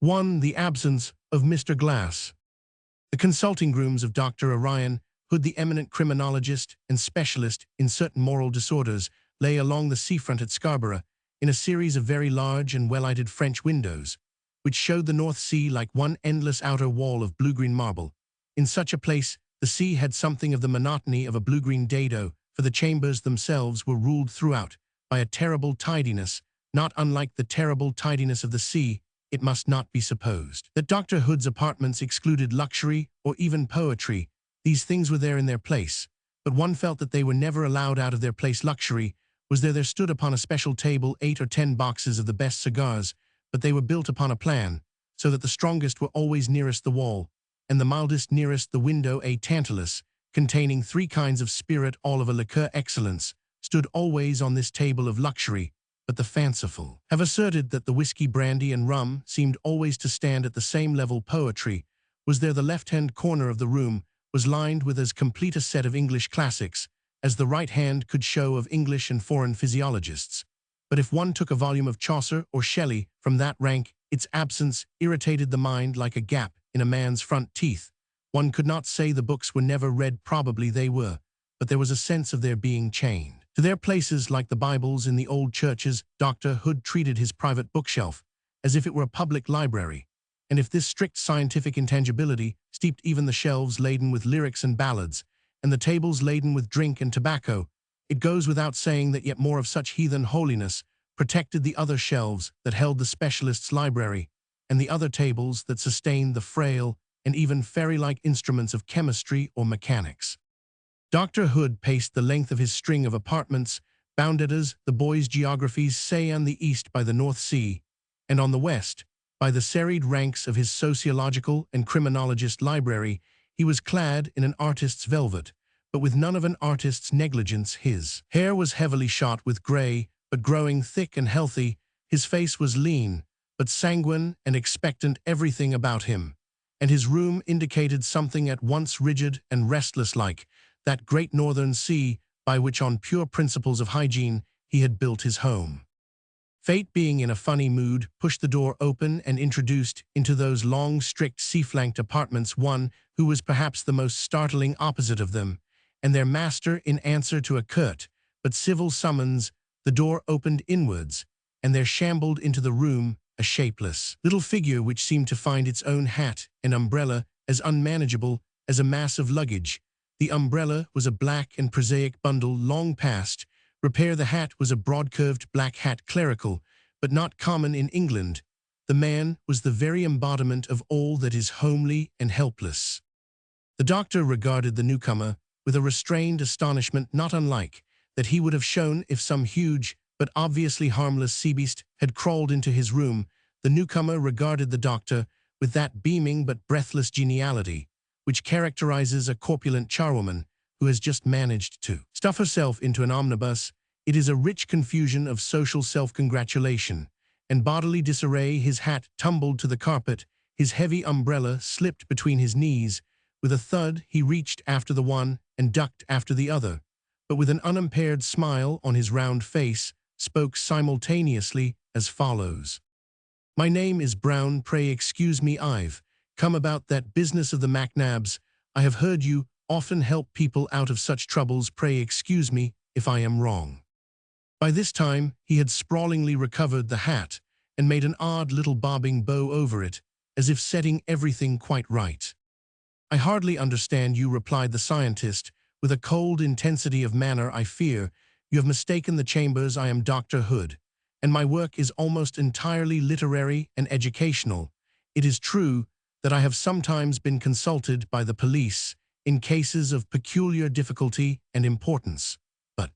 1. The absence of Mr. Glass. The consulting rooms of Dr. Orion Hood, the eminent criminologist and specialist in certain moral disorders, lay along the seafront at Scarborough, in a series of very large and well-lighted French windows, which showed the North Sea like one endless outer wall of blue-green marble. In such a place, the sea had something of the monotony of a blue-green dado, for the chambers themselves were ruled throughout by a terrible tidiness, not unlike the terrible tidiness of the sea. It must not be supposed that Dr. Hood's apartments excluded luxury or even poetry. These things were there in their place, but one felt that they were never allowed out of their place. Luxury was there stood upon a special table 8 or 10 boxes of the best cigars, but they were built upon a plan, so that the strongest were always nearest the wall, and the mildest nearest the window. A tantalus, containing 3 kinds of spirit, all of a liqueur excellence, stood always on this table of luxury. But the fanciful have asserted that the whiskey, brandy, and rum seemed always to stand at the same level. Poetry was there. The left-hand corner of the room was lined with as complete a set of English classics as the right hand could show of English and foreign physiologists. But if one took a volume of Chaucer or Shelley from that rank, its absence irritated the mind like a gap in a man's front teeth. One could not say the books were never read. Probably they were, but there was a sense of their being chained to their places like the Bibles in the old churches. Dr. Hood treated his private bookshelf as if it were a public library, and if this strict scientific intangibility steeped even the shelves laden with lyrics and ballads, and the tables laden with drink and tobacco, it goes without saying that yet more of such heathen holiness protected the other shelves that held the specialist's library, and the other tables that sustained the frail and even fairy-like instruments of chemistry or mechanics. Dr. Hood paced the length of his string of apartments, bounded as the boys' geographies say on the east by the North Sea, and on the west by the serried ranks of his sociological and criminologist library. He was clad in an artist's velvet, but with none of an artist's negligence. His hair was heavily shot with grey, but growing thick and healthy. His face was lean, but sanguine and expectant. Everything about him and his room indicated something at once rigid and restless, like that great northern sea by which, on pure principles of hygiene, he had built his home. Fate, being in a funny mood, pushed the door open and introduced into those long, strict, sea-flanked apartments one who was perhaps the most startling opposite of them, and their master. In answer to a curt but civil summons, the door opened inwards, and there shambled into the room a shapeless little figure which seemed to find its own hat and umbrella as unmanageable as a mass of luggage. The umbrella was a black and prosaic bundle long past repair. The hat was a broad-curved black hat, clerical, but not common in England. The man was the very embodiment of all that is homely and helpless. The doctor regarded the newcomer with a restrained astonishment not unlike that he would have shown if some huge but obviously harmless sea-beast had crawled into his room. The newcomer regarded the doctor with that beaming but breathless geniality which characterizes a corpulent charwoman who has just managed to stuff herself into an omnibus. It is a rich confusion of social self-congratulation and bodily disarray. His hat tumbled to the carpet, his heavy umbrella slipped between his knees. With a thud he reached after the one and ducked after the other, but with an unimpaired smile on his round face, spoke simultaneously as follows. "My name is Brown. Pray excuse me. I've come about that business of the McNabs. I have heard you often help people out of such troubles. Pray excuse me if I am wrong." By this time he had sprawlingly recovered the hat and made an odd little bobbing bow over it, as if setting everything quite right. "I hardly understand you," replied the scientist, with a cold intensity of manner. "I fear you have mistaken the chambers. I am Dr. Hood, and my work is almost entirely literary and educational. It is true that I have sometimes been consulted by the police in cases of peculiar difficulty and importance, but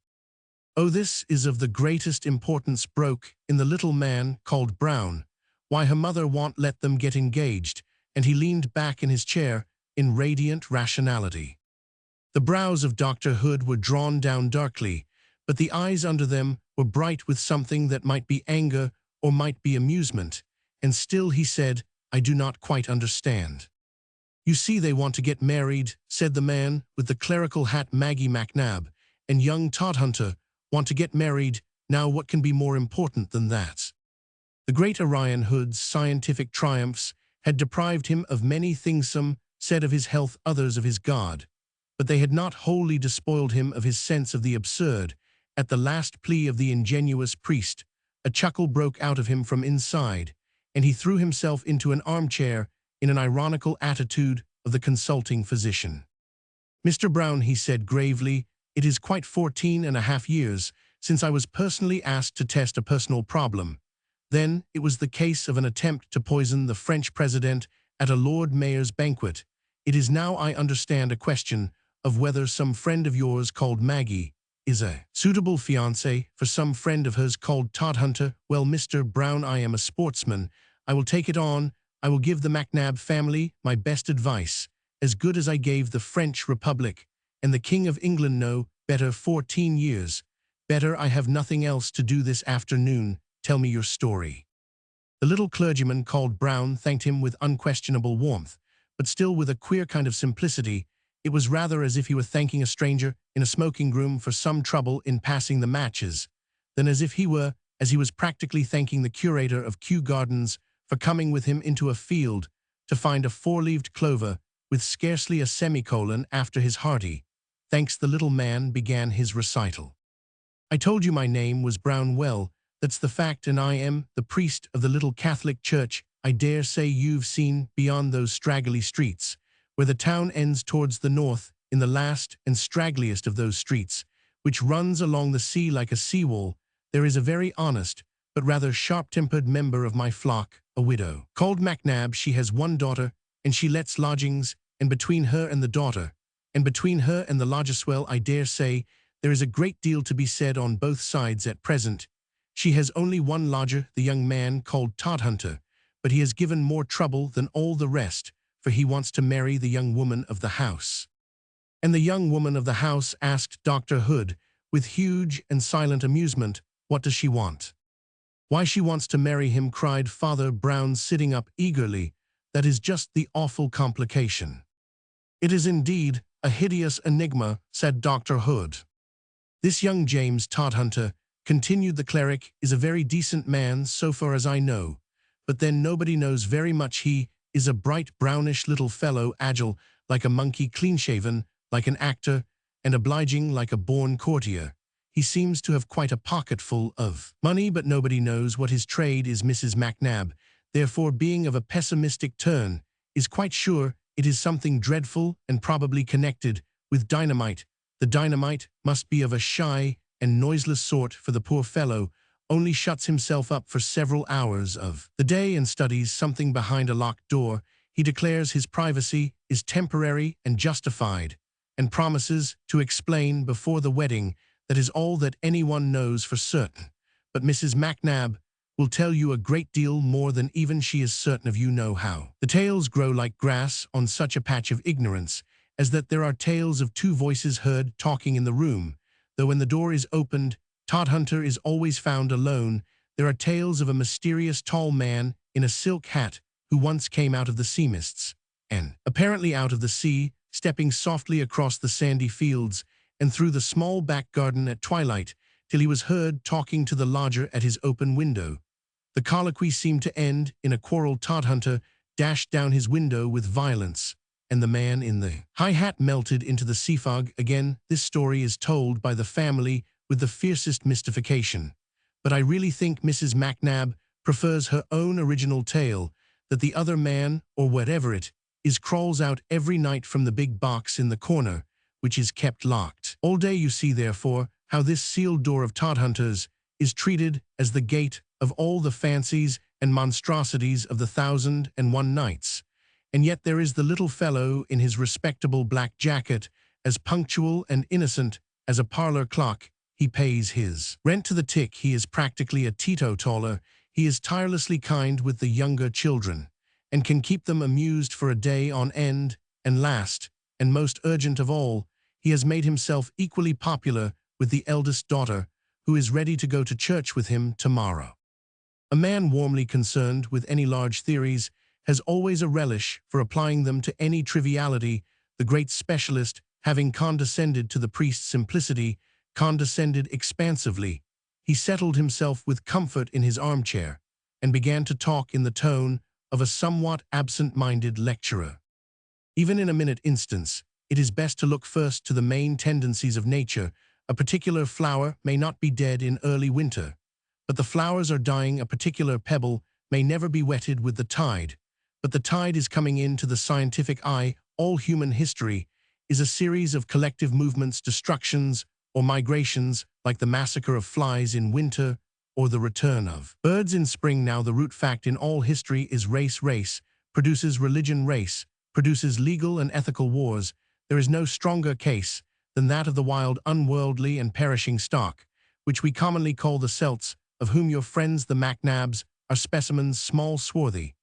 oh, this is of the greatest importance," broke in the little man called Brown. "Why, her mother won't let them get engaged," and he leaned back in his chair in radiant rationality. The brows of Dr. Hood were drawn down darkly, but the eyes under them were bright with something that might be anger or might be amusement, and still he said, "I do not quite understand." "You see, they want to get married," said the man with the clerical hat. "Maggie McNab and young Todhunter want to get married. Now what can be more important than that?" The great Orion Hood's scientific triumphs had deprived him of many things, some said of his health, others of his God, but they had not wholly despoiled him of his sense of the absurd. At the last plea of the ingenuous priest, a chuckle broke out of him from inside, and he threw himself into an armchair in an ironical attitude of the consulting physician. "Mr. Brown," he said gravely, "it is quite 14.5 years since I was personally asked to test a personal problem. Then it was the case of an attempt to poison the French president at a Lord Mayor's banquet. It is now, I understand, a question of whether some friend of yours called Maggie is a suitable fiancé for some friend of hers called Todhunter. Well, Mr. Brown, I am a sportsman. I will take it on. I will give the MacNab family my best advice, as good as I gave the French Republic and the King of England. No, better 14 years. Better. I have nothing else to do this afternoon. Tell me your story." The little clergyman called Brown thanked him with unquestionable warmth, but still with a queer kind of simplicity. It was rather as if he were thanking a stranger in a smoking room for some trouble in passing the matches, than as if he was practically thanking the curator of Kew Gardens for coming with him into a field to find a four-leaved clover with scarcely a semicolon after his hearty thanks. The little man began his recital. "I told you my name was Brown. Well, that's the fact, and I am the priest of the little Catholic church I dare say you've seen beyond those straggly streets, where the town ends towards the north, in the last and straggliest of those streets, which runs along the sea like a seawall. There is a very honest, but rather sharp-tempered member of my flock, a widow, called MacNab. She has one daughter, and she lets lodgings, and between her and the daughter, and between her and the lodger, well, I dare say there is a great deal to be said on both sides at present. She has only one lodger, the young man called Todhunter, but he has given more trouble than all the rest, for he wants to marry the young woman of the house." And the young woman of the house, asked Dr. Hood, with huge and silent amusement, "What does she want?" "Why, she wants to marry him," cried Father Brown, sitting up eagerly. "That is just the awful complication." "It is indeed a hideous enigma," said Dr. Hood. "This young James Todhunter," continued the cleric, "is a very decent man so far as I know, but then nobody knows very much. He is a bright brownish little fellow, agile like a monkey, clean-shaven like an actor, and obliging like a born courtier. He seems to have quite a pocketful of money, but nobody knows what his trade is. Mrs. MacNab, therefore, being of a pessimistic turn, is quite sure it is something dreadful and probably connected with dynamite. The dynamite must be of a shy and noiseless sort, for the poor fellow only shuts himself up for several hours of the day and studies something behind a locked door. He declares his privacy is temporary and justified, and promises to explain before the wedding. That is all that anyone knows for certain. But Mrs. MacNab will tell you a great deal more than even she is certain of. You know how the tales grow like grass on such a patch of ignorance as that there are tales of two voices heard talking in the room, though when the door is opened, Todhunter is always found alone. There are tales of a mysterious tall man in a silk hat who once came out of the sea mists, and apparently out of the sea, stepping softly across the sandy fields and through the small back garden at twilight, till he was heard talking to the lodger at his open window. The colloquy seemed to end in a quarrel. Todhunter dashed down his window with violence, and the man in the high hat melted into the sea fog. Again, this story is told by the family with the fiercest mystification, but I really think Mrs. MacNab prefers her own original tale, that the other man, or whatever it is, crawls out every night from the big box in the corner, which is kept locked all day. You see, therefore, how this sealed door of Todhunter's is treated as the gate of all the fancies and monstrosities of the 1,001 Nights. And yet there is the little fellow in his respectable black jacket, as punctual and innocent as a parlor clock. He pays his rent to the tick. He is practically a teetotaler. He is tirelessly kind with the younger children, and can keep them amused for a day on end. And last, and most urgent of all, he has made himself equally popular with the eldest daughter, who is ready to go to church with him tomorrow. A man warmly concerned with any large theories has always a relish for applying them to any triviality. The great specialist, having condescended to the priest's simplicity, condescended expansively. He settled himself with comfort in his armchair, and began to talk in the tone of a somewhat absent-minded lecturer. Even in a minute instance, it is best to look first to the main tendencies of nature. A particular flower may not be dead in early winter, but the flowers are dying. A particular pebble may never be wetted with the tide, but the tide is coming in to the scientific eye. All human history is a series of collective movements, destructions, or migrations, like the massacre of flies in winter or the return of birds in spring. Now, the root fact in all history is race. Race produces religion. Race produces legal and ethical wars. There is no stronger case than that of the wild, unworldly, and perishing stock, which we commonly call the Celts, of whom your friends the MacNabs are specimens, small, swarthy,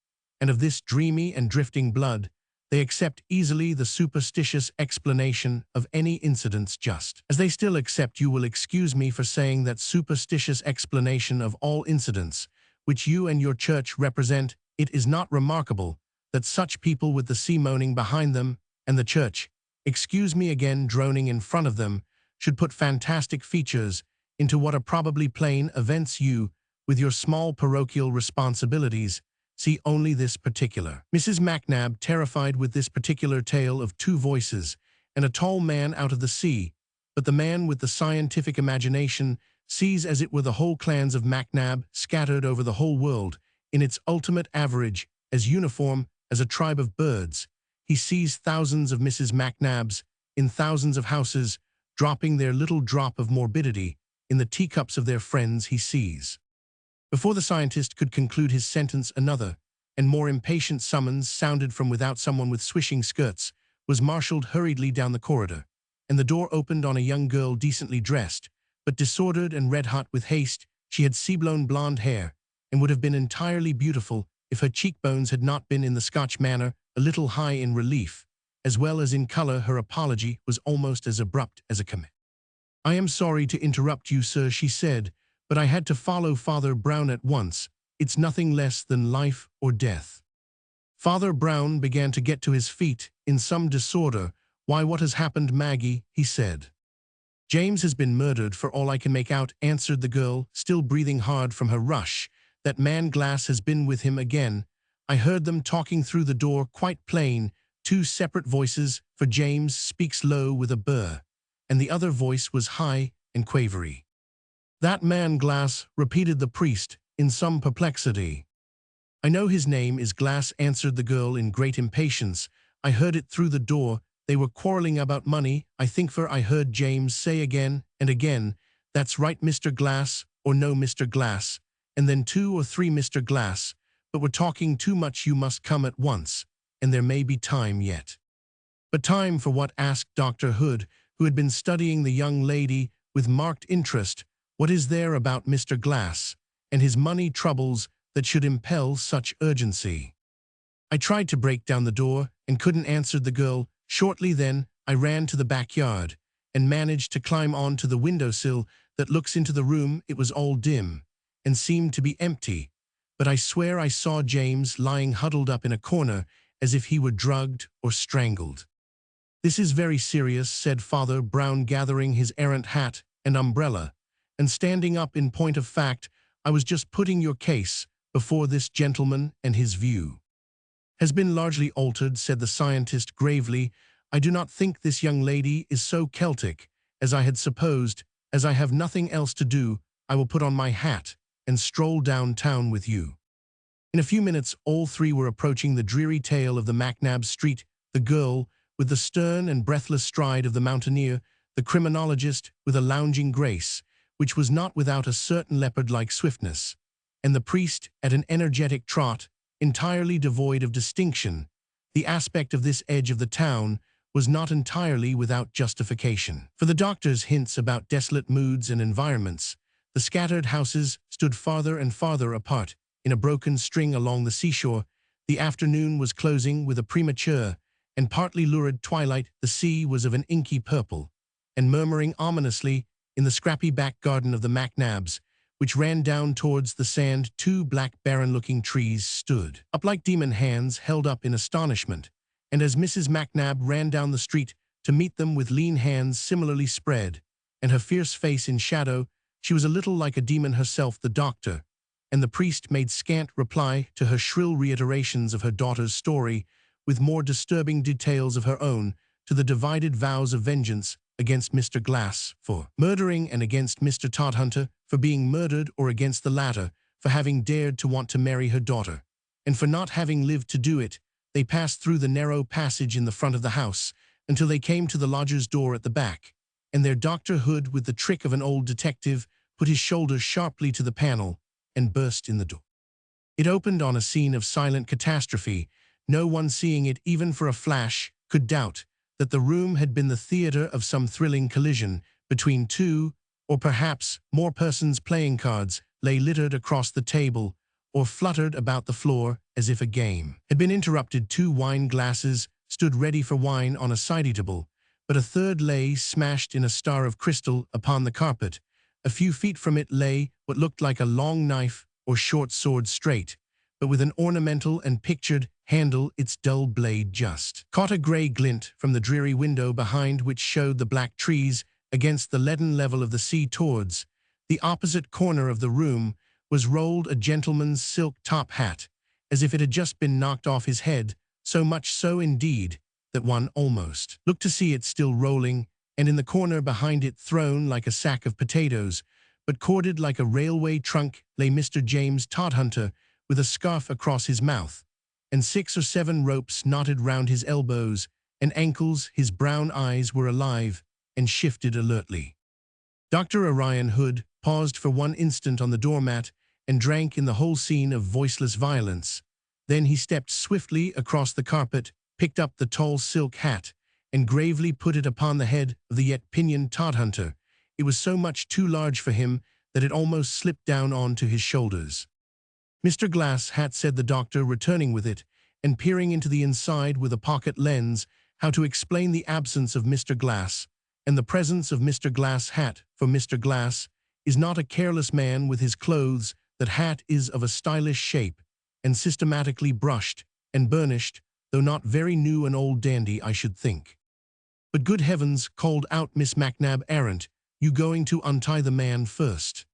and of this dreamy and drifting blood. They accept easily the superstitious explanation of any incidents, just as they still accept, you will excuse me for saying, that superstitious explanation of all incidents, which you and your church represent. It is not remarkable that such people, with the sea moaning behind them and the church, excuse me again, droning in front of them, should put fantastic features into what are probably plain events. You, with your small parochial responsibilities, see only this particular. Mrs. MacNab, terrified with this particular tale of two voices and a tall man out of the sea, but the man with the scientific imagination sees as it were the whole clans of MacNab scattered over the whole world, in its ultimate average, as uniform as a tribe of birds. He sees thousands of Mrs. MacNabs in thousands of houses, dropping their little drop of morbidity in the teacups of their friends. He sees. Before the scientist could conclude his sentence, another and more impatient summons sounded from without. Someone with swishing skirts was marshaled hurriedly down the corridor, and the door opened on a young girl, decently dressed, but disordered and red-hot with haste. She had sea-blown blonde hair, and would have been entirely beautiful if her cheekbones had not been, in the Scotch manner, a little high in relief, as well as in color. Her apology was almost as abrupt as a command. "I am sorry to interrupt you, sir," she said, "but I had to follow Father Brown at once. It's nothing less than life or death." Father Brown began to get to his feet in some disorder. "Why, what has happened, Maggie?" he said. "James has been murdered, for all I can make out," answered the girl, still breathing hard from her rush. "That man Glass has been with him again. I heard them talking through the door, quite plain, two separate voices, for James speaks low with a burr, and the other voice was high and quavery." "That man Glass," repeated the priest, in some perplexity. "I know his name is Glass," answered the girl in great impatience. "I heard it through the door. They were quarreling about money, I think, for I heard James say again and again, 'That's right, Mr. Glass,' or 'No, Mr. Glass,' and then 2 or 3 Mr. Glass. But we're talking too much. You must come at once, and there may be time yet." "But time for what?" asked Dr. Hood, who had been studying the young lady with marked interest. "What is there about Mr. Glass and his money troubles that should impel such urgency?" "I tried to break down the door and couldn't," answered the girl. "Shortly then, I ran to the backyard and managed to climb on to the windowsill that looks into the room. It was all dim and seemed to be empty, but I swear I saw James lying huddled up in a corner as if he were drugged or strangled." "This is very serious," said Father Brown, gathering his errant hat and umbrella, and standing up. "In point of fact, I was just putting your case before this gentleman, and his view has been largely altered," said the scientist gravely. "I do not think this young lady is so Celtic as I had supposed. As I have nothing else to do, I will put on my hat and stroll downtown with you." In a few minutes, all three were approaching the dreary tail of the MacNab Street, the girl with the stern and breathless stride of the mountaineer, the criminologist with a lounging grace, which was not without a certain leopard-like swiftness, and the priest at an energetic trot, entirely devoid of distinction. The aspect of this edge of the town was not entirely without justification. For the doctor's hints about desolate moods and environments, the scattered houses stood farther and farther apart, in a broken string along the seashore. The afternoon was closing with a premature and partly lurid twilight. The sea was of an inky purple, and murmuring ominously in the scrappy back garden of the MacNabs, which ran down towards the sand, 2 black barren-looking trees stood up like demon hands held up in astonishment, and as Mrs. MacNab ran down the street to meet them with lean hands similarly spread, and her fierce face in shadow, she was a little like a demon herself. The doctor, and the priest made scant reply to her shrill reiterations of her daughter's story, with more disturbing details of her own, to the divided vows of vengeance against Mr. Glass for murdering and against Mr. Todhunter for being murdered, or against the latter for having dared to want to marry her daughter, and for not having lived to do it. They passed through the narrow passage in the front of the house until they came to the lodger's door at the back, and there Dr. Hood, with the trick of an old detective, put his shoulder sharply to the panel and burst in the door. It opened on a scene of silent catastrophe. No one seeing it even for a flash could doubt that the room had been the theater of some thrilling collision between two or perhaps more persons. Playing cards lay littered across the table or fluttered about the floor as if a game had been interrupted. 2 wine glasses stood ready for wine on a side table, but a third lay smashed in a star of crystal upon the carpet. A few feet from it lay what looked like a long knife or short sword, straight, but with an ornamental and pictured handle. Its dull blade just caught a grey glint from the dreary window behind, which showed the black trees against the leaden level of the sea. Towards the opposite corner of the room was rolled a gentleman's silk top hat, as if it had just been knocked off his head, so much so indeed that one almost looked to see it still rolling, and in the corner behind it, thrown like a sack of potatoes, but corded like a railway trunk, lay Mr. James Todhunter, with a scarf across his mouth, and 6 or 7 ropes knotted round his elbows and ankles. His brown eyes were alive and shifted alertly. Dr. Orion Hood paused for one instant on the doormat and drank in the whole scene of voiceless violence. Then he stepped swiftly across the carpet, picked up the tall silk hat, and gravely put it upon the head of the yet pinioned Todhunter. It was so much too large for him that it almost slipped down onto his shoulders. "Mr. Glass' hat," said the doctor, returning with it and peering into the inside with a pocket lens. How to explain the absence of Mr. Glass and the presence of Mr. Glass' hat? For Mr. Glass is not a careless man with his clothes. That hat is of a stylish shape and systematically brushed and burnished, though not very new, an old dandy, I should think. "But good heavens," called out Miss Macnab, "aren't you going to untie the man first?"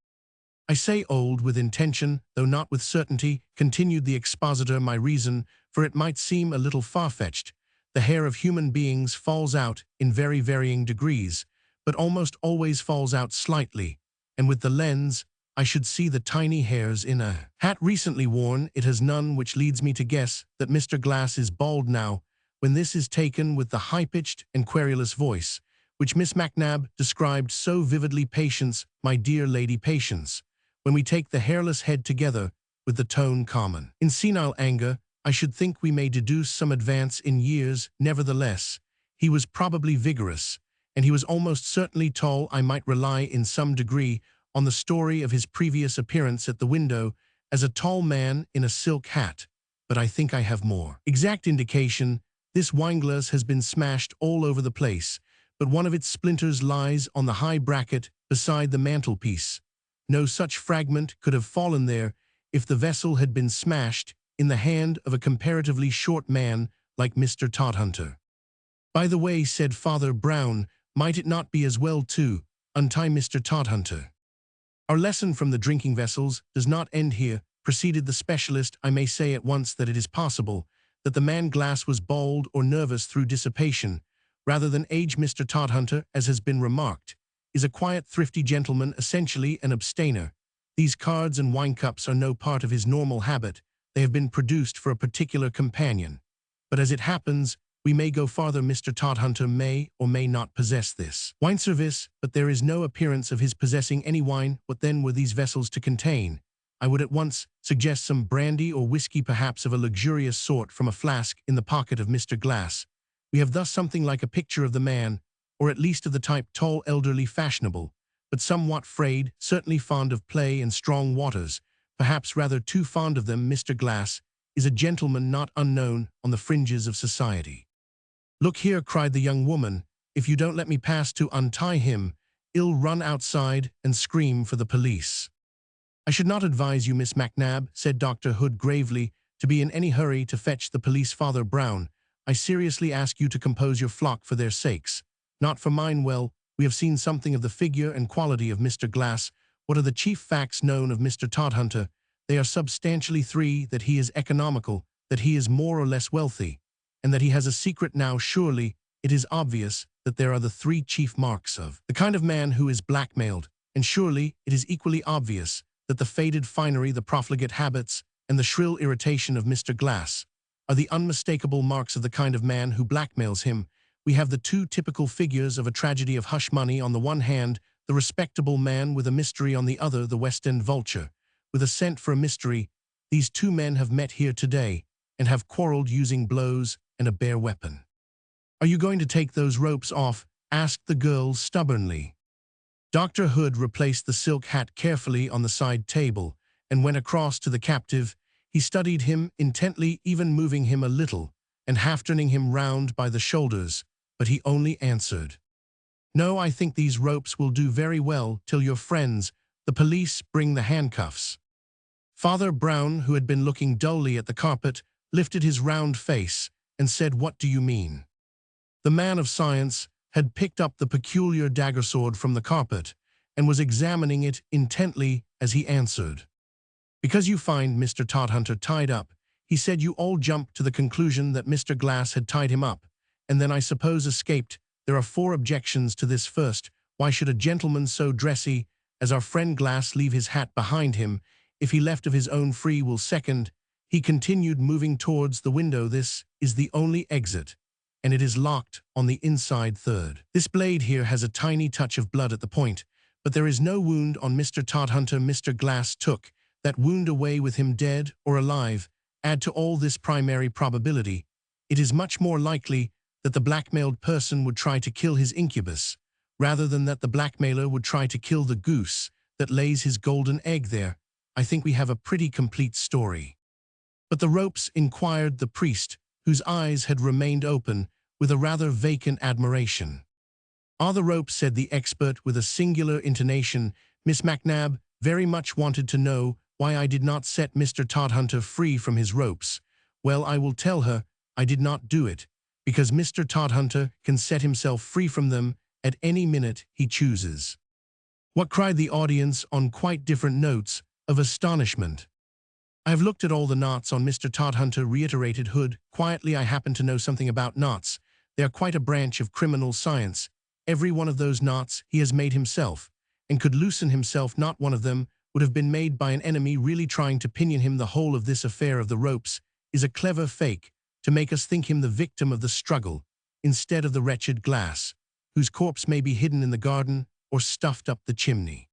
"I say old with intention, though not with certainty," continued the expositor. "My reason for it might seem a little far-fetched. The hair of human beings falls out in very varying degrees, but almost always falls out slightly, and with the lens I should see the tiny hairs in a hat recently worn. It has none, which leads me to guess that Mr. Glass is bald now." When this is taken with the high-pitched and querulous voice which Miss Macnab described so vividly, Patience, my dear lady, Patience. When we take the hairless head together with the tone common in senile anger, I should think we may deduce some advance in years. Nevertheless, he was probably vigorous, and he was almost certainly tall. I might rely in some degree on the story of his previous appearance at the window as a tall man in a silk hat, but I think I have more exact indication. This wineglass has been smashed all over the place, but one of its splinters lies on the high bracket beside the mantelpiece. No such fragment could have fallen there if the vessel had been smashed in the hand of a comparatively short man like Mr. Todhunter. "By the way," said Father Brown, "might it not be as well to untie Mr. Todhunter?" "Our lesson from the drinking vessels does not end here," proceeded the specialist. "I may say at once that it is possible that the man Glass was bald or nervous through dissipation, rather than age. Mr. Todhunter, as has been remarked, is a quiet, thrifty gentleman, essentially an abstainer. These cards and wine cups are no part of his normal habit. They have been produced for a particular companion. But as it happens, we may go farther. Mr. Todhunter may or may not possess this wine service, but there is no appearance of his possessing any wine. What then were these vessels to contain? I would at once suggest some brandy or whiskey, perhaps of a luxurious sort, from a flask in the pocket of Mr. Glass. We have thus something like a picture of the man, or at least of the type: tall, elderly, fashionable, but somewhat frayed, certainly fond of play and strong waters, perhaps rather too fond of them. Mr. Glass is a gentleman not unknown on the fringes of society." "Look here," cried the young woman, "if you don't let me pass to untie him, I'll run outside and scream for the police." "I should not advise you, Miss Macnab," said Dr. Hood gravely, "to be in any hurry to fetch the police. Father Brown, I seriously ask you to compose your flock for their sakes, not for mine. Well, we have seen something of the figure and quality of Mr. Glass. What are the chief facts known of Mr. Todhunter? They are substantially three: that he is economical, that he is more or less wealthy, and that he has a secret. Now surely it is obvious that there are the three chief marks of the kind of man who is blackmailed, and surely it is equally obvious that the faded finery, the profligate habits, and the shrill irritation of Mr. Glass are the unmistakable marks of the kind of man who blackmails him. We have the two typical figures of a tragedy of hush money: on the one hand, the respectable man with a mystery; on the other, the West End vulture with a scent for a mystery. These two men have met here today and have quarreled using blows and a bare weapon. "Are you going to take those ropes off?" asked the girl stubbornly. Dr. Hood replaced the silk hat carefully on the side table and went across to the captive. He studied him intently, even moving him a little and half turning him round by the shoulders, but he only answered, "No, I think these ropes will do very well till your friends, the police, bring the handcuffs." Father Brown, who had been looking dully at the carpet, lifted his round face and said, "What do you mean?" The man of science had picked up the peculiar dagger sword from the carpet and was examining it intently as he answered, "Because you find Mr. Todhunter tied up," he said, "you all jumped to the conclusion that Mr. Glass had tied him up, and then I suppose escaped. There are four objections to this. First, why should a gentleman so dressy as our friend Glass leave his hat behind him if he left of his own free will? Second," he continued, moving towards the window, "this is the only exit, and it is locked on the inside. Third, this blade here has a tiny touch of blood at the point, but there is no wound on Mr. Todhunter. Mr. Glass took that wound away with him, dead or alive. Add to all this primary probability. It is much more likely that the blackmailed person would try to kill his incubus, rather than that the blackmailer would try to kill the goose that lays his golden egg there. I think we have a pretty complete story." "But the ropes?" inquired the priest, whose eyes had remained open with a rather vacant admiration. "Ah, the ropes," said the expert with a singular intonation. "Miss Macnab very much wanted to know why I did not set Mr. Todhunter free from his ropes. Well, I will tell her I did not do it, because Mr. Todhunter can set himself free from them at any minute he chooses." "What?" cried the audience on quite different notes of astonishment. "I have looked at all the knots on Mr. Todhunter," reiterated Hood quietly. "I happen to know something about knots. They are quite a branch of criminal science. Every one of those knots he has made himself, and could loosen himself. Not one of them would have been made by an enemy really trying to pinion him. The whole of this affair of the ropes is a clever fake to make us think him the victim of the struggle, instead of the wretched Glass, whose corpse may be hidden in the garden or stuffed up the chimney."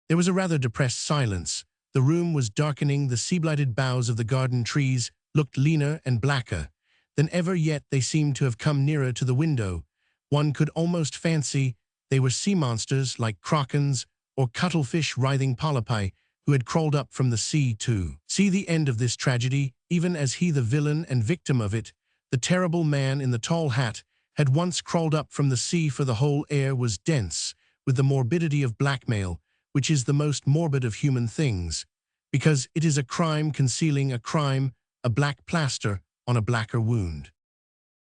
There was a rather depressed silence. The room was darkening. The sea-blighted boughs of the garden trees looked leaner and blacker than ever, yet they seemed to have come nearer to the window. One could almost fancy they were sea monsters like crocodils or cuttlefish, writhing polypi, who had crawled up from the sea to see the end of this tragedy, even as he, the villain and victim of it, the terrible man in the tall hat, had once crawled up from the sea. For the whole air was dense with the morbidity of blackmail, which is the most morbid of human things, because it is a crime concealing a crime, a black plaster on a blacker wound.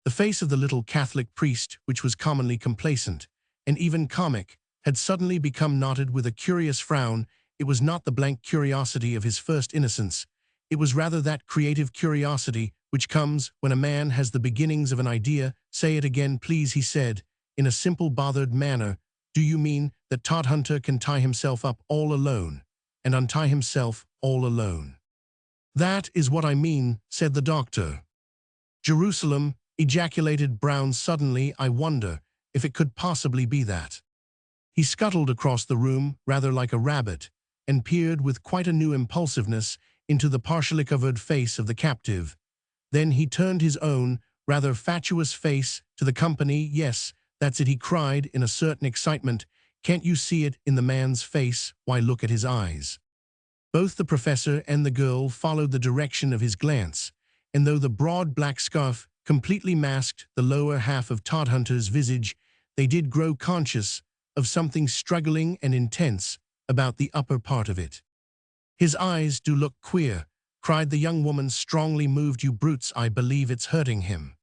The face of the little Catholic priest, which was commonly complacent and even comic, had suddenly become knotted with a curious frown. It was not the blank curiosity of his first innocence. It was rather that creative curiosity which comes when a man has the beginnings of an idea. "Say it again, please," he said, in a simple, bothered manner. "Do you mean that Todhunter can tie himself up all alone, and untie himself all alone?" "That is what I mean," said the doctor. "Jerusalem," ejaculated Brown suddenly, "I wonder if it could possibly be that." He scuttled across the room, rather like a rabbit, and peered with quite a new impulsiveness into the partially covered face of the captive. Then he turned his own, rather fatuous face to the company. "Yes, that's it," he cried in a certain excitement. "Can't you see it in the man's face? Why, look at his eyes." Both the professor and the girl followed the direction of his glance, and though the broad black scarf completely masked the lower half of Todhunter's visage, they did grow conscious of something struggling and intense about the upper part of it. "His eyes do look queer," cried the young woman, strongly moved. "You brutes, I believe it's hurting him."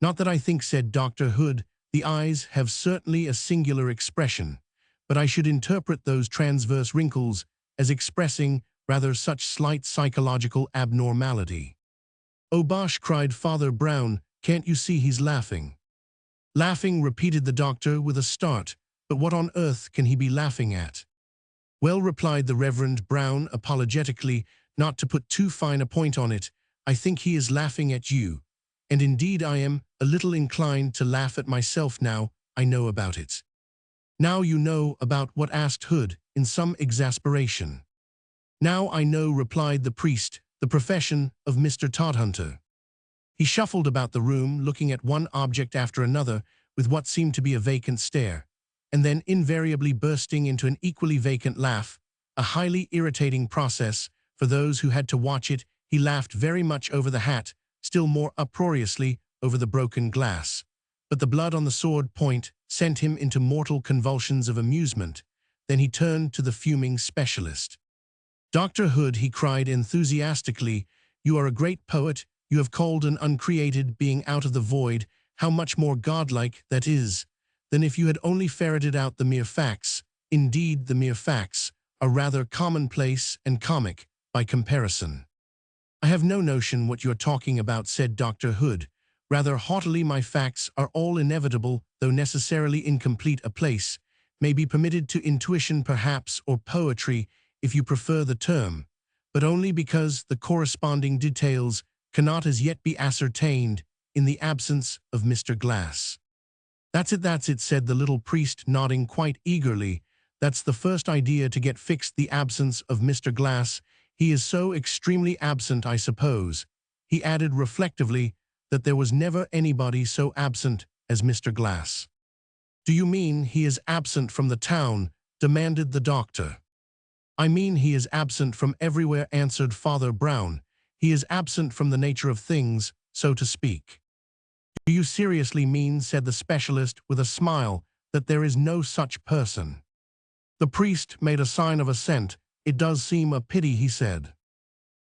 "Not that I think," said Dr. Hood. "The eyes have certainly a singular expression, but I should interpret those transverse wrinkles as expressing rather such slight psychological abnormality. "Oh bosh," cried Father Brown, "can't you see he's laughing?" "Laughing," repeated the doctor with a start, "but what on earth can he be laughing at?" "Well," replied the Reverend Brown apologetically, "not to put too fine a point on it, I think he is laughing at you. And indeed I am a little inclined to laugh at myself now I know about it." "Now you know about what?" asked Hood, in some exasperation. "Now I know," replied the priest, "the profession of Mr. Todhunter." He shuffled about the room, looking at one object after another with what seemed to be a vacant stare, and then invariably bursting into an equally vacant laugh, a highly irritating process for those who had to watch it. He laughed very much over the hat, still more uproariously over the broken glass. But the blood on the sword point sent him into mortal convulsions of amusement. Then he turned to the fuming specialist. "Dr. Hood," he cried enthusiastically, "you are a great poet. You have called an uncreated being out of the void. How much more godlike that is than if you had only ferreted out the mere facts. Indeed, the mere facts are rather commonplace and comic by comparison." "I have no notion what you are talking about," said Dr. Hood, rather haughtily. "My facts are all inevitable, though necessarily incomplete. A place may be permitted to intuition perhaps, or poetry, if you prefer the term, but only because the corresponding details cannot as yet be ascertained in the absence of Mr. Glass." That's it," said the little priest, nodding quite eagerly. "That's the first idea to get fixed, the absence of Mr. Glass. He is so extremely absent, I suppose," he added reflectively, "that there was never anybody so absent as Mr. Glass." "Do you mean he is absent from the town?" demanded the doctor. "I mean he is absent from everywhere," answered Father Brown. "He is absent from the nature of things, so to speak." "Do you seriously mean," said the specialist with a smile, "that there is no such person?" The priest made a sign of assent. "It does seem a pity," he said.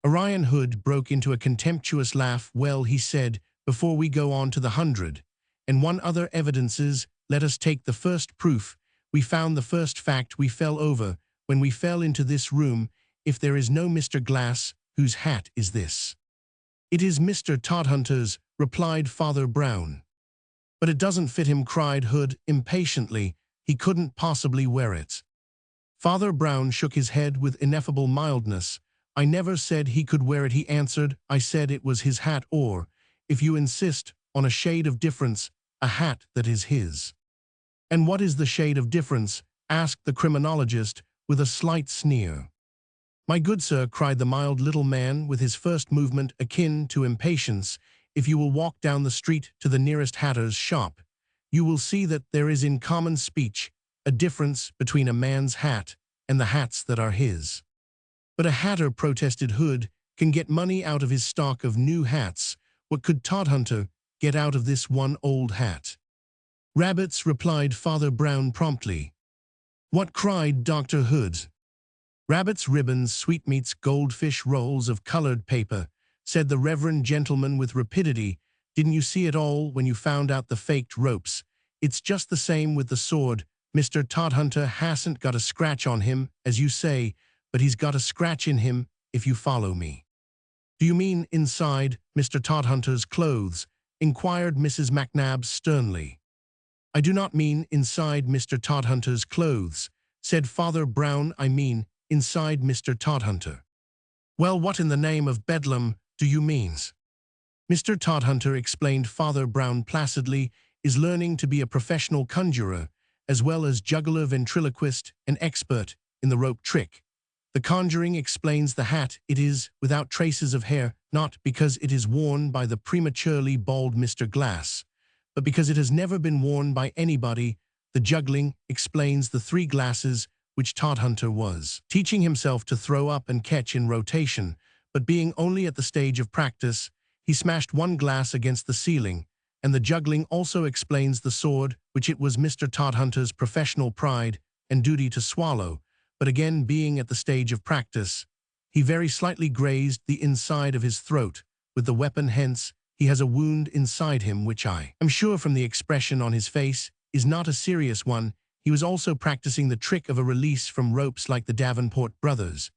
Orion Hood broke into a contemptuous laugh. "Well," he said, "before we go on to the 101 other evidences, let us take the first proof. We found the first fact we fell over when we fell into this room. If there is no Mr. Glass, whose hat is this?" "It is Mr. Todhunter's," replied Father Brown. "But it doesn't fit him," cried Hood impatiently. "He couldn't possibly wear it." Father Brown shook his head with ineffable mildness. "I never said he could wear it," he answered. "I said it was his hat, or, if you insist on a shade of difference, a hat that is his." "And what is the shade of difference?" asked the criminologist with a slight sneer. "My good sir," cried the mild little man with his first movement akin to impatience, "if you will walk down the street to the nearest hatter's shop, you will see that there is in common speech a difference between a man's hat and the hats that are his." "But a hatter," protested Hood, "can get money out of his stock of new hats. What could Todhunter get out of this one old hat?" "Rabbits," replied Father Brown promptly. "What?" cried Dr. Hood. "Rabbits, ribbons, sweetmeats, goldfish, rolls of colored paper," said the reverend gentleman with rapidity. "Didn't you see it all when you found out the faked ropes? It's just the same with the sword. Mr. Todhunter hasn't got a scratch on him, as you say, but he's got a scratch in him, if you follow me." "Do you mean inside Mr. Todhunter's clothes?" inquired Mrs. McNabb sternly. "I do not mean inside Mr. Todhunter's clothes," said Father Brown. "I mean inside Mr. Todhunter." "Well, what in the name of Bedlam do you mean?" "Mr. Todhunter," explained Father Brown placidly, "is learning to be a professional conjurer, as well as juggler, ventriloquist, and expert in the rope trick. The conjuring explains the hat. It is without traces of hair, not because it is worn by the prematurely bald Mr. Glass, but because it has never been worn by anybody. The juggling explains the 3 glasses which Todhunter was teaching himself to throw up and catch in rotation, but being only at the stage of practice, he smashed 1 glass against the ceiling, and the juggling also explains the sword, which it was Mr. Todhunter's professional pride and duty to swallow, but again being at the stage of practice, he very slightly grazed the inside of his throat with the weapon, hence he has a wound inside him which I am sure from the expression on his face is not a serious one. He was also practicing the trick of a release from ropes like the Davenport brothers,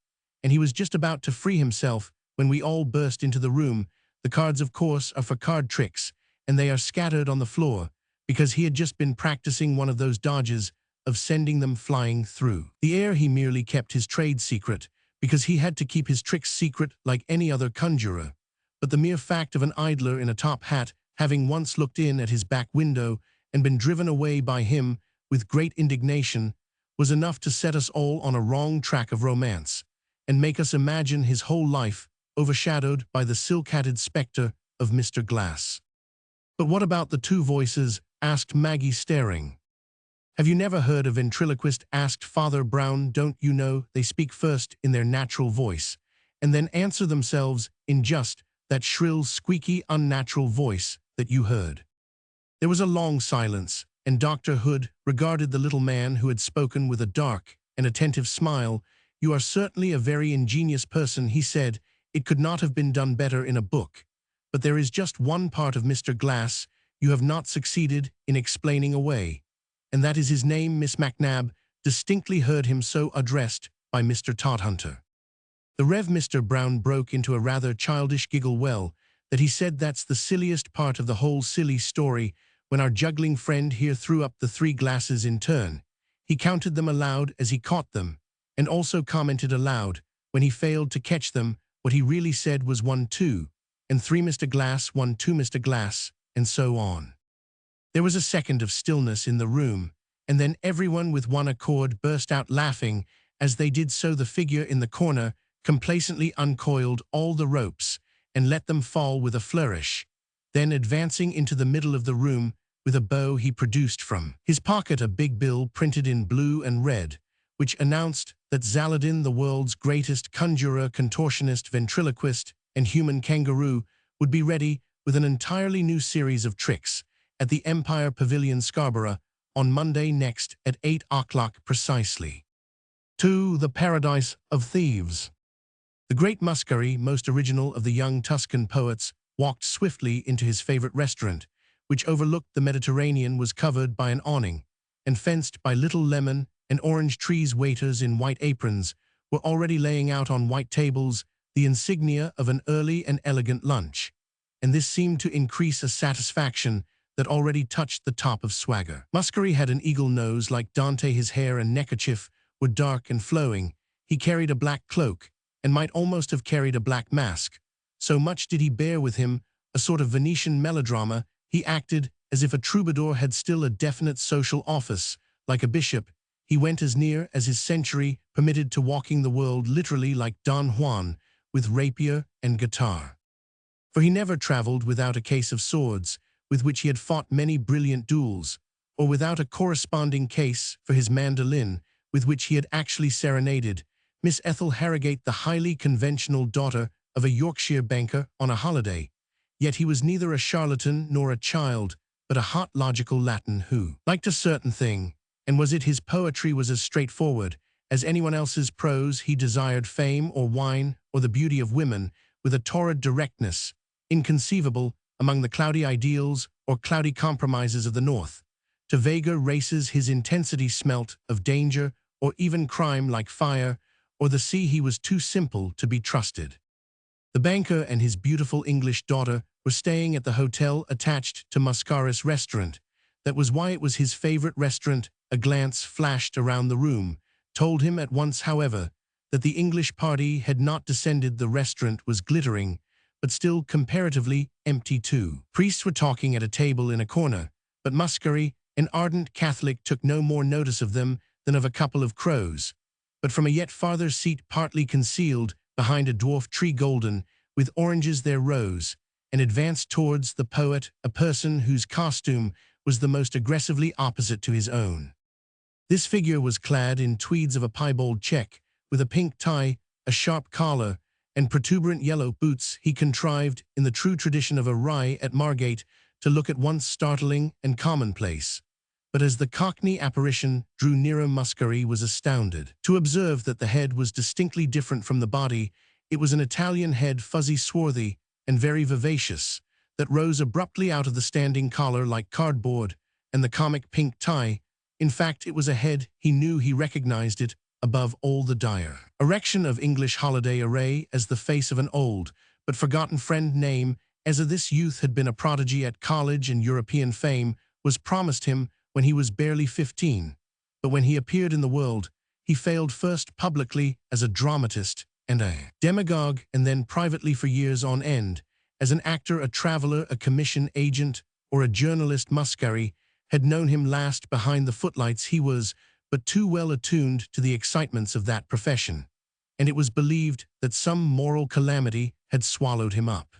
and he was just about to free himself when we all burst into the room. The cards, of course, are for card tricks, and they are scattered on the floor, because he had just been practicing one of those dodges of sending them flying through the air. He merely kept his trade secret, because he had to keep his tricks secret like any other conjurer. But the mere fact of an idler in a top hat having once looked in at his back window and been driven away by him with great indignation was enough to set us all on a wrong track of romance, and make us imagine his whole life overshadowed by the silk-hatted spectre of Mr. Glass. "But what about the two voices?" asked Maggie, staring. "Have you never heard a ventriloquist?" asked Father Brown. "Don't you know they speak first in their natural voice, and then answer themselves in just that shrill, squeaky, unnatural voice that you heard?" There was a long silence, and Dr. Hood regarded the little man who had spoken with a dark and attentive smile. "You are certainly a very ingenious person," he said. "It could not have been done better in a book. But there is just one part of Mr. Glass you have not succeeded in explaining away, and that is his name." Miss Macnab distinctly heard him so addressed by Mr. Todhunter. The Rev. Mr. Brown broke into a rather childish giggle. "Well, that he said that's the silliest part of the whole silly story." When our juggling friend here threw up the 3 glasses in turn, he counted them aloud as he caught them, and also commented aloud, when he failed to catch them, what he really said was 1, 2, and 3 Mr. Glass, 1, 2 Mr. Glass, and so on. There was a second of stillness in the room, and then everyone with one accord burst out laughing. As they did so, the figure in the corner complacently uncoiled all the ropes and let them fall with a flourish. Then, advancing into the middle of the room with a bow, he produced from his pocket a big bill printed in blue and red, which announced that Zaladin, the world's greatest conjurer, contortionist, ventriloquist, and human kangaroo, would be ready with an entirely new series of tricks at the Empire Pavilion, Scarborough, on Monday next at 8 o'clock precisely. To the Paradise of Thieves. The great Masquerading, most original of the young Tuscan poets, walked swiftly into his favorite restaurant, which overlooked the Mediterranean, was covered by an awning, and fenced by little lemon and orange trees. Waiters in white aprons were already laying out on white tables the insignia of an early and elegant lunch, and this seemed to increase a satisfaction that already touched the top of swagger. Masquerading had an eagle nose like Dante. His hair and neckerchief were dark and flowing. He carried a black cloak, and might almost have carried a black mask. So much did he bear with him, a sort of Venetian melodrama. He acted as if a troubadour had still a definite social office. Like a bishop, he went as near as his century permitted to walking the world literally like Don Juan, with rapier and guitar. For he never traveled without a case of swords, with which he had fought many brilliant duels, or without a corresponding case for his mandolin, with which he had actually serenaded Miss Ethel Harrogate, the highly conventional daughter of a Yorkshire banker, on a holiday. Yet he was neither a charlatan nor a child, but a hot logical Latin who liked a certain thing, and was it his poetry was as straightforward as anyone else's prose. He desired fame or wine or the beauty of women with a torrid directness, inconceivable among the cloudy ideals or cloudy compromises of the North. To vaguer races his intensity smelt of danger or even crime like fire or the sea. He was too simple to be trusted. The banker and his beautiful English daughter were staying at the hotel attached to Mascara's restaurant. That was why it was his favorite restaurant. A glance flashed around the room, told him at once, however, that the English party had not descended. The restaurant was glittering, but still comparatively empty too. Priests were talking at a table in a corner, but Masquerading, an ardent Catholic, took no more notice of them than of a couple of crows. But from a yet farther seat, partly concealed behind a dwarf tree golden with oranges, there rose and advanced towards the poet a person whose costume was the most aggressively opposite to his own. This figure was clad in tweeds of a piebald check, with a pink tie, a sharp collar, and protuberant yellow boots. He contrived, in the true tradition of a Rye at Margate, to look at once startling and commonplace. But as the Cockney apparition drew nearer, Masquerading was astounded to observe that the head was distinctly different from the body. It was an Italian head, fuzzy, swarthy, and very vivacious, that rose abruptly out of the standing collar like cardboard and the comic pink tie. In fact, it was a head, he knew, he recognized it, above all the dire. Erection of English holiday array as the face of an old, but forgotten friend name, as this youth had been a prodigy at college and European fame, was promised him when he was barely 15. But when he appeared in the world, he failed first publicly as a dramatist and a demagogue, and then privately for years on end. As an actor, a traveler, a commission agent, or a journalist, Masquerading had known him last behind the footlights. He was but too well attuned to the excitements of that profession, and it was believed that some moral calamity had swallowed him up.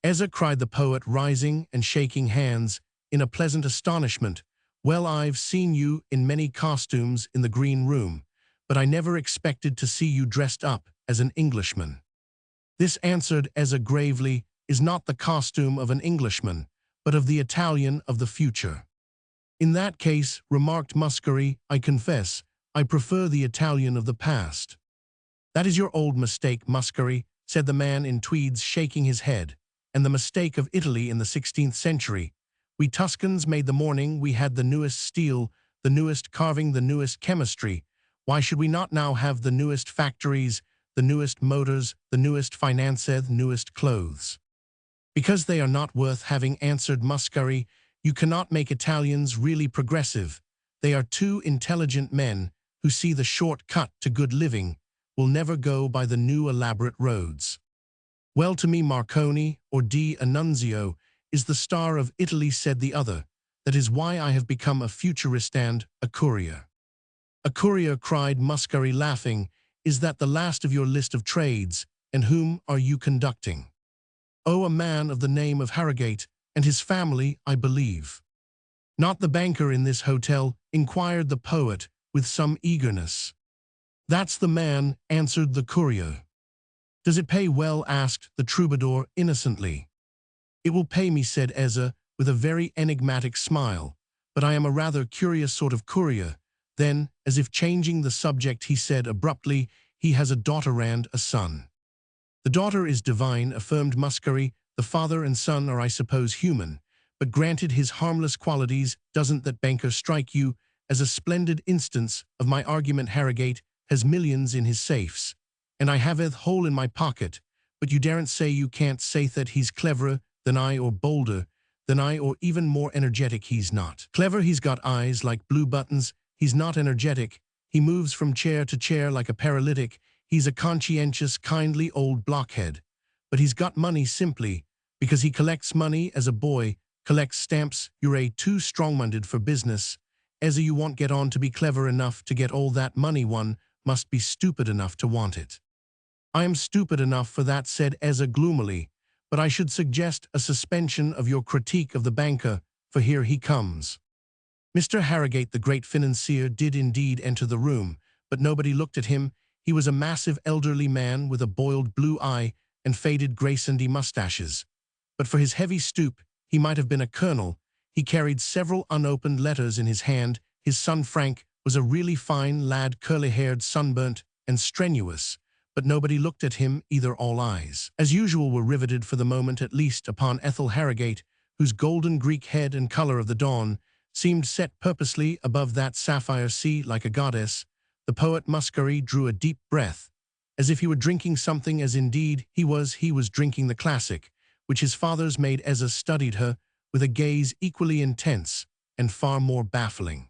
"Ezra," cried the poet, rising and shaking hands in a pleasant astonishment, "well, I've seen you in many costumes in the green room, but I never expected to see you dressed up as an Englishman." "This," answered Ezra gravely, "is not the costume of an Englishman, but of the Italian of the future." "In that case," remarked Masquerading, "I confess, I prefer the Italian of the past." "That is your old mistake, Masquerading," said the man in tweeds, shaking his head, "and the mistake of Italy in the 16th century. We Tuscans made the morning, we had the newest steel, the newest carving, the newest chemistry. Why should we not now have the newest factories, the newest motors, the newest finance, the newest clothes?" "Because they are not worth having," answered Masquerading. "You cannot make Italians really progressive. They are too intelligent men who see the short cut to good living, will never go by the new elaborate roads." "Well, to me Marconi, or D'Annunzio, is the star of Italy," said the other. "That is why I have become a futurist and a courier." "A courier," cried Masquerading, laughing. "Is that the last of your list of trades, and whom are you conducting?" "Oh, a man of the name of Harrogate, and his family, I believe." "Not the banker in this hotel?" inquired the poet with some eagerness. "That's the man," answered the courier. "Does it pay well?" asked the troubadour innocently. "It will pay me," said Ezra with a very enigmatic smile, "but I am a rather curious sort of courier." Then, as if changing the subject, he said abruptly, "He has a daughter and a son." "The daughter is divine," affirmed Masquerading. "The father and son are, I suppose, human. But granted his harmless qualities, doesn't that banker strike you as a splendid instance of my argument? Harrogate has millions in his safes, and I have a hole in my pocket, but you daren't say, you can't say that he's cleverer than I, or bolder than I, or even more energetic. He's not clever, he's got eyes like blue buttons, he's not energetic, he moves from chair to chair like a paralytic, he's a conscientious, kindly old blockhead. But he's got money simply because he collects money as a boy collects stamps. You're too strong-minded for business. Ezra, you won't get on to be clever enough to get all that money. One must be stupid enough to want it." "I am stupid enough for that," said Ezra gloomily, "but I should suggest a suspension of your critique of the banker, for here he comes." Mr. Harrogate, the great financier, did indeed enter the room, but nobody looked at him. He was a massive elderly man with a boiled blue eye and faded gray sandy mustaches. But for his heavy stoop, he might have been a colonel. He carried several unopened letters in his hand. His son Frank was a really fine lad, curly-haired, sunburnt, and strenuous, but nobody looked at him either. All eyes, as usual, were riveted for the moment at least upon Ethel Harrogate, whose golden Greek head and color of the dawn seemed set purposely above that sapphire sea like a goddess. The poet Masquerading drew a deep breath, as if he were drinking something, as indeed he was. He was drinking the classic, which his fathers made. Ezra studied her with a gaze equally intense and far more baffling.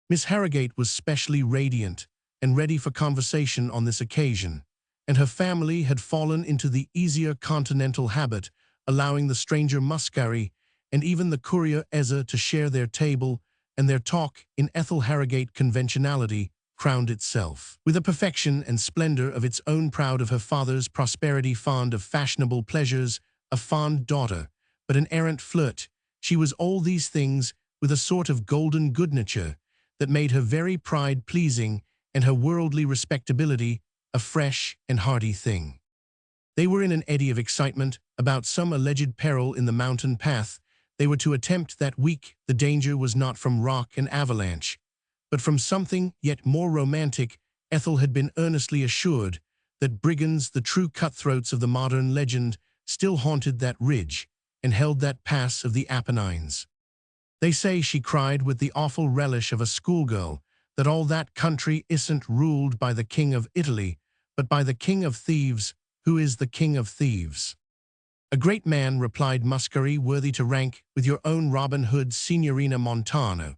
Miss Harrogate was specially radiant and ready for conversation on this occasion, and her family had fallen into the easier continental habit, allowing the stranger Masquerading and even the courier Ezra to share their table, and their talk in Ethel Harrogate conventionality crowned itself with a perfection and splendor of its own, proud of her father's prosperity, fond of fashionable pleasures, a fond daughter, but an errant flirt. She was all these things with a sort of golden good nature that made her very pride pleasing and her worldly respectability a fresh and hearty thing. They were in an eddy of excitement about some alleged peril in the mountain path they were to attempt that week. The danger was not from rock and avalanche, but from something yet more romantic. Ethel had been earnestly assured that brigands, the true cutthroats of the modern legend, still haunted that ridge and held that pass of the Apennines. "They say," she cried with the awful relish of a schoolgirl, that all that country isn't ruled by the King of Italy, but by the King of Thieves, who is the King of Thieves. A great man, replied Masquerading, worthy to rank with your own Robin Hood, Signorina Montano.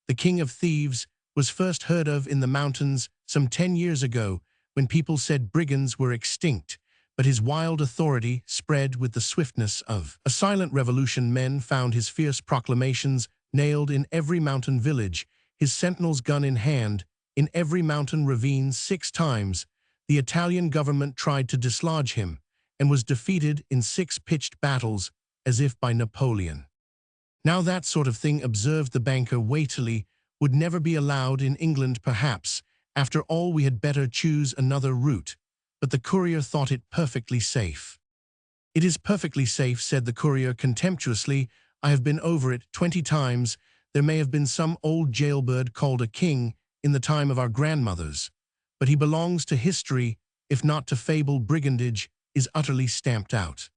The King of Thieves was first heard of in the mountains some 10 years ago, when people said brigands were extinct, but his wild authority spread with the swiftness of a silent revolution. Men found his fierce proclamations nailed in every mountain village, his sentinel's gun in hand, in every mountain ravine 6 times. The Italian government tried to dislodge him, and was defeated in 6 pitched battles, as if by Napoleon. Now that sort of thing, observed the banker weightily, would never be allowed in England perhaps. After all, we had better choose another route. But the courier thought it perfectly safe. It is perfectly safe, said the courier contemptuously. I have been over it 20 times. There may have been some old jailbird called a king in the time of our grandmothers, but he belongs to history, if not to fable. Brigandage is utterly stamped out.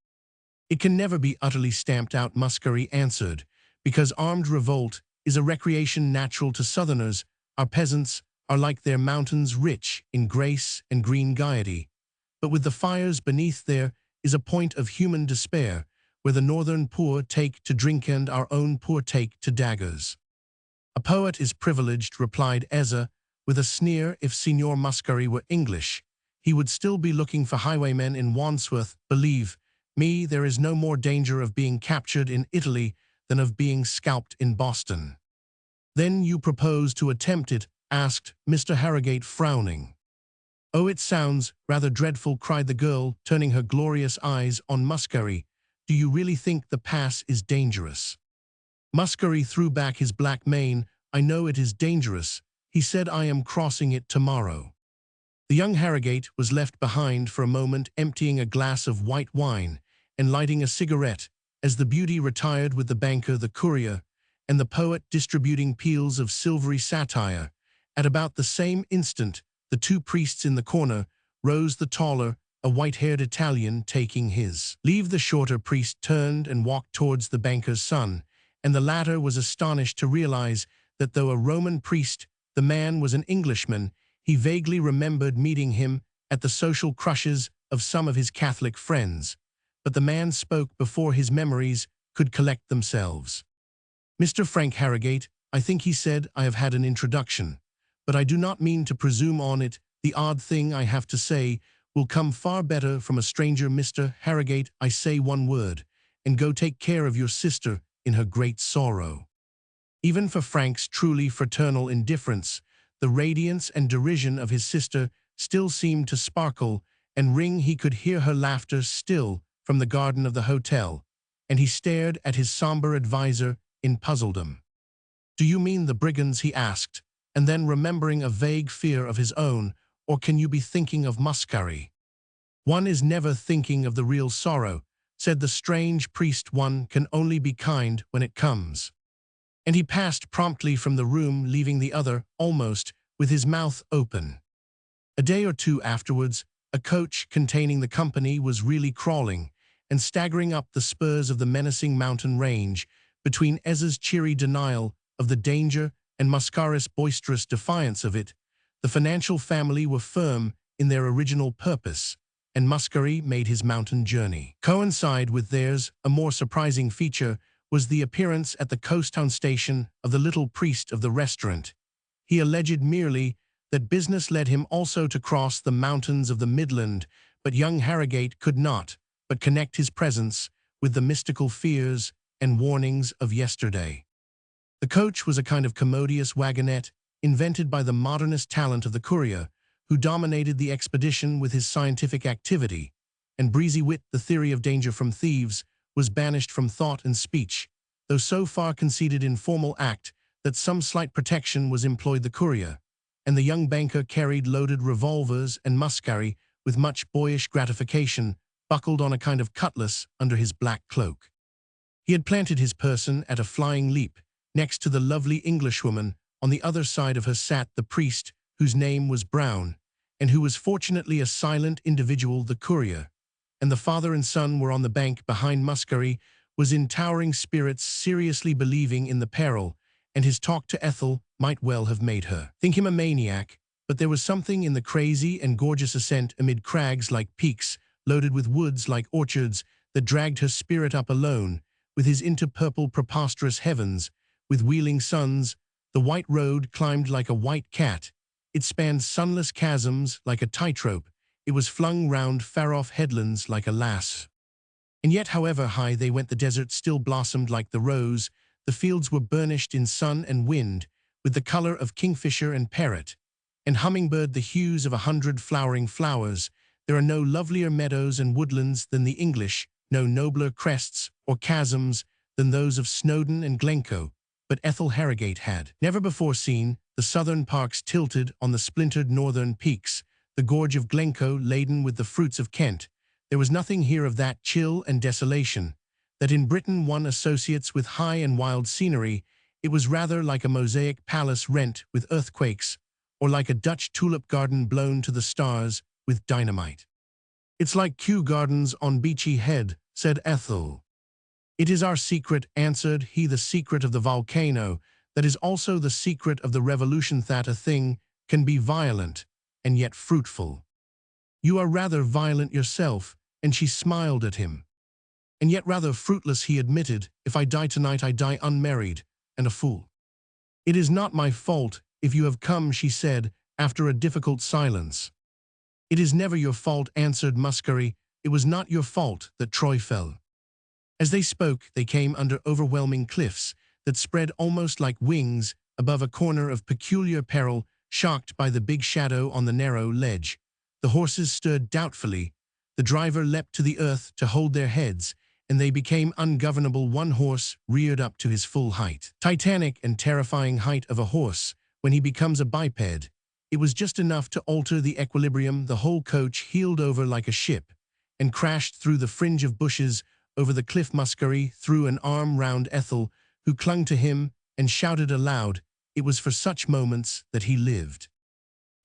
It can never be utterly stamped out, Masquerading answered, because armed revolt is a recreation natural to Southerners. Our peasants are like their mountains, rich in grace and green gaiety, but with the fires beneath there is a point of human despair, where the northern poor take to drink and our own poor take to daggers. A poet is privileged, replied Ezra, with a sneer. If Signor Masquerading were English, he would still be looking for highwaymen in Wandsworth. Believe me, there is no more danger of being captured in Italy than of being scalped in Boston. Then you propose to attempt it? Asked Mr. Harrogate, frowning. Oh, it sounds rather dreadful, cried the girl, turning her glorious eyes on Masquerading. Do you really think the pass is dangerous? Masquerading threw back his black mane. I know it is dangerous, he said. I am crossing it tomorrow. The young Harrogate was left behind for a moment, emptying a glass of white wine and lighting a cigarette, as the beauty retired with the banker, the courier, and the poet distributing peals of silvery satire. At about the same instant, the 2 priests in the corner rose, the taller, a white-haired Italian, taking his leave. The shorter priest turned and walked towards the banker's son, and the latter was astonished to realize that though a Roman priest, the man was an Englishman. He vaguely remembered meeting him at the social crushes of some of his Catholic friends, but the man spoke before his memories could collect themselves. Mr. Frank Harrogate, I think he said. I have had an introduction, but I do not mean to presume on it. The odd thing I have to say will come far better from a stranger. Mr. Harrogate, I say one word, and go take care of your sister in her great sorrow. Even for Frank's truly fraternal indifference, the radiance and derision of his sister still seemed to sparkle and ring. He could hear her laughter still from the garden of the hotel, and he stared at his somber adviser in puzzledom. Do you mean the brigands? He asked, and then, remembering a vague fear of his own, or can you be thinking of Masquerading? One is never thinking of the real sorrow, said the strange priest. One can only be kind when it comes. And he passed promptly from the room, leaving the other, almost, with his mouth open. A day or two afterwards, a coach containing the company was really crawling and staggering up the spurs of the menacing mountain range. Between Ezra's cheery denial of the danger and Masquerading's boisterous defiance of it, the financial family were firm in their original purpose, and Masquerading made his mountain journey coincide with theirs. A more surprising feature was the appearance at the coasttown station of the little priest of the restaurant. He alleged merely that business led him also to cross the mountains of the Midland, but young Harrogate could not but connect his presence with the mystical fears and warnings of yesterday. The coach was a kind of commodious wagonette invented by the modernist talent of the courier, who dominated the expedition with his scientific activity, and breezy wit. The theory of danger from thieves was banished from thought and speech, though so far conceded in formal act that some slight protection was employed. The courier and the young banker carried loaded revolvers, and Masquerading, with much boyish gratification, buckled on a kind of cutlass under his black cloak. He had planted his person at a flying leap next to the lovely Englishwoman. On the other side of her sat the priest, whose name was Brown, and who was fortunately a silent individual. The courier and the father and son were on the bank behind. Masquerading was in towering spirits, seriously believing in the peril, and his talk to Ethel might well have made her think him a maniac, but there was something in the crazy and gorgeous ascent amid crags like peaks, loaded with woods like orchards, that dragged her spirit up alone, with his interpurple preposterous heavens, with wheeling suns. The white road climbed like a white cat. It spanned sunless chasms like a tightrope. It was flung round far-off headlands like a lass. And yet, however high they went, the desert still blossomed like the rose. The fields were burnished in sun and wind, with the color of kingfisher and parrot, and hummingbird the hues of 100 flowering flowers. There are no lovelier meadows and woodlands than the English, no nobler crests or chasms than those of Snowdon and Glencoe, but Ethel Harrogate had never before seen the southern parks tilted on the splintered northern peaks, the gorge of Glencoe laden with the fruits of Kent. There was nothing here of that chill and desolation that in Britain one associates with high and wild scenery. It was rather like a mosaic palace rent with earthquakes, or like a Dutch tulip garden blown to the stars with dynamite. "It's like Kew Gardens on Beachy Head," said Ethel. "It is our secret," answered he, "the secret of the volcano. That is also the secret of the revolution, that a thing can be violent and yet fruitful. You are rather violent yourself," and she smiled at him. "And yet rather fruitless," he admitted. "If I die tonight, I die unmarried and a fool." "It is not my fault if you have come," she said, after a difficult silence. "It is never your fault," answered Masquerading. "It was not your fault that Troy fell." As they spoke, they came under overwhelming cliffs that spread almost like wings above a corner of peculiar peril, shocked by the big shadow on the narrow ledge. The horses stirred doubtfully. The driver leapt to the earth to hold their heads, and they became ungovernable. One horse reared up to his full height. Titanic and terrifying height of a horse when he becomes a biped. It was just enough to alter the equilibrium. The whole coach heeled over like a ship and crashed through the fringe of bushes over the cliff. Masquerading threw an arm round Ethel, who clung to him, and shouted aloud. It was for such moments that he lived.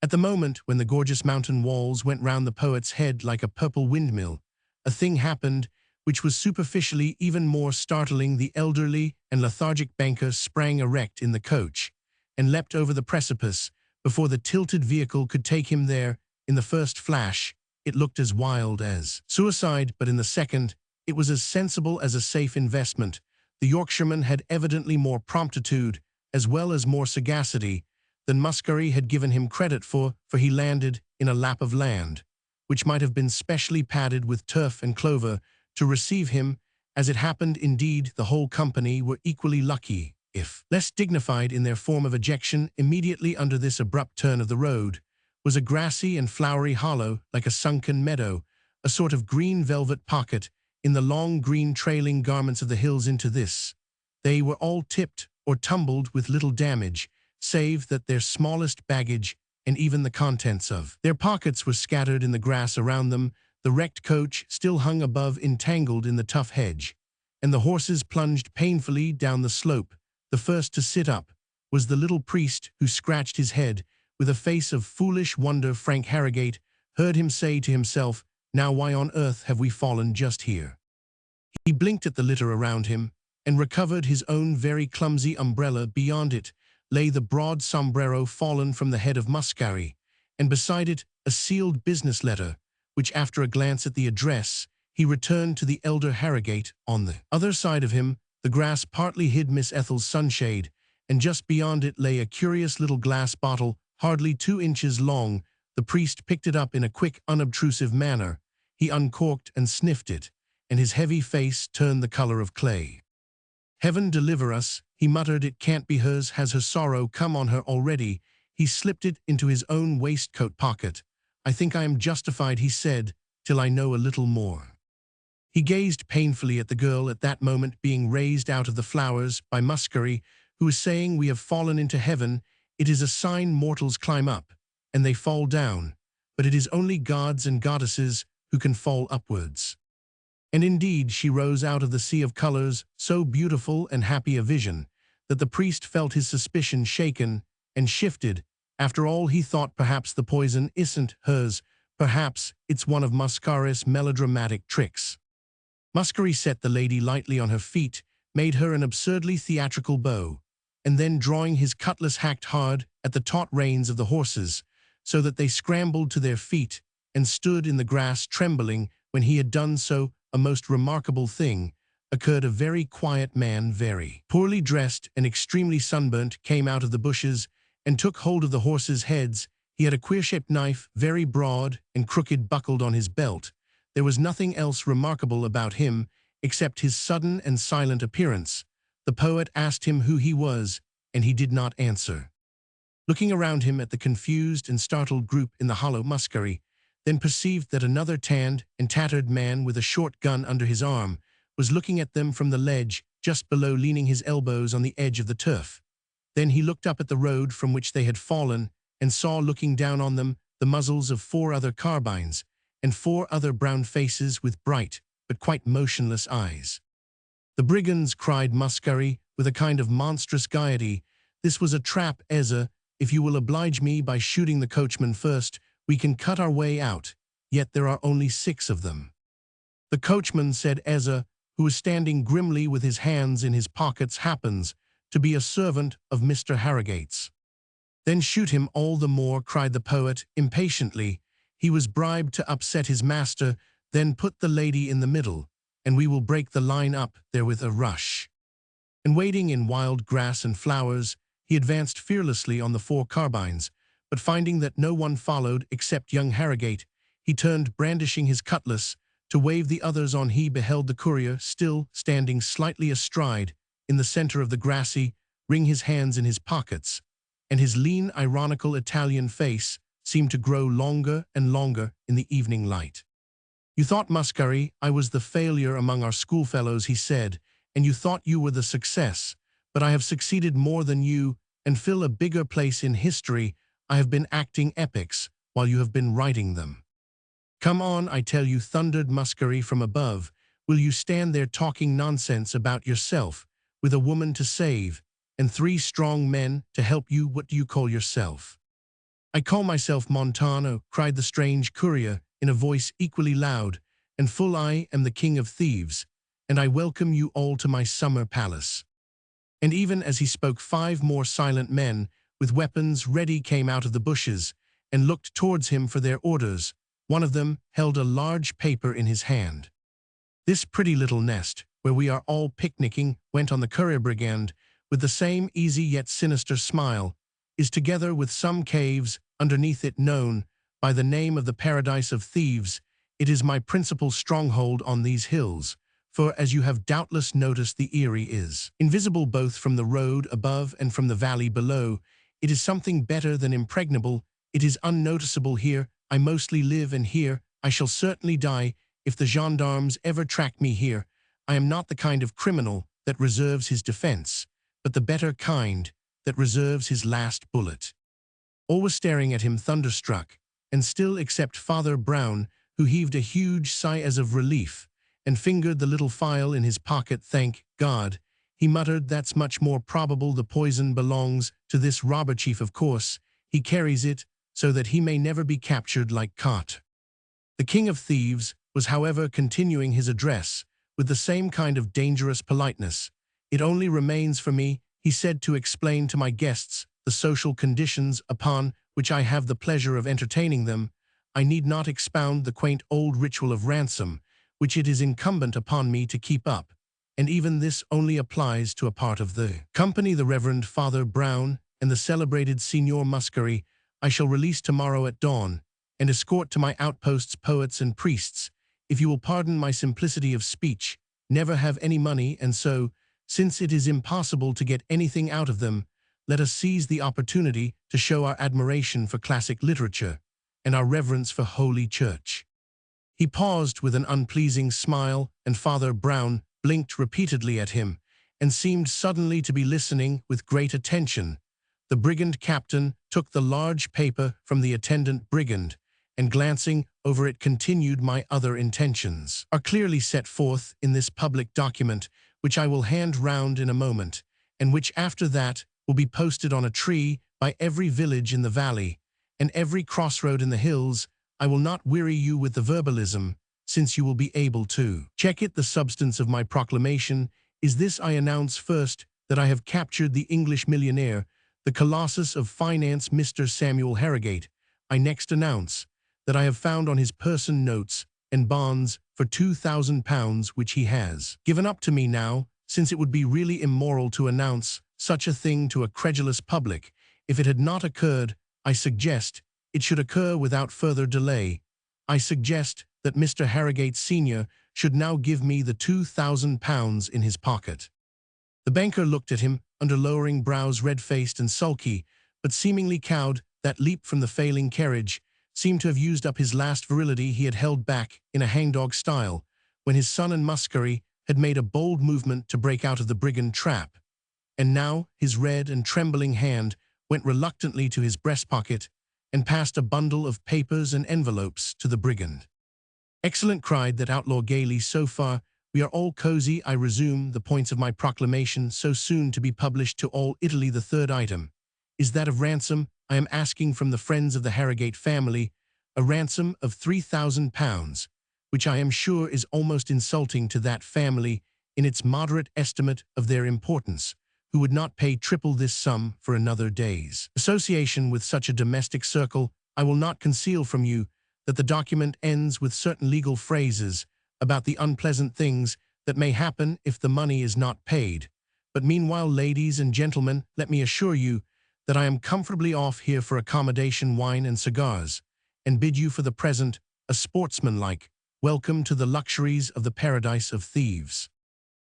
At the moment when the gorgeous mountain walls went round the poet's head like a purple windmill, a thing happened which was superficially even more startling. The elderly and lethargic banker sprang erect in the coach and leapt over the precipice before the tilted vehicle could take him there. In the first flash, it looked as wild as suicide, but in the second, it was as sensible as a safe investment. The Yorkshireman had evidently more promptitude, as well as more sagacity, than Masquerading had given him credit for he landed in a lap of land, which might have been specially padded with turf and clover to receive him. As it happened, indeed, the whole company were equally lucky, if less dignified in their form of ejection. Immediately under this abrupt turn of the road was a grassy and flowery hollow, like a sunken meadow, a sort of green velvet pocket in the long green trailing garments of the hills. Into this they were all tipped or tumbled with little damage, save that their smallest baggage and even the contents of their pockets were scattered in the grass around them. The wrecked coach still hung above, entangled in the tough hedge, and the horses plunged painfully down the slope. The first to sit up was the little priest, who scratched his head with a face of foolish wonder. Frank Harrogate heard him say to himself, "Now why on earth have we fallen just here?" He blinked at the litter around him and recovered his own very clumsy umbrella. Beyond it lay the broad sombrero fallen from the head of Masquerading, and beside it a sealed business letter, which, after a glance at the address, he returned to the elder Harrogate. On the other side of him, the grass partly hid Miss Ethel's sunshade, and just beyond it lay a curious little glass bottle, hardly 2 inches long. The priest picked it up in a quick, unobtrusive manner. He uncorked and sniffed it, and his heavy face turned the color of clay. "Heaven deliver us," he muttered. "It can't be hers. Has her sorrow come on her already?" He slipped it into his own waistcoat pocket. "I think I am justified," he said, "till I know a little more." He gazed painfully at the girl at that moment being raised out of the flowers by Masquerading, who was saying, "We have fallen into heaven. It is a sign mortals climb up, and they fall down, but it is only gods and goddesses who can fall upwards." And indeed she rose out of the sea of colors, so beautiful and happy a vision, that the priest felt his suspicion shaken and shifted. After all, he thought, perhaps the poison isn't hers. Perhaps it's one of Masquerading's melodramatic tricks. Masquerading set the lady lightly on her feet, made her an absurdly theatrical bow. and then drawing his cutlass hacked hard at the taut reins of the horses, so that they scrambled to their feet and stood in the grass trembling. When he had done so, a most remarkable thing occurred. A very quiet man, very poorly dressed and extremely sunburnt, came out of the bushes and took hold of the horses' heads. He had a queer-shaped knife, very broad and crooked, buckled on his belt. There was nothing else remarkable about him except his sudden and silent appearance. The poet asked him who he was, and he did not answer. Looking around him at the confused and startled group in the hollow masquerading, then perceived that another tanned and tattered man with a short gun under his arm was looking at them from the ledge just below, leaning his elbows on the edge of the turf. Then he looked up at the road from which they had fallen and saw looking down on them the muzzles of 4 other carbines and 4 other brown faces with bright but quite motionless eyes. "The brigands," cried Masquerading with a kind of monstrous gaiety. "This was a trap, Eza. If you will oblige me by shooting the coachman first, we can cut our way out. Yet there are only 6 of them." "The coachman," said Eza, who was standing grimly with his hands in his pockets, "happens to be a servant of Mr. Harrogate's." "Then shoot him all the more," cried the poet impatiently. "He was bribed to upset his master. Then put the lady in the middle, and we will break the line up there with a rush." And wading in wild grass and flowers, he advanced fearlessly on the 4 carbines, but finding that no one followed except young Harrogate, he turned, brandishing his cutlass, to wave the others on. He beheld the courier still standing slightly astride in the center of the grassy ring, his hands in his pockets, and his lean, ironical Italian face seemed to grow longer and longer in the evening light. "You thought, Masquerading, I was the failure among our schoolfellows," he said, "and you thought you were the success, but I have succeeded more than you, and fill a bigger place in history. I have been acting epics while you have been writing them." "Come on, I tell you," thundered Masquerading from above. "Will you stand there talking nonsense about yourself, with a woman to save, and 3 strong men to help you? What do you call yourself?" "I call myself Montano," cried the strange courier in a voice equally loud and full. "I am the king of thieves, and I welcome you all to my summer palace." And even as he spoke, 5 more silent men with weapons ready came out of the bushes and looked towards him for their orders. One of them held a large paper in his hand. "This pretty little nest, where we are all picnicking," went on the courier brigand with the same easy yet sinister smile, "is, together with some caves underneath it, known by the name of the Paradise of Thieves. It is my principal stronghold on these hills, for, as you have doubtless noticed, the Erie is invisible both from the road above and from the valley below. It is something better than impregnable. It is unnoticeable here. I mostly live, and here I shall certainly die if the gendarmes ever track me here. I am not the kind of criminal that reserves his defense, but the better kind that reserves his last bullet." All was staring at him, thunderstruck, and still except Father Brown, who heaved a huge sigh as of relief and fingered the little file in his pocket. "Thank God," he muttered, "that's much more probable. The poison belongs to this robber chief, of course. He carries it so that he may never be captured like Cot." The king of thieves was, however, continuing his address with the same kind of dangerous politeness. "It only remains for me," he said, "to explain to my guests the social conditions upon which I have the pleasure of entertaining them. I need not expound the quaint old ritual of ransom, which it is incumbent upon me to keep up, and even this only applies to a part of the company, the Reverend Father Brown and the celebrated Signor Masquerading. I shall release tomorrow at dawn, and escort to my outposts poets and priests. If you will pardon my simplicity of speech, never have any money, and so, since it is impossible to get anything out of them, let us seize the opportunity to show our admiration for classic literature and our reverence for Holy Church." He paused with an unpleasing smile, and Father Brown blinked repeatedly at him and seemed suddenly to be listening with great attention. The brigand captain took the large paper from the attendant brigand and, glancing over it, continued, "My other intentions are clearly set forth in this public document, which I will hand round in a moment, and which after that will be posted on a tree by every village in the valley and every crossroad in the hills. I will not weary you with the verbalism, since you will be able to check it. The substance of my proclamation is this: I announce first that I have captured the English millionaire, the colossus of finance Mr. Samuel Harrogate, I next announce that I have found on his person notes and bonds for £2,000 which he has given up to me now, since it would be really immoral to announce such a thing to a credulous public. If it had not occurred, I suggest it should occur without further delay. I suggest that Mr. Harrogate Sr. should now give me the £2,000 in his pocket." The banker looked at him, under lowering brows, red-faced and sulky, but seemingly cowed. That leap from the failing carriage seemed to have used up his last virility he had held back in a hangdog style, when his son and Masquerading had made a bold movement to break out of the brigand trap. And now his red and trembling hand went reluctantly to his breast pocket and passed a bundle of papers and envelopes to the brigand. "Excellent," cried that outlaw gaily. "So far, we are all cozy. I resume the points of my proclamation, so soon to be published to all Italy. The third item is that of ransom. I am asking from the friends of the Harrogate family a ransom of £3,000, which I am sure is almost insulting to that family in its moderate estimate of their importance, who would not pay triple this sum for another day's association with such a domestic circle. I will not conceal from you that the document ends with certain legal phrases about the unpleasant things that may happen if the money is not paid. But meanwhile, ladies and gentlemen, let me assure you that I am comfortably off here for accommodation, wine and cigars, and bid you for the present a sportsmanlike welcome to the luxuries of the paradise of thieves."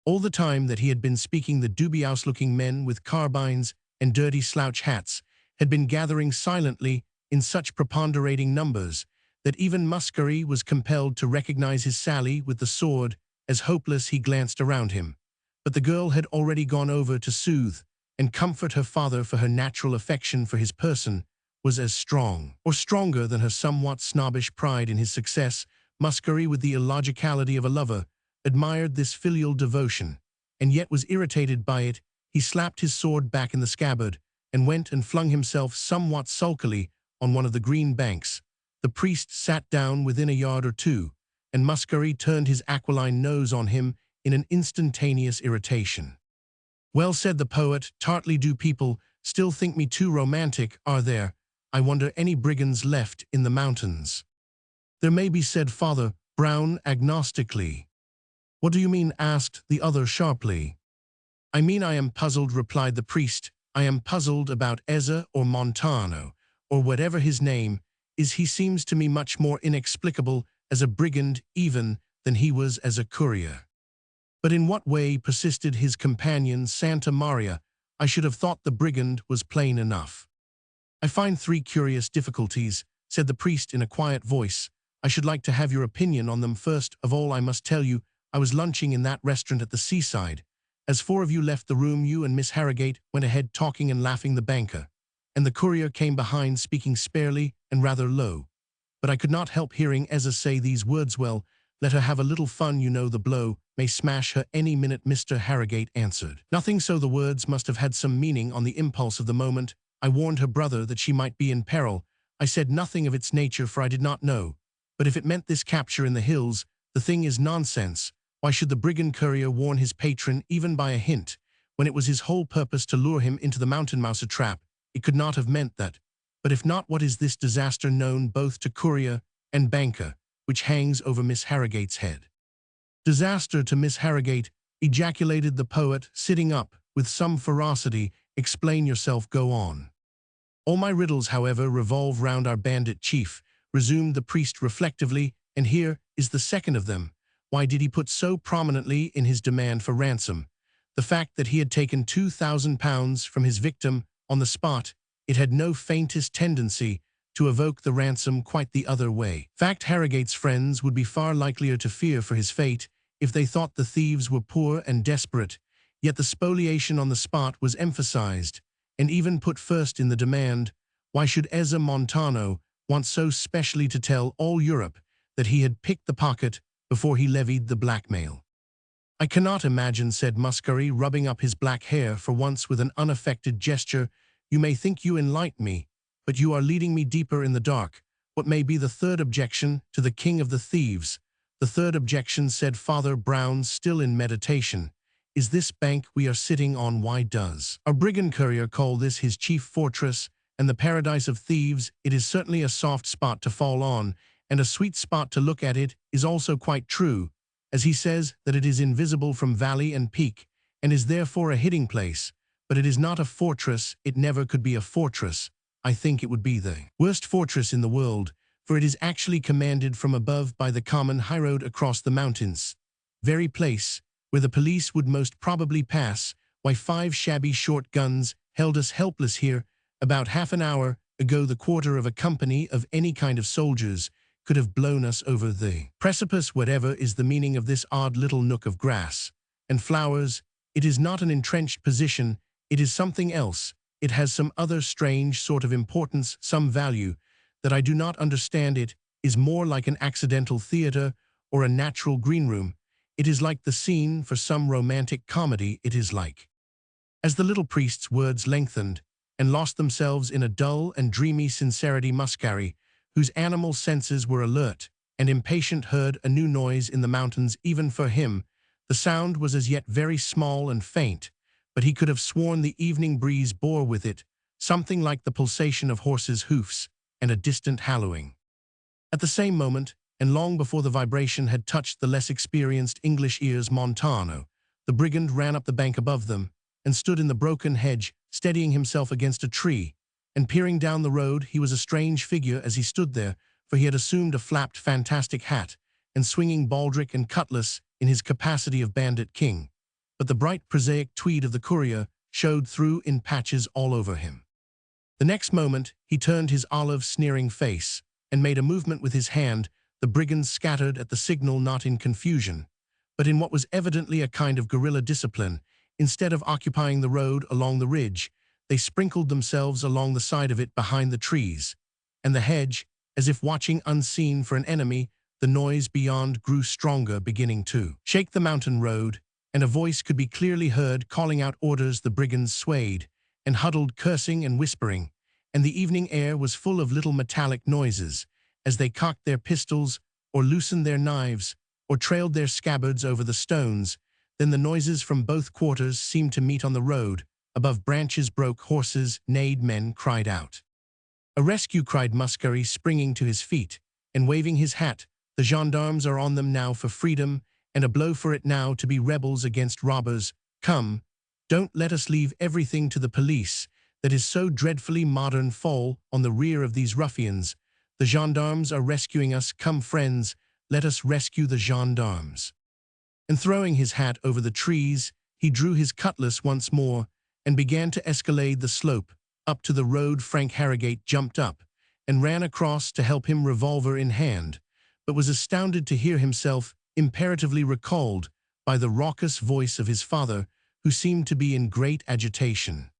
All the time that he had been speaking, the dubious-looking men with carbines and dirty slouch hats had been gathering silently in such preponderating numbers that even Masquerading was compelled to recognize his sally with the sword as hopeless. He glanced around him, but the girl had already gone over to soothe and comfort her father, for her natural affection for his person was as strong or stronger than her somewhat snobbish pride in his success. Masquerading, with the illogicality of a lover, admired this filial devotion, and yet was irritated by it. He slapped his sword back in the scabbard and went and flung himself somewhat sulkily on one of the green banks. The priest sat down within a yard or two, and Masquerading turned his aquiline nose on him in an instantaneous irritation. "Well," said the poet tartly, "do people still think me too romantic? Are there, I wonder, any brigands left in the mountains?" "There may be," said Father Brown agnostically. "What do you mean?" asked the other sharply. "I mean I am puzzled," replied the priest. "I am puzzled about Ezza or Montano, or whatever his name is. He seems to me much more inexplicable as a brigand even than he was as a courier." "But in what way?" persisted his companion. "Santa Maria, I should have thought the brigand was plain enough." "I find three curious difficulties," said the priest in a quiet voice. "I should like to have your opinion on them. First of all, I must tell you, I was lunching in that restaurant at the seaside. As four of you left the room, you and Miss Harrogate went ahead talking and laughing, the banker and the courier came behind speaking sparely and rather low. But I could not help hearing Ezza say these words, 'Well, let her have a little fun, you know the blow may smash her any minute.' Mr. Harrogate answered nothing, so the words must have had some meaning on the impulse of the moment. I warned her brother that she might be in peril. I said nothing of its nature, for I did not know. But if it meant this capture in the hills, the thing is nonsense. Why should the brigand courier warn his patron even by a hint, when it was his whole purpose to lure him into the mountain mouse trap? It could not have meant that. But if not, what is this disaster known both to courier and banker, which hangs over Miss Harrogate's head?" "Disaster to Miss Harrogate," ejaculated the poet, sitting up with some ferocity. "Explain yourself, go on." "All my riddles, however, revolve round our bandit chief," resumed the priest reflectively, "and here is the second of them. Why did he put so prominently in his demand for ransom the fact that he had taken £2,000 from his victim on the spot? It had no faintest tendency to evoke the ransom quite the other way. Fact, Harrogate's friends would be far likelier to fear for his fate if they thought the thieves were poor and desperate, yet the spoliation on the spot was emphasized and even put first in the demand. Why should Ezza Montano want so specially to tell all Europe that he had picked the pocket before he levied the blackmail?" "I cannot imagine," said Masquerading, rubbing up his black hair for once with an unaffected gesture. "You may think you enlighten me, but you are leading me deeper in the dark. What may be the third objection to the king of the thieves?" "The third objection," said Father Brown, still in meditation, is this bank we are sitting on? Why does our brigand courier call this his chief fortress and the paradise of thieves? It is certainly a soft spot to fall on, and a sweet spot to look at. It is also quite true, as he says that it is invisible from valley and peak, and is therefore a hiding place. But it is not a fortress, it never could be a fortress. I think it would be the worst fortress in the world, for it is actually commanded from above by the common highroad across the mountains. Very place where the police would most probably pass. Why 5 shabby short guns held us helpless here. About half an hour ago the quarter of a company of any kind of soldiers could have blown us over the precipice. Whatever is the meaning of this odd little nook of grass and flowers, it is not an entrenched position, it is something else. It has some other strange sort of importance, some value, that I do not understand. It is more like an accidental theatre or a natural greenroom. It is like the scene for some romantic comedy. It is like. As the little priest's words lengthened and lost themselves in a dull and dreamy sincerity, Masquerading, whose animal senses were alert and impatient, heard a new noise in the mountains. Even for him, the sound was as yet very small and faint, but he could have sworn the evening breeze bore with it something like the pulsation of horses' hoofs and a distant hallooing. At the same moment, and long before the vibration had touched the less experienced English ears, Montano, the brigand ran up the bank above them and stood in the broken hedge, steadying himself against a tree, and peering down the road. He was a strange figure as he stood there, for he had assumed a flapped fantastic hat and swinging baldric and cutlass in his capacity of bandit king, but the bright prosaic tweed of the courier showed through in patches all over him. The next moment he turned his olive sneering face and made a movement with his hand. The brigands scattered at the signal, not in confusion, but in what was evidently a kind of guerrilla discipline. Instead of occupying the road along the ridge, they sprinkled themselves along the side of it behind the trees and the hedge, as if watching unseen for an enemy. The noise beyond grew stronger, beginning to shake the mountain road, and a voice could be clearly heard calling out orders. The brigands swayed and huddled, cursing and whispering, and the evening air was full of little metallic noises as they cocked their pistols or loosened their knives or trailed their scabbards over the stones. Then the noises from both quarters seemed to meet on the road. Above, branches broke, horses neighed, men cried out. "A rescue!" cried Masquerading, springing to his feet and waving his hat. "The gendarmes are on them now for freedom, and a blow for it now to be rebels against robbers. Come, don't let us leave everything to the police that is so dreadfully modern. Fall on the rear of these ruffians. The gendarmes are rescuing us. Come, friends, let us rescue the gendarmes." And throwing his hat over the trees, he drew his cutlass once more and began to escalade the slope up to the road. Frank Harrogate jumped up and ran across to help him, revolver in hand, but was astounded to hear himself imperatively recalled by the raucous voice of his father, who seemed to be in great agitation.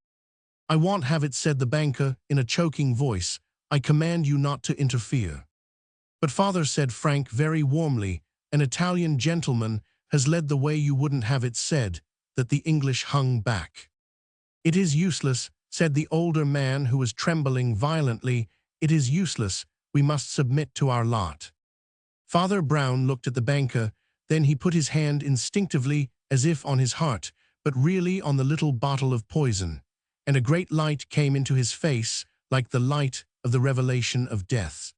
"I won't have it," said the banker in a choking voice. "I command you not to interfere." "But father," said Frank very warmly, "an Italian gentleman has led the way." "You wouldn't have it said that." The English hung back. "It is useless," said the older man, who was trembling violently. "It is useless. We must submit to our lot." Father Brown looked at the banker, then he put his hand instinctively, as if on his heart, but really on the little bottle of poison, and a great light came into his face, like the light of the revelation of death.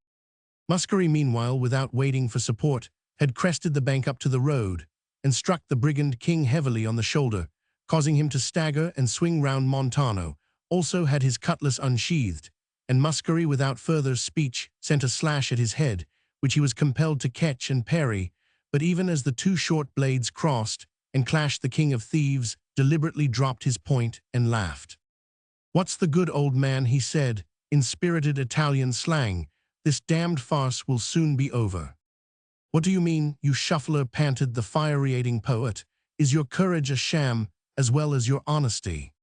Masquerading, meanwhile, without waiting for support, had crested the bank up to the road, and struck the brigand king heavily on the shoulder, causing him to stagger and swing round. Montano also had his cutlass unsheathed, and Masquerading, without further speech, sent a slash at his head, which he was compelled to catch and parry. But even as the two short blades crossed and clashed, the king of thieves deliberately dropped his point and laughed. "What's the good, old man?" he said, in spirited Italian slang. "This damned farce will soon be over." "What do you mean, you shuffler?" panted the infuriating poet. "Is your courage a sham as well as your honesty?"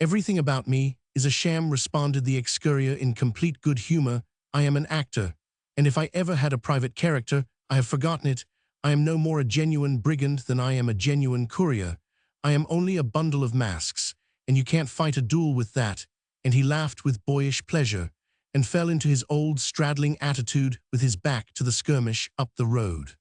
"Everything about me is a sham," responded the ex-courier in complete good humor. "I am an actor, and if I ever had a private character, I have forgotten it. I am no more a genuine brigand than I am a genuine courier. I am only a bundle of masks, and you can't fight a duel with that." And he laughed with boyish pleasure, and fell into his old straddling attitude with his back to the skirmish up the road.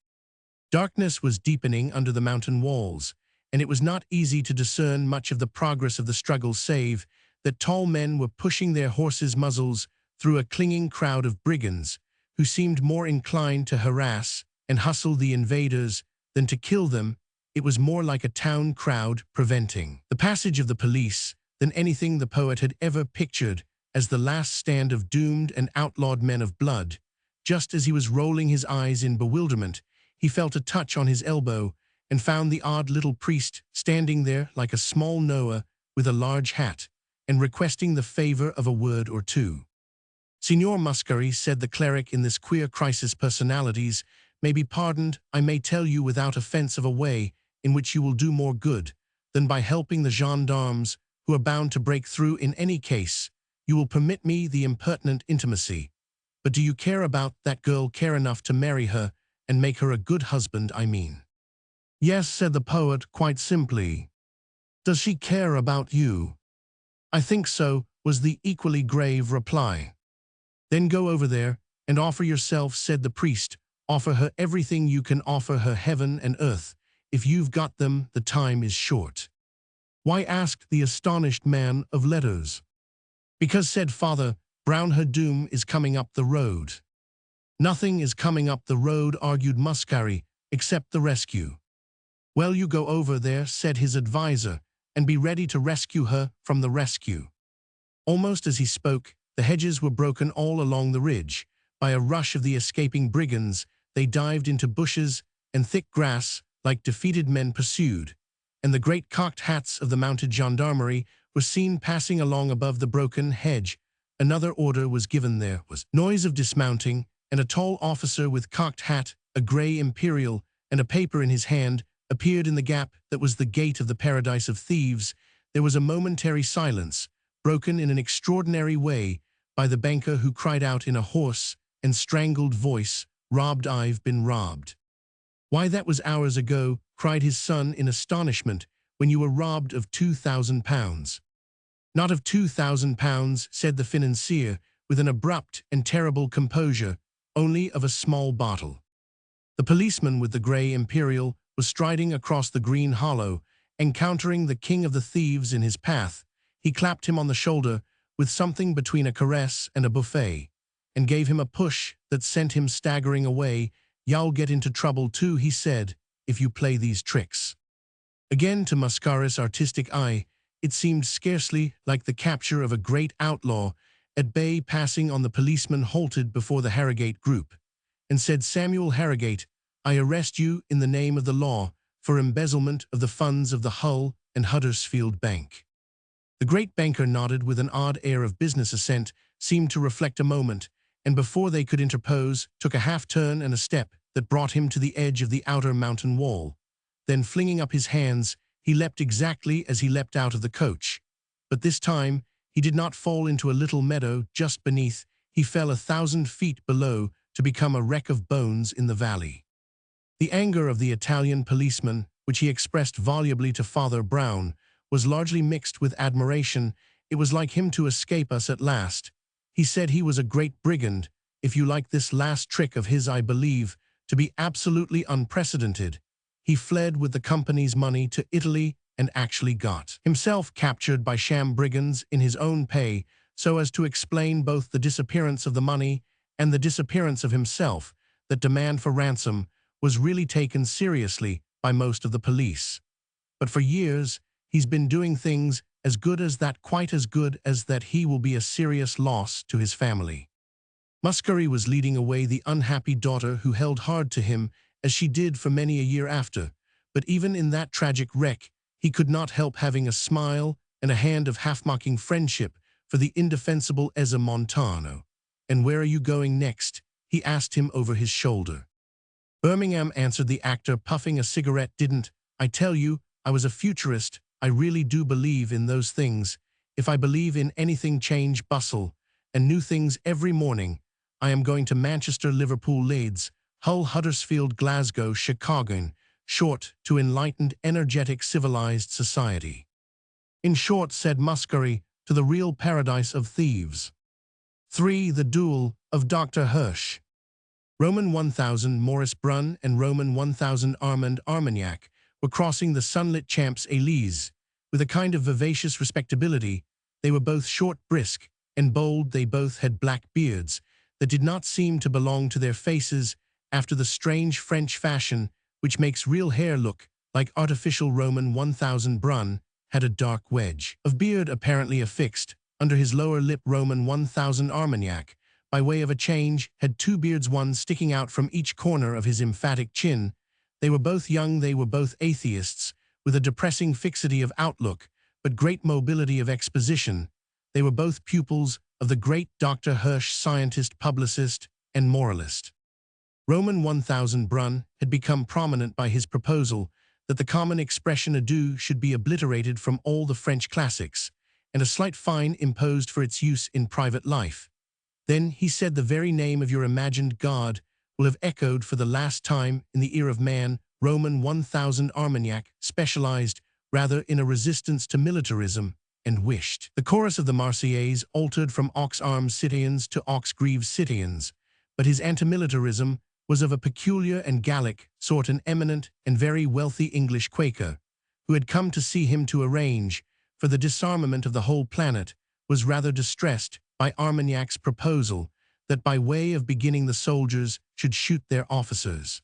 Darkness was deepening under the mountain walls, and it was not easy to discern much of the progress of the struggle save that tall men were pushing their horses' muzzles through a clinging crowd of brigands who seemed more inclined to harass and hustle the invaders than to kill them. It was more like a town crowd preventing the passage of the police than anything the poet had ever pictured as the last stand of doomed and outlawed men of blood. Just as he was rolling his eyes in bewilderment, he felt a touch on his elbow and found the odd little priest standing there like a small Noah with a large hat and requesting the favor of a word or two. "Signor Mascari," said the cleric in this queer crisis personalities, "may be pardoned, I may tell you without offense of a way in which you will do more good than by helping the gendarmes who are bound to break through in any case. You will permit me the impertinent intimacy. But do you care about that girl, care enough to marry her and make her a good husband, I mean?" "Yes," said the poet quite simply. "Does she care about you?" "I think so," was the equally grave reply. "Then go over there and offer yourself," said the priest. "Offer her everything you can offer her, heaven and earth. If you've got them, the time is short." "Why?" asked the astonished man of letters. "Because," said Father Brown, "her doom is coming up the road." "Nothing is coming up the road," argued Mascari, "except the rescue." "Well, you go over there," said his advisor, "and be ready to rescue her from the rescue." Almost as he spoke, the hedges were broken all along the ridge. By a rush of the escaping brigands, they dived into bushes and thick grass like defeated men pursued, and the great cocked hats of the mounted gendarmerie were seen passing along above the broken hedge. Another order was given. There was noise of dismounting, and a tall officer with cocked hat, a grey imperial, and a paper in his hand appeared in the gap that was the gate of the paradise of thieves. There was a momentary silence, broken in an extraordinary way by the banker, who cried out in a hoarse and strangled voice, "Robbed, I've been robbed." "Why, that was hours ago," cried his son in astonishment, "when you were robbed of £2,000. "Not of £2,000, said the financier with an abrupt and terrible composure, "only of a small bottle." The policeman with the grey imperial was striding across the green hollow, encountering the king of the thieves in his path. He clapped him on the shoulder with something between a caress and a buffet, and gave him a push that sent him staggering away. "You'll get into trouble too," he said, "if you play these tricks." Again, to Mascari's artistic eye, it seemed scarcely like the capture of a great outlaw at bay. Passing on, the policeman halted before the Harrogate group and said, "Samuel Harrogate, I arrest you in the name of the law for embezzlement of the funds of the Hull and Huddersfield Bank." The great banker nodded with an odd air of business assent, seemed to reflect a moment, and before they could interpose, took a half-turn and a step that brought him to the edge of the outer mountain wall. Then, flinging up his hands, he leapt exactly as he leapt out of the coach. But this time, he did not fall into a little meadow just beneath. He fell 1,000 feet below to become a wreck of bones in the valley. The anger of the Italian policeman, which he expressed volubly to Father Brown, was largely mixed with admiration. "It was like him to escape us at last. He said he was a great brigand. If you like, this last trick of his I believe to be absolutely unprecedented. He fled with the company's money to Italy and actually got himself captured by sham brigands in his own pay, so as to explain both the disappearance of the money and the disappearance of himself. That demand for ransom was really taken seriously by most of the police. But for years, he's been doing things as good as that, quite as good as that. He will be a serious loss to his family." Mascari was leading away the unhappy daughter who held hard to him as she did for many a year after. But even in that tragic wreck, he could not help having a smile and a hand of half-mocking friendship for the indefensible Ezza Montano. "And where are you going next?" he asked him over his shoulder. "Birmingham," answered the actor, puffing a cigarette. "Didn't I tell you I was a futurist? I really do believe in those things. If I believe in anything, change, bustle, and new things every morning. I am going to Manchester, Liverpool, Leeds, Hull, Huddersfield, Glasgow, Chicago, in short, to enlightened, energetic, civilized society. In short," said Mascari, "to the real paradise of thieves." 3. The Duel of Dr. Hirsch. Roman 1000 Maurice Brunn and Roman 1000 Armand Armagnac were crossing the sunlit Champs-Élysées. With a kind of vivacious respectability, they were both short, brisk, and bold. They both had black beards that did not seem to belong to their faces, after the strange French fashion which makes real hair look like artificial. Roman 1000 Brun had a dark wedge of beard apparently affixed under his lower lip. Roman 1000 Armagnac, by way of a change, had two beards, one sticking out from each corner of his emphatic chin. They were both young, they were both atheists, with a depressing fixity of outlook, but great mobility of exposition. They were both pupils of the great Dr. Hirsch, scientist, publicist, and moralist. Roman 1000 Brun had become prominent by his proposal that the common expression adieu should be obliterated from all the French classics, and a slight fine imposed for its use in private life. Then, he said, the very name of your imagined God will have echoed for the last time in the ear of man. Roman 1000 Armagnac specialized rather in a resistance to militarism, and wished the chorus of the Marseillaise altered from aux armes citoyens to aux greves citoyens, but his anti-militarism was of a peculiar and Gallic sort. An eminent and very wealthy English Quaker, who had come to see him to arrange for the disarmament of the whole planet, was rather distressed by Armagnac's proposal that by way of beginning the soldiers should shoot their officers.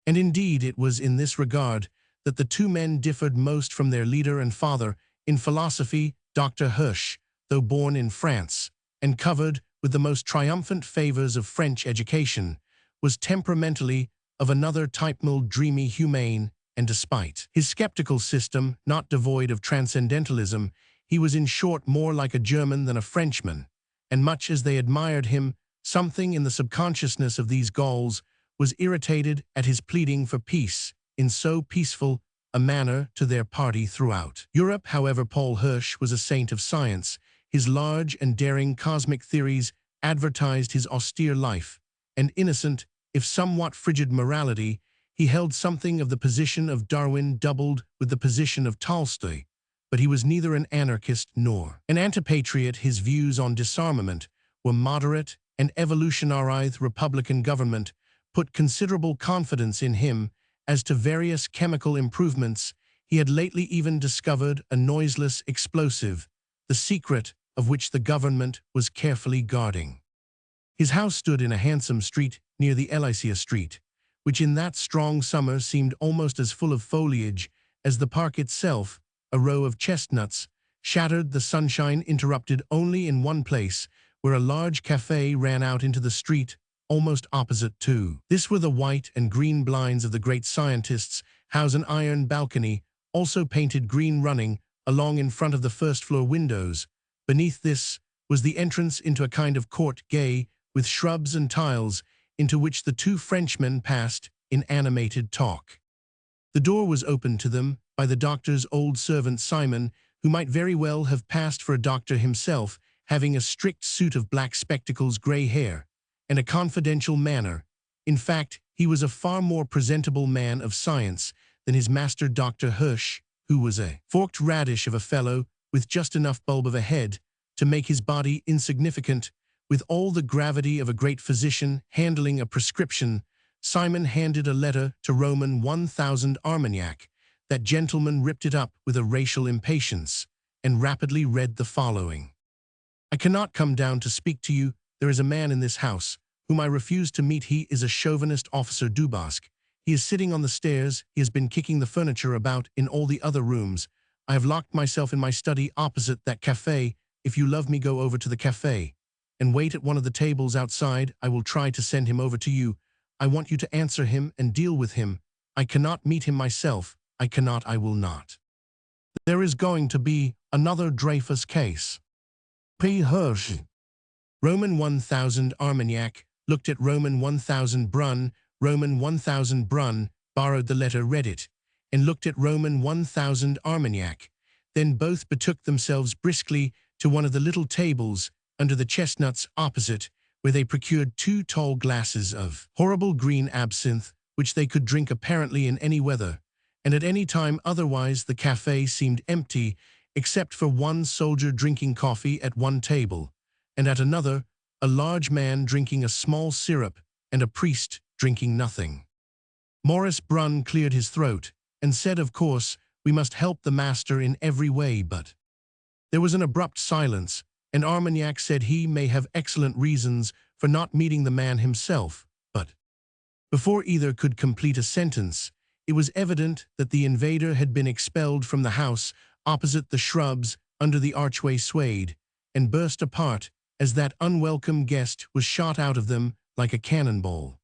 And indeed it was in this regard that the two men differed most from their leader and father. In philosophy, Dr. Hirsch, though born in France and covered with the most triumphant favors of French education, was temperamentally of another type, mild, dreamy, humane, and despite his skeptical system not devoid of transcendentalism, he was in short more like a German than a Frenchman, and much as they admired him, something in the subconsciousness of these Gauls was irritated at his pleading for peace in so peaceful a manner to their party throughout Europe. However, Paul Hirsch was a saint of science. His large and daring cosmic theories advertised his austere life, and innocent, if somewhat frigid morality. He held something of the position of Darwin doubled with the position of Tolstoy, but he was neither an anarchist nor an antipatriot. His views on disarmament were moderate, and evolutionary republican government put considerable confidence in him. As to various chemical improvements, he had lately even discovered a noiseless explosive, the secret of which the government was carefully guarding. His house stood in a handsome street near the Elysia Street, which in that strong summer seemed almost as full of foliage as the park itself. A row of chestnuts shattered the sunshine, interrupted only in one place, where a large café ran out into the street, almost opposite to this were the white and green blinds of the great scientist's house. An iron balcony, also painted green, running along in front of the first-floor windows. Beneath this was the entrance into a kind of court, gay with shrubs and tiles, into which the two Frenchmen passed in animated talk. The door was opened to them by the doctor's old servant Simon, who might very well have passed for a doctor himself, having a strict suit of black spectacles, grey hair, and a confidential manner. In fact, he was a far more presentable man of science than his master Dr. Hirsch, who was a forked radish of a fellow with just enough bulb of a head to make his body insignificant. With all the gravity of a great physician handling a prescription, Simon handed a letter to Roman 1000 Armagnac. That gentleman ripped it up with a racial impatience and rapidly read the following. I cannot come down to speak to you. There is a man in this house whom I refuse to meet. He is a chauvinist, Officer Dubosc. He is sitting on the stairs. He has been kicking the furniture about in all the other rooms. I have locked myself in my study opposite that café. If you love me, go over to the café and wait at one of the tables outside. I will try to send him over to you. I want you to answer him and deal with him. I cannot meet him myself. I cannot, I will not. There is going to be another Dreyfus case. P. Hirsch. Roman 1000 Armagnac looked at Roman 1000 Brun. Roman 1000 Brun borrowed the letter, read it, and looked at Roman 1000 Armagnac. Then both betook themselves briskly to one of the little tables under the chestnuts opposite, where they procured 2 tall glasses of horrible green absinthe, which they could drink apparently in any weather, and at any time. Otherwise the café seemed empty, except for one soldier drinking coffee at one table, and at another a large man drinking a small syrup and a priest drinking nothing. Maurice Brun cleared his throat and said, of course, we must help the master in every way, but... There was an abrupt silence, and Armagnac said he may have excellent reasons for not meeting the man himself, but... Before either could complete a sentence, it was evident that the invader had been expelled from the house opposite the shrubs under the archway swayed, and burst apart as that unwelcome guest was shot out of them like a cannonball.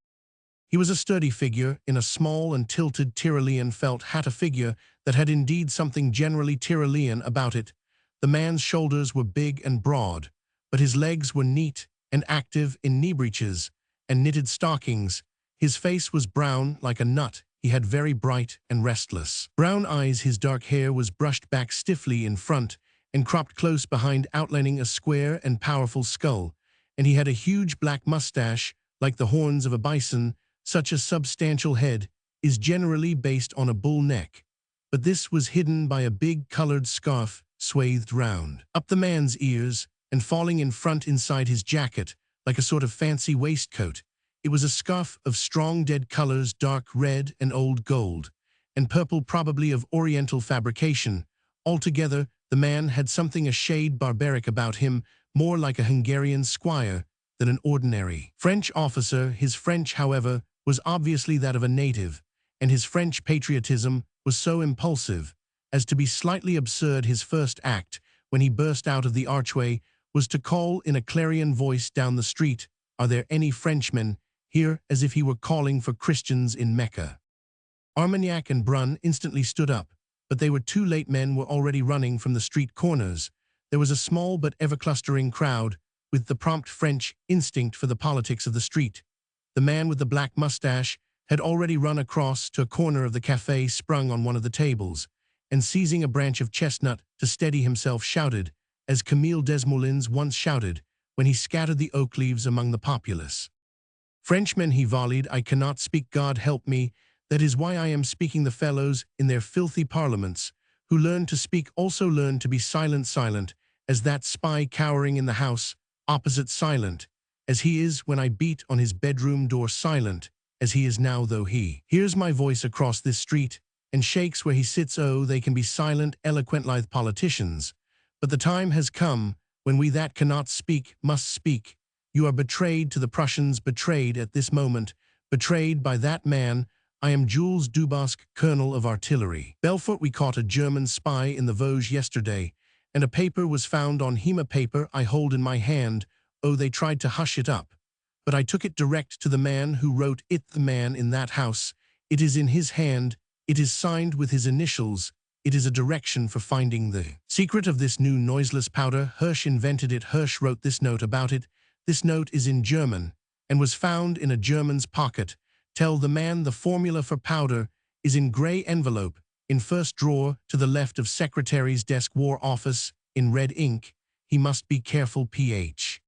He was a sturdy figure in a small and tilted Tyrolean felt hat, a figure that had indeed something generally Tyrolean about it. The man's shoulders were big and broad, but his legs were neat and active in knee breeches and knitted stockings. His face was brown like a nut. He had very bright and restless brown eyes. His dark hair was brushed back stiffly in front and cropped close behind, outlining a square and powerful skull, and he had a huge black mustache like the horns of a bison. Such a substantial head is generally based on a bull neck, but this was hidden by a big colored scarf swathed round up the man's ears and falling in front inside his jacket like a sort of fancy waistcoat. It was a scarf of strong dead colors, dark red and old gold, and purple, probably of Oriental fabrication. Altogether, the man had something a shade barbaric about him, more like a Hungarian squire than an ordinary French officer. His French, however, was obviously that of a native, and his French patriotism was so impulsive as to be slightly absurd. His first act, when he burst out of the archway, was to call in a clarion voice down the street, "Are there any Frenchmen here?" as if he were calling for Christians in Mecca. Armagnac and Brun instantly stood up, but they were too late. Men were already running from the street corners. There was a small but ever-clustering crowd, with the prompt French instinct for the politics of the street. The man with the black mustache had already run across to a corner of the café, sprung on one of the tables, and seizing a branch of chestnut to steady himself, shouted, as Camille Desmoulins once shouted when he scattered the oak leaves among the populace. "Frenchmen," he volleyed, "I cannot speak, God help me. That is why I am speaking. The fellows in their filthy parliaments, who learn to speak, also learn to be silent, as that spy cowering in the house opposite, silent as he is when I beat on his bedroom door, silent as he is now, though he hears my voice across this street and shakes where he sits. Oh, they can be silent, eloquent, lithe politicians, but the time has come when we that cannot speak must speak. You are betrayed to the Prussians, betrayed at this moment, betrayed by that man. I am Jules Dubosc, colonel of artillery. Belfort, we caught a German spy in the Vosges yesterday, and a paper was found on him, a paper I hold in my hand. Oh, they tried to hush it up, but I took it direct to the man who wrote it, the man in that house. It is in his hand, it is signed with his initials. It is a direction for finding the secret of this new noiseless powder. Hirsch invented it. Hirsch wrote this note about it. This note is in German, and was found in a German's pocket. Tell the man the formula for powder is in gray envelope, in first drawer to the left of secretary's desk, War Office, in red ink. He must be careful, PH.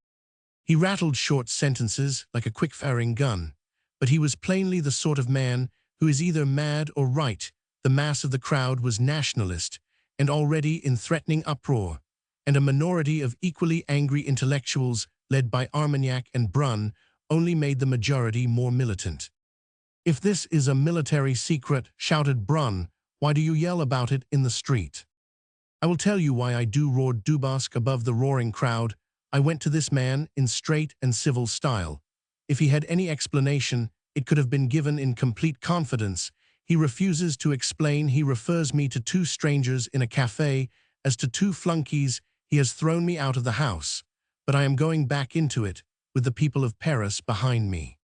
He rattled short sentences like a quick-firing gun, but he was plainly the sort of man who is either mad or right. The mass of the crowd was nationalist and already in threatening uproar, and a minority of equally angry intellectuals, led by Armagnac and Brun, only made the majority more militant. "If this is a military secret," shouted Brun, "why do you yell about it in the street?" "I will tell you why I do," roared Dubosc above the roaring crowd. "I went to this man in straight and civil style. If he had any explanation, it could have been given in complete confidence. He refuses to explain. He refers me to two strangers in a café as to two flunkies. He has thrown me out of the house, but I am going back into it, with the people of Paris behind me."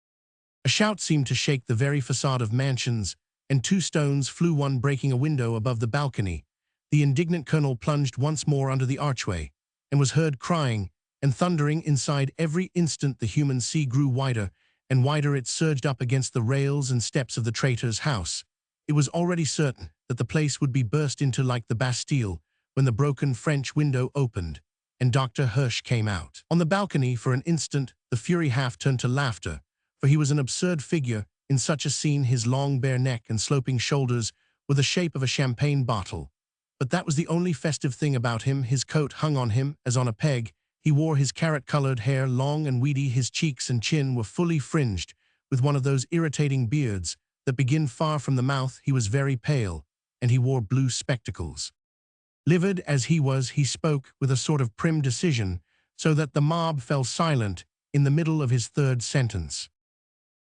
A shout seemed to shake the very facade of mansions, and two stones flew, one breaking a window above the balcony. The indignant colonel plunged once more under the archway, and was heard crying and thundering inside. Every instant the human sea grew wider and wider. It surged up against the rails and steps of the traitor's house. It was already certain that the place would be burst into like the Bastille when the broken French window opened, and Dr. Hirsch came out. On the balcony, for an instant, the fury half turned to laughter, for he was an absurd figure in such a scene. His long bare neck and sloping shoulders were the shape of a champagne bottle. But that was the only festive thing about him. His coat hung on him as on a peg. He wore his carrot-colored hair long and weedy. His cheeks and chin were fully fringed with one of those irritating beards that begin far from the mouth. He was very pale, and he wore blue spectacles. Livid as he was, he spoke with a sort of prim decision, so that the mob fell silent in the middle of his third sentence.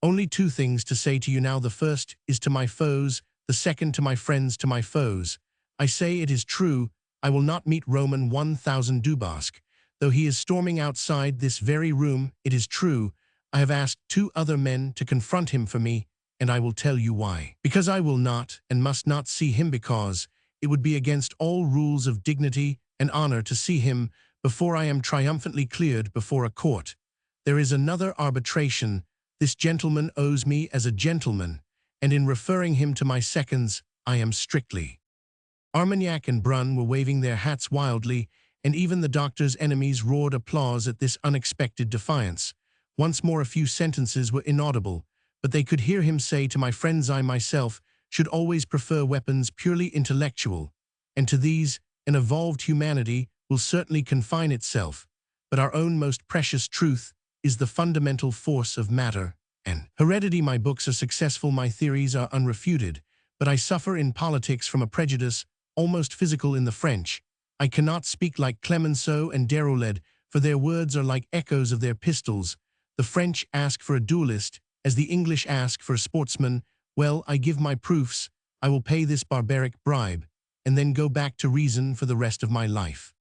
Only two things to say to you now. The first is to my foes, the second to my friends, to my foes. I say it is true, I will not meet Roman 1000 Dubosc, though he is storming outside this very room. It is true, I have asked 2 other men to confront him for me, and I will tell you why. Because I will not and must not see him, because it would be against all rules of dignity and honor to see him before I am triumphantly cleared before a court. There is another arbitration this gentleman owes me as a gentleman, and in referring him to my seconds, I am strictly. Armagnac and Brun were waving their hats wildly, and even the doctor's enemies roared applause at this unexpected defiance. Once more a few sentences were inaudible, but they could hear him say, to my friends, I myself should always prefer weapons purely intellectual, and to these an evolved humanity will certainly confine itself, but our own most precious truth is the fundamental force of matter and heredity. My books are successful, my theories are unrefuted, but I suffer in politics from a prejudice almost physical in the French. I cannot speak like Clemenceau and Déroulède, for their words are like echoes of their pistols. The French ask for a duelist, as the English ask for a sportsman. Well, I give my proofs, I will pay this barbaric bribe, and then go back to reason for the rest of my life.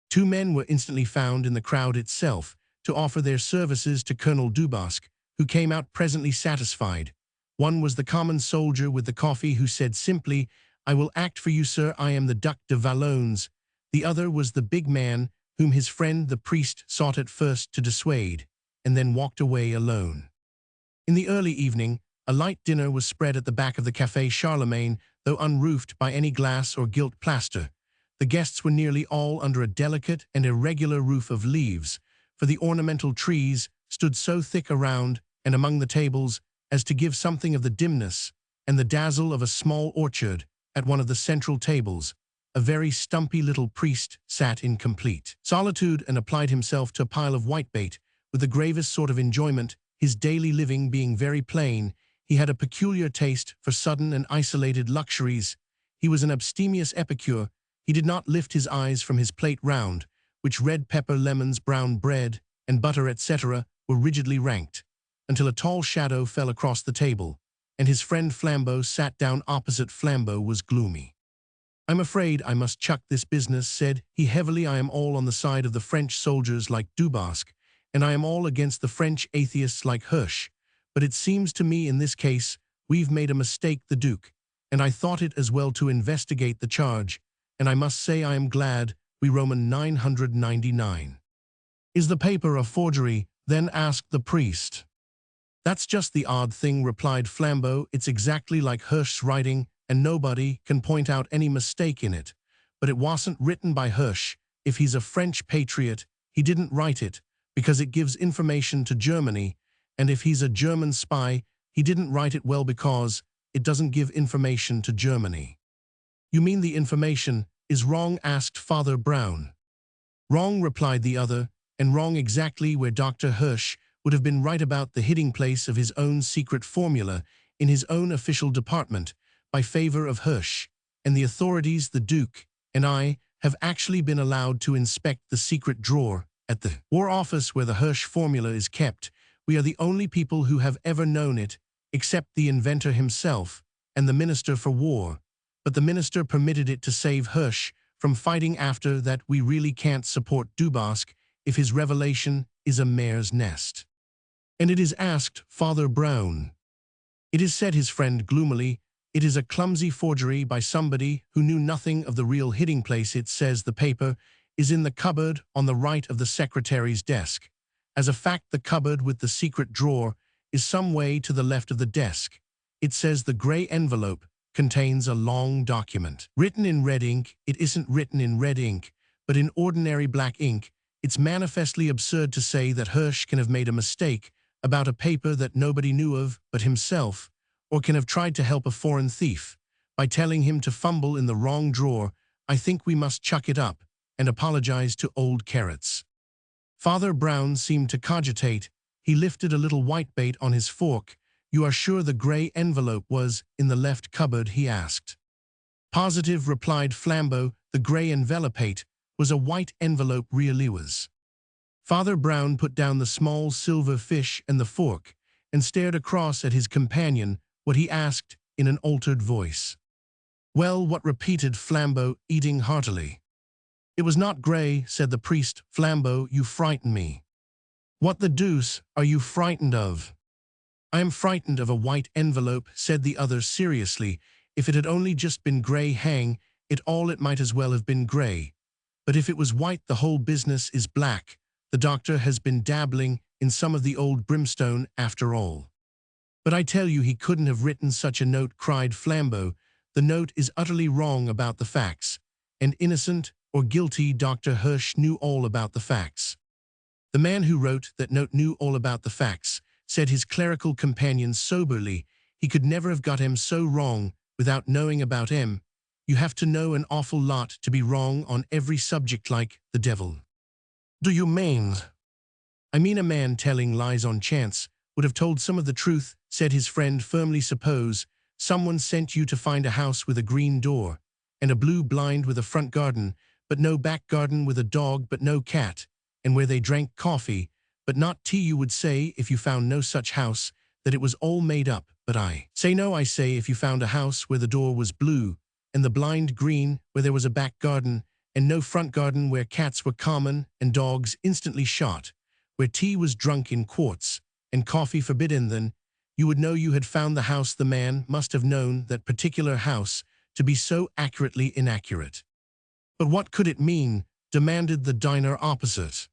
2 men were instantly found in the crowd itself to offer their services to Colonel Dubosc, who came out presently satisfied. One was the common soldier with the coffee, who said simply, I will act for you, sir, I am the Duc de Valognes. The other was the big man, whom his friend the priest sought at first to dissuade, and then walked away alone. In the early evening, a light dinner was spread at the back of the Café Charlemagne, though unroofed by any glass or gilt plaster. The guests were nearly all under a delicate and irregular roof of leaves, for the ornamental trees stood so thick around and among the tables as to give something of the dimness and the dazzle of a small orchard. At one of the central tables, a very stumpy little priest sat in complete solitude and applied himself to a pile of whitebait with the gravest sort of enjoyment. His daily living being very plain, he had a peculiar taste for sudden and isolated luxuries. He was an abstemious epicure. He did not lift his eyes from his plate round, which red pepper, lemons, brown bread, and butter, etc., were rigidly ranked, until a tall shadow fell across the table, and his friend Flambeau sat down opposite. Flambeau was gloomy. I'm afraid I must chuck this business, said he heavily. I am all on the side of the French soldiers like Dubosc, and I am all against the French atheists like Hirsch. But it seems to me in this case we've made a mistake, the Duke, and I thought it as well to investigate the charge, and I must say I am glad we Roman 999. Is the paper a forgery, then? Asked the priest. That's just the odd thing, replied Flambeau. It's exactly like Hirsch's writing, and nobody can point out any mistake in it. But it wasn't written by Hirsch. If he's a French patriot, he didn't write it, because it gives information to Germany, and if he's a German spy, he didn't write it well because it doesn't give information to Germany. You mean the information is wrong? Asked Father Brown. Wrong, replied the other, and wrong exactly where Dr. Hirsch would have been right about the hiding place of his own secret formula in his own official department by favor of Hirsch, and the authorities, the Duke, and I have actually been allowed to inspect the secret drawer at the War Office where the Hirsch formula is kept. We are the only people who have ever known it, except the inventor himself and the Minister for War, but the Minister permitted it to save Hirsch from fighting. After that, we really can't support Dubosc if his revelation is a mare's nest. And it is, asked Father Brown. It is, said his friend gloomily, it is a clumsy forgery by somebody who knew nothing of the real hiding place. It says the paper is in the cupboard on the right of the secretary's desk. As a fact, the cupboard with the secret drawer is some way to the left of the desk. It says the gray envelope contains a long document. Written in red ink. It isn't written in red ink, but in ordinary black ink. It's manifestly absurd to say that Hirsch can have made a mistake about a paper that nobody knew of but himself, or can have tried to help a foreign thief by telling him to fumble in the wrong drawer. I think we must chuck it up and apologize to old Carrots. Father Brown seemed to cogitate. He lifted a little whitebait on his fork. You are sure the gray envelope was in the left cupboard? He asked. Positive, replied Flambeau, the grey envelopate was a white envelope really was. Father Brown put down the small silver fish and the fork and stared across at his companion, what he asked in an altered voice. Well, what, repeated Flambeau, eating heartily. It was not grey, said the priest. Flambeau, you frighten me. What the deuce are you frightened of? I am frightened of a white envelope, said the other seriously. If it had only just been grey, hang it all, it might as well have been grey. But if it was white, the whole business is black. The doctor has been dabbling in some of the old brimstone after all. But I tell you he couldn't have written such a note, cried Flambeau. The note is utterly wrong about the facts. And innocent or guilty, Dr. Hirsch knew all about the facts. The man who wrote that note knew all about the facts, said his clerical companion soberly. He could never have got em so wrong without knowing about em. You have to know an awful lot to be wrong on every subject, like the devil. Do you mean? I mean a man telling lies on chance would have told some of the truth, said his friend firmly. Suppose someone sent you to find a house with a green door and a blue blind with a front garden, but no back garden, with a dog but no cat, and where they drank coffee but not tea. You would say, if you found no such house, that it was all made up. But I say no. I say, if you found a house where the door was blue and the blind green, where there was a back garden and no front garden, where cats were common and dogs instantly shot, where tea was drunk in quarts and coffee forbidden, then you would know you had found the house. The man must have known that particular house to be so accurately inaccurate. But what could it mean? Demanded the diner opposite.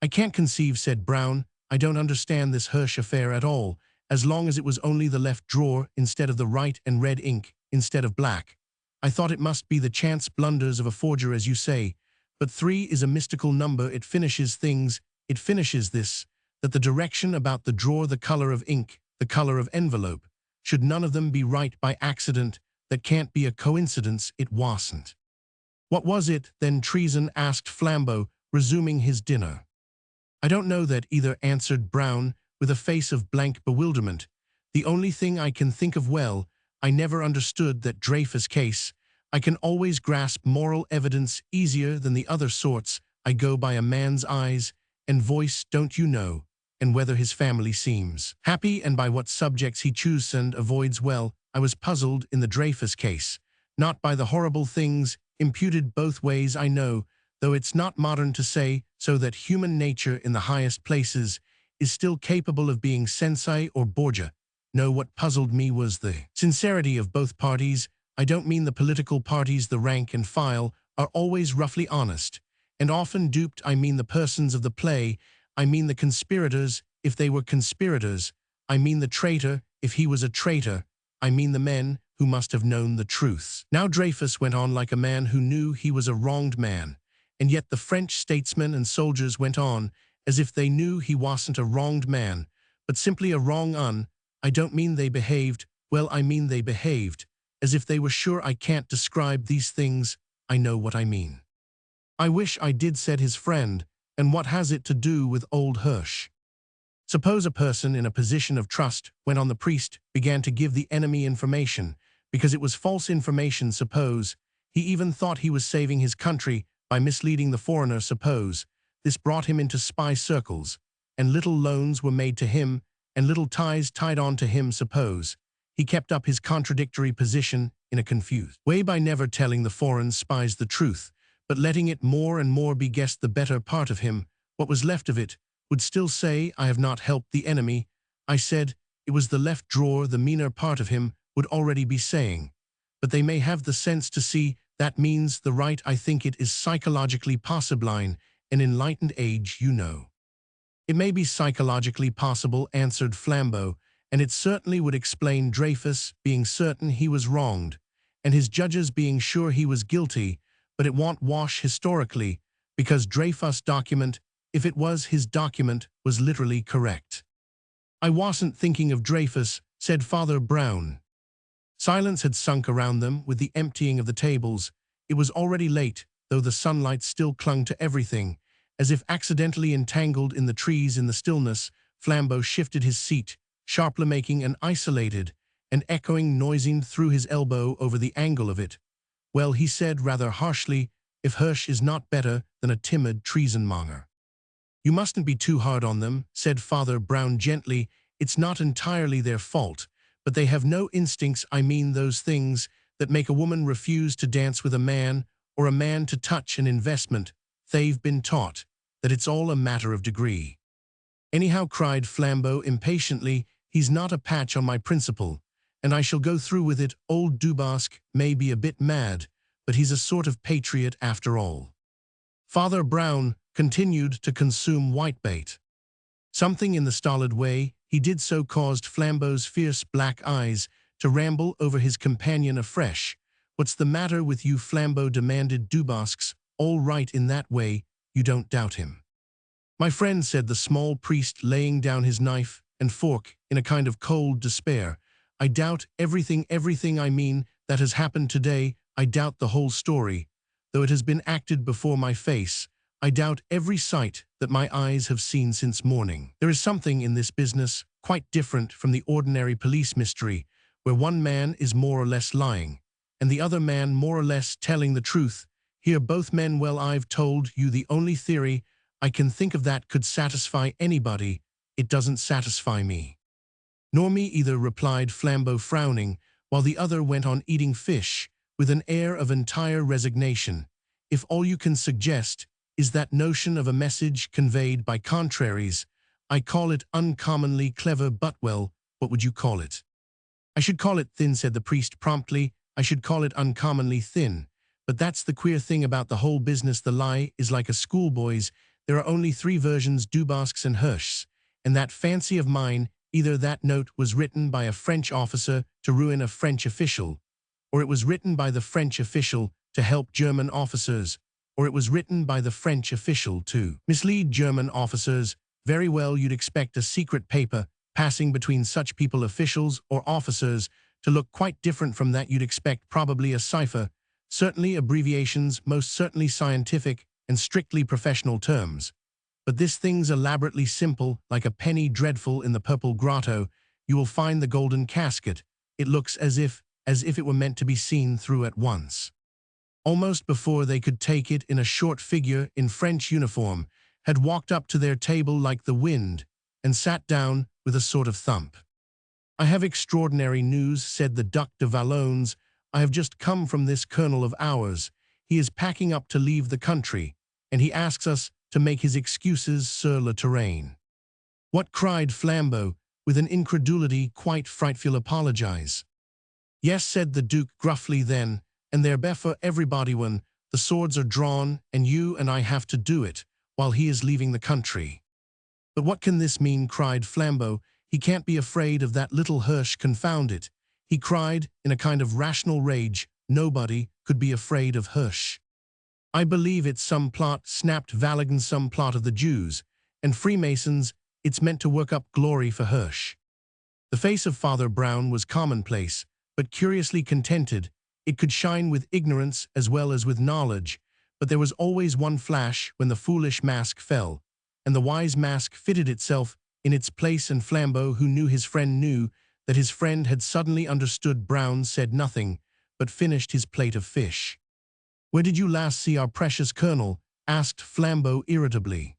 I can't conceive, said Brown. I don't understand this Hirsch affair at all. As long as it was only the left drawer instead of the right and red ink instead of black, I thought it must be the chance blunders of a forger, as you say. But 3 is a mystical number. It finishes things. It finishes this, that the direction about the drawer, the color of ink, the color of envelope, should none of them be right by accident. That can't be a coincidence. It wasn't. What was it, then? Treason, asked Flambeau, resuming his dinner. I don't know that either, answered Brown, with a face of blank bewilderment. The only thing I can think of, well, I never understood that Dreyfus case. I can always grasp moral evidence easier than the other sorts. I go by a man's eyes and voice, don't you know, and whether his family seems happy and by what subjects he chooses and avoids. Well, I was puzzled in the Dreyfus case, not by the horrible things imputed both ways, I know, though it's not modern to say so, that human nature in the highest places is still capable of being sensei or Borgia. No, what puzzled me was the sincerity of both parties. I don't mean the political parties. The rank and file are always roughly honest and often duped. I mean the persons of the play. I mean the conspirators, if they were conspirators. I mean the traitor, if he was a traitor. I mean the men who must have known the truth. Now Dreyfus went on like a man who knew he was a wronged man, and yet the French statesmen and soldiers went on as if they knew he wasn't a wronged man, but simply a wrong un. I don't mean they behaved, well, I mean they behaved as if they were sure. I can't describe these things. I know what I mean. I wish I did, said his friend. And what has it to do with old Hirsch? Suppose a person in a position of trust went on the priest, began to give the enemy information, because it was false information. Suppose he even thought he was saving his country by misleading the foreigner. Suppose this brought him into spy circles, and little loans were made to him, and little ties tied on to him. Suppose he kept up his contradictory position in a confused way by never telling the foreign spies the truth, but letting it more and more be guessed. The better part of him, what was left of it, would still say, I have not helped the enemy. I said it was the left drawer. The meaner part of him would already be saying, but they may have the sense to see that means the right. I think it is psychologically possible in an enlightened age, you know. It may be psychologically possible, answered Flambeau, and it certainly would explain Dreyfus being certain he was wronged, and his judges being sure he was guilty, but it won't wash historically, because Dreyfus' document, if it was his document, was literally correct. I wasn't thinking of Dreyfus, said Father Brown. Silence had sunk around them with the emptying of the tables. It was already late, though the sunlight still clung to everything, as if accidentally entangled in the trees. In the stillness, Flambeau shifted his seat, sharply making an isolated and echoing noising through his elbow over the angle of it. Well, he said rather harshly, if Hirsch is not better than a timid treasonmonger. You mustn't be too hard on them, said Father Brown gently. It's not entirely their fault, but they have no instincts, I mean those things that make a woman refuse to dance with a man or a man to touch an investment. They've been taught that it's all a matter of degree. Anyhow, cried Flambeau impatiently, he's not a patch on my principle, and I shall go through with it. Old Dubosc may be a bit mad, but he's a sort of patriot after all. Father Brown continued to consume whitebait. Something in the stolid way he did so caused Flambeau's fierce black eyes to ramble over his companion afresh. What's the matter with you, Flambeau demanded Dubosc's. All right in that way, you don't doubt him. My friend, said the small priest, laying down his knife and fork in a kind of cold despair, I doubt everything I mean that has happened today. I doubt the whole story, though it has been acted before my face. I doubt every sight that my eyes have seen since morning. There is something in this business quite different from the ordinary police mystery, where one man is more or less lying, and the other man more or less telling the truth. Here both men, well, I've told you the only theory I can think of that could satisfy anybody. It doesn't satisfy me. Nor me either, replied Flambeau, frowning, while the other went on eating fish with an air of entire resignation. If all you can suggest is that notion of a message conveyed by contraries, I call it uncommonly clever, but well, what would you call it? I should call it thin, said the priest promptly. I should call it uncommonly thin. But that's the queer thing about the whole business. The lie is like a schoolboy's. There are only three versions, Dubosc's and Hirsch's, and that fancy of mine, either that note was written by a French officer to ruin a French official, or it was written by the French official to help German officers, or it was written by the French official to mislead German officers. Very well, you'd expect a secret paper passing between such people, officials or officers, to look quite different from that. You'd expect probably a cipher, certainly abbreviations, most certainly scientific and strictly professional terms. But this thing's elaborately simple, like a penny dreadful in the purple grotto. You will find the golden casket. It looks as if it were meant to be seen through at once. Almost before they could take it, in a short figure in French uniform had walked up to their table like the wind and sat down with a sort of thump. I have extraordinary news, said the Duc de Valognes. I have just come from this colonel of ours. He is packing up to leave the country, and he asks us to make his excuses sur le terrain. What? Cried Flambeau, with an incredulity quite frightful. Apologize. Yes, said the Duke gruffly, then, and they're for everybody when the swords are drawn, and you and I have to do it, while he is leaving the country. But what can this mean? Cried Flambeau. He can't be afraid of that little Hirsch, confound it. He cried in a kind of rational rage. Nobody could be afraid of Hirsch. I believe it's some plot, snapped Valagin, some plot of the Jews and Freemasons. It's meant to work up glory for Hirsch. The face of Father Brown was commonplace, but curiously contented. It could shine with ignorance as well as with knowledge, but there was always one flash when the foolish mask fell, and the wise mask fitted itself in its place, and Flambeau, who knew his friend, knew that his friend had suddenly understood. Brown said nothing, but finished his plate of fish. Where did you last see our precious colonel? Asked Flambeau irritably.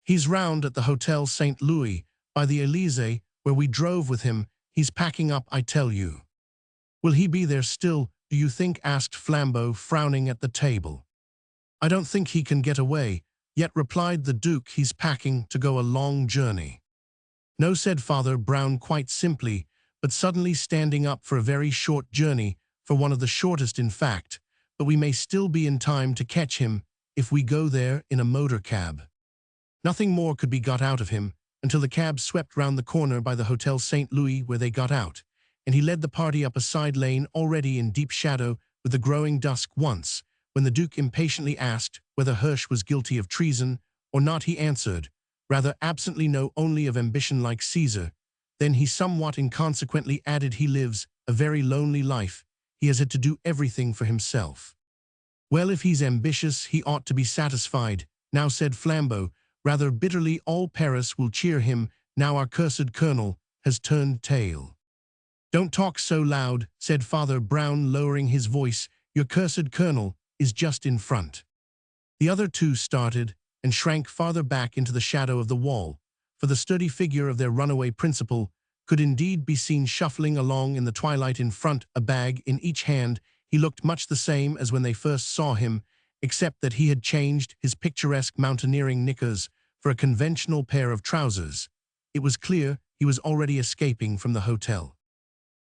He's round at the Hotel St. Louis, by the Élysée, where we drove with him. He's packing up, I tell you. Will he be there still, do you think? Asked Flambeau, frowning at the table. I don't think he can get away yet, replied the Duke. He's packing to go a long journey. No, said Father Brown quite simply, but suddenly standing up, for a very short journey, for one of the shortest in fact, but we may still be in time to catch him if we go there in a motor cab. Nothing more could be got out of him until the cab swept round the corner by the Hotel St. Louis, where they got out, and he led the party up a side lane already in deep shadow with the growing dusk. Once, when the Duke impatiently asked whether Hirsch was guilty of treason or not, he answered, rather absently, no, only of ambition like Caesar. Then he somewhat inconsequently added, he lives a very lonely life. He has had to do everything for himself. Well, if he's ambitious, he ought to be satisfied. Now, said Flambeau, rather bitterly, all Paris will cheer him now our cursed colonel has turned tail. Don't talk so loud, said Father Brown, lowering his voice. Your cursed colonel is just in front." The other two started and shrank farther back into the shadow of the wall, for the sturdy figure of their runaway principal could indeed be seen shuffling along in the twilight in front, a bag in each hand. He looked much the same as when they first saw him, except that he had changed his picturesque mountaineering knickers for a conventional pair of trousers. It was clear he was already escaping from the hotel.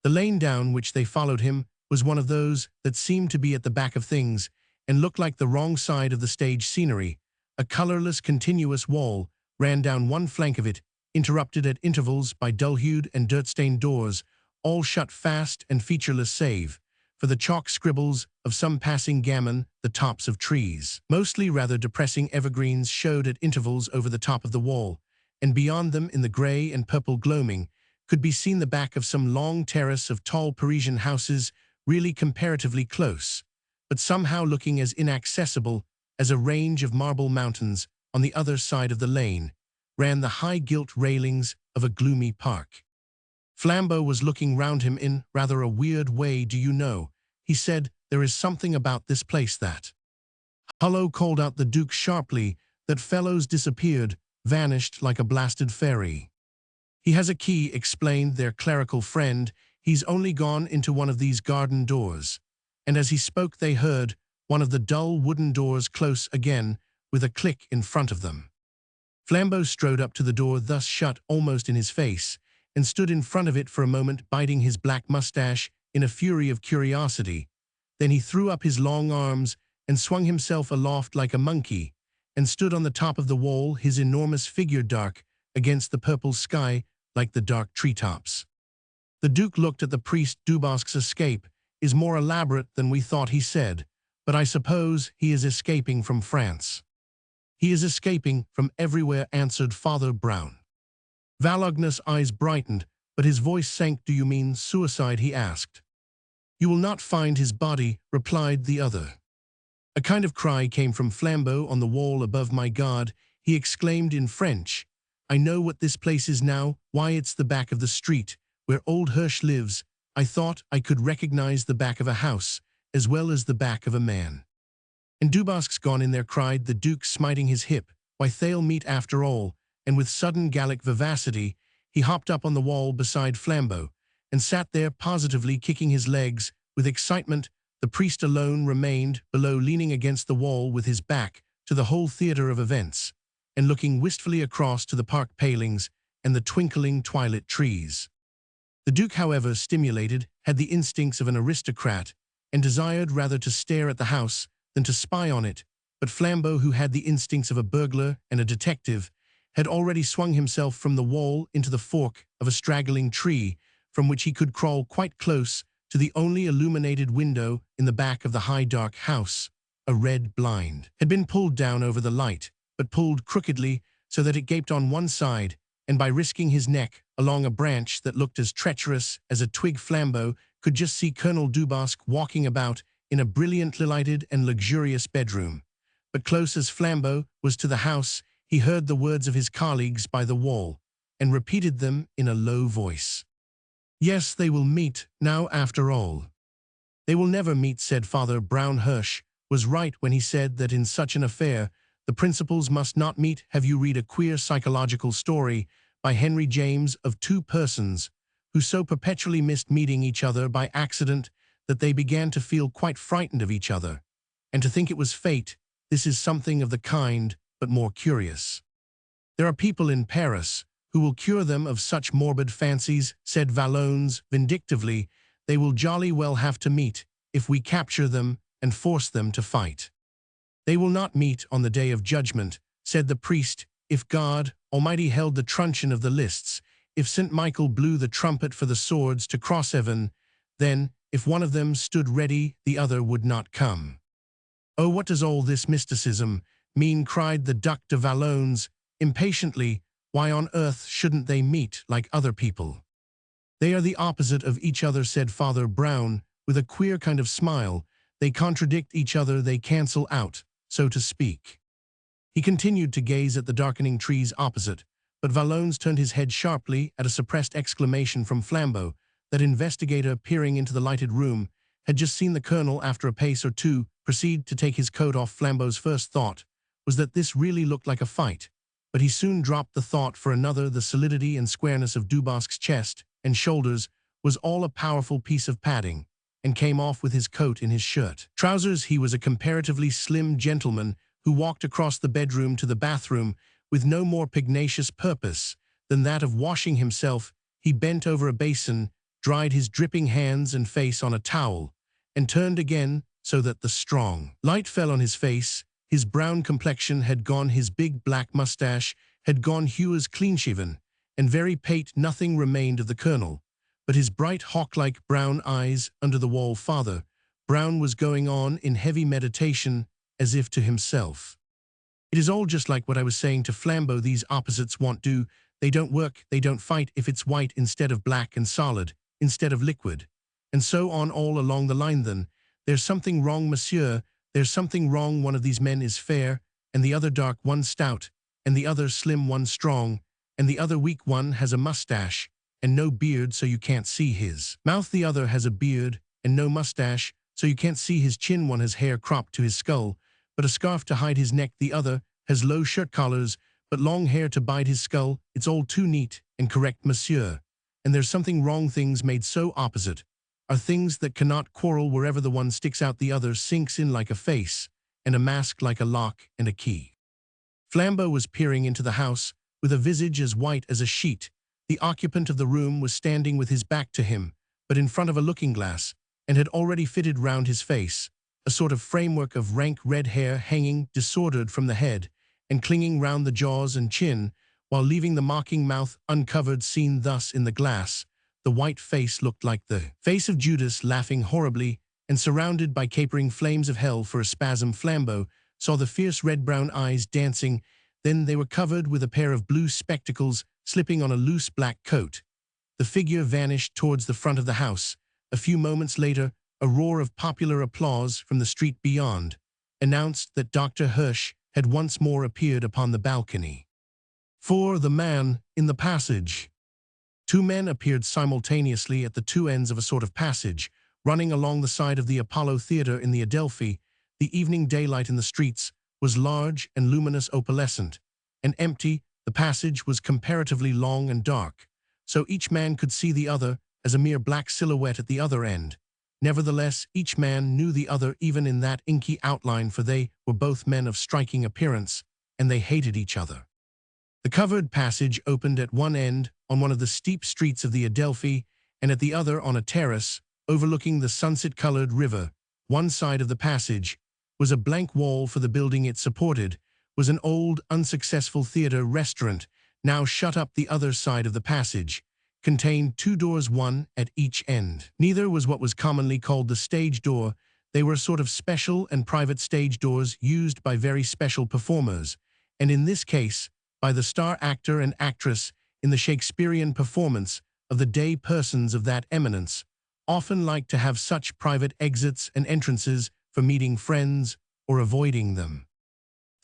The lane down which they followed him was one of those that seemed to be at the back of things and looked like the wrong side of the stage scenery. A colorless, continuous wall ran down one flank of it, interrupted at intervals by dull-hued and dirt-stained doors, all shut fast and featureless save for the chalk scribbles of some passing gamin. The tops of trees, mostly rather depressing evergreens, showed at intervals over the top of the wall, and beyond them, in the grey and purple gloaming, could be seen the back of some long terrace of tall Parisian houses, really comparatively close, but somehow looking as inaccessible as a range of marble mountains. On the other side of the lane ran the high gilt railings of a gloomy park. Flambeau was looking round him in rather a weird way. "Do you know," he said, "there is something about this place that—" "Hullo," called out the Duke sharply. "That fellow's disappeared, vanished like a blasted fairy." "He has a key," explained their clerical friend. "He's only gone into one of these garden doors." And as he spoke they heard one of the dull wooden doors close again with a click in front of them. Flambeau strode up to the door thus shut almost in his face, and stood in front of it for a moment, biting his black mustache in a fury of curiosity. Then he threw up his long arms and swung himself aloft like a monkey, and stood on the top of the wall, his enormous figure dark against the purple sky like the dark treetops. The Duke looked at the priest. "Dubosc's escape is more elaborate than we thought," he said, "but I suppose he is escaping from France." "He is escaping from everywhere," answered Father Brown. Valognes' eyes brightened, but his voice sank. "Do you mean suicide?" he asked. "You will not find his body," replied the other. A kind of cry came from Flambeau on the wall above. "My God," he exclaimed in French, "I know what this place is now. Why, it's the back of the street where old Hirsch lives. I thought I could recognize the back of a house as well as the back of a man." "And Dubosc's gone in there," cried the Duke, smiting his hip. "Why, they'll meet after all." And with sudden Gallic vivacity, he hopped up on the wall beside Flambeau, and sat there positively kicking his legs with excitement. The priest alone remained below, leaning against the wall with his back to the whole theatre of events, and looking wistfully across to the park palings and the twinkling twilight trees. The Duke, however stimulated, had the instincts of an aristocrat, and desired rather to stare at the house than to spy on it, but Flambeau, who had the instincts of a burglar and a detective, had already swung himself from the wall into the fork of a straggling tree, from which he could crawl quite close to the only illuminated window in the back of the high dark house. A red blind had been pulled down over the light, but pulled crookedly so that it gaped on one side, and by risking his neck along a branch that looked as treacherous as a twig, Flambeau could just see Colonel Dubosc walking about in a brilliantly lighted and luxurious bedroom. But close as Flambeau was to the house, he heard the words of his colleagues by the wall, and repeated them in a low voice. "Yes, they will meet, now after all." "They will never meet," said Father Brown. "Hirsch was right when he said that in such an affair the principals must not meet. Have you read a queer psychological story by Henry James of two persons who so perpetually missed meeting each other by accident that they began to feel quite frightened of each other, and to think it was fate? This is something of the kind, but more curious." "There are people in Paris who will cure them of such morbid fancies," said Valognes vindictively. "They will jolly well have to meet if we capture them and force them to fight." "They will not meet on the day of judgment," said the priest. "If God Almighty held the truncheon of the lists, if St. Michael blew the trumpet for the swords to cross heaven, then, if one of them stood ready, the other would not come." "Oh, what does all this mysticism mean?" cried the Duc de Valognes impatiently. "Why on earth shouldn't they meet like other people?" "They are the opposite of each other," said Father Brown, with a queer kind of smile. "They contradict each other, they cancel out, so to speak." He continued to gaze at the darkening trees opposite, but Valognes turned his head sharply at a suppressed exclamation from Flambeau. That investigator, peering into the lighted room, had just seen the colonel after a pace or two proceed to take his coat off. Flambeau's first thought was that this really looked like a fight, but he soon dropped the thought for another. The solidity and squareness of Dubosc's chest and shoulders was all a powerful piece of padding, and came off with his coat and his shirt. Trousers, he was a comparatively slim gentleman who walked across the bedroom to the bathroom with no more pugnacious purpose than that of washing himself. He bent over a basin, dried his dripping hands and face on a towel, and turned again so that the strong light fell on his face. His brown complexion had gone, his big black mustache had gone hue as clean-shaven, and very pate. Nothing remained of the colonel, but his bright hawk-like brown eyes under the wall. Father Brown was going on in heavy meditation, as if to himself. It is all just like what I was saying to Flambeau. These opposites won't do. They don't work, they don't fight if it's white instead of black and solid instead of liquid. And so on all along the line. Then there's something wrong, monsieur. There's something wrong. One of these men is fair, and the other dark, one stout, and the other slim, one strong, and the other weak. One has a mustache and no beard, so you can't see his mouth. The other has a beard and no mustache, so you can't see his chin. One has hair cropped to his skull, but a scarf to hide his neck. The other has low shirt collars, but long hair to bide his skull. It's all too neat and correct, monsieur. And there's something wrong. Things made so opposite are things that cannot quarrel. Wherever the one sticks out, the other sinks in like a face, and a mask like a lock and a key. Flambeau was peering into the house with a visage as white as a sheet. The occupant of the room was standing with his back to him, but in front of a looking-glass, and had already fitted round his face a sort of framework of rank red hair hanging disordered from the head and clinging round the jaws and chin, while leaving the mocking mouth uncovered. Seen thus in the glass, the white face looked like the face of Judas laughing horribly, and surrounded by capering flames of hell. For a spasm, Flambeau saw the fierce red-brown eyes dancing. Then they were covered with a pair of blue spectacles slipping on a loose black coat. The figure vanished towards the front of the house. A few moments later, a roar of popular applause from the street beyond announced that Dr. Hirsch had once more appeared upon the balcony. For the man in the passage. Two men appeared simultaneously at the two ends of a sort of passage, running along the side of the Apollo Theatre in the Adelphi. The evening daylight in the streets was large and luminous, opalescent, and empty. The passage was comparatively long and dark, so each man could see the other as a mere black silhouette at the other end. Nevertheless, each man knew the other even in that inky outline, for they were both men of striking appearance, and they hated each other. The covered passage opened at one end on one of the steep streets of the Adelphi, and at the other on a terrace overlooking the sunset-colored river. One side of the passage was a blank wall, for the building it supported was an old, unsuccessful theater-restaurant, now shut up. The other side of the passage contained two doors, one at each end. Neither was what was commonly called the stage door. They were a sort of special and private stage doors used by very special performers, and in this case, by the star actor and actress in the Shakespearean performance of the day. Persons of that eminence often liked to have such private exits and entrances for meeting friends or avoiding them.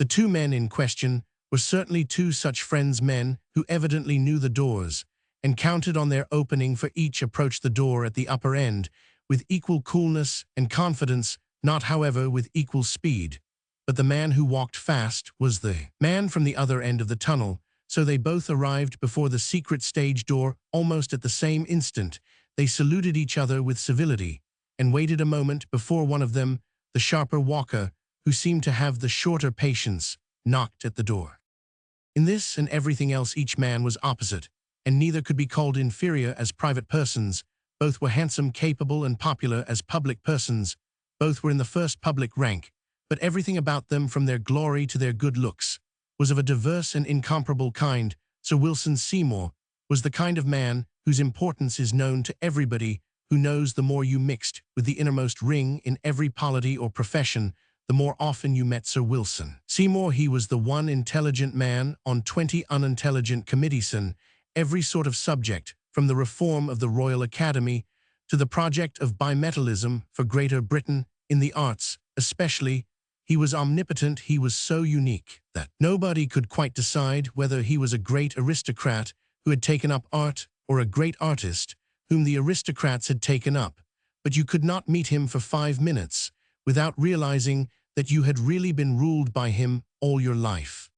The two men in question were certainly two such friends, men who evidently knew the doors and counted on their opening, for each approached the door at the upper end with equal coolness and confidence, not however with equal speed. But the man who walked fast was the man from the other end of the tunnel, so they both arrived before the secret stage door almost at the same instant. They saluted each other with civility, and waited a moment before one of them, the sharper walker, who seemed to have the shorter patience, knocked at the door. In this and everything else each man was opposite, and neither could be called inferior as private persons. Both were handsome, capable, and popular as public persons. Both were in the first public rank, but everything about them, from their glory to their good looks, was of a diverse and incomparable kind. Sir Wilson Seymour was the kind of man whose importance is known to everybody, who knows the more you mixed with the innermost ring in every polity or profession, the more often you met Sir Wilson Seymour. He was the one intelligent man on 20 unintelligent committees on every sort of subject, from the reform of the Royal Academy to the project of bimetallism for Greater Britain. In the arts, especially, he was omnipotent. He was so unique that nobody could quite decide whether he was a great aristocrat who had taken up art, or a great artist whom the aristocrats had taken up. but you could not meet him for 5 minutes without realizing that you had really been ruled by him all your life.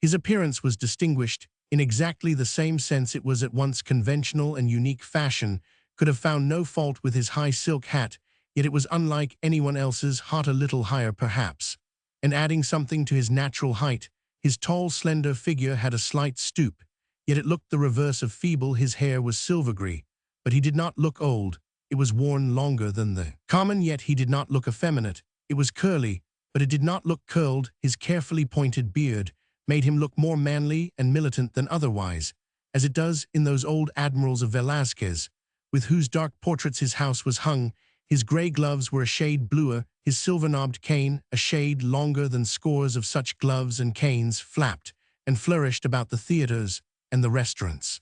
His appearance was distinguished in exactly the same sense. It was at once conventional and unique. Fashion could have found no fault with his high silk hat, yet it was unlike anyone else's, hot a little higher perhaps, and adding something to his natural height. His tall, slender figure had a slight stoop, yet it looked the reverse of feeble. His hair was silver-grey, but he did not look old. It was worn longer than the common, yet he did not look effeminate. It was curly, but it did not look curled. His carefully pointed beard made him look more manly and militant than otherwise, as it does in those old admirals of Velázquez, with whose dark portraits his house was hung. His grey gloves were a shade bluer, his silver-knobbed cane a shade longer than scores of such gloves and canes flapped and flourished about the theatres and the restaurants.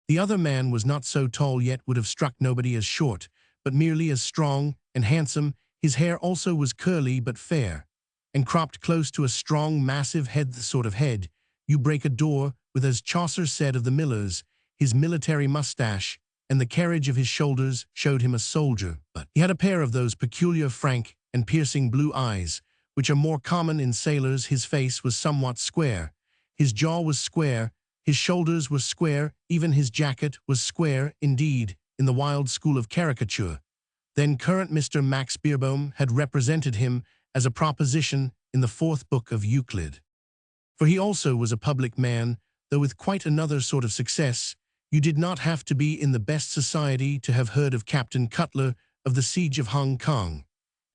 The other man was not so tall, yet would have struck nobody as short, but merely as strong and handsome. His hair also was curly but fair, and cropped close to a strong, massive head, the sort of head you break a door with, as Chaucer said of the millers. His military moustache and the carriage of his shoulders showed him a soldier, but he had a pair of those peculiar frank and piercing blue eyes, which are more common in sailors. His face was somewhat square, his jaw was square, his shoulders were square, even his jacket was square. Indeed, in the wild school of caricature, then current, Mr. Max Beerbohm had represented him as a proposition in the 4th book of Euclid. For he also was a public man, though with quite another sort of success. You did not have to be in the best society to have heard of Captain Cutler, of the siege of Hong Kong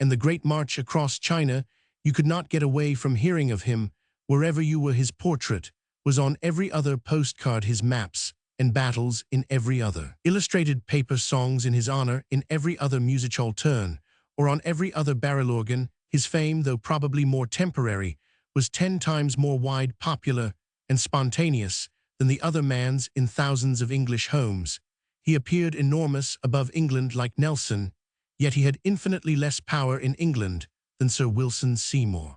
and the great march across China. You could not get away from hearing of him. Wherever you were, his portrait was on every other postcard, his maps and battles in every other illustrated paper, songs in his honor in every other music-hall turn, or on every other barrel organ. His fame, though probably more temporary, was 10 times more wide, popular, and spontaneous than the other man's in thousands of English homes. He appeared enormous above England like Nelson, yet he had infinitely less power in England than Sir Wilson Seymour.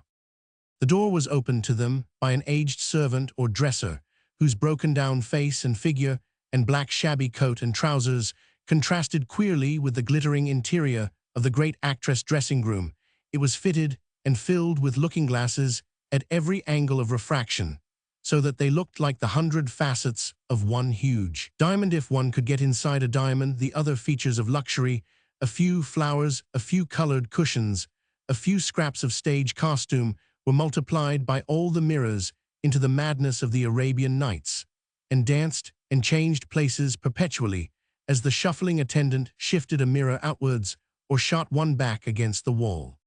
The door was opened to them by an aged servant or dresser, whose broken-down face and figure and black shabby coat and trousers contrasted queerly with the glittering interior of the great actress' dressing-room. It was fitted and filled with looking-glasses at every angle of refraction, so that they looked like the 100 facets of one huge diamond. If one could get inside a diamond, the other features of luxury, a few flowers, a few colored cushions, a few scraps of stage costume, were multiplied by all the mirrors into the madness of the Arabian Nights, and danced and changed places perpetually as the shuffling attendant shifted a mirror outwards or shot one back against the wall.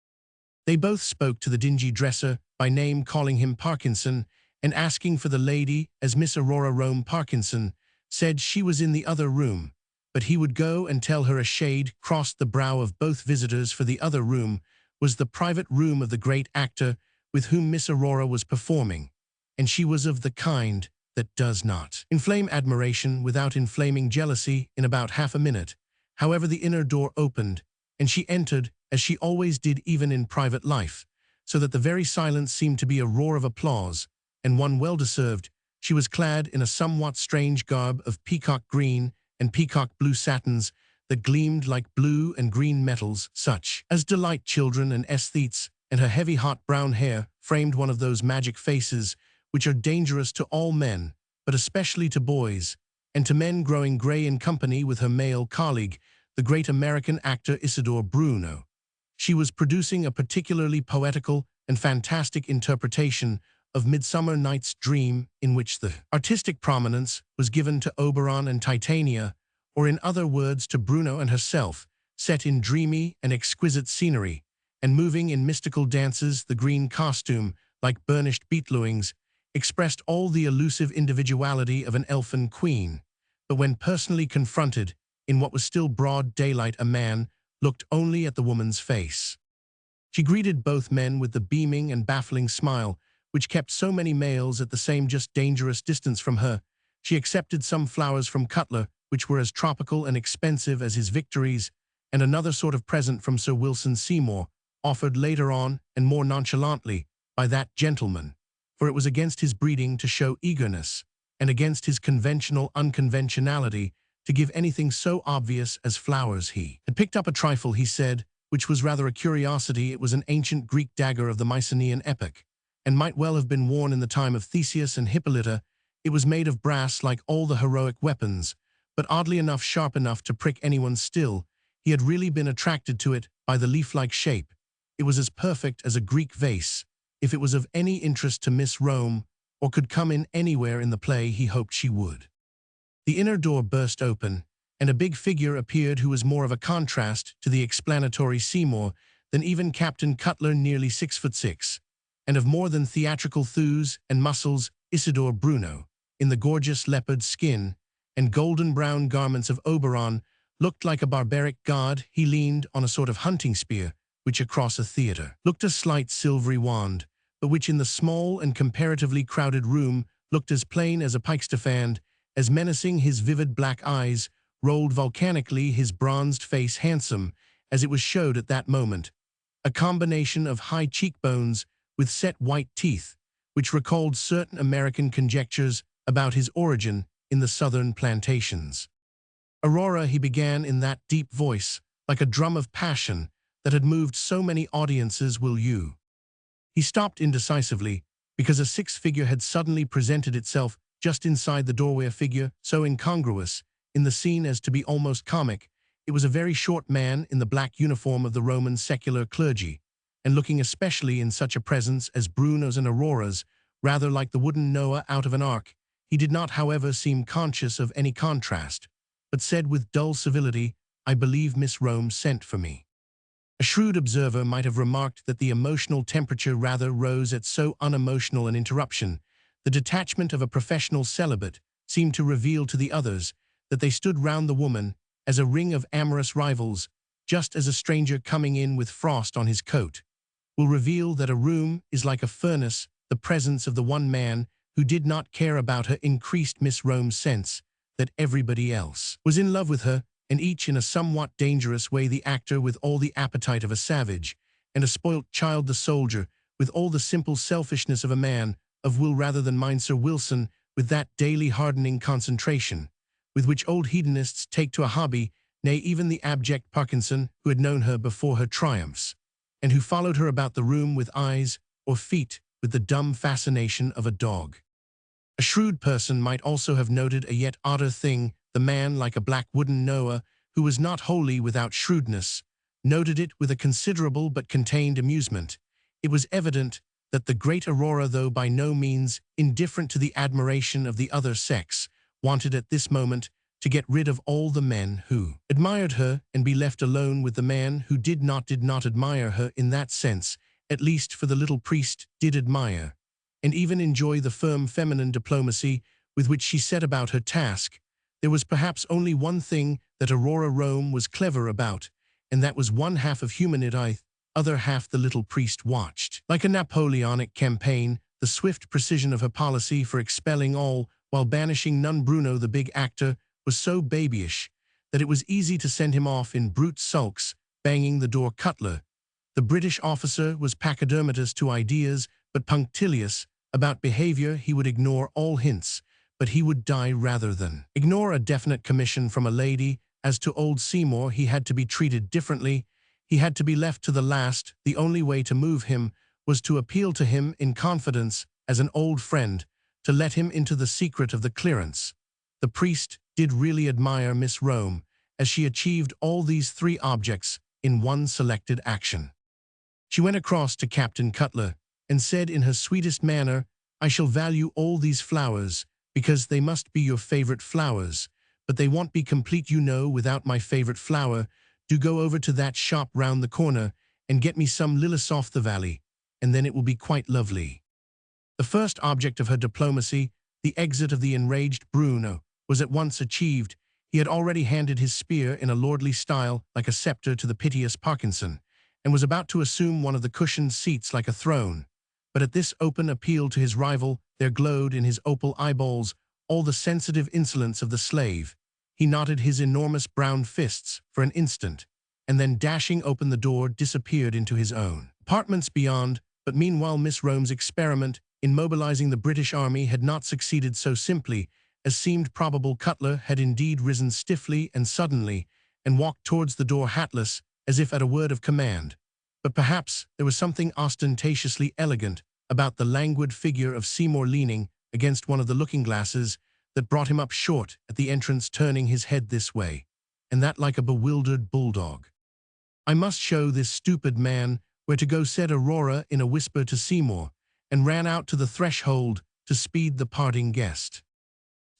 They both spoke to the dingy dresser by name, calling him Parkinson, and asking for the lady, as Miss Aurora Rome Parkinson said she was in the other room, but he would go and tell her. A shade crossed the brow of both visitors, for the other room was the private room of the great actor with whom Miss Aurora was performing, and she was of the kind that does not inflame admiration without inflaming jealousy in about half a minute. However, the inner door opened, and she entered, as she always did even in private life, so that the very silence seemed to be a roar of applause, and one well-deserved. She was clad in a somewhat strange garb of peacock green and peacock blue satins that gleamed like blue and green metals, such as delight children and aesthetes, and her heavy hot brown hair framed one of those magic faces which are dangerous to all men, but especially to boys, and to men growing gray in company with her male colleague, the great American actor Isidore Bruno. She was producing a particularly poetical and fantastic interpretation of Midsummer Night's Dream, in which the artistic prominence was given to Oberon and Titania, or in other words to Bruno and herself, set in dreamy and exquisite scenery, and moving in mystical dances. The green costume, like burnished beetlewings, expressed all the elusive individuality of an elfin queen, but when personally confronted, in what was still broad daylight, a man looked only at the woman's face. She greeted both men with the beaming and baffling smile which kept so many males at the same just dangerous distance from her. She accepted some flowers from Cutler, which were as tropical and expensive as his victories, and another sort of present from Sir Wilson Seymour, offered later on and more nonchalantly by that gentleman, for it was against his breeding to show eagerness, and against his conventional unconventionality to give anything so obvious as flowers. He had picked up a trifle, he said, which was rather a curiosity. It was an ancient Greek dagger of the Mycenaean epoch, and might well have been worn in the time of Theseus and Hippolyta. It was made of brass like all the heroic weapons, but oddly enough sharp enough to prick anyone still. He had really been attracted to it by the leaf-like shape. It was as perfect as a Greek vase. If it was of any interest to Miss Rome, or could come in anywhere in the play, he hoped she would. The inner door burst open, and a big figure appeared who was more of a contrast to the explanatory Seymour than even Captain Cutler, nearly 6'6", and of more than theatrical thews and muscles. Isidore Bruno, in the gorgeous leopard skin and golden-brown garments of Oberon, looked like a barbaric god. He leaned on a sort of hunting spear, which across a theatre looked a slight silvery wand, but which in the small and comparatively crowded room looked as plain as a pikestaff. As menacing, his vivid black eyes rolled volcanically, his bronzed face handsome as it was showed at that moment, a combination of high cheekbones with set white teeth, which recalled certain American conjectures about his origin in the southern plantations. "Aurora," he began in that deep voice, like a drum of passion that had moved so many audiences, "will you—" He stopped indecisively, because a sixth figure had suddenly presented itself just inside the doorway, a figure so incongruous in the scene as to be almost comic. It was a very short man in the black uniform of the Roman secular clergy, and looking, especially in such a presence as Bruno's and Aurora's, rather like the wooden Noah out of an ark. He did not, however, seem conscious of any contrast, but said with dull civility, "I believe Miss Rome sent for me." A shrewd observer might have remarked that the emotional temperature rather rose at so unemotional an interruption. The detachment of a professional celibate seemed to reveal to the others that they stood round the woman as a ring of amorous rivals, just as a stranger coming in with frost on his coat will reveal that a room is like a furnace. The presence of the one man who did not care about her increased Miss Rome's sense that everybody else was in love with her, and each in a somewhat dangerous way. The actor with all the appetite of a savage, and a spoilt child the soldier with all the simple selfishness of a man of will rather than mind. Sir Wilson with that daily hardening concentration with which old hedonists take to a hobby, nay, even the abject Parkinson who had known her before her triumphs, and who followed her about the room with eyes or feet with the dumb fascination of a dog. A shrewd person might also have noted a yet odder thing. The man, like a black wooden Noah, who was not wholly without shrewdness, noted it with a considerable but contained amusement. It was evident that the great Aurora, though by no means indifferent to the admiration of the other sex, wanted at this moment to get rid of all the men who admired her and be left alone with the man who did not admire her in that sense. At least, for the little priest did admire, and even enjoy, the firm feminine diplomacy with which she set about her task. There was perhaps only one thing that Aurora Rome was clever about, and that was one half of humanity, other half the little priest watched. Like a Napoleonic campaign, the swift precision of her policy for expelling all while banishing none. Bruno, the big actor, was so babyish that it was easy to send him off in brute sulks, banging the door. Cutler, the British officer, was pachydermatous to ideas, but punctilious about behavior. He would ignore all hints, but he would die rather than ignore a definite commission from a lady. As to old Seymour, he had to be treated differently. He had to be left to the last. The only way to move him was to appeal to him in confidence as an old friend, to let him into the secret of the clearance. The priest did really admire Miss Rome, as she achieved all these three objects in one selected action. She went across to Captain Cutler and said in her sweetest manner, "I shall value all these flowers, because they must be your favorite flowers, but they won't be complete, you know, without my favorite flower. Do go over to that shop round the corner and get me some lilies off the valley, and then it will be quite lovely." The first object of her diplomacy, the exit of the enraged Bruno, was at once achieved. He had already handed his spear in a lordly style, like a scepter, to the piteous Parkinson, and was about to assume one of the cushioned seats like a throne. But at this open appeal to his rival, there glowed in his opal eyeballs all the sensitive insolence of the slave. He knotted his enormous brown fists for an instant, and then, dashing open the door, disappeared into his own apartments beyond. But meanwhile Miss Rome's experiment in mobilizing the British army had not succeeded so simply as seemed probable, Cutler had indeed risen stiffly and suddenly, and walked towards the door hatless, as if at a word of command. But perhaps there was something ostentatiously elegant about the languid figure of Seymour leaning against one of the looking-glasses that brought him up short at the entrance, turning his head this way, and that like a bewildered bulldog. "I must show this stupid man where to go," said Aurora in a whisper to Seymour, and ran out to the threshold to speed the parting guest.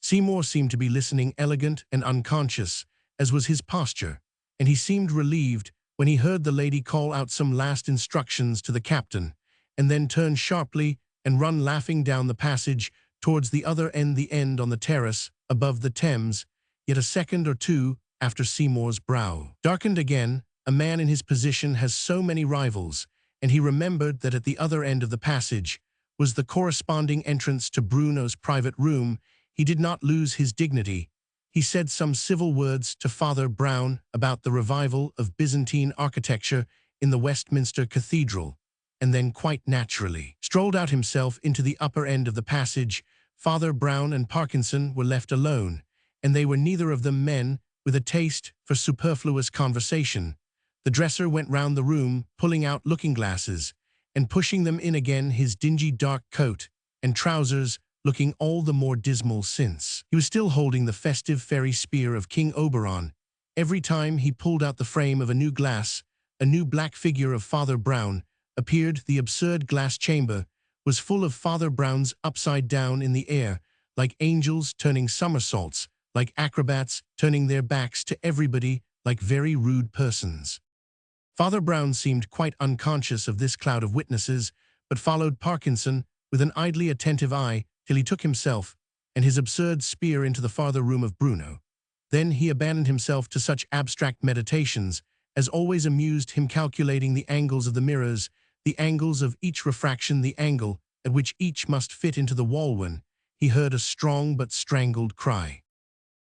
Seymour seemed to be listening, elegant and unconscious, as was his posture, and he seemed relieved when he heard the lady call out some last instructions to the captain, and then turn sharply and run laughing down the passage towards the other end, the end on the terrace above the Thames. Yet a second or two after, Seymour's brow darkened again. A man in his position has so many rivals, and he remembered that at the other end of the passage was the corresponding entrance to Bruno's private room. He did not lose his dignity. He said some civil words to Father Brown about the revival of Byzantine architecture in the Westminster Cathedral, and then quite naturally strolled out himself into the upper end of the passage. Father Brown and Parkinson were left alone, and they were neither of them men with a taste for superfluous conversation. The dresser went round the room, pulling out looking-glasses, and pushing them in again, his dingy dark coat and trousers looking all the more dismal since he was still holding the festive fairy spear of King Oberon. Every time he pulled out the frame of a new glass, a new black figure of Father Brown appeared. The absurd glass chamber was full of Father Browns upside down in the air, like angels turning somersaults, like acrobats turning their backs to everybody, like very rude persons. Father Brown seemed quite unconscious of this cloud of witnesses, but followed Parkinson with an idly attentive eye till he took himself and his absurd spear into the farther room of Bruno. Then he abandoned himself to such abstract meditations as always amused him, calculating the angles of the mirrors, the angles of each refraction, the angle at which each must fit into the wall, when he heard a strong but strangled cry.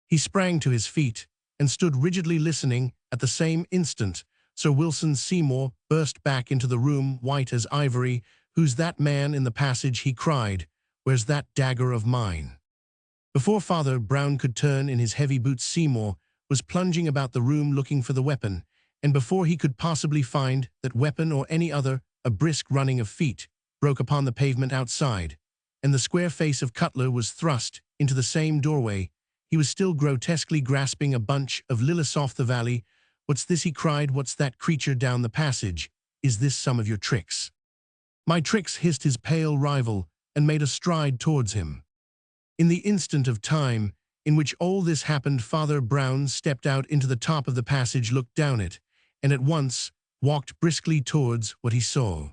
He sprang to his feet and stood rigidly listening. At the same instant, Sir Wilson Seymour burst back into the room, white as ivory. "Who's that man in the passage?" he cried. "Where's that dagger of mine?" Before Father Brown could turn in his heavy boots, Seymour was plunging about the room looking for the weapon, and before he could possibly find that weapon or any other, a brisk running of feet broke upon the pavement outside, and the square face of Cutler was thrust into the same doorway. He was still grotesquely grasping a bunch of lilies off the valley. "What's this?" he cried. "What's that creature down the passage? Is this some of your tricks?" "My tricks," hissed his pale rival, and made a stride towards him. In the instant of time in which all this happened, Father Brown stepped out into the top of the passage, looked down it, and at once walked briskly towards what he saw.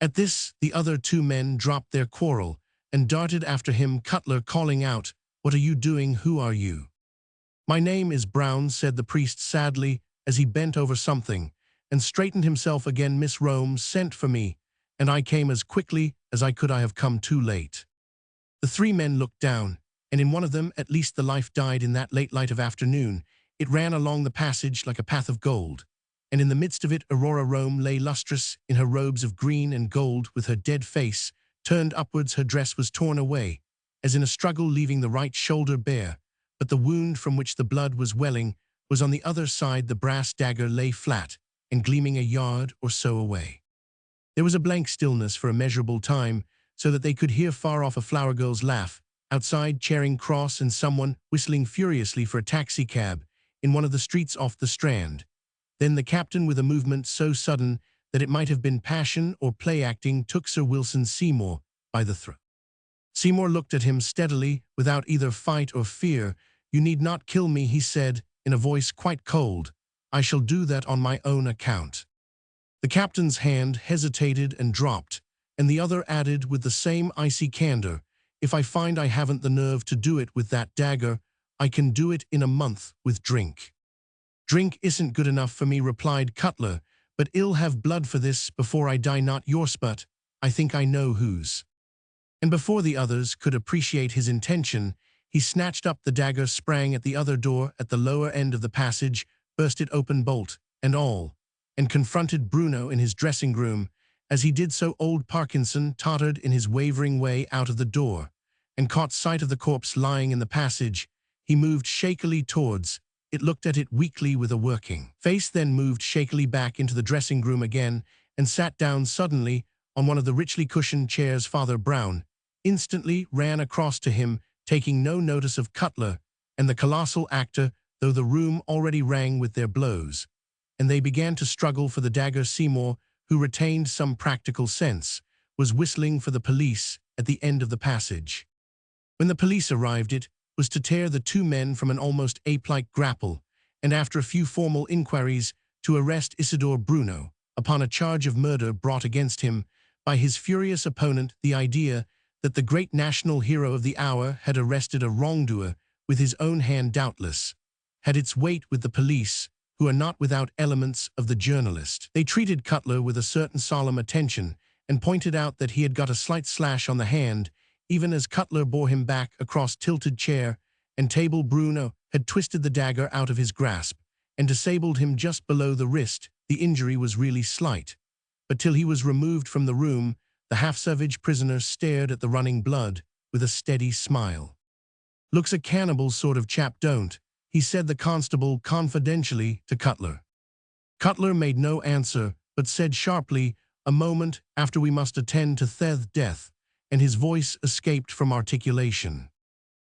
At this, the other two men dropped their quarrel and darted after him, Cutler calling out, "What are you doing? Who are you?" "My name is Brown," said the priest sadly, as he bent over something and straightened himself again. "Miss Rome sent for me, and I came as quickly as I could. I have come too late." The three men looked down, and in one of them at least the life died in that late light of afternoon. It ran along the passage like a path of gold, and in the midst of it Aurora Rome lay lustrous in her robes of green and gold, with her dead face turned upwards. Her dress was torn away, as in a struggle, leaving the right shoulder bare, but the wound from which the blood was welling was on the other side. The brass dagger lay flat and gleaming a yard or so away. There was a blank stillness for a measurable time, so that they could hear far off a flower girl's laugh outside Charing Cross and someone whistling furiously for a taxicab in one of the streets off the Strand. Then the captain, with a movement so sudden that it might have been passion or play-acting, took Sir Wilson Seymour by the throat. Seymour looked at him steadily, without either fight or fear. "You need not kill me," he said, in a voice quite cold. "I shall do that on my own account." The captain's hand hesitated and dropped, and the other added with the same icy candor, "If I find I haven't the nerve to do it with that dagger, I can do it in a month with drink." "Drink isn't good enough for me," replied Cutler, "but I'll have blood for this before I die. Not yours, but I think I know whose." And before the others could appreciate his intention, he snatched up the dagger, sprang at the other door at the lower end of the passage, burst it open, bolt and all, and confronted Bruno in his dressing-room. As he did so, old Parkinson tottered in his wavering way out of the door, and caught sight of the corpse lying in the passage, he moved shakily towards it, looked at it weakly with a working face, then moved shakily back into the dressing room again and sat down suddenly on one of the richly cushioned chairs. Father Brown instantly ran across to him, taking no notice of Cutler and the colossal actor, though the room already rang with their blows, and they began to struggle for the dagger. Seymour, who retained some practical sense, was whistling for the police at the end of the passage. When the police arrived, it was to tear the two men from an almost ape-like grapple, and after a few formal inquiries, to arrest Isidore Bruno upon a charge of murder brought against him by his furious opponent. The idea that the great national hero of the hour had arrested a wrongdoer with his own hand doubtless had its weight with the police, who are not without elements of the journalist. They treated Cutler with a certain solemn attention and pointed out that he had got a slight slash on the hand, even as Cutler bore him back across tilted chair and table. Bruno had twisted the dagger out of his grasp and disabled him just below the wrist. The injury was really slight, but till he was removed from the room, the half-savage prisoner stared at the running blood with a steady smile. "Looks a cannibal sort of chap, don't?" he said the constable confidentially to Cutler. Cutler made no answer, but said sharply, "A moment after we must attend to death," and his voice escaped from articulation.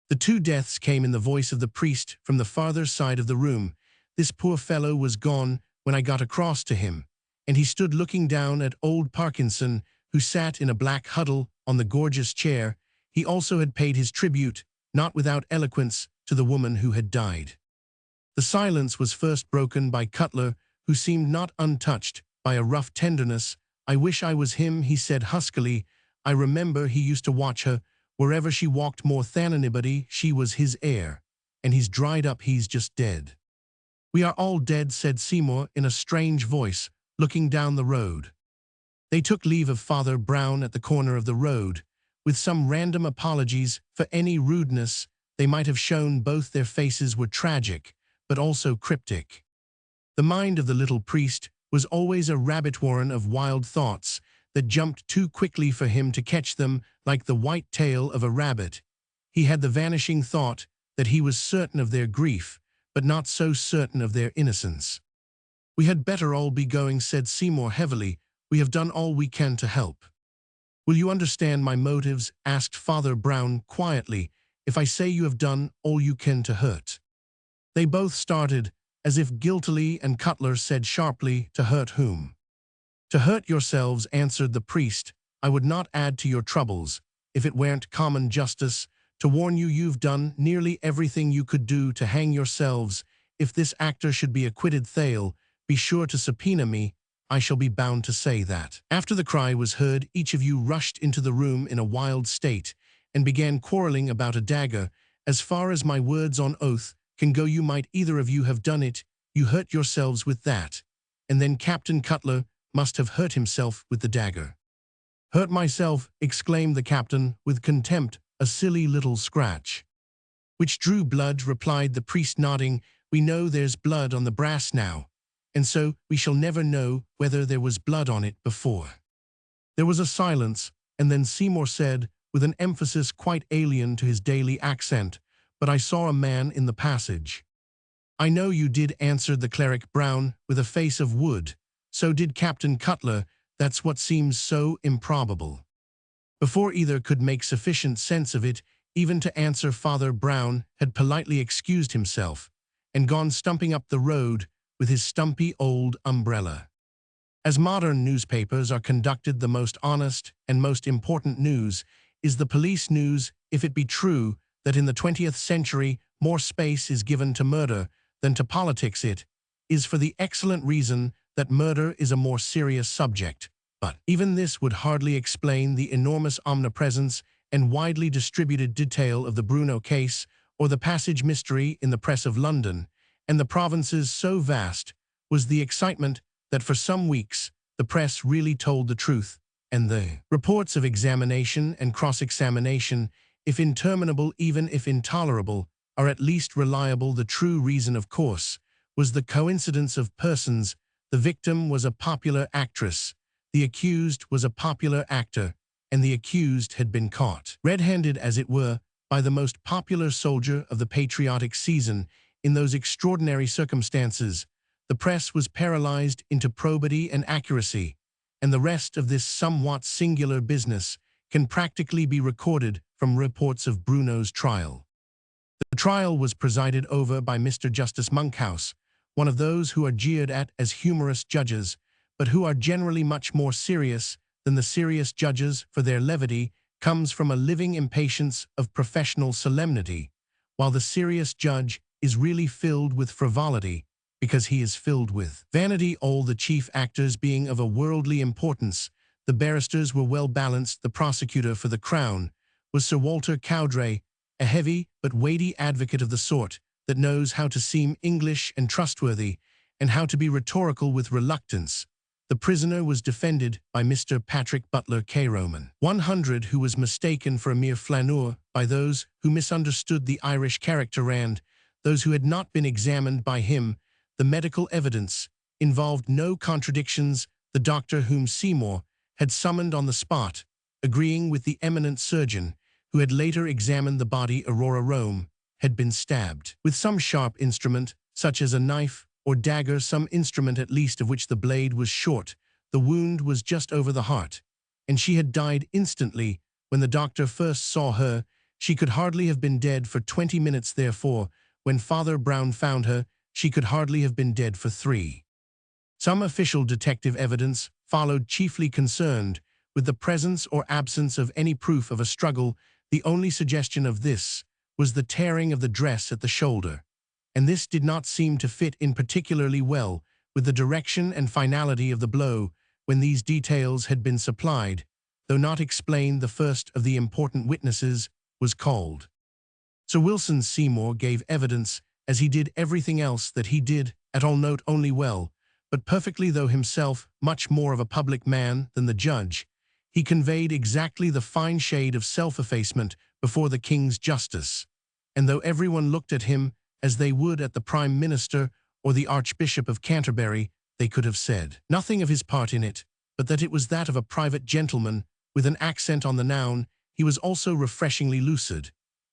The two deaths came in the voice of the priest from the farther side of the room. "This poor fellow was gone when I got across to him," and he stood looking down at old Parkinson, who sat in a black huddle on the gorgeous chair. He also had paid his tribute, not without eloquence, to the woman who had died. The silence was first broken by Cutler, who seemed not untouched by a rough tenderness. "I wish I was him," he said huskily. "I remember he used to watch her wherever she walked more than anybody. She was his heir, and he's dried up. He's just dead." "We are all dead," said Seymour in a strange voice, looking down the road. They took leave of Father Brown at the corner of the road, with some random apologies for any rudeness they might have shown. Both their faces were tragic, but also cryptic. The mind of the little priest was always a rabbit warren of wild thoughts that jumped too quickly for him to catch them, like the white tail of a rabbit. He had the vanishing thought that he was certain of their grief, but not so certain of their innocence. "We had better all be going," said Seymour heavily. "We have done all we can to help." "Will you understand my motives?" asked Father Brown quietly, "if I say you have done all you can to hurt?" They both started, as if guiltily, and Cutler said sharply, "To hurt whom?" "To hurt yourselves," answered the priest. "I would not add to your troubles, if it weren't common justice, to warn you you've done nearly everything you could do to hang yourselves. If this actor should be acquitted, Thale, be sure to subpoena me. I shall be bound to say that." After the cry was heard, each of you rushed into the room in a wild state and began quarreling about a dagger. "As far as my words on oath can go, you might either of you have done it. You hurt yourselves with that. And then Captain Cutler must have hurt himself with the dagger." "Hurt myself," exclaimed the captain with contempt, "a silly little scratch." "Which drew blood," replied the priest, nodding. "We know there's blood on the brass now, and so we shall never know whether there was blood on it before." There was a silence, and then Seymour said, with an emphasis quite alien to his daily accent, "But I saw a man in the passage." "I know you did," answered the cleric Brown with a face of wood. "So did Captain Cutler. That's what seems so improbable." Before either could make sufficient sense of it, even to answer, Father Brown had politely excused himself and gone stumping up the road with his stumpy old umbrella. As modern newspapers are conducted, the most honest and most important news is the police news, if it be true that in the 20th century more space is given to murder than to politics. It is for the excellent reason that murder is a more serious subject. But even this would hardly explain the enormous omnipresence and widely distributed detail of the Bruno case, or the passage mystery in the press of London and the provinces. So vast was the excitement that for some weeks the press really told the truth, and the reports of examination and cross-examination, if interminable, even if intolerable, are at least reliable. The true reason, of course, was the coincidence of persons. The victim was a popular actress. The accused was a popular actor. and the accused had been caught, red-handed as it were, by the most popular soldier of the patriotic season. In those extraordinary circumstances, the press was paralyzed into probity and accuracy, and the rest of this somewhat singular business can practically be recorded from reports of Bruno's trial. The trial was presided over by Mr. Justice Monkhouse, one of those who are jeered at as humorous judges, but who are generally much more serious than the serious judges, for their levity comes from a living impatience of professional solemnity, while the serious judge is really filled with frivolity, because he is filled with vanity. All the chief actors being of a worldly importance, the barristers were well balanced. The prosecutor for the Crown was Sir Walter Cowdray, a heavy but weighty advocate of the sort that knows how to seem English and trustworthy, and how to be rhetorical with reluctance. The prisoner was defended by Mr. Patrick Butler K. Roman 100, who was mistaken for a mere flaneur by those who misunderstood the Irish character and those who had not been examined by him. The medical evidence involved no contradictions. The doctor whom Seymour had summoned on the spot, agreeing with the eminent surgeon who had later examined the body, Aurora Rome, had been stabbed with some sharp instrument, such as a knife or dagger, some instrument at least of which the blade was short. The wound was just over the heart, and she had died instantly. When the doctor first saw her, she could hardly have been dead for 20 minutes. Therefore, when Father Brown found her, she could hardly have been dead for 3. Some official detective evidence followed, chiefly concerned with the presence or absence of any proof of a struggle. The only suggestion of this was the tearing of the dress at the shoulder, and this did not seem to fit in particularly well with the direction and finality of the blow. When these details had been supplied, though not explained, the first of the important witnesses was called. Sir Wilson Seymour gave evidence, as he did everything else that he did at all, not only well, but perfectly. Though himself much more of a public man than the judge, he conveyed exactly the fine shade of self-effacement before the King's justice, and though everyone looked at him as they would at the Prime Minister or the Archbishop of Canterbury, they could have said nothing of his part in it, but that it was that of a private gentleman, with an accent on the noun. He was also refreshingly lucid.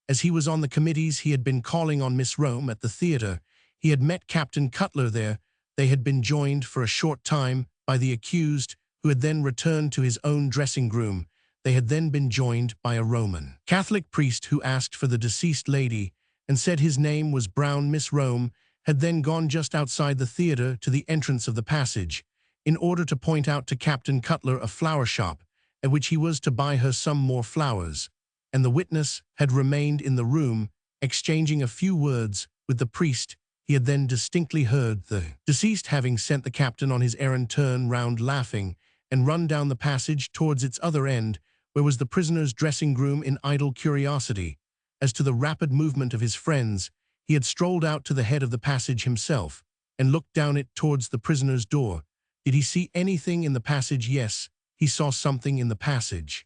As he was on the committees, he had been calling on Miss Rome at the theatre. He had met Captain Cutler there. They had been joined for a short time by the accused, who had then returned to his own dressing-room. They had then been joined by a Roman Catholic priest who asked for the deceased lady and said his name was Brown. Miss Rome had then gone just outside the theatre to the entrance of the passage, in order to point out to Captain Cutler a flower shop, at which he was to buy her some more flowers, and the witness had remained in the room, exchanging a few words with the priest. He had then distinctly heard the deceased, having sent the captain on his errand, turn round laughing and run down the passage towards its other end, where was the prisoner's dressing-room, in idle curiosity as to the rapid movement of his friends. He had strolled out to the head of the passage himself and looked down it towards the prisoner's door. Did he see anything in the passage? Yes, he saw something in the passage.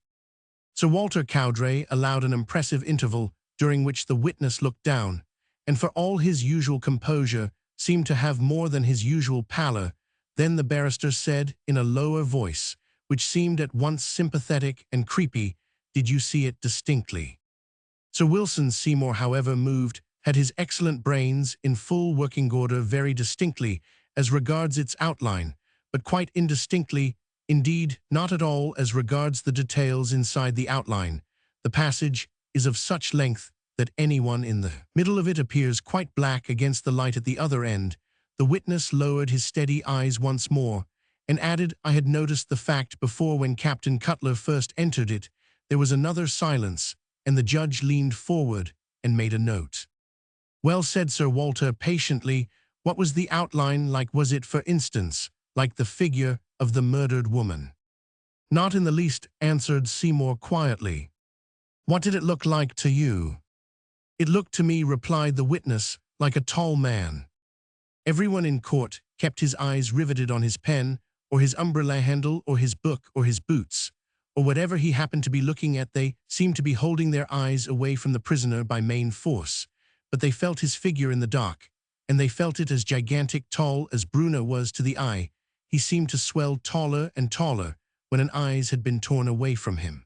Sir Walter Cowdray allowed an impressive interval, during which the witness looked down, and for all his usual composure, seemed to have more than his usual pallor. Then the barrister said, in a lower voice, which seemed at once sympathetic and creepy, "Did you see it distinctly?" Sir Wilson Seymour, however moved, had his excellent brains in full working order. "Very distinctly, as regards its outline, but quite indistinctly. Indeed, not at all as regards the details inside the outline. The passage is of such length that anyone in the middle of it appears quite black against the light at the other end." The witness lowered his steady eyes once more, and added, "I had noticed the fact before when Captain Cutler first entered it." There was another silence, and the judge leaned forward and made a note. "Well," said Sir Walter patiently, "what was the outline like? Was it, for instance, like the figure of the murdered woman?" "Not in the least," answered Seymour quietly. "What did it look like to you?" "It looked to me," replied the witness, "like a tall man." Everyone in court kept his eyes riveted on his pen, or his umbrella handle, or his book, or his boots, or whatever he happened to be looking at. They seemed to be holding their eyes away from the prisoner by main force, but they felt his figure in the dock, and they felt it as gigantic. Tall as Bruno was to the eye, he seemed to swell taller and taller when an eyes had been torn away from him.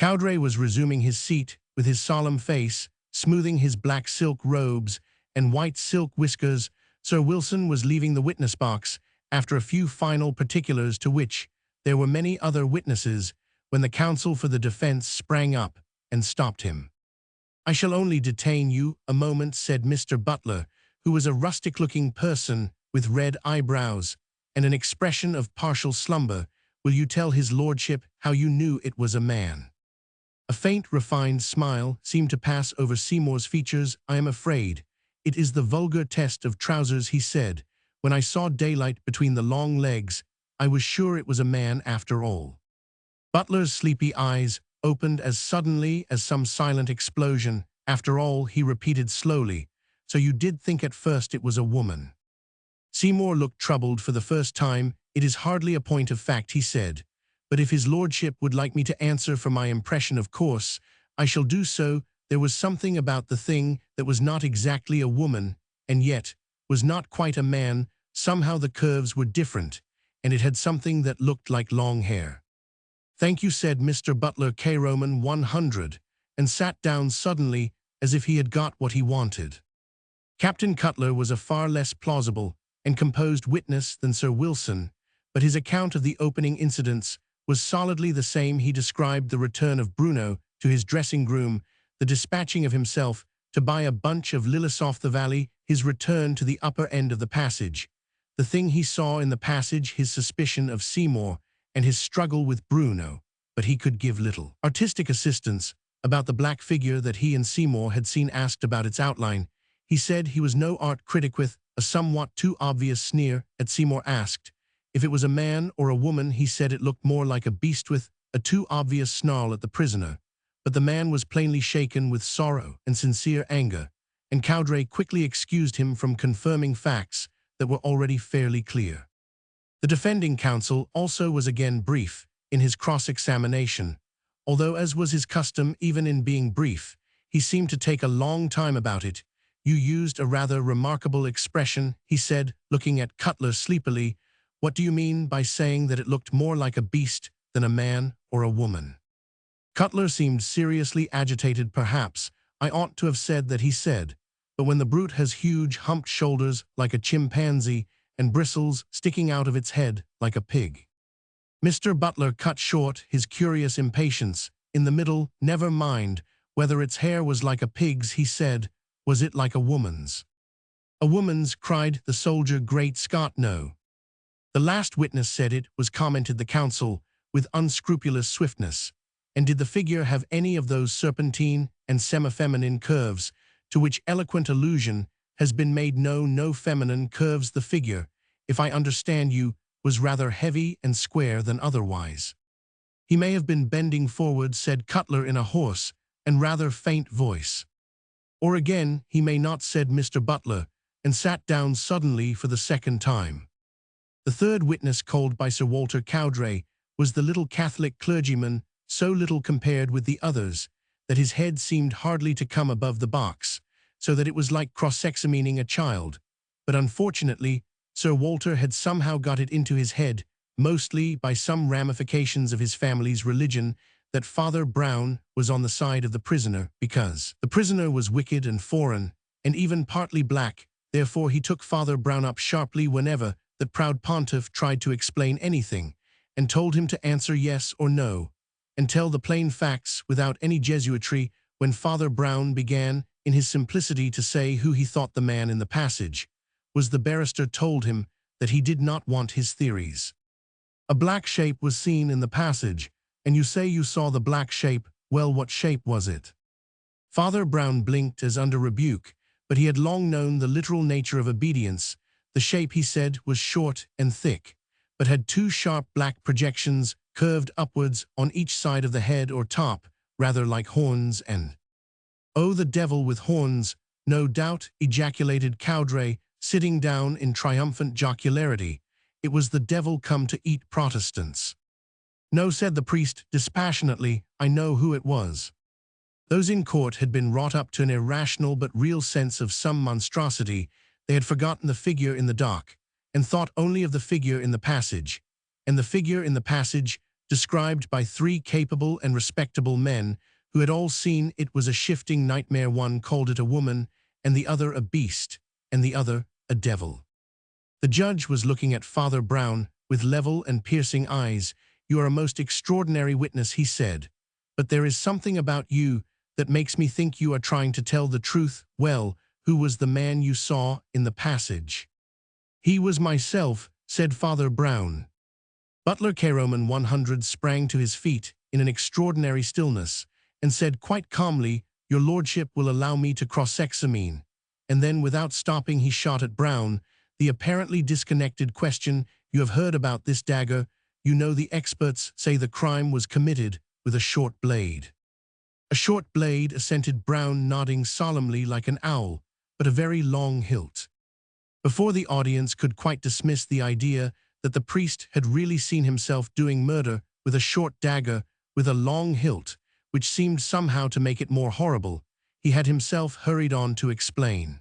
Cowdray was resuming his seat with his solemn face, smoothing his black silk robes and white silk whiskers. Sir Wilson was leaving the witness box after a few final particulars to which there were many other witnesses when the counsel for the defense sprang up and stopped him. "I shall only detain you a moment," said Mr. Butler, who was a rustic-looking person with red eyebrows and an expression of partial slumber. "Will you tell his lordship how you knew it was a man?" A faint, refined smile seemed to pass over Seymour's features. "I am afraid it is the vulgar test of trousers," he said. "When I saw daylight between the long legs, I was sure it was a man after all." Butler's sleepy eyes opened as suddenly as some silent explosion. "After all," he repeated slowly, "so you did think at first it was a woman?" Seymour looked troubled for the first time. "It is hardly a point of fact," he said, "but if his lordship would like me to answer for my impression, of course, I shall do so. There was something about the thing that was not exactly a woman, and yet was not quite a man. Somehow the curves were different, and it had something that looked like long hair." "Thank you," said Mr. Butler, K Roman 100, and sat down suddenly as if he had got what he wanted. Captain Cutler was a far less plausible and composed witness than Sir Wilson, but his account of the opening incidents was solidly the same. He described the return of Bruno to his dressing-room, the dispatching of himself to buy a bunch of lilies off the valley, his return to the upper end of the passage, the thing he saw in the passage, his suspicion of Seymour, and his struggle with Bruno, but he could give little artistic assistance about the black figure that he and Seymour had seen. Asked about its outline, he said he was no art critic, with a somewhat too obvious sneer at Seymour. Asked if it was a man or a woman, he said it looked more like a beast, with a too obvious snarl at the prisoner, but the man was plainly shaken with sorrow and sincere anger, and Cowdray quickly excused him from confirming facts that were already fairly clear. The defending counsel also was again brief in his cross-examination, although, as was his custom even in being brief, he seemed to take a long time about it. "You used a rather remarkable expression," he said, looking at Cutler sleepily. "What do you mean by saying that it looked more like a beast than a man or a woman?" Cutler seemed seriously agitated. "Perhaps I ought to have said that," he said, "but when the brute has huge humped shoulders like a chimpanzee and bristles sticking out of its head like a pig." Mr. Butler cut short his curious impatience in the middle. "Never mind whether its hair was like a pig's," he said. "Was it like a woman's?" "A woman's?" cried the soldier. "Great Scott, no. The last witness said it was," commented the counsel with unscrupulous swiftness. "And did the figure have any of those serpentine and semi-feminine curves to which eloquent allusion has been made?" "No, no feminine curves. The figure, if I understand you, was rather heavy and square than otherwise." "He may have been bending forward," said Cutler in a hoarse and rather faint voice. "Or again, he may not," said Mr. Butler, and sat down suddenly for the second time. The third witness called by Sir Walter Cowdray was the little Catholic clergyman, so little compared with the others that his head seemed hardly to come above the box, so that it was like cross-examining a child. But unfortunately, Sir Walter had somehow got it into his head, mostly by some ramifications of his family's religion, that Father Brown was on the side of the prisoner, because the prisoner was wicked and foreign, and even partly black. Therefore he took Father Brown up sharply whenever that proud pontiff tried to explain anything, and told him to answer yes or no, and tell the plain facts without any Jesuitry. When Father Brown began, in his simplicity, to say who he thought the man in the passage was, the barrister told him that he did not want his theories. "A black shape was seen in the passage, and you say you saw the black shape. Well, what shape was it?" Father Brown blinked as under rebuke, but he had long known the literal nature of obedience. The shape, he said, was short and thick, but had two sharp black projections curved upwards on each side of the head or top, rather like horns. "And oh, the devil with horns, no doubt," ejaculated Cowdray, sitting down in triumphant jocularity. "It was the devil come to eat Protestants." "No," said the priest dispassionately, "I know who it was." Those in court had been wrought up to an irrational but real sense of some monstrosity. They had forgotten the figure in the dock, and thought only of the figure in the passage, and the figure in the passage described by three capable and respectable men who had all seen it was a shifting nightmare. One called it a woman, and the other a beast, and the other a devil. The judge was looking at Father Brown with level and piercing eyes. "You are a most extraordinary witness," he said, "but there is something about you that makes me think you are trying to tell the truth. Well, who was the man you saw in the passage?" "He was myself," said Father Brown. Butler Roman 100 sprang to his feet in an extraordinary stillness and said quite calmly, "Your lordship will allow me to cross-examine." And then, without stopping, he shot at Brown the apparently disconnected question, "You have heard about this dagger. You know the experts say the crime was committed with a short blade." "A short blade," assented Brown, nodding solemnly like an owl, "but a very long hilt." Before the audience could quite dismiss the idea that the priest had really seen himself doing murder with a short dagger with a long hilt, which seemed somehow to make it more horrible, he had himself hurried on to explain.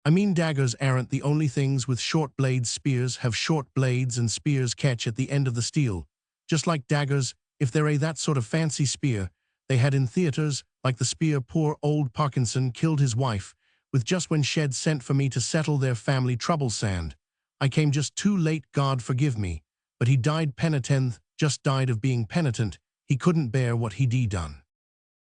"I mean, daggers aren't the only things with short blades. Spears have short blades, and spears catch at the end of the steel, just like daggers, if they're that sort of fancy spear they had in theaters, like the spear poor old Parkinson killed his wife with just when she'd sent for me to settle their family troubles. And I came just too late, God forgive me, but he died penitent, just died of being penitent. He couldn't bear what he'd done."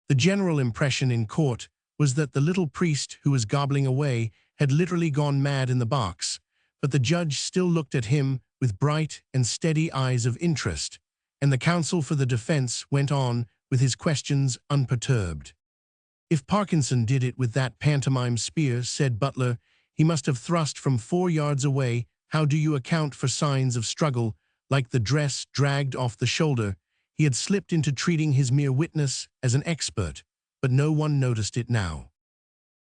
The general impression in court was that the little priest who was gobbling away had literally gone mad in the box, but the judge still looked at him with bright and steady eyes of interest, and the counsel for the defense went on with his questions unperturbed. "If Parkinson did it with that pantomime spear," said Butler, "he must have thrust from 4 yards away. How do you account for signs of struggle, like the dress dragged off the shoulder?" He had slipped into treating his mere witness as an expert, but no one noticed it now.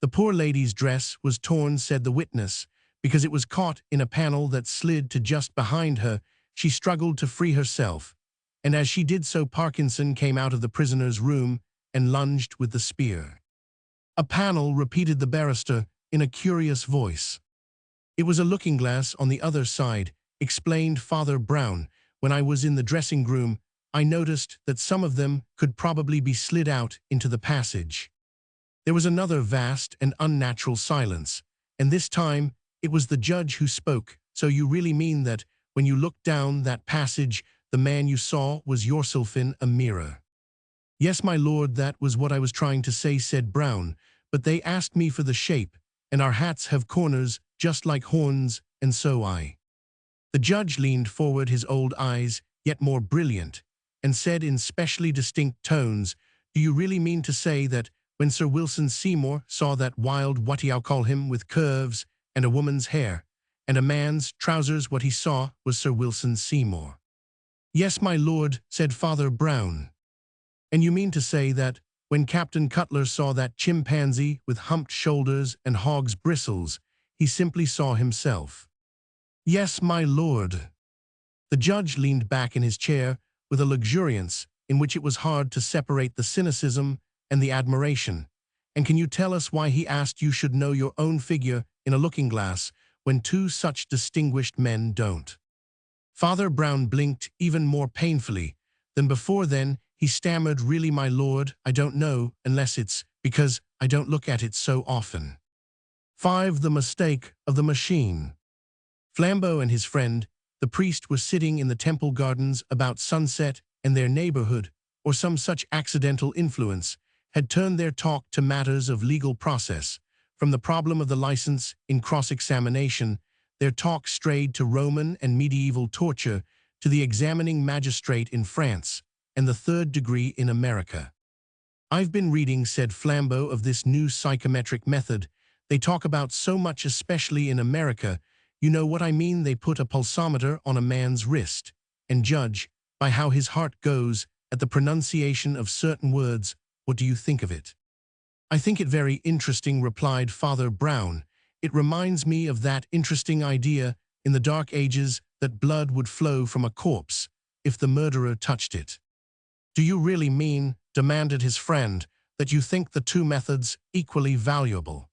"The poor lady's dress was torn," said the witness, "because it was caught in a panel that slid to just behind her. She struggled to free herself, and as she did so, Parkinson came out of the prisoner's room and lunged with the spear." "A panel," repeated the barrister in a curious voice. "It was a looking-glass on the other side," explained Father Brown. "When I was in the dressing-room, I noticed that some of them could probably be slid out into the passage." There was another vast and unnatural silence, and this time it was the judge who spoke. "So you really mean that when you looked down that passage, the man you saw was yourself in a mirror?" "Yes, my lord, that was what I was trying to say," said Brown, "but they asked me for the shape, and our hats have corners just like horns, and so I—" The judge leaned forward, his old eyes yet more brilliant, and said in specially distinct tones, "Do you really mean to say that when Sir Wilson Seymour saw that wild, what I'll call him, with curves and a woman's hair and a man's trousers, what he saw was Sir Wilson Seymour?" "Yes, my lord," said Father Brown. "And you mean to say that when Captain Cutler saw that chimpanzee with humped shoulders and hog's bristles, he simply saw himself?" "Yes, my lord." The judge leaned back in his chair with a luxuriance in which it was hard to separate the cynicism and the admiration. "And can you tell us why he asked you should know your own figure in a looking-glass when two such distinguished men don't?" Father Brown blinked even more painfully than before. Then he stammered, "Really, my lord, I don't know, unless it's because I don't look at it so often." 5. The mistake of the machine. Flambeau and his friend, the priest, were sitting in the temple gardens about sunset, and their neighborhood, or some such accidental influence, had turned their talk to matters of legal process. From the problem of the license in cross-examination, their talk strayed to Roman and medieval torture, to the examining magistrate in France, and the third degree in America. "I've been reading," said Flambeau, "of this new psychometric method. They talk about so much, especially in America. You know what I mean? They put a pulsometer on a man's wrist and judge, by how his heart goes, at the pronunciation of certain words. What do you think of it?" "I think it very interesting," replied Father Brown. "It reminds me of that interesting idea in the Dark Ages that blood would flow from a corpse if the murderer touched it." "Do you really mean," demanded his friend, "that you think the two methods equally valuable?"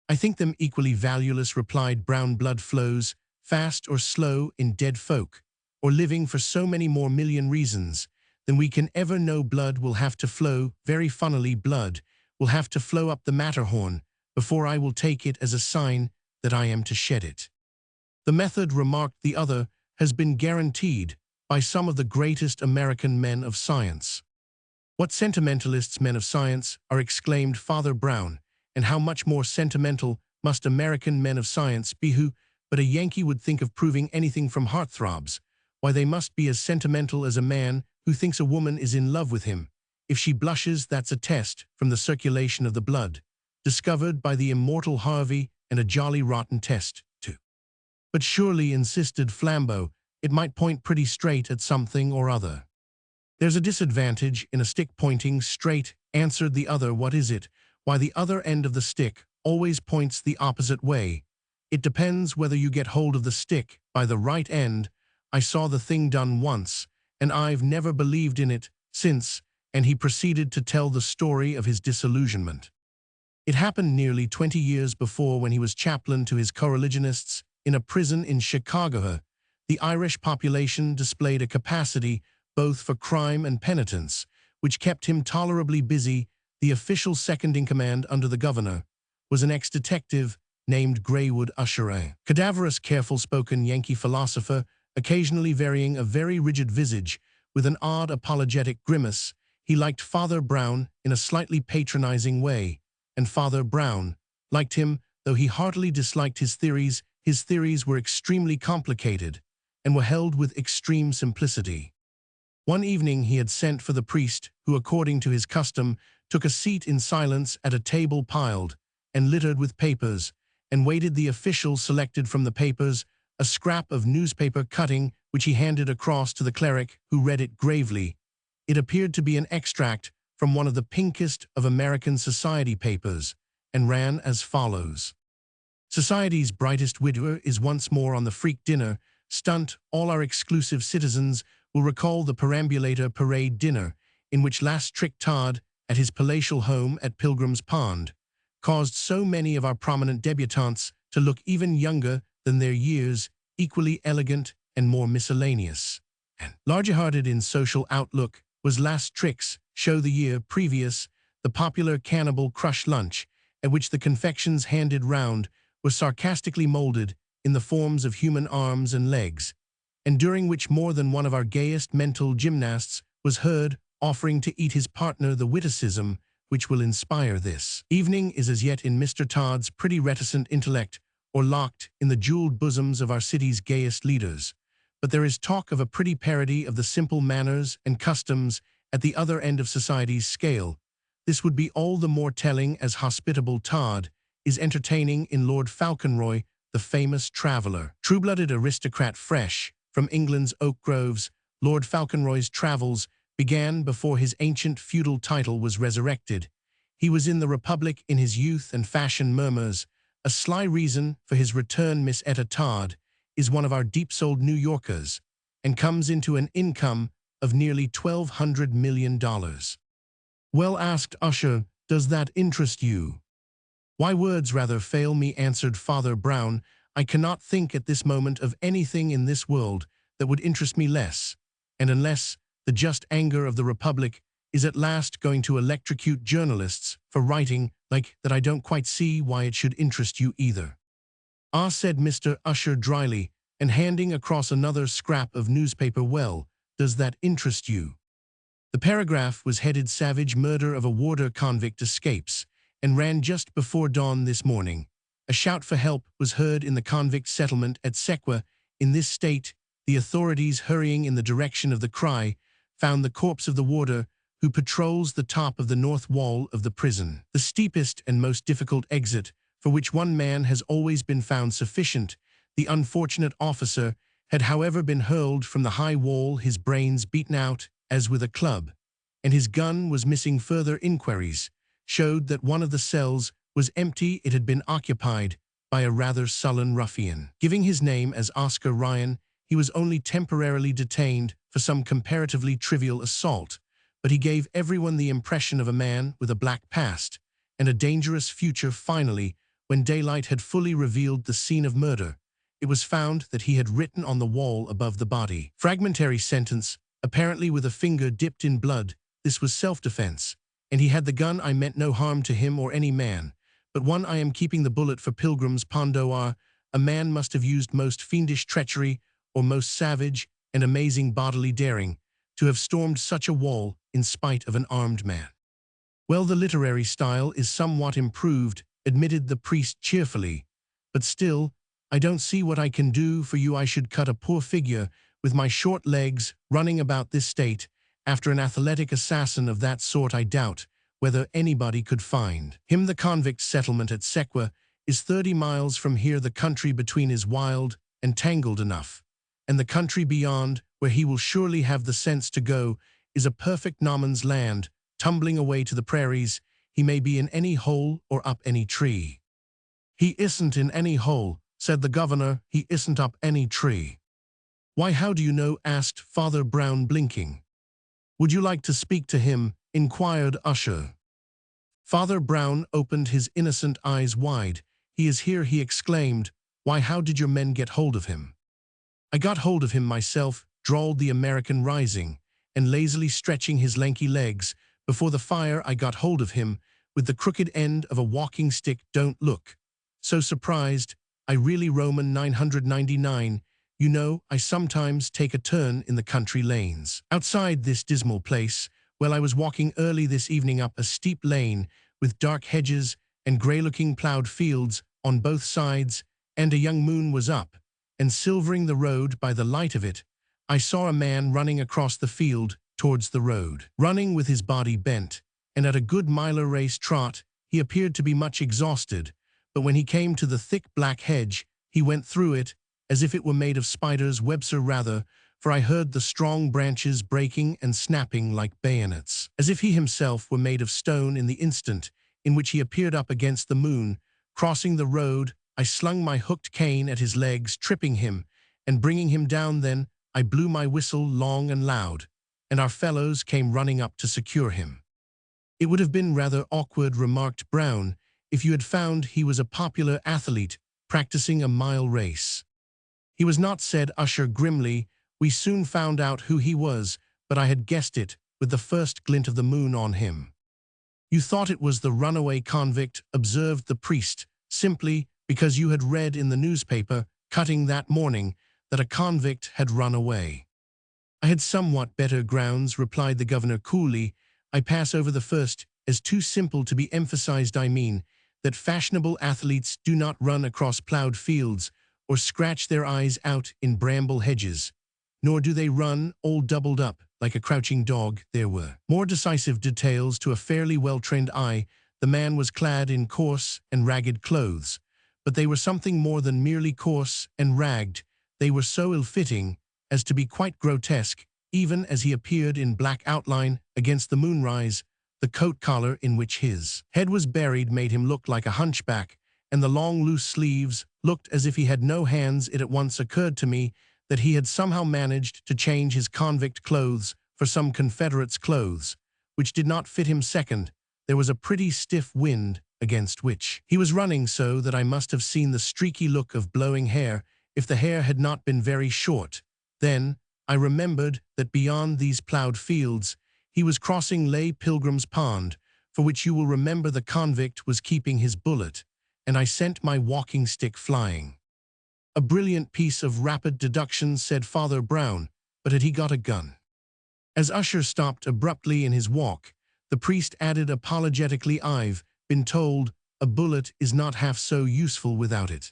"I think them equally valueless," replied Brown. "Blood flows, fast or slow, in dead folk, or living for so many more million reasons than we can ever know. Blood will have to flow, very funnily blood will have to flow up the Matterhorn before I will take it as a sign that I am to shed it. The method, remarked the other, has been guaranteed by some of the greatest American men of science. What sentimentalists men of science are, exclaimed Father Brown, and how much more sentimental must American men of science be? Who but a Yankee would think of proving anything from heartthrobs? Why, they must be as sentimental as a man who thinks a woman is in love with him. If she blushes, that's a test from the circulation of the blood, discovered by the immortal Harvey, and a jolly rotten test, too. But surely, insisted Flambeau, it might point pretty straight at something or other. There's a disadvantage in a stick pointing straight, answered the other. What is it? Why, the other end of the stick always points the opposite way. It depends whether you get hold of the stick by the right end. I saw the thing done once, and I've never believed in it since, and he proceeded to tell the story of his disillusionment. It happened nearly 20 years before, when he was chaplain to his co-religionists in a prison in Chicago. The Irish population displayed a capacity both for crime and penitence, which kept him tolerably busy. The official second-in-command under the governor was an ex-detective named Greywood Usher, a cadaverous, careful-spoken Yankee philosopher, occasionally varying a very rigid visage with an odd apologetic grimace. He liked Father Brown in a slightly patronizing way, and Father Brown liked him, though he heartily disliked his theories. His theories were extremely complicated and were held with extreme simplicity. One evening he had sent for the priest, who, according to his custom, took a seat in silence at a table piled and littered with papers, and waited the official selected from the papers a scrap of newspaper cutting, which he handed across to the cleric, who read it gravely. It appeared to be an extract from one of the pinkest of American society papers, and ran as follows. Society's brightest widower is once more on the freak dinner stunt. All our exclusive citizens will recall the perambulator parade dinner, in which last Trick Todd, at his palatial home at Pilgrim's Pond, caused so many of our prominent debutantes to look even younger than their years, equally elegant and more miscellaneous. And larger-hearted in social outlook was last Trick's show the year previous, the popular Cannibal Crush lunch, at which the confections handed round were sarcastically molded in the forms of human arms and legs, and during which more than one of our gayest mental gymnasts was heard offering to eat his partner. The witticism which will inspire this evening is as yet in Mr. Todd's pretty reticent intellect, or locked in the jeweled bosoms of our city's gayest leaders. But there is talk of a pretty parody of the simple manners and customs at the other end of society's scale. This would be all the more telling as hospitable Todd is entertaining in Lord Fauconroy, the famous traveller. True-blooded aristocrat fresh from England's oak groves, Lord Fauconroy's travels began before his ancient feudal title was resurrected. He was in the Republic in his youth, and fashion murmurs a sly reason for his return. Miss Etta Todd is one of our deep-souled New Yorkers, and comes into an income of nearly $1,200 million. Well, asked Usher, does that interest you? Why, words rather fail me, answered Father Brown. I cannot think at this moment of anything in this world that would interest me less, and unless the just anger of the Republic is at last going to electrocute journalists for writing like that, I don't quite see why it should interest you either. Ah, said Mr. Usher dryly, and handing across another scrap of newspaper. Well, does that interest you? The paragraph was headed "Savage Murder of a Warder Convict Escapes," and ran just before dawn this morning. A shout for help was heard in the convict settlement at Sequa. In this state, the authorities, hurrying in the direction of the cry, found the corpse of the warder who patrols the top of the north wall of the prison. The steepest and most difficult exit, for which one man has always been found sufficient. The unfortunate officer had, however, been hurled from the high wall, his brains beaten out as with a club, and his gun was missing. Further inquiries showed that one of the cells was empty. It had been occupied by a rather sullen ruffian. Giving his name as Oscar Ryan, he was only temporarily detained for some comparatively trivial assault, but he gave everyone the impression of a man with a black past and a dangerous future. Finally, when daylight had fully revealed the scene of murder, it was found that he had written on the wall above the body. Fragmentary sentence, apparently with a finger dipped in blood. This was self-defense. And he had the gun. I meant no harm to him or any man. But one I am keeping the bullet for pilgrims Pondoar. A man must have used most fiendish treachery or most savage and amazing bodily daring to have stormed such a wall in spite of an armed man. Well, the literary style is somewhat improved, admitted the priest cheerfully. But still, I don't see what I can do for you. I should cut a poor figure with my short legs running about this state. After an athletic assassin of that sort, I doubt whether anybody could find him. The convict settlement at Sequa is 30 miles from here. The country between is wild and tangled enough, and the country beyond, where he will surely have the sense to go, is a perfect no man's land, tumbling away to the prairies. He may be in any hole or up any tree. He isn't in any hole, said the governor. He isn't up any tree. Why, how do you know? Asked Father Brown, blinking. Would you like to speak to him? Inquired Usher. Father Brown opened his innocent eyes wide. He is here, he exclaimed. Why, how did your men get hold of him? I got hold of him myself, drawled the American, rising and lazily stretching his lanky legs. Before the fire I got hold of him with the crooked end of a walking stick. Don't look so surprised. I really Roman 999. You know, I sometimes take a turn in the country lanes. Outside this dismal place, well, I was walking early this evening up a steep lane with dark hedges and grey-looking ploughed fields on both sides, and a young moon was up, and silvering the road by the light of it, I saw a man running across the field towards the road, running with his body bent, and at a good miler race trot. He appeared to be much exhausted, but when he came to the thick black hedge, he went through it as if it were made of spiders' webs, or rather, for I heard the strong branches breaking and snapping like bayonets, as if he himself were made of stone. In the instant in which he appeared up against the moon, crossing the road, I slung my hooked cane at his legs, tripping him and bringing him down. Then I blew my whistle long and loud, and our fellows came running up to secure him. It would have been rather awkward, remarked Brown, if you had found he was a popular athlete practicing a mile race. He was not, said Usher grimly. We soon found out who he was, but I had guessed it with the first glint of the moon on him. You thought it was the runaway convict, observed the priest, simply because you had read in the newspaper cutting that morning that a convict had run away. I had somewhat better grounds, replied the governor coolly. I pass over the first as too simple to be emphasized. I mean that fashionable athletes do not run across ploughed fields or scratch their eyes out in bramble hedges, nor do they run all doubled up like a crouching dog. There were more decisive details to a fairly well-trained eye. The man was clad in coarse and ragged clothes, but they were something more than merely coarse and ragged. They were so ill-fitting as to be quite grotesque, even as he appeared in black outline against the moonrise. The coat collar in which his head was buried made him look like a hunchback, and the long loose sleeves looked as if he had no hands. It at once occurred to me that he had somehow managed to change his convict clothes for some Confederate's clothes, which did not fit him. Second, there was a pretty stiff wind against which he was running, so that I must have seen the streaky look of blowing hair if the hair had not been very short. Then I remembered that beyond these ploughed fields he was crossing lay Pilgrim's Pond, for which you will remember the convict was keeping his bullet, and I sent my walking stick flying. A brilliant piece of rapid deduction, said Father Brown, but had he got a gun? As Usher stopped abruptly in his walk, the priest added apologetically, I've been told a bullet is not half so useful without it.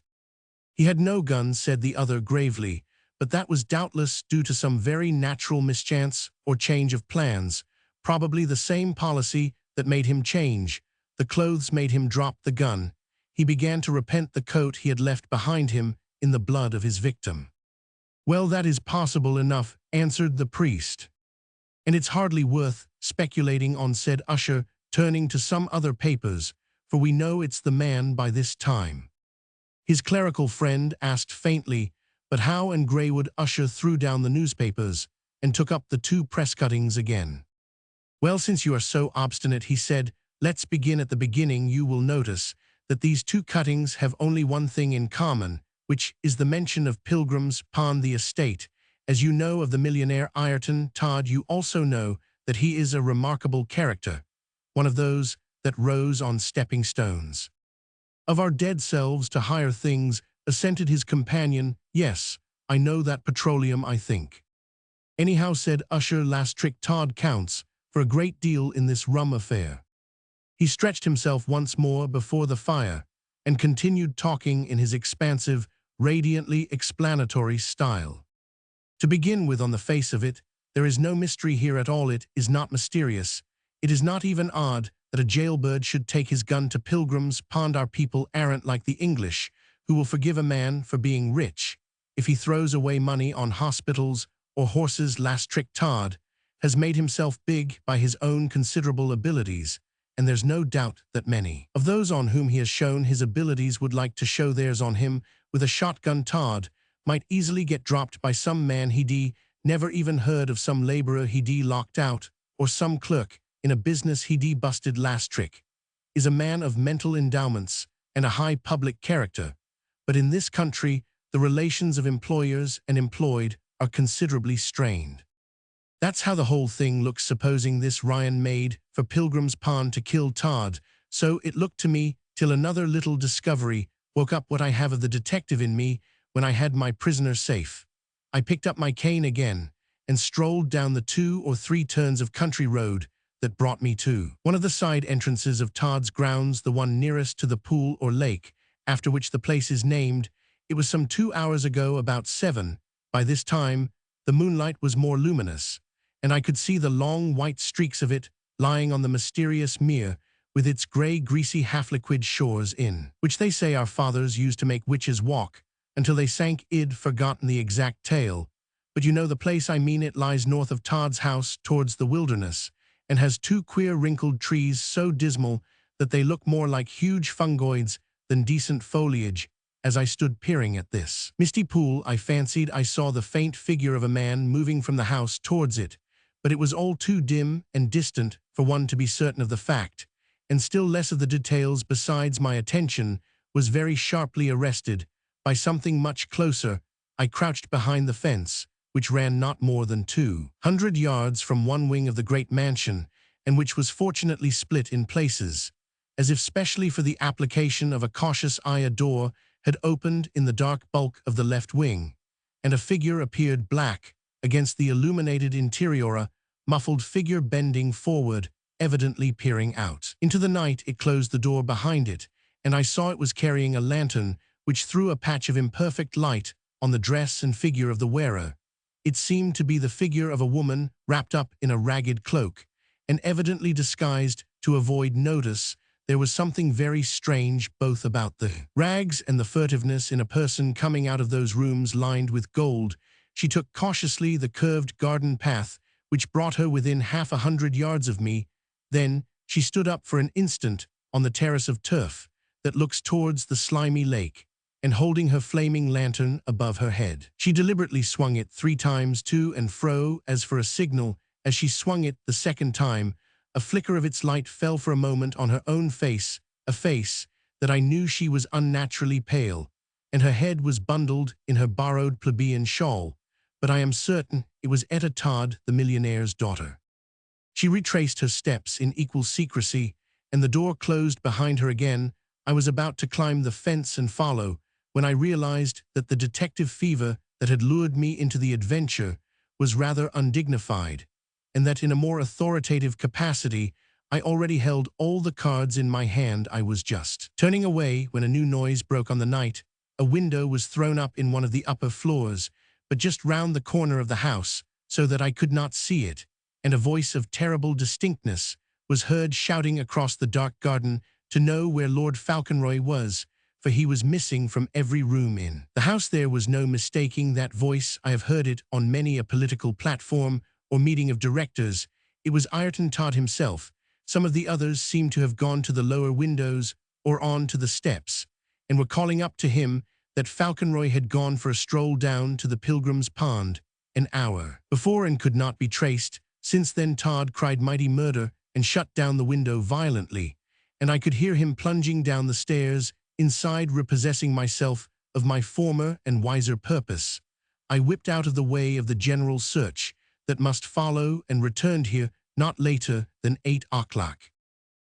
He had no gun, said the other gravely, but that was doubtless due to some very natural mischance or change of plans, probably the same policy that made him change. The clothes made him drop the gun. He began to repent the coat he had left behind him in the blood of his victim. Well, that is possible enough, answered the priest. And it's hardly worth speculating on, said Usher, turning to some other papers, for we know it's the man by this time. His clerical friend asked faintly, but how? And Greywood. Usher threw down the newspapers and took up the two press cuttings again. Well, since you are so obstinate, he said, let's begin at the beginning. You will notice that these two cuttings have only one thing in common, which is the mention of Pilgrim's Pond the estate. As you know of the millionaire Ayrton Todd, you also know that he is a remarkable character, one of those that rose on stepping stones. Of our dead selves to higher things, assented his companion. Yes, I know that petroleum, I think. Anyhow, said Usher, last trick Todd counts for a great deal in this rum affair. He stretched himself once more before the fire and continued talking in his expansive, radiantly explanatory style. To begin with, on the face of it, there is no mystery here at all. It is not mysterious. It is not even odd that a jailbird should take his gun to Pilgrim's Pond. Our people aren't like the English, who will forgive a man for being rich if he throws away money on hospitals or horses. Last trick Todd has made himself big by his own considerable abilities, and there's no doubt that many of those on whom he has shown his abilities would like to show theirs on him. With a shotgun, Todd might easily get dropped by some man he'd never even heard of, some laborer he'd locked out, or some clerk in a business he'd busted. Last trick is a man of mental endowments and a high public character, but in this country the relations of employers and employed are considerably strained. That's how the whole thing looks. Supposing this Ryan made for Pilgrim's Pond to kill Todd, so it looked to me, till another little discovery woke up what I have of the detective in me. When I had my prisoner safe, I picked up my cane again and strolled down the 2 or 3 turns of country road that brought me to one of the side entrances of Todd's grounds, the one nearest to the pool or lake after which the place is named. It was some 2 hours ago, about 7. By this time, the moonlight was more luminous, and I could see the long white streaks of it lying on the mysterious mere, with its grey, greasy, half-liquid shores, in which they say our fathers used to make witches walk until they sank. I'd forgotten the exact tale, but you know the place I mean. It lies north of Todd's house towards the wilderness, and has 2 queer wrinkled trees so dismal that they look more like huge fungoids than decent foliage. As I stood peering at this misty pool, I fancied I saw the faint figure of a man moving from the house towards it, but it was all too dim and distant for one to be certain of the fact, and still less of the details. Besides, my attention was very sharply arrested by something much closer. I crouched behind the fence, which ran not more than 200 yards from one wing of the great mansion, and which was fortunately split in places, as if specially for the application of a cautious eye. A door had opened in the dark bulk of the left wing, and a figure appeared, black against the illuminated interior, a muffled figure bending forward, evidently peering out into the night. It closed the door behind it, and I saw it was carrying a lantern, which threw a patch of imperfect light on the dress and figure of the wearer. It seemed to be the figure of a woman wrapped up in a ragged cloak, and evidently disguised to avoid notice. There was something very strange both about the rags and the furtiveness in a person coming out of those rooms lined with gold. She took cautiously the curved garden path, which brought her within 100 yards of me. Then she stood up for an instant on the terrace of turf that looks towards the slimy lake, and holding her flaming lantern above her head, she deliberately swung it 3 times to and fro as for a signal. As she swung it the second time, a flicker of its light fell for a moment on her own face, a face that I knew. She was unnaturally pale, and her head was bundled in her borrowed plebeian shawl, but I am certain it was Etta Todd, the millionaire's daughter. She retraced her steps in equal secrecy, and the door closed behind her again. I was about to climb the fence and follow, when I realized that the detective fever that had lured me into the adventure was rather undignified, and that in a more authoritative capacity I already held all the cards in my hand. I was just turning away when a new noise broke on the night. A window was thrown up in one of the upper floors, but just round the corner of the house, so that I could not see it, and a voice of terrible distinctness was heard shouting across the dark garden to know where Lord Fauconroy was, for he was missing from every room in the house. There was no mistaking that voice. I have heard it on many a political platform or meeting of directors. It was Ayrton Todd himself. Some of the others seemed to have gone to the lower windows or on to the steps, and were calling up to him that Fauconroy had gone for a stroll down to the Pilgrim's Pond an hour before and could not be traced. Since then Todd cried mighty murder and shut down the window violently, and I could hear him plunging down the stairs. Inside, repossessing myself of my former and wiser purpose. I whipped out of the way of the general search that must follow and returned here not later than 8 o'clock.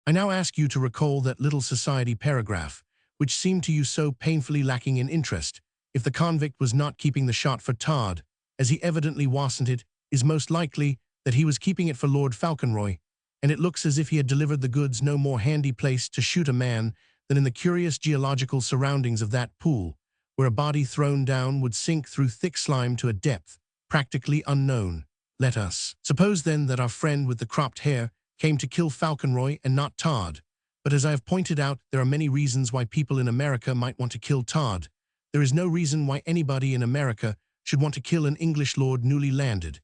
I now ask you to recall that little society paragraph, which seemed to you so painfully lacking in interest. If the convict was not keeping the shot for Todd, as he evidently wasn't, it is most likely that he was keeping it for Lord Fauconroy, and it looks as if he had delivered the goods no more handy place to shoot a man than in the curious geological surroundings of that pool, where a body thrown down would sink through thick slime to a depth practically unknown. Let us suppose then that our friend with the cropped hair came to kill Fauconroy and not Todd. But as I have pointed out, there are many reasons why people in America might want to kill Todd. There is no reason why anybody in America should want to kill an English lord newly landed,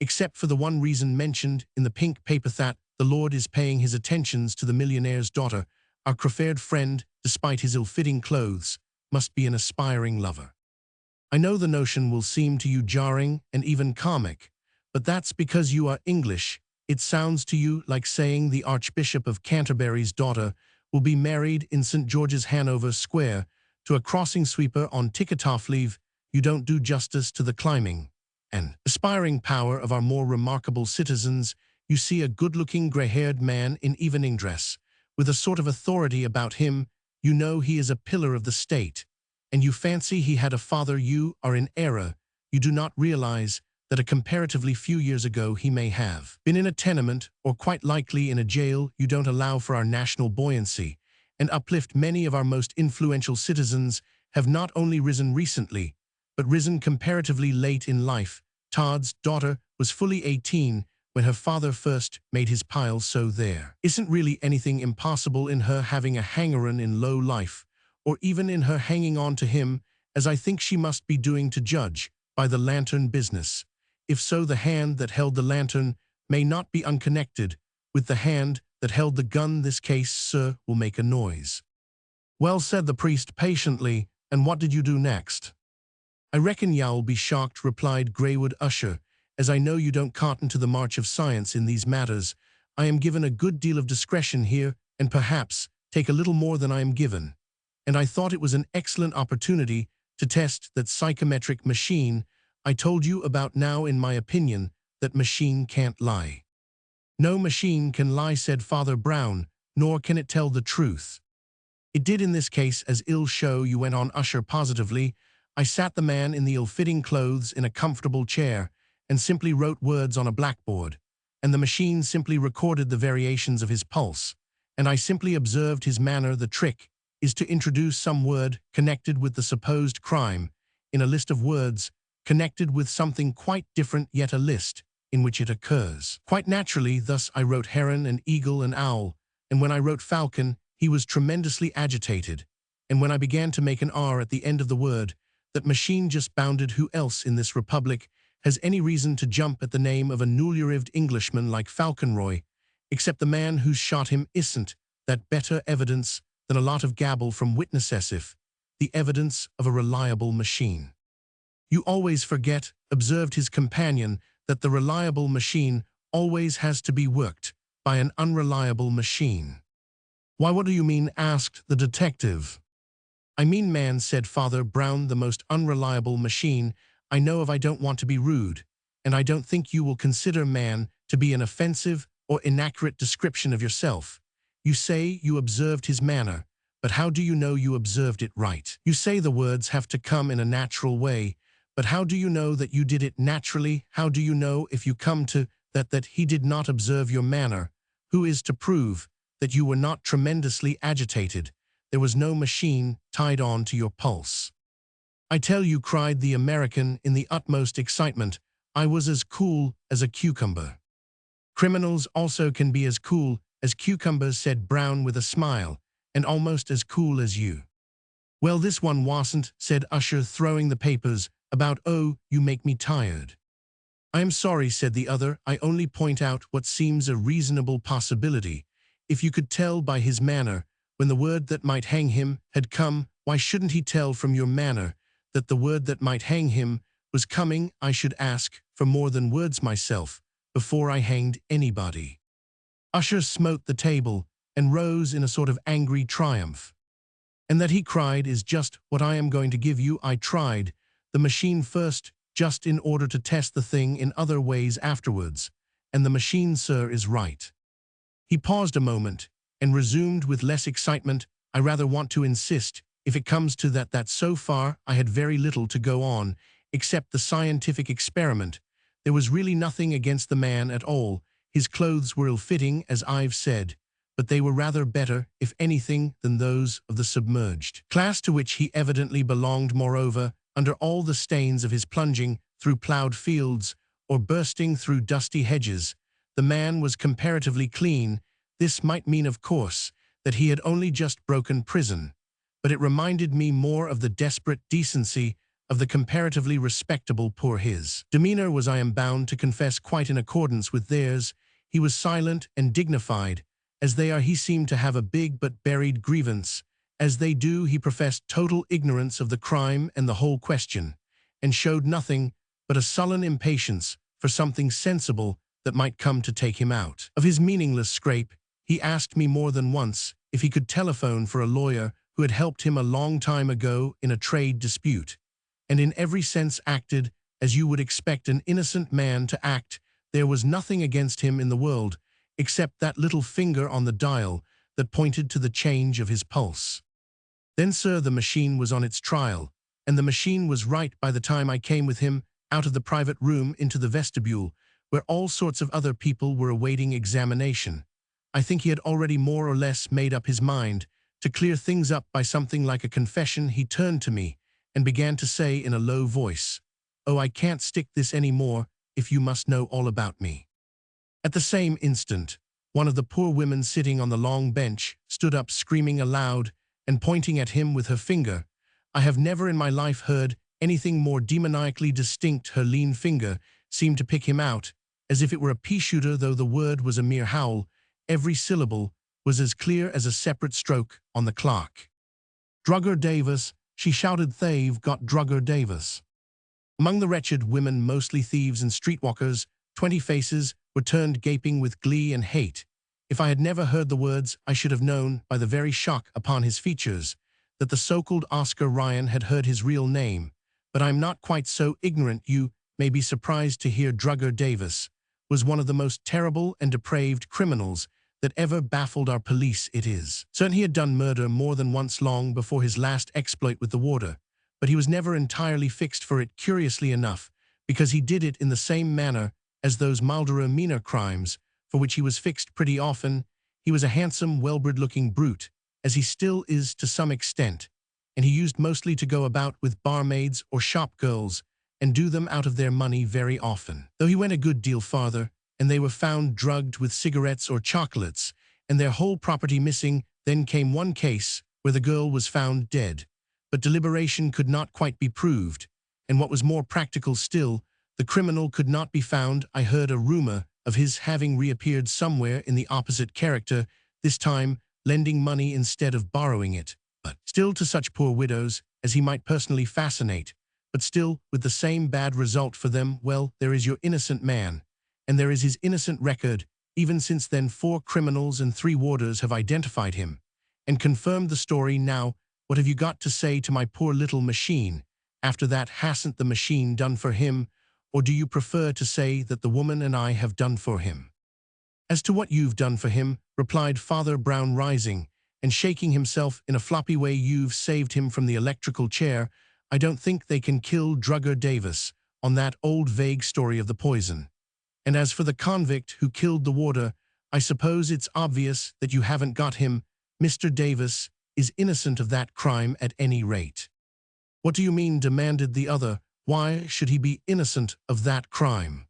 except for the one reason mentioned in the pink paper that the lord is paying his attentions to the millionaire's daughter. Our croffared friend, despite his ill-fitting clothes, must be an aspiring lover. I know the notion will seem to you jarring and even comic, but that's because you are English. It sounds to you like saying the Archbishop of Canterbury's daughter will be married in St. George's, Hanover Square, to a crossing sweeper on ticket-off leave. You don't do justice to the climbing and aspiring power of our more remarkable citizens. You see a good-looking gray-haired man in evening dress, with a sort of authority about him. You know he is a pillar of the state, and you fancy he had a father. You are in error. You do not realize that a comparatively few years ago he may have been in a tenement, or quite likely in a jail. You don't allow for our national buoyancy and uplift. Many of our most influential citizens have not only risen recently, but risen comparatively late in life. Todd's daughter was fully 18 when her father first made his pile, so there isn't really anything impossible in her having a hanger-on in low life, or even in her hanging on to him, as I think she must be doing, to judge by the lantern business. If so, the hand that held the lantern may not be unconnected with the hand that held the gun. This case, sir, will make a noise. Well, said the priest patiently, and what did you do next? I reckon y'all be shocked, replied Greywood Usher, as I know you don't cotton to the march of science in these matters. I am given a good deal of discretion here, and perhaps take a little more than I am given. And I thought it was an excellent opportunity to test that psychometric machine I told you about. Now, in my opinion, that machine can't lie. No machine can lie, said Father Brown, nor can it tell the truth. It did in this case, as ill show you, went on Usher positively. I sat the man in the ill-fitting clothes in a comfortable chair and simply wrote words on a blackboard, and the machine simply recorded the variations of his pulse, and I simply observed his manner. The trick is to introduce some word connected with the supposed crime in a list of words connected with something quite different, yet a list in which it occurs quite naturally. Thus I wrote heron and eagle and owl, and when I wrote falcon, he was tremendously agitated, and when I began to make an R at the end of the word, that machine just bounded. Who else in this republic has any reason to jump at the name of a newly arrived Englishman like Fauconroy, except the man who's shot him? Isn't that better evidence than a lot of gabble from witnesses? If the evidence of a reliable machine. You always forget, observed his companion, that the reliable machine always has to be worked by an unreliable machine. Why, what do you mean? Asked the detective. I mean, man, said Father Brown, the most unreliable machine I know of. I don't want to be rude, and I don't think you will consider man to be an offensive or inaccurate description of yourself. You say you observed his manner, but how do you know you observed it right? You say the words have to come in a natural way, but how do you know that you did it naturally? How do you know, if you come to that he did not observe your manner? Who is to prove that you were not tremendously agitated? There was no machine tied on to your pulse. I tell you, cried the American in the utmost excitement, I was as cool as a cucumber. Criminals also can be as cool as cucumbers, said Brown with a smile, and almost as cool as you. Well, this one wasn't, said Usher, throwing the papers about. Oh, you make me tired. I am sorry, said the other. I only point out what seems a reasonable possibility. If you could tell by his manner when the word that might hang him had come, why shouldn't he tell from your manner that the word that might hang him was coming? I should ask for more than words myself before I hanged anybody. Usher smote the table and rose in a sort of angry triumph. And that he cried is just what I am going to give you. I tried the machine first, just in order to test the thing in other ways afterwards. And the machine, sir, is right. He paused a moment and resumed with less excitement. I rather want to insist, if it comes to that so far I had very little to go on, except the scientific experiment. There was really nothing against the man at all. His clothes were ill-fitting, as I've said, but they were rather better, if anything, than those of the submerged class to which he evidently belonged. Moreover, under all the stains of his plunging through ploughed fields or bursting through dusty hedges, the man was comparatively clean. This might mean, of course, that he had only just broken prison, but it reminded me more of the desperate decency of the comparatively respectable poor. His demeanor was, I am bound to confess, quite in accordance with theirs. He was silent and dignified, as they are. He seemed to have a big but buried grievance. As they do, he professed total ignorance of the crime and the whole question, and showed nothing but a sullen impatience for something sensible that might come to take him out of his meaningless scrape. He asked me more than once if he could telephone for a lawyer who had helped him a long time ago in a trade dispute, and in every sense acted as you would expect an innocent man to act. There was nothing against him in the world, except that little finger on the dial that pointed to the change of his pulse. Then, sir, the machine was on its trial, and the machine was right by the time I came with him out of the private room into the vestibule, where all sorts of other people were awaiting examination. I think he had already more or less made up his mind to clear things up by something like a confession. He turned to me and began to say in a low voice, "Oh, I can't stick this any more if you must know all about me." At the same instant, one of the poor women sitting on the long bench stood up, screaming aloud and pointing at him with her finger. I have never in my life heard anything more demoniacally distinct. Her lean finger seemed to pick him out, as if it were a pea-shooter, though the word was a mere howl. Every syllable was as clear as a separate stroke on the clock. "Drugger Davis," she shouted. "They've got Drugger Davis." Among the wretched women, mostly thieves and streetwalkers, 20 faces were turned gaping with glee and hate. If I had never heard the words, I should have known by the very shock upon his features that the so-called Oscar Ryan had heard his real name. But I'm not quite so ignorant. You may be surprised to hear Drugger Davis was one of the most terrible and depraved criminals that ever baffled our police. It is certain he had done murder more than once long before his last exploit with the warder, but he was never entirely fixed for it, curiously enough, because he did it in the same manner as those milder, meaner crimes for which he was fixed pretty often. He was a handsome, well-bred-looking brute, as he still is to some extent, and he used mostly to go about with barmaids or shop girls and do them out of their money very often. Though he went a good deal farther, and they were found drugged with cigarettes or chocolates, and their whole property missing. Then came one case where the girl was found dead, but deliberation could not quite be proved, and what was more practical still, the criminal could not be found. I heard a rumor of his having reappeared somewhere in the opposite character, this time lending money instead of borrowing it, but still to such poor widows as he might personally fascinate, but still with the same bad result for them. Well, there is your innocent man, and there is his innocent record. Even since then, 4 criminals and 3 warders have identified him and confirmed the story. Now, what have you got to say to my poor little machine? After that, hasn't the machine done for him? Or do you prefer to say that the woman and I have done for him? "As to what you've done for him," replied Father Brown, rising and shaking himself in a floppy way, "you've saved him from the electrical chair. I don't think they can kill Drugger Davis on that old vague story of the poison. And as for the convict who killed the warder, I suppose it's obvious that you haven't got him. Mr. Davis is innocent of that crime at any rate." "What do you mean?" demanded the other. "Why should he be innocent of that crime?"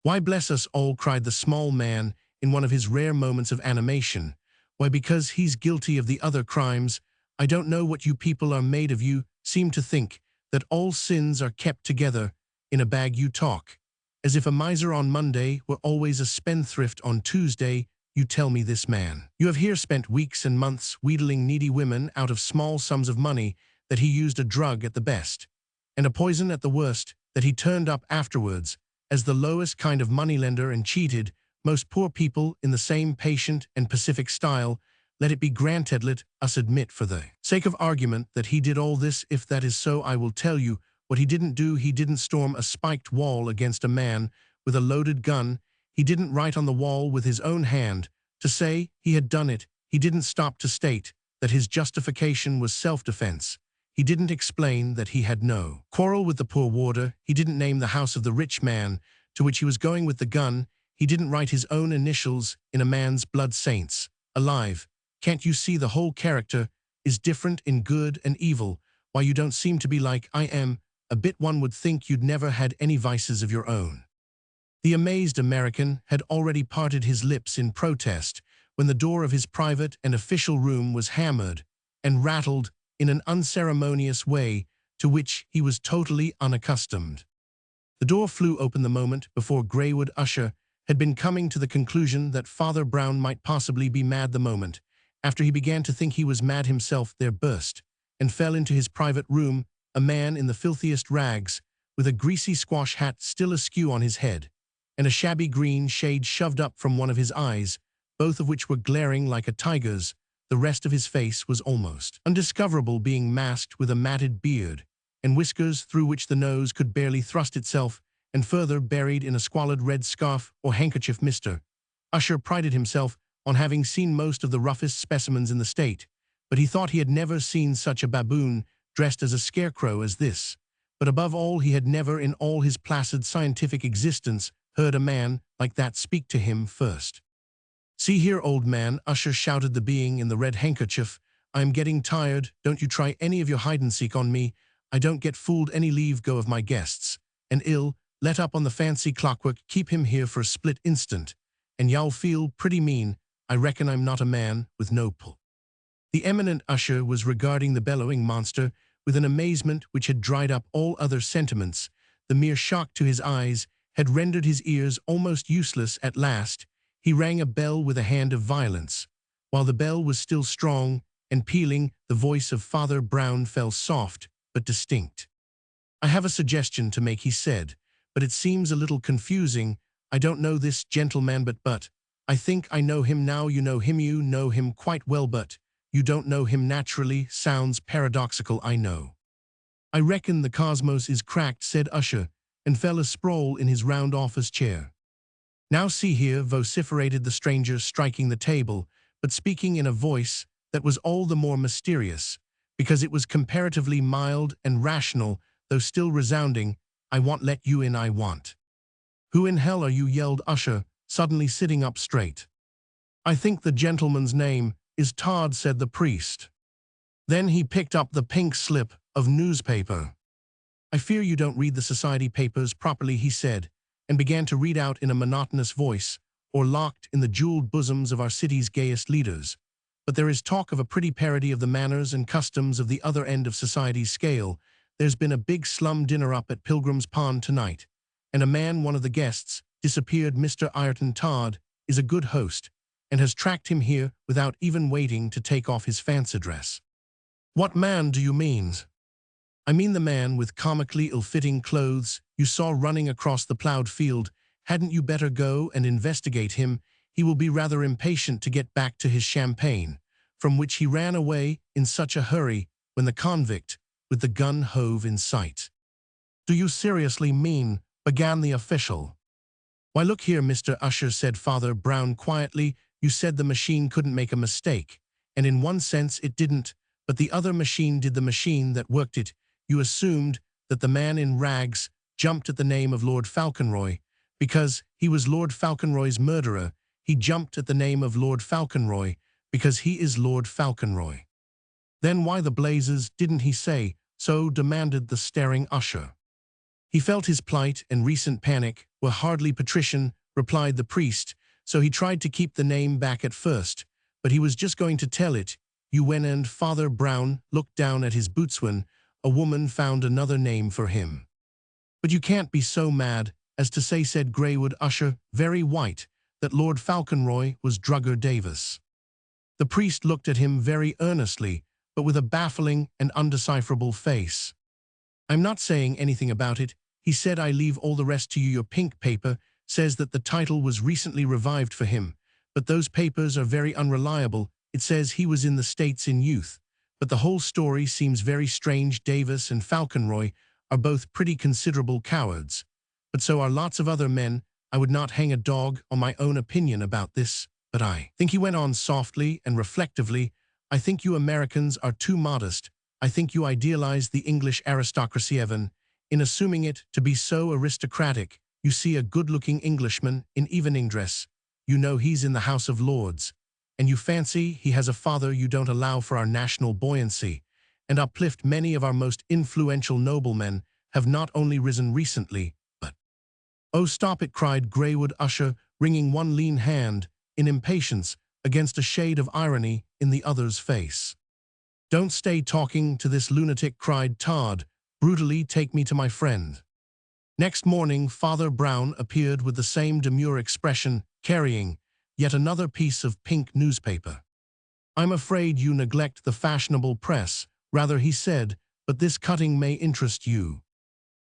"Why, bless us all," cried the small man in one of his rare moments of animation, "why, because he's guilty of the other crimes. I don't know what you people are made of. You seem to think that all sins are kept together in a bag. You talk as if a miser on Monday were always a spendthrift on Tuesday. You tell me this man you have here spent weeks and months wheedling needy women out of small sums of money, that he used a drug at the best, and a poison at the worst, that he turned up afterwards as the lowest kind of moneylender and cheated most poor people in the same patient and pacific style. let it be granted, let us admit for the sake of argument that he did all this. If that is so, I will tell you what he didn't do. He didn't storm a spiked wall against a man with a loaded gun. He didn't write on the wall with his own hand to say he had done it. He didn't stop to state that his justification was self-defense. He didn't explain that he had no quarrel with the poor warder. He didn't name the house of the rich man to which he was going with the gun. He didn't write his own initials in a man's blood. Saints alive, can't you see the whole character is different in good and evil? Why, you don't seem to be like I am a bit. One would think you'd never had any vices of your own. The amazed American had already parted his lips in protest when the door of his private and official room was hammered and rattled in an unceremonious way to which he was totally unaccustomed. The door flew open the moment before Greywood Usher had been coming to the conclusion that Father Brown might possibly be mad. The moment after he began to think he was mad himself, there burst and fell into his private room a man in the filthiest rags, with a greasy squash hat still askew on his head, and a shabby green shade shoved up from one of his eyes, both of which were glaring like a tiger's. The rest of his face was almost undiscoverable, being masked with a matted beard and whiskers through which the nose could barely thrust itself, and further buried in a squalid red scarf or handkerchief. Mr. Usher prided himself on having seen most of the roughest specimens in the state, but he thought he had never seen such a baboon dressed as a scarecrow as this. But above all, he had never in all his placid scientific existence heard a man like that speak to him first. "See here, old man," Usher shouted the being in the red handkerchief, "I am getting tired. Don't you try any of your hide-and-seek on me. I don't get fooled any. Leave go of my guests. And ill, let up on the fancy clockwork. Keep him here for a split instant, and y'all feel pretty mean. I reckon I'm not a man with no pull." The eminent Usher was regarding the bellowing monster with an amazement which had dried up all other sentiments. The mere shock to his eyes had rendered his ears almost useless. At last, he rang a bell with a hand of violence. While the bell was still strong and pealing, the voice of Father Brown fell soft but distinct. "I have a suggestion to make," he said, "but it seems a little confusing. I don't know this gentleman, but I think I know him now." "You know him quite well, but you don't know him naturally. Sounds paradoxical, I know." "I reckon the cosmos is cracked," said Usher, and fell asprawl in his round office chair. "Now see here," vociferated the stranger, striking the table, but speaking in a voice that was all the more mysterious, because it was comparatively mild and rational, though still resounding. "I want let you in, I want." "Who in hell are you?" yelled Usher, suddenly sitting up straight. "I think the gentleman's name is Todd," said the priest. Then he picked up the pink slip of newspaper. "I fear you don't read the society papers properly," he said, and began to read out in a monotonous voice, "or locked in the jeweled bosoms of our city's gayest leaders. But there is talk of a pretty parody of the manners and customs of the other end of society's scale. There's been a big slum dinner up at Pilgrim's Pond tonight, and a man, one of the guests, disappeared. Mr. Ayrton Todd is a good host, and has tracked him here without even waiting to take off his fancy dress." "What man do you mean?" "I mean the man with comically ill-fitting clothes you saw running across the plowed field. Hadn't you better go and investigate him? He will be rather impatient to get back to his champagne, from which he ran away in such a hurry when the convict with the gun hove in sight." "Do you seriously mean—" began the official. "Why, look here, Mr. Usher," said Father Brown quietly, "you said the machine couldn't make a mistake, and in one sense it didn't, but the other machine did. The machine that worked it. You assumed that the man in rags jumped at the name of Lord Fauconroy because he was Lord Fauconroy's murderer. He jumped at the name of Lord Fauconroy because he is Lord Fauconroy." "Then why the blazes didn't he say so?" demanded the staring Usher. "He felt his plight and recent panic were hardly patrician," replied the priest, "so he tried to keep the name back at first, but he was just going to tell it you when." And Father Brown looked down at his boots. "When a woman found another name for him." "But you can't be so mad as to say," said Greywood Usher, very white, "that Lord Fauconroy was Drugger Davis." The priest looked at him very earnestly, but with a baffling and undecipherable face. "I'm not saying anything about it," he said. "I leave all the rest to you. Your pink paper says that the title was recently revived for him, but those papers are very unreliable. It says he was in the States in youth, but the whole story seems very strange. Davis and Falconroy are both pretty considerable cowards, but so are lots of other men. I would not hang a dog on my own opinion about this, but I think," he went on softly and reflectively, "I think you Americans are too modest. I think you idealize the English aristocracy, Evan, in assuming it to be so aristocratic. You see a good-looking Englishman in evening dress. You know he's in the House of Lords, and you fancy he has a father. You don't allow for our national buoyancy and uplift. Many of our most influential noblemen have not only risen recently, but—" "Oh, stop it," cried Greywood Usher, wringing one lean hand in impatience against a shade of irony in the other's face. "Don't stay talking to this lunatic," cried Todd brutally. "Take me to my friend." Next morning, Father Brown appeared with the same demure expression, carrying yet another piece of pink newspaper. "I'm afraid you neglect the fashionable press," rather, he said, "but this cutting may interest you."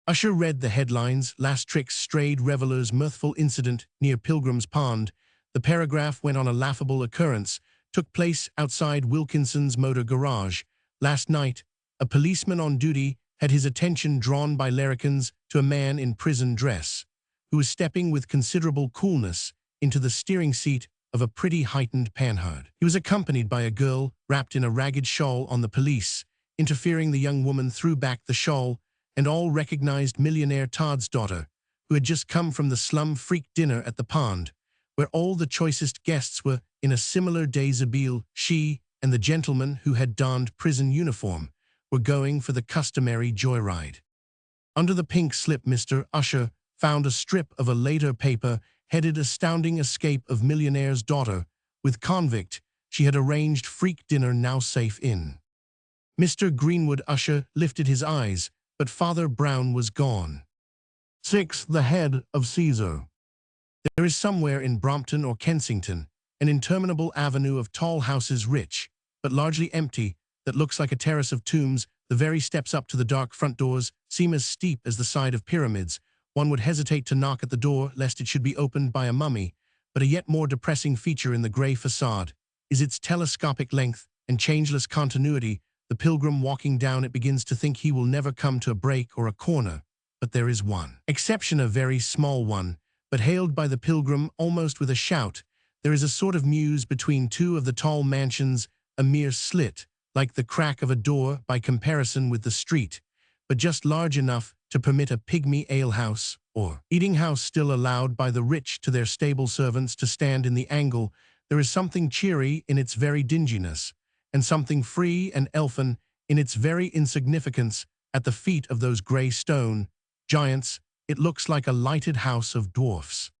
Usher read the headlines: "Last Tricks, Strayed Revelers, Mirthful Incident Near Pilgrim's Pond." The paragraph went on: "A laughable occurrence took place outside Wilkinson's motor garage. Last night, a policeman on duty had his attention drawn by larrikins to a man in prison dress, who was stepping with considerable coolness into the steering seat of a pretty heightened panhard. He was accompanied by a girl wrapped in a ragged shawl. On the police interfering, the young woman threw back the shawl, and all recognized millionaire Todd's daughter, who had just come from the slum freak dinner at the pond, where all the choicest guests were in a similar déshabille. She and the gentleman who had donned prison uniform were going for the customary joyride. Under the pink slip, Mr. Usher found a strip of a later paper headed "Astounding Escape of Millionaire's Daughter with Convict. She had arranged freak dinner, now safe in." Mr. Greenwood Usher lifted his eyes, but Father Brown was gone. 6. The Head of Caesar. There is somewhere in Brompton or Kensington an interminable avenue of tall houses, rich, but largely empty, that looks like a terrace of tombs. The very steps up to the dark front doors seem as steep as the side of pyramids. One would hesitate to knock at the door, lest it should be opened by a mummy, but a yet more depressing feature in the grey facade is its telescopic length and changeless continuity. The pilgrim walking down it begins to think he will never come to a break or a corner, but there is one exception, a very small one, but hailed by the pilgrim almost with a shout. There is a sort of mews between two of the tall mansions, a mere slit, like the crack of a door by comparison with the street, but just large enough to permit a pygmy alehouse or eating house, still allowed by the rich to their stable servants, to stand in the angle. There is something cheery in its very dinginess, and something free and elfin in its very insignificance. At the feet of those grey stone giants, it looks like a lighted house of dwarfs.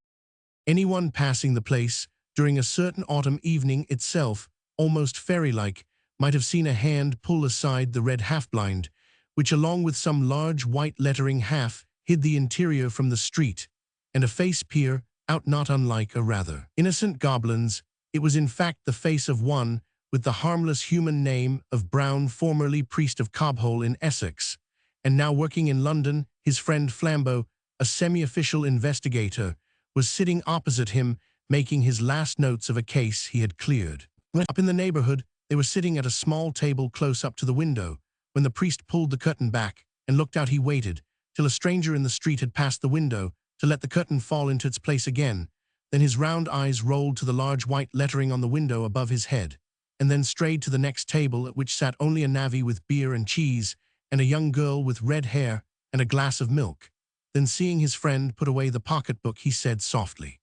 Anyone passing the place during a certain autumn evening, itself almost fairy-like, might have seen a hand pull aside the red half-blind, which, along with some large white lettering, half hid the interior from the street, and a face peer out, not unlike a rather innocent goblin's. It was in fact the face of one with the harmless human name of Brown, formerly priest of Cobhole in Essex, and now working in London. His friend Flambeau, a semi-official investigator, was sitting opposite him, making his last notes of a case he had cleared. Up in the neighborhood, they were sitting at a small table close up to the window. When the priest pulled the curtain back and looked out, he waited till a stranger in the street had passed the window to let the curtain fall into its place again. Then his round eyes rolled to the large white lettering on the window above his head, and then strayed to the next table, at which sat only a navvy with beer and cheese, and a young girl with red hair and a glass of milk. Then, seeing his friend put away the pocketbook, he said softly,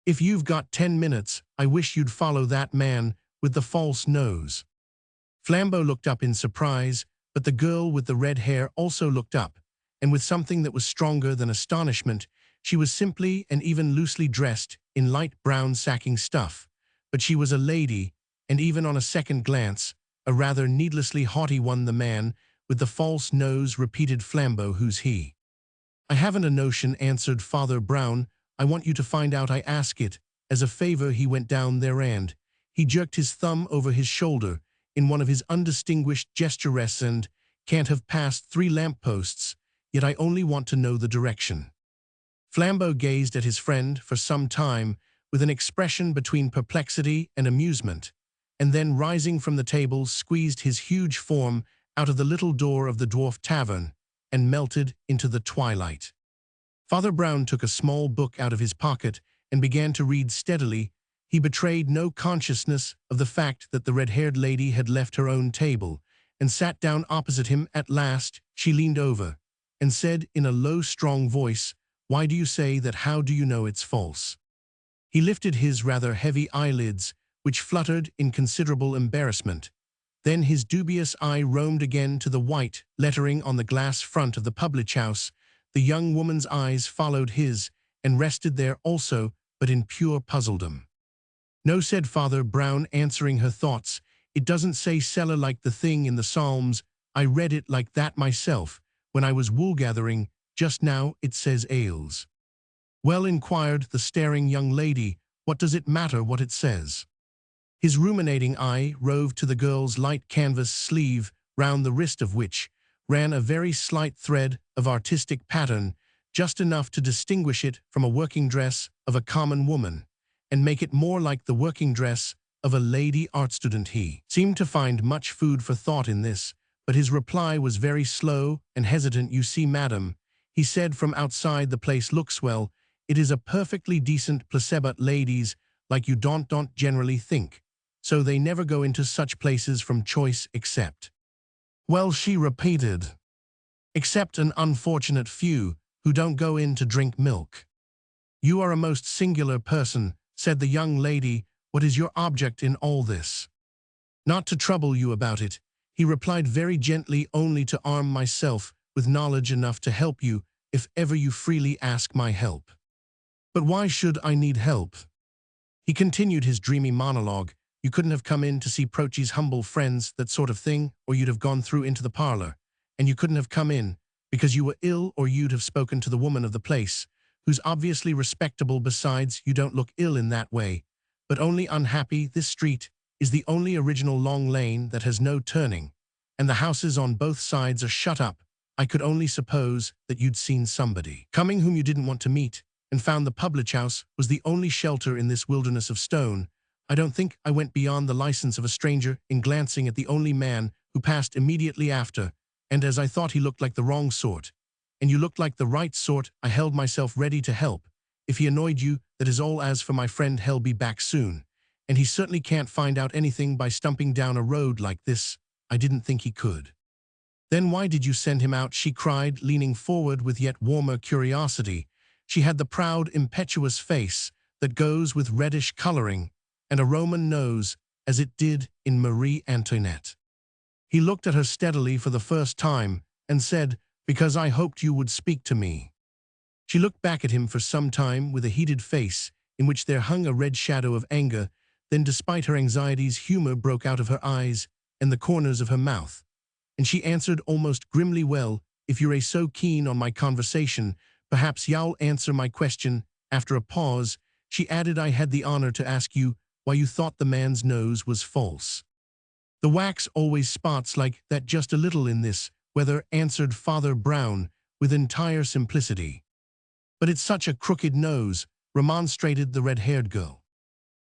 "If you've got 10 minutes, I wish you'd follow that man with the false nose." Flambeau looked up in surprise, but the girl with the red hair also looked up, and with something that was stronger than astonishment. She was simply and even loosely dressed in light brown sacking stuff, but she was a lady, and even on a second glance, a rather needlessly haughty one. "The man with the false nose," repeated Flambeau. "Who's he?" "I haven't a notion," answered Father Brown. "I want you to find out. I ask it as a favor." He went down there and he jerked his thumb over his shoulder in one of his undistinguished gestures, "and can't have passed 3 lampposts, yet I only want to know the direction." Flambeau gazed at his friend for some time with an expression between perplexity and amusement, and then rising from the table squeezed his huge form out of the little door of the dwarf tavern and melted into the twilight. Father Brown took a small book out of his pocket and began to read steadily. He betrayed no consciousness of the fact that the red-haired lady had left her own table and sat down opposite him. At last, she leaned over and said in a low, strong voice, "Why do you say that? How do you know it's false?" He lifted his rather heavy eyelids, which fluttered in considerable embarrassment. Then his dubious eye roamed again to the white lettering on the glass front of the public house. The young woman's eyes followed his and rested there also, but in pure puzzledom. "No," said Father Brown, answering her thoughts. "It doesn't say cellar like the thing in the Psalms. I read it like that myself when I was wool-gathering. Just now it says ales." "Well," inquired the staring young lady, "what does it matter what it says?" His ruminating eye roved to the girl's light canvas sleeve, round the wrist of which ran a very slight thread of artistic pattern, just enough to distinguish it from a working dress of a common woman, and make it more like the working dress of a lady art student. He seemed to find much food for thought in this, but his reply was very slow and hesitant. "You see, madam," he said from outside, "the place looks well. It is a perfectly decent place, but ladies like you don't generally think. So they never go into such places from choice except—" "Well," she repeated, "except an unfortunate few who don't go in to drink milk." "You are a most singular person," said the young lady. "What is your object in all this?" "Not to trouble you about it," he replied very gently, "only to arm myself with knowledge enough to help you if ever you freely ask my help." "But why should I need help?" He continued his dreamy monologue. "You couldn't have come in to see Proche's humble friends, that sort of thing, or you'd have gone through into the parlor. And you couldn't have come in because you were ill, or you'd have spoken to the woman of the place, who's obviously respectable. Besides, you don't look ill in that way, but only unhappy. This street is the only original long lane that has no turning, and the houses on both sides are shut up. I could only suppose that you'd seen somebody coming whom you didn't want to meet, and found the public house was the only shelter in this wilderness of stone. I don't think I went beyond the license of a stranger in glancing at the only man who passed immediately after, and as I thought he looked like the wrong sort, and you looked like the right sort, I held myself ready to help. If he annoyed you, that is all. As for my friend, he'll be back soon, and he certainly can't find out anything by stumping down a road like this. I didn't think he could." "Then why did you send him out?" she cried, leaning forward with yet warmer curiosity. She had the proud, impetuous face that goes with reddish coloring and a Roman nose, as it did in Marie Antoinette. He looked at her steadily for the first time and said, "Because I hoped you would speak to me." She looked back at him for some time with a heated face in which there hung a red shadow of anger. Then, despite her anxieties, humor broke out of her eyes and the corners of her mouth, and she answered almost grimly, "Well, if you're so keen on my conversation, perhaps you'll answer my question." After a pause, she added, "I had the honor to ask you why you thought the man's nose was false." "The wax always spots like that just a little in this weather," answered Father Brown with entire simplicity. "But it's such a crooked nose," remonstrated the red-haired girl.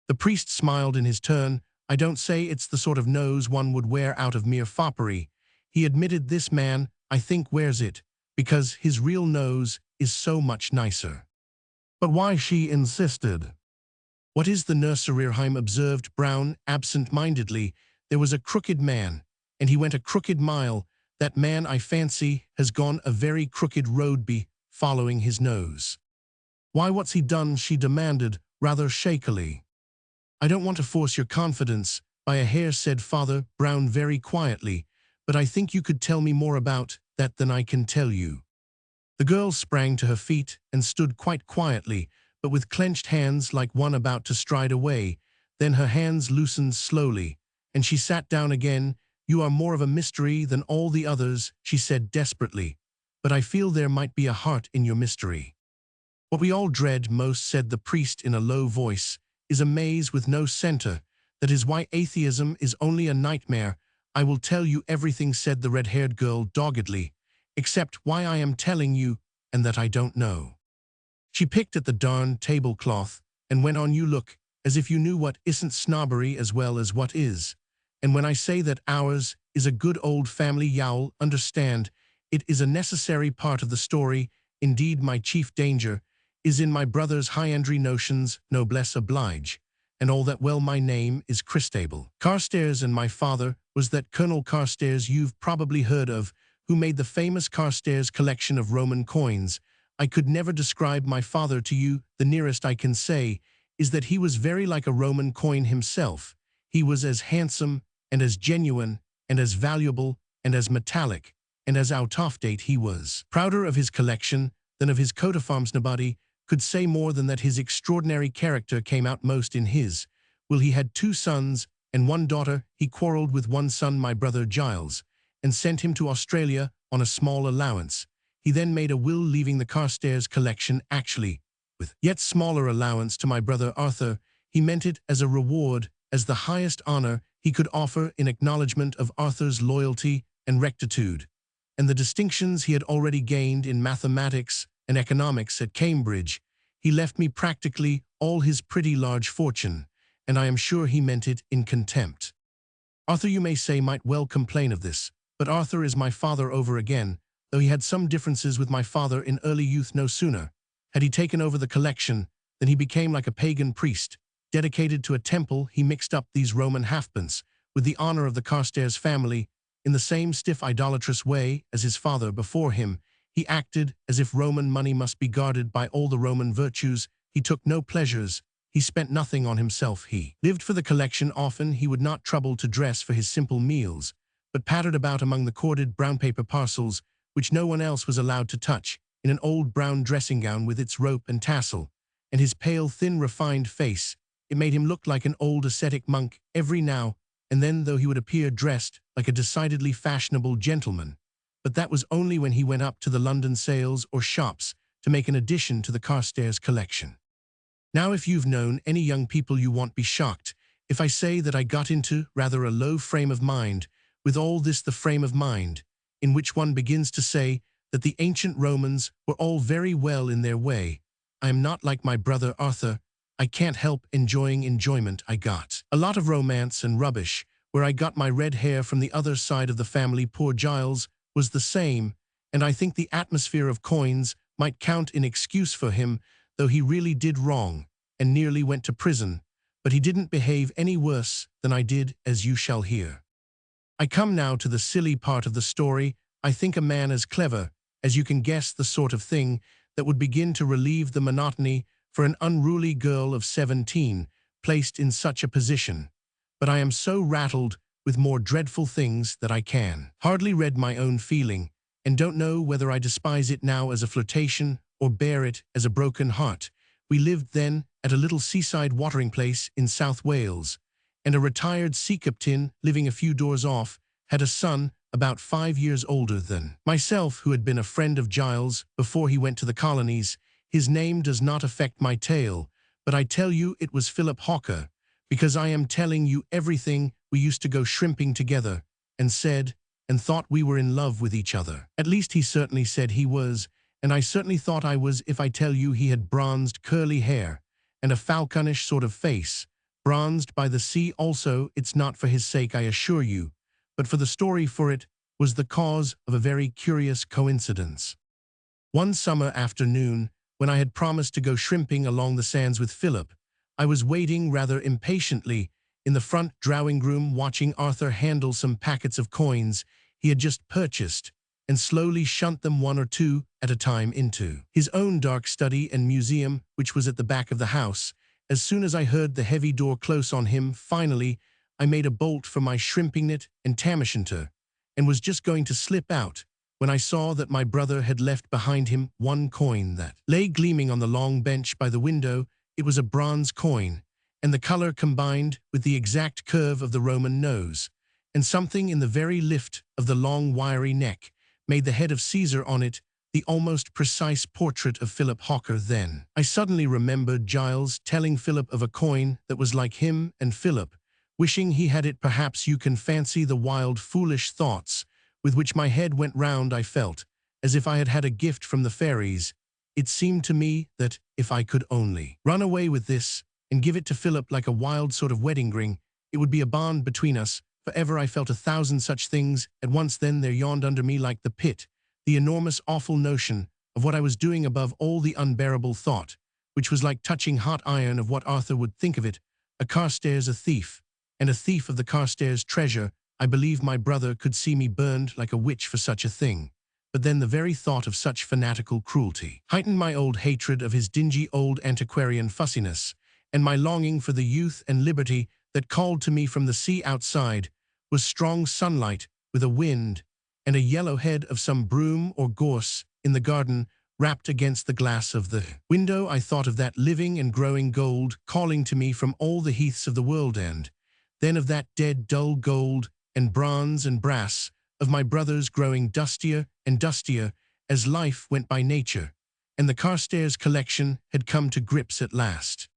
The priest smiled in his turn. "I don't say it's the sort of nose one would wear out of mere foppery," he admitted. "This man, I think, wears it because his real nose is so much nicer." "But why?" she insisted. "What is the nursery?" observed Brown absent-mindedly. "There was a crooked man, and he went a crooked mile. That man, I fancy, has gone a very crooked road be following his nose." "Why, what's he done?" she demanded, rather shakily. "I don't want to force your confidence by a hair," said Father Brown very quietly, "but I think you could tell me more about that than I can tell you." The girl sprang to her feet and stood quite quietly, but with clenched hands like one about to stride away. Then her hands loosened slowly, and she sat down again. "You are more of a mystery than all the others," she said desperately, "but I feel there might be a heart in your mystery." "What we all dread most," said the priest in a low voice, "is a maze with no center. That is why atheism is only a nightmare." "I will tell you everything," said the red-haired girl doggedly, "except why I am telling you and that I don't know." She picked at the darned tablecloth and went on. "You look as if you knew what isn't snobbery as well as what is. And when I say that ours is a good old family, you'll understand it is a necessary part of the story. Indeed, my chief danger is in my brother's high-andry notions, noblesse oblige, and all that. Well, my name is Christable Carstairs, and my father was that Colonel Carstairs you've probably heard of, who made the famous Carstairs collection of Roman coins. I could never describe my father to you. The nearest I can say is that he was very like a Roman coin himself. He was as handsome and as genuine and as valuable and as metallic and as out of date. He was prouder of his collection than of his coat of arms. Nobody could say more than that his extraordinary character came out most in his. Well, he had 2 sons and 1 daughter. He quarrelled with one son, my brother Giles, and sent him to Australia on a small allowance. He then made a will leaving the Carstairs collection, actually with yet smaller allowance, to my brother Arthur. He meant it as a reward, as the highest honour he could offer in acknowledgement of Arthur's loyalty and rectitude, and the distinctions he had already gained in mathematics and economics at Cambridge. He left me practically all his pretty large fortune, and I am sure he meant it in contempt. Arthur, you may say, might well complain of this, but Arthur is my father over again, though he had some differences with my father in early youth. No sooner had he taken over the collection than he became like a pagan priest, dedicated to a temple. He mixed up these Roman halfpence with the honor of the Carstairs family in the same stiff idolatrous way as his father before him. He acted as if Roman money must be guarded by all the Roman virtues. He took no pleasures. He spent nothing on himself. He lived for the collection. Often he would not trouble to dress for his simple meals, but pattered about among the corded brown paper parcels, which no one else was allowed to touch, in an old brown dressing gown with its rope and tassel, and his pale, thin, refined face, it made him look like an old ascetic monk every now and then, though he would appear dressed like a decidedly fashionable gentleman. But that was only when he went up to the London sales or shops to make an addition to the Carstairs collection. Now, if you've known any young people, you won't be shocked if I say that I got into rather a low frame of mind with all this, the frame of mind in which one begins to say that the ancient Romans were all very well in their way. I am not like my brother Arthur. I can't help enjoying enjoyment. I got a lot of romance and rubbish, where I got my red hair from the other side of the family. Poor Giles was the same, and I think the atmosphere of coins might count in excuse for him, though he really did wrong and nearly went to prison, but he didn't behave any worse than I did, as you shall hear. I come now to the silly part of the story. I think a man as clever as you can guess the sort of thing that would begin to relieve the monotony for an unruly girl of 17 placed in such a position. But I am so rattled with more dreadful things that I can hardly read my own feeling, and don't know whether I despise it now as a flirtation or bear it as a broken heart. We lived then at a little seaside watering place in South Wales, and a retired sea captain living a few doors off had a son about 5 years older than myself, who had been a friend of Giles before he went to the colonies. His name does not affect my tale, but I tell you it was Philip Hawker, because I am telling you everything. We used to go shrimping together, and said and thought we were in love with each other. At least he certainly said he was, and I certainly thought I was. If I tell you he had bronzed curly hair and a falconish sort of face, bronzed by the sea also, it's not for his sake, I assure you, but for the story, for it was the cause of a very curious coincidence. One summer afternoon, when I had promised to go shrimping along the sands with Philip, I was waiting rather impatiently in the front drawing-room watching Arthur handle some packets of coins he had just purchased and slowly shunt them 1 or 2 at a time into his own dark study and museum, which was at the back of the house. As soon as I heard the heavy door close on him, finally, I made a bolt for my shrimping net and tam o' shanter, and was just going to slip out, when I saw that my brother had left behind him 1 coin that lay gleaming on the long bench by the window. It was a bronze coin, and the color combined with the exact curve of the Roman nose, and something in the very lift of the long wiry neck, made the head of Caesar on it the almost precise portrait of Philip Hawker. Then I suddenly remembered Giles telling Philip of a coin that was like him, and Philip wishing he had it. Perhaps you can fancy the wild, foolish thoughts with which my head went round. I felt as if I had had a gift from the fairies. It seemed to me that if I could only run away with this, and give it to Philip like a wild sort of wedding ring. It would be a bond between us. Forever I felt 1,000 such things at once. Then there yawned under me like the pit, the enormous awful notion of what I was doing above all the unbearable thought, which was like touching hot iron of what Arthur would think of it. A Carstairs a thief, and a thief of the Carstairs treasure. I believe my brother could see me burned like a witch for such a thing. But then the very thought of such fanatical cruelty heightened my old hatred of his dingy old antiquarian fussiness, and my longing for the youth and liberty that called to me from the sea outside was strong sunlight with a wind, and a yellow head of some broom or gorse in the garden rapped against the glass of the window. I thought of that living and growing gold calling to me from all the heaths of the world, and then of that dead dull gold and bronze and brass of my brothers growing dustier and dustier as life went by nature, and the Carstairs collection had come to grips at last.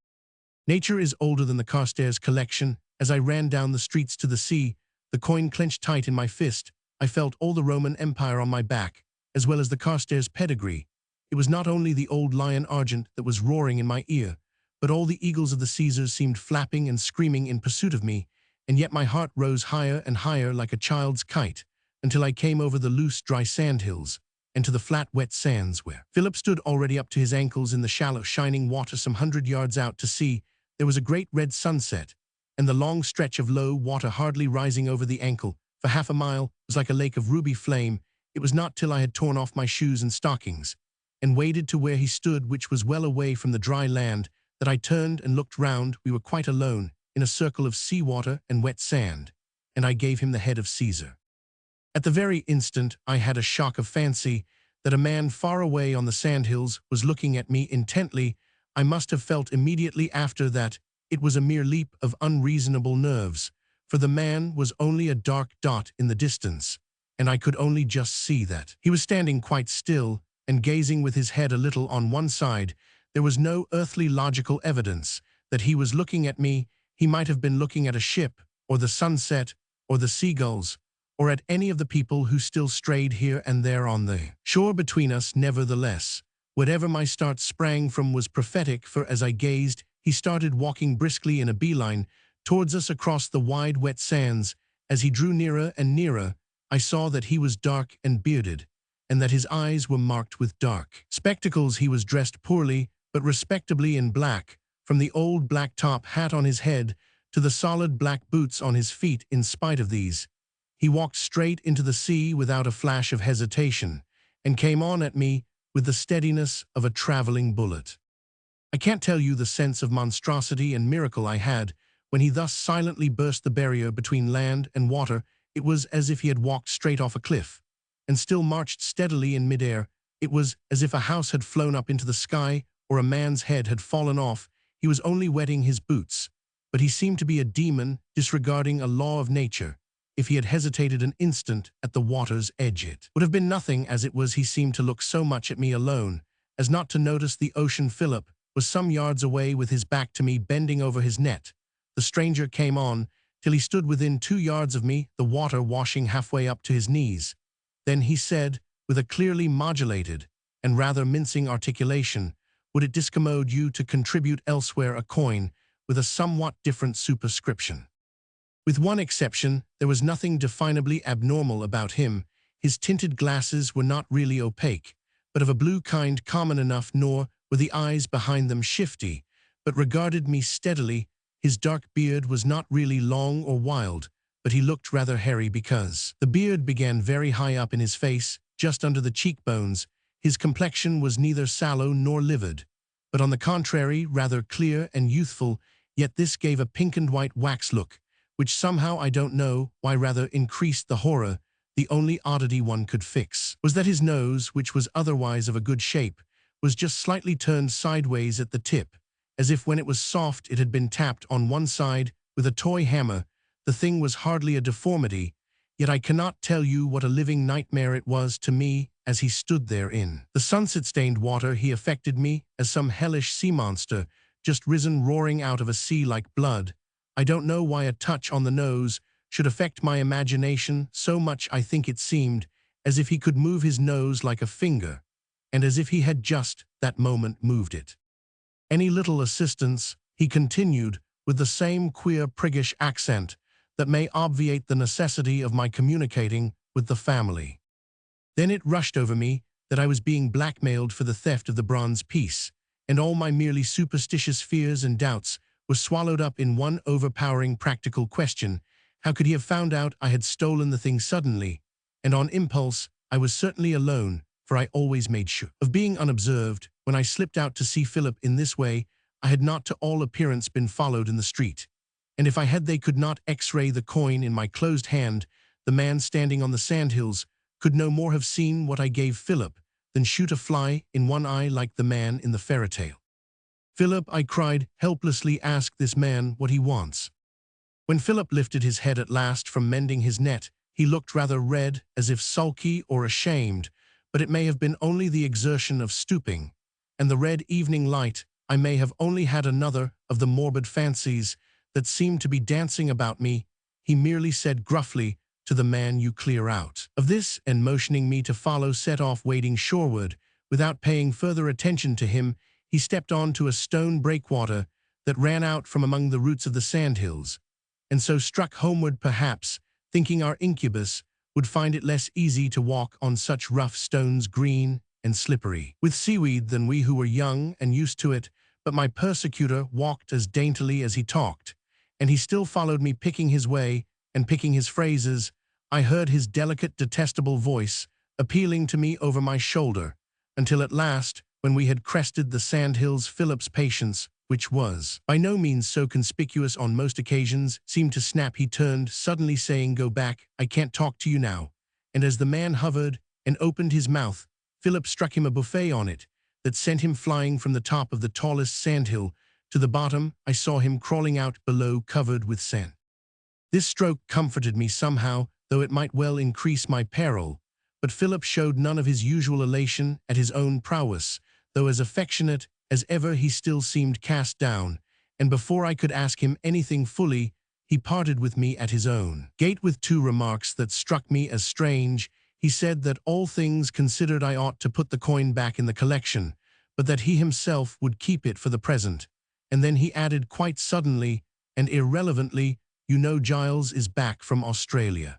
Nature is older than the Carstairs collection. As I ran down the streets to the sea, the coin clenched tight in my fist, I felt all the Roman Empire on my back, as well as the Carstairs pedigree. It was not only the old lion argent that was roaring in my ear, but all the eagles of the Caesars seemed flapping and screaming in pursuit of me, and yet my heart rose higher and higher like a child's kite, until I came over the loose, dry sandhills and to the flat, wet sands where Philip stood already up to his ankles in the shallow, shining water some 100 yards out to sea. There was a great red sunset, and the long stretch of low water hardly rising over the ankle for half a mile was like a lake of ruby flame. It was not till I had torn off my shoes and stockings and waded to where he stood, which was well away from the dry land, that I turned and looked round. We were quite alone in a circle of seawater and wet sand, and I gave him the head of Caesar. At the very instant I had a shock of fancy that a man far away on the sandhills was looking at me intently. I must have felt immediately after that it was a mere leap of unreasonable nerves, for the man was only a dark dot in the distance, and I could only just see that he was standing quite still and gazing with his head a little on one side. There was no earthly logical evidence that he was looking at me. He might have been looking at a ship, or the sunset, or the seagulls, or at any of the people who still strayed here and there on the shore between us. Nevertheless, whatever my start sprang from was prophetic, for as I gazed, he started walking briskly in a beeline towards us across the wide, wet sands. As he drew nearer and nearer, I saw that he was dark and bearded, and that his eyes were marked with dark spectacles. He was dressed poorly, but respectably in black, from the old black top hat on his head to the solid black boots on his feet. In spite of these, he walked straight into the sea without a flash of hesitation, and came on at me with the steadiness of a traveling bullet. I can't tell you the sense of monstrosity and miracle I had when he thus silently burst the barrier between land and water. It was as if he had walked straight off a cliff, and still marched steadily in midair. It was as if a house had flown up into the sky, or a man's head had fallen off. He was only wetting his boots, but he seemed to be a demon, disregarding a law of nature. If he had hesitated an instant at the water's edge, it would have been nothing. As it was, he seemed to look so much at me alone as not to notice the ocean. Philip was some yards away with his back to me, bending over his net. The stranger came on till he stood within 2 yards of me, the water washing halfway up to his knees. Then he said, with a clearly modulated and rather mincing articulation, "Would it discommode you to contribute elsewhere a coin with a somewhat different superscription?" With one exception, there was nothing definably abnormal about him. His tinted glasses were not really opaque, but of a blue kind common enough, nor were the eyes behind them shifty, but regarded me steadily. His dark beard was not really long or wild, but he looked rather hairy because the beard began very high up in his face, just under the cheekbones. His complexion was neither sallow nor livid, but on the contrary rather clear and youthful, yet this gave a pink and white wax look, which somehow, I don't know why, rather increased the horror. The only oddity one could fix was that his nose, which was otherwise of a good shape, was just slightly turned sideways at the tip, as if when it was soft it had been tapped on one side with a toy hammer. The thing was hardly a deformity, yet I cannot tell you what a living nightmare it was to me as he stood there in the sunset-stained water. He affected me as some hellish sea monster just risen roaring out of a sea like blood. I don't know why a touch on the nose should affect my imagination so much. I think it seemed as if he could move his nose like a finger, and as if he had just that moment moved it. Any little assistance he continued, with the same queer priggish accent that may obviate the necessity of my communicating with the family. Then it rushed over me that I was being blackmailed for the theft of the bronze piece, and all my merely superstitious fears and doubts were swallowed up in one overpowering practical question. How could he have found out I had stolen the thing suddenly? And on impulse, I was certainly alone, for I always made sure of being unobserved. When I slipped out to see Philip in this way, I had not to all appearance been followed in the street. And if I had, they could not X-ray the coin in my closed hand. The man standing on the sandhills could no more have seen what I gave Philip than shoot a fly in one eye like the man in the fairy tale. "Philip," I cried, helplessly, "ask this man what he wants." When Philip lifted his head at last from mending his net, he looked rather red, as if sulky or ashamed, but it may have been only the exertion of stooping, and the red evening light. I may have only had another of the morbid fancies that seemed to be dancing about me. He merely said gruffly to the man, "You clear out of this," and motioning me to follow, set off wading shoreward. Without paying further attention to him, he stepped on to a stone breakwater that ran out from among the roots of the sandhills, and so struck homeward, perhaps thinking our incubus would find it less easy to walk on such rough stones, green and slippery with seaweed, than we who were young and used to it. But my persecutor walked as daintily as he talked, and he still followed me, picking his way and picking his phrases. I heard his delicate, detestable voice appealing to me over my shoulder, until at last, when we had crested the sandhills, Philip's patience, which was by no means so conspicuous on most occasions, seemed to snap. He turned, suddenly saying, "Go back, I can't talk to you now." And as the man hovered and opened his mouth, Philip struck him a buffet on it that sent him flying from the top of the tallest sandhill to the bottom. I saw him crawling out below, covered with sand. This stroke comforted me somehow, though it might well increase my peril. But Philip showed none of his usual elation at his own prowess, though as affectionate as ever he still seemed cast down, and before I could ask him anything fully, he parted with me at his own gate with two remarks that struck me as strange. He said that all things considered I ought to put the coin back in the collection, but that he himself would keep it for the present. And then he added quite suddenly and irrelevantly, "You know Giles is back from Australia."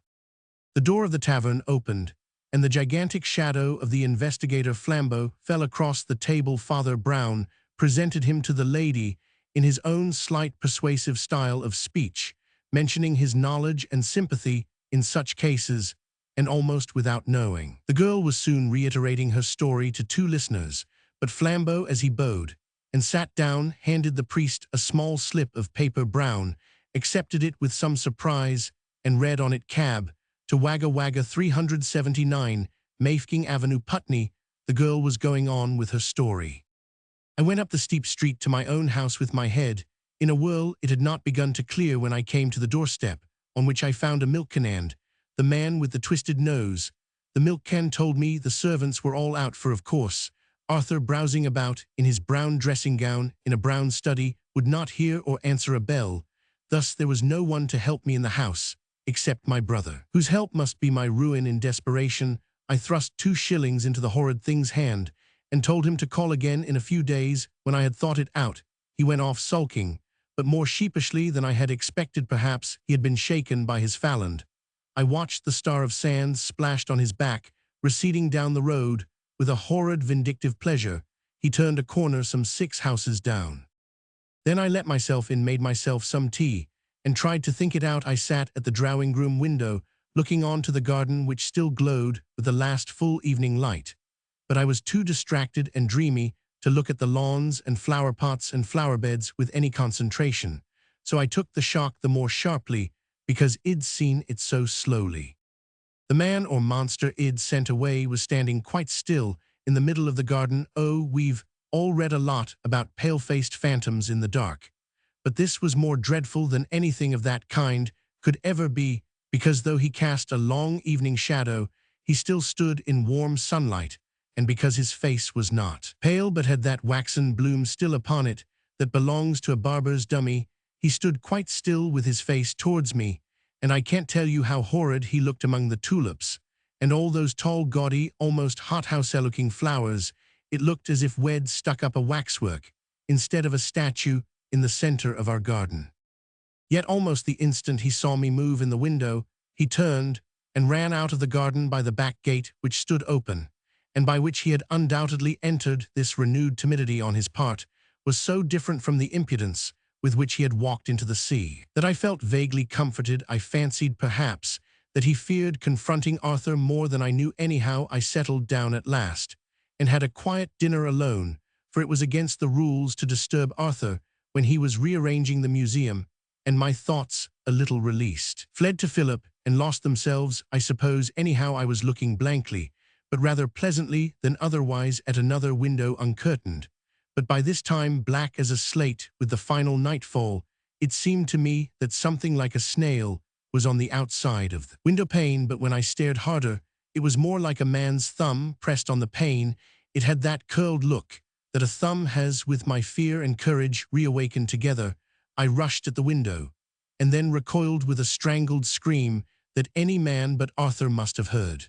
The door of the tavern opened, and the gigantic shadow of the investigator Flambeau fell across the table. Father Brown presented him to the lady in his own slight persuasive style of speech, mentioning his knowledge and sympathy in such cases, and almost without knowing. The girl was soon reiterating her story to two listeners, but Flambeau, as he bowed and sat down, handed the priest a small slip of paper. Brown accepted it with some surprise and read on it, "Cab to Wagga Wagga 379 Mafeking Avenue, Putney." The girl was going on with her story. I went up the steep street to my own house with my head in a whirl. It had not begun to clear when I came to the doorstep, on which I found a milk can and the man with the twisted nose. The milk can told me the servants were all out, for of course Arthur, browsing about in his brown dressing gown in a brown study, would not hear or answer a bell. Thus there was no one to help me in the house, except my brother, whose help must be my ruin. In desperation, I thrust 2 shillings into the horrid thing's hand, and told him to call again in a few days. When I had thought it out, he went off sulking, but more sheepishly than I had expected. Perhaps he had been shaken by his Falland. I watched the star of sand splashed on his back, receding down the road, with a horrid vindictive pleasure. He turned a corner some 6 houses down. Then I let myself in, made myself some tea, and tried to think it out. I sat at the drawing-room window, looking on to the garden, which still glowed with the last full evening light. But I was too distracted and dreamy to look at the lawns and flower pots and flower beds with any concentration, so I took the shock the more sharply because I'd seen it so slowly. The man or monster I'd sent away was standing quite still in the middle of the garden. Oh, we've all read a lot about pale-faced phantoms in the dark, but this was more dreadful than anything of that kind could ever be, because though he cast a long evening shadow, he still stood in warm sunlight, and because his face was not pale but had that waxen bloom still upon it that belongs to a barber's dummy, he stood quite still with his face towards me, and I can't tell you how horrid he looked among the tulips, and all those tall, gaudy, almost hothouse-looking flowers. It looked as if we'd stuck up a waxwork, instead of a statue, in the center of our garden. Yet almost the instant he saw me move in the window, he turned and ran out of the garden by the back gate which stood open, and by which he had undoubtedly entered. This renewed timidity on his part was so different from the impudence with which he had walked into the sea, that I felt vaguely comforted. I fancied, perhaps, that he feared confronting Arthur more than I knew. Anyhow, I settled down at last, and had a quiet dinner alone, for it was against the rules to disturb Arthur when he was rearranging the museum, and my thoughts, a little released, fled to Philip and lost themselves, I suppose. Anyhow, I was looking blankly, but rather pleasantly than otherwise, at another window uncurtained, but by this time black as a slate with the final nightfall. It seemed to me that something like a snail was on the outside of the window pane, but when I stared harder, it was more like a man's thumb pressed on the pane. It had that curled look that a thumb has. With my fear and courage reawakened together, I rushed at the window, and then recoiled with a strangled scream that any man but Arthur must have heard.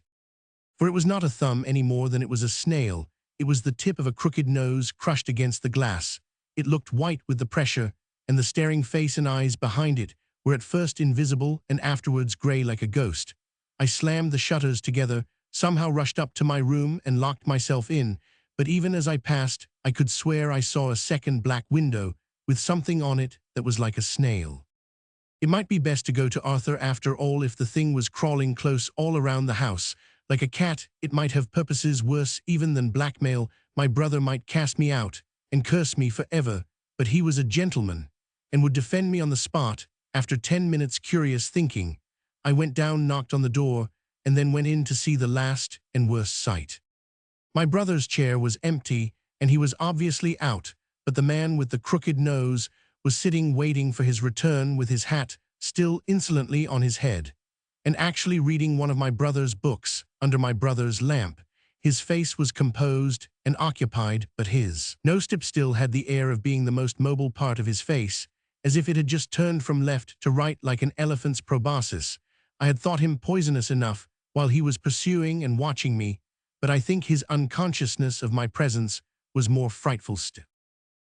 For it was not a thumb any more than it was a snail. It was the tip of a crooked nose crushed against the glass. It looked white with the pressure, and the staring face and eyes behind it were at first invisible and afterwards gray like a ghost. I slammed the shutters together, somehow rushed up to my room and locked myself in, but even as I passed, I could swear I saw a second black window with something on it that was like a snail. It might be best to go to Arthur after all. If the thing was crawling close all around the house, like a cat, it might have purposes worse even than blackmail. My brother might cast me out and curse me forever, but he was a gentleman and would defend me on the spot. After 10 minutes' curious thinking, I went down, knocked on the door, and then went in to see the last and worst sight. My brother's chair was empty, and he was obviously out, but the man with the crooked nose was sitting waiting for his return with his hat still insolently on his head, and actually reading one of my brother's books under my brother's lamp. His face was composed and occupied, but his nose tip still had the air of being the most mobile part of his face, as if it had just turned from left to right like an elephant's proboscis. I had thought him poisonous enough while he was pursuing and watching me, but I think his unconsciousness of my presence was more frightful still.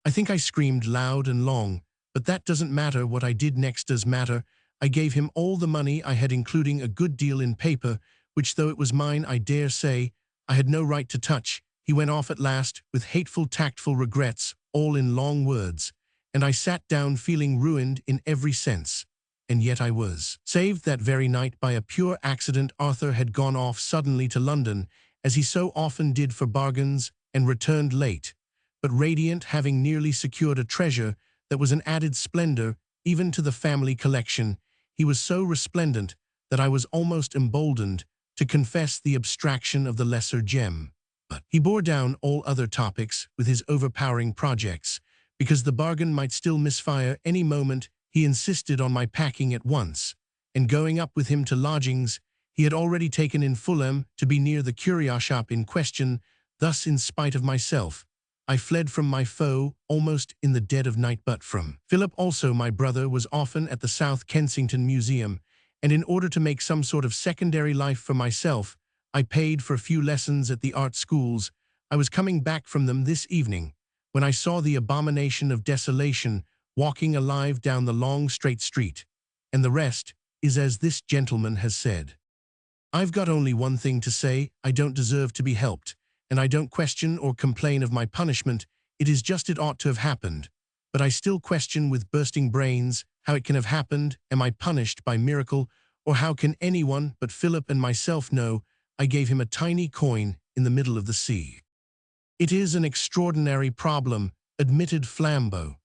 I think I screamed loud and long, but that doesn't matter. What I did next does matter. I gave him all the money I had, including a good deal in paper, which, though it was mine, I dare say, I had no right to touch. He went off at last, with hateful, tactful regrets, all in long words, and I sat down feeling ruined in every sense. And yet I was saved that very night by a pure accident. Arthur had gone off suddenly to London, as he so often did for bargains, and returned late, but radiant, having nearly secured a treasure that was an added splendor even to the family collection. He was so resplendent that I was almost emboldened to confess the abstraction of the lesser gem. But he bore down all other topics with his overpowering projects, because the bargain might still misfire any moment. He insisted on my packing at once, and going up with him to lodgings he had already taken in Fulham, to be near the curio shop in question. Thus, in spite of myself, I fled from my foe almost in the dead of night. But from Philip also, my brother, was often at the South Kensington Museum, and in order to make some sort of secondary life for myself, I paid for a few lessons at the art schools. I was coming back from them this evening, when I saw the abomination of desolation walking alive down the long straight street, and the rest is as this gentleman has said. I've got only one thing to say: I don't deserve to be helped, and I don't question or complain of my punishment. It is just it ought to have happened, but I still question with bursting brains how it can have happened. Am I punished by miracle, or how can anyone but Philip and myself know I gave him a tiny coin in the middle of the sea? It is an extraordinary problem, admitted Flambeau.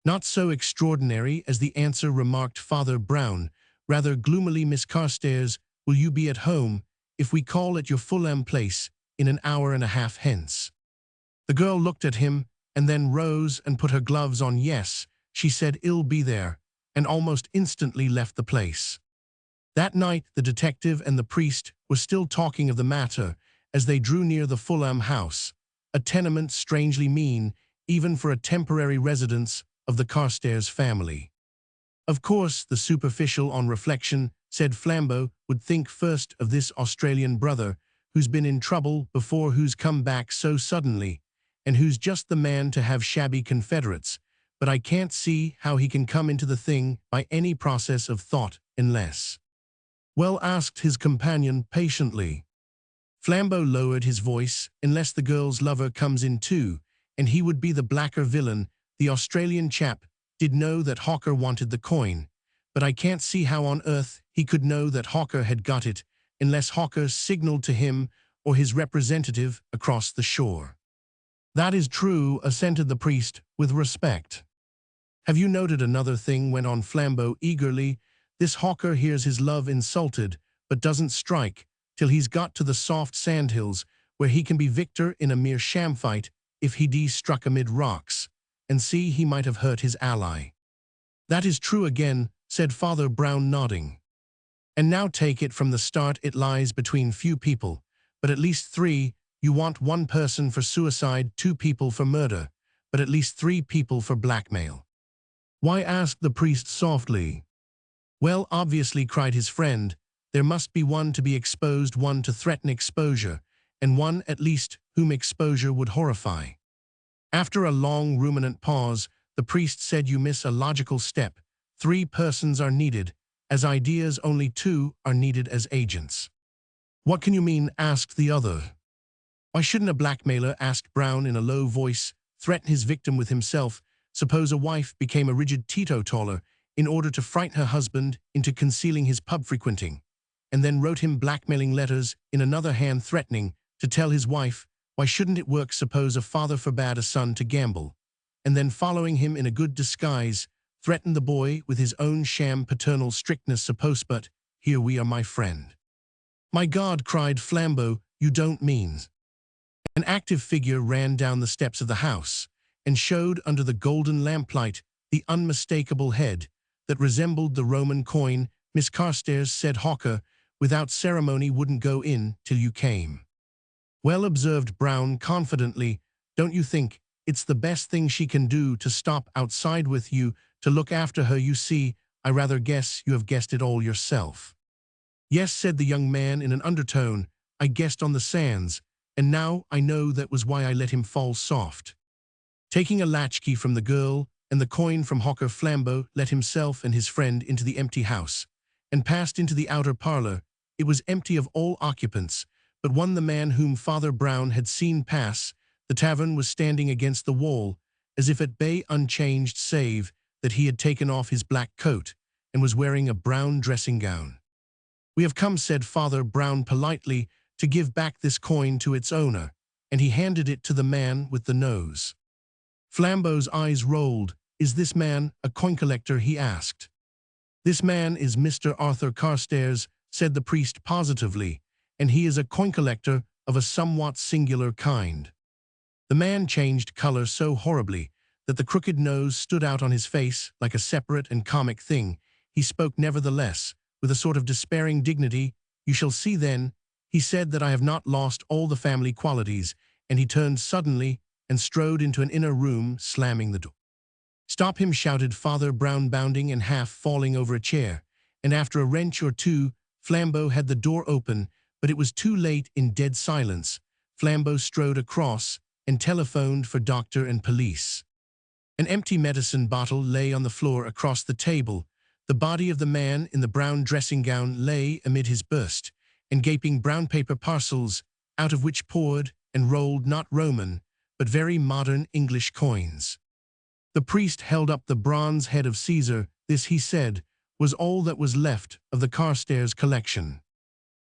Not so extraordinary as the answer, remarked Father Brown, rather gloomily. Miss Carstairs, will you be at home if we call at your Fulham place in an hour and a half hence? The girl looked at him and then rose and put her gloves on. Yes, she said, I'll be there, and almost instantly left the place. That night the detective and the priest were still talking of the matter as they drew near the Fulham house, a tenement strangely mean even for a temporary residence of the Carstairs family. Of course, the superficial, on reflection, said Flambeau, would think first of this Australian brother who's been in trouble before, who's come back so suddenly, and who's just the man to have shabby confederates. but I can't see how he can come into the thing by any process of thought unless. Well, asked his companion patiently. Flambeau lowered his voice. Unless the girl's lover comes in too, and he would be the blacker villain. The Australian chap did know that Hawker wanted the coin, but I can't see how on earth he could know that Hawker had got it unless Hawker signaled to him or his representative across the shore. That is true, assented the priest with respect. Have you noted another thing, went on Flambeau eagerly. This Hawker hears his love insulted, but doesn't strike till he's got to the soft sandhills, where he can be victor in a mere sham fight if he struck amid rocks, and see he might have hurt his ally. That is true again, said Father Brown, nodding. And now take it from the start, it lies between few people, but at least three. You want one person for suicide, two people for murder, but at least three people for blackmail. Why? asked the priest softly. Well, obviously, cried his friend, there must be one to be exposed, one to threaten exposure, and one at least whom exposure would horrify. After a long ruminant pause, the priest said, you miss a logical step. 3 persons are needed. As ideas, only 2 are needed as agents. What can you mean? asked the other. Why shouldn't a blackmailer, asked Brown in a low voice, threaten his victim with himself? Suppose a wife became a rigid teetotaler in order to frighten her husband into concealing his pub frequenting, and then wrote him blackmailing letters in another hand threatening to tell his wife. Why shouldn't it work? Suppose a father forbade a son to gamble, and then following him in a good disguise, threatened the boy with his own sham paternal strictness. Suppose, but here we are, my friend. My God, cried Flambeau, you don't mean. An active figure ran down the steps of the house, and showed under the golden lamplight the unmistakable head that resembled the Roman coin. Miss Carstairs, said Hawker, without ceremony, wouldn't go in till you came. Well, observed Brown confidently, don't you think it's the best thing she can do to stop outside with you, to look after her? You see, I rather guess you have guessed it all yourself. Yes, said the young man in an undertone, I guessed on the sands, and now I know that was why I let him fall soft. Taking a latchkey from the girl and the coin from Hawker, Flambeau let himself and his friend into the empty house, and passed into the outer parlor. It was empty of all occupants, but one, the man whom Father Brown had seen pass. The tavern was standing against the wall, as if at bay, unchanged, save that he had taken off his black coat and was wearing a brown dressing gown. We have come, said Father Brown politely, to give back this coin to its owner, and he handed it to the man with the nose. Flambeau's eyes rolled. Is this man a coin collector? he asked. This man is Mr. Arthur Carstairs, said the priest positively, and he is a coin collector of a somewhat singular kind. The man changed color so horribly that the crooked nose stood out on his face like a separate and comic thing. He spoke nevertheless, with a sort of despairing dignity. You shall see then, he said, that I have not lost all the family qualities, and he turned suddenly and strode into an inner room, slamming the door. Stop him, shouted Father Brown, bounding and half falling over a chair, and after a wrench or two, Flambeau had the door open, but it was too late. In dead silence, Flambeau strode across and telephoned for doctor and police. An empty medicine bottle lay on the floor across the table. The body of the man in the brown dressing gown lay amid his burst and gaping brown paper parcels, out of which poured and rolled not Roman, but very modern English coins. The priest held up the bronze head of Caesar. This, he said, was all that was left of the Carstairs collection.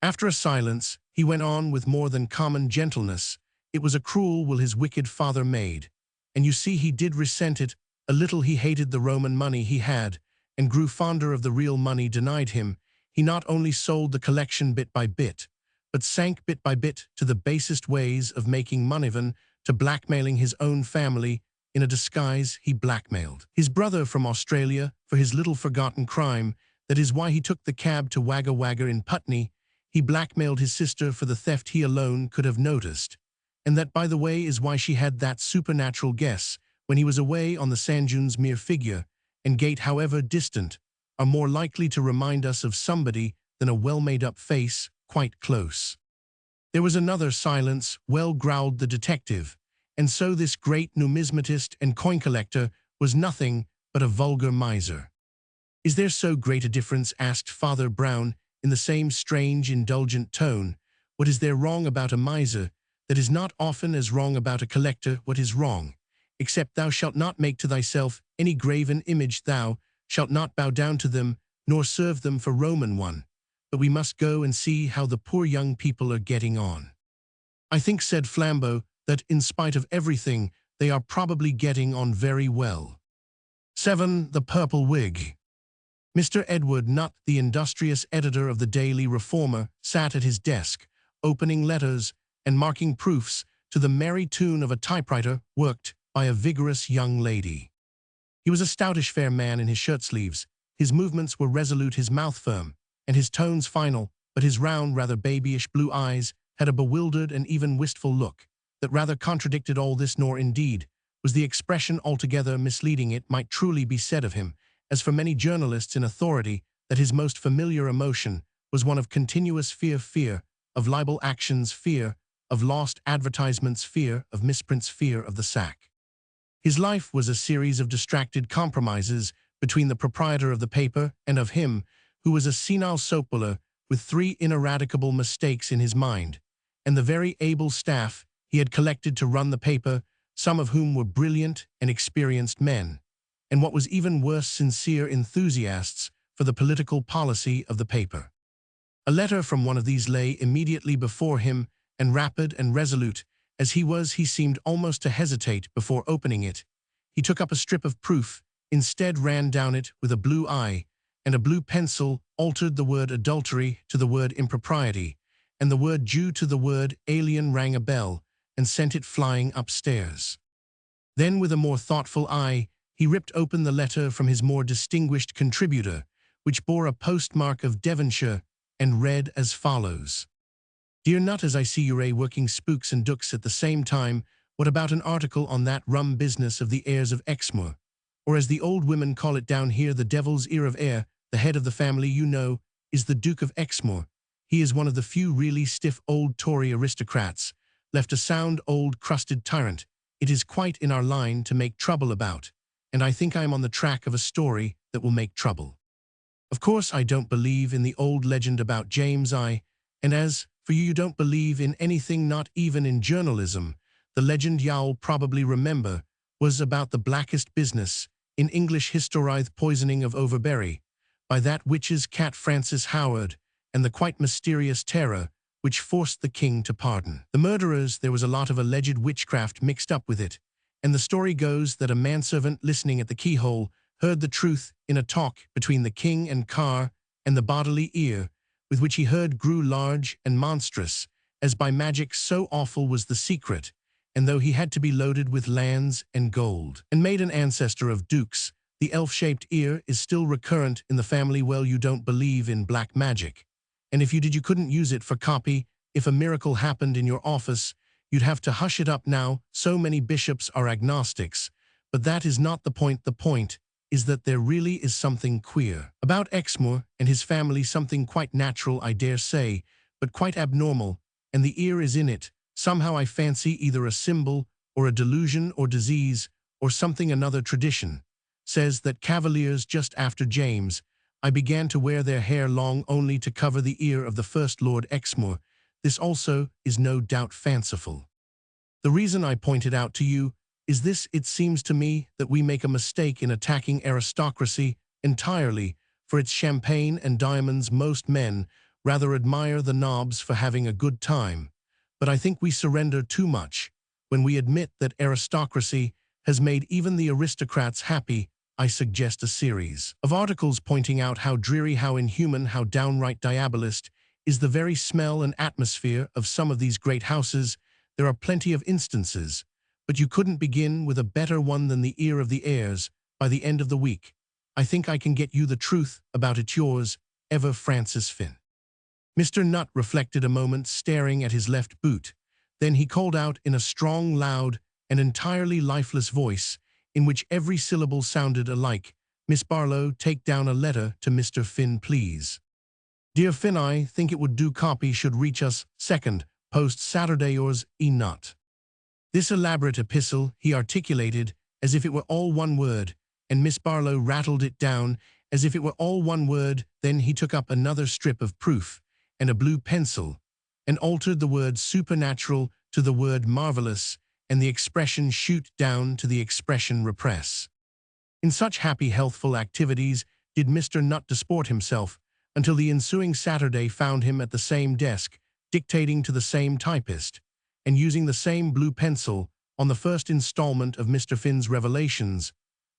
After a silence, he went on with more than common gentleness. It was a cruel will his wicked father made, and you see he did resent it a little. He hated the Roman money he had, and grew fonder of the real money denied him. He not only sold the collection bit by bit, but sank bit by bit to the basest ways of making money, even to blackmailing his own family. In a disguise, he blackmailed his brother from Australia for his little forgotten crime. That is why he took the cab to Wagga Wagga in Putney. He blackmailed his sister for the theft he alone could have noticed. And that, by the way, is why she had that supernatural guess when he was away on the sand dunes. Mere figure and gait, however distant, are more likely to remind us of somebody than a well-made-up face quite close. There was another silence. Well, growled the detective, and so this great numismatist and coin collector was nothing but a vulgar miser. "Is there so great a difference?" asked Father Brown in the same strange, indulgent tone. "What is there wrong about a miser that is not often as wrong about a collector? What is wrong? Except thou shalt not make to thyself any graven image, thou shalt not bow down to them, nor serve them for Roman one. But we must go and see how the poor young people are getting on." "I think," said Flambeau, "that in spite of everything, they are probably getting on very well." 7. The Purple Wig. Mr. Edward Nutt, the industrious editor of the Daily Reformer, sat at his desk, opening letters and marking proofs to the merry tune of a typewriter worked by a vigorous young lady. He was a stoutish fair man in his shirt-sleeves. His movements were resolute, his mouth firm, and his tones final, but his round, rather babyish blue eyes had a bewildered and even wistful look that rather contradicted all this, nor indeed was the expression altogether misleading. It might truly be said of him, as for many journalists in authority, that his most familiar emotion was one of continuous fear of libel actions, fear of lost advertisements, fear of misprints, fear of the sack. His life was a series of distracted compromises between the proprietor of the paper and of him, who was a senile soapboiler with 3 ineradicable mistakes in his mind, and the very able staff he had collected to run the paper, some of whom were brilliant and experienced men, and what was even worse, sincere enthusiasts for the political policy of the paper. A letter from one of these lay immediately before him, and rapid and resolute as he was, he seemed almost to hesitate before opening it. He took up a strip of proof, instead ran down it with a blue eye, and a blue pencil altered the word adultery to the word impropriety, and the word Jew to the word alien, rang a bell, and sent it flying upstairs. Then, with a more thoughtful eye, he ripped open the letter from his more distinguished contributor, which bore a postmark of Devonshire, and read as follows: "Dear Nutt, as I see you're working spooks and dooks at the same time, what about an article on that rum business of the heirs of Exmoor? Or as the old women call it down here, the devil's ear of heir. The head of the family, you know, is the Duke of Exmoor. He is one of the few really stiff old Tory aristocrats, left a sound old crusted tyrant. It is quite in our line to make trouble about, and I think I am on the track of a story that will make trouble. Of course, I don't believe in the old legend about James and as for you, you don't believe in anything, not even in journalism. The legend you'll probably remember was about the blackest business in English history, the poisoning of Overbury by that witch's cat Frances Howard, and the quite mysterious terror which forced the king to pardon the murderers. There was a lot of alleged witchcraft mixed up with it, and the story goes that a manservant listening at the keyhole heard the truth in a talk between the king and Carr, and the bodily ear with which he heard grew large and monstrous, as by magic, so awful was the secret, and though he had to be loaded with lands and gold, and made an ancestor of dukes, the elf-shaped ear is still recurrent in the family. Well, you don't believe in black magic, and if you did, you couldn't use it for copy. If a miracle happened in your office, you'd have to hush it up. Now, so many bishops are agnostics, but that is not the point. The point is that there really is something queer about Exmoor and his family, something quite natural, I dare say, but quite abnormal, and the ear is in it. Somehow I fancy either a symbol or a delusion or disease or something. Another tradition says that cavaliers just after James I began to wear their hair long only to cover the ear of the first Lord Exmoor. This also is no doubt fanciful. The reason I point it out to you is this: it seems to me that we make a mistake in attacking aristocracy entirely for its champagne and diamonds. Most men rather admire the nobs for having a good time, but I think we surrender too much when we admit that aristocracy has made even the aristocrats happy. I suggest a series of articles pointing out how dreary, how inhuman, how downright diabolist is the very smell and atmosphere of some of these great houses. There are plenty of instances, but you couldn't begin with a better one than the ear of the heirs. By the end of the week, I think I can get you the truth about it. Yours ever, Francis Finn. Mr. Nutt reflected a moment, staring at his left boot. Then he called out in a strong, loud, and entirely lifeless voice, in which every syllable sounded alike, "Miss Barlow, take down a letter to Mr. Finn, please. Dear Finn, I think it would do. Copy should reach us second post Saturday. Yours, E. Nutt." This elaborate epistle he articulated as if it were all one word, and Miss Barlow rattled it down as if it were all one word. Then he took up another strip of proof and a blue pencil and altered the word supernatural to the word marvelous and the expression shoot down to the expression repress. In such happy, healthful activities did Mr. Nutt disport himself until the ensuing Saturday found him at the same desk, dictating to the same typist, and using the same blue pencil on the first installment of Mr. Finn's Revelations.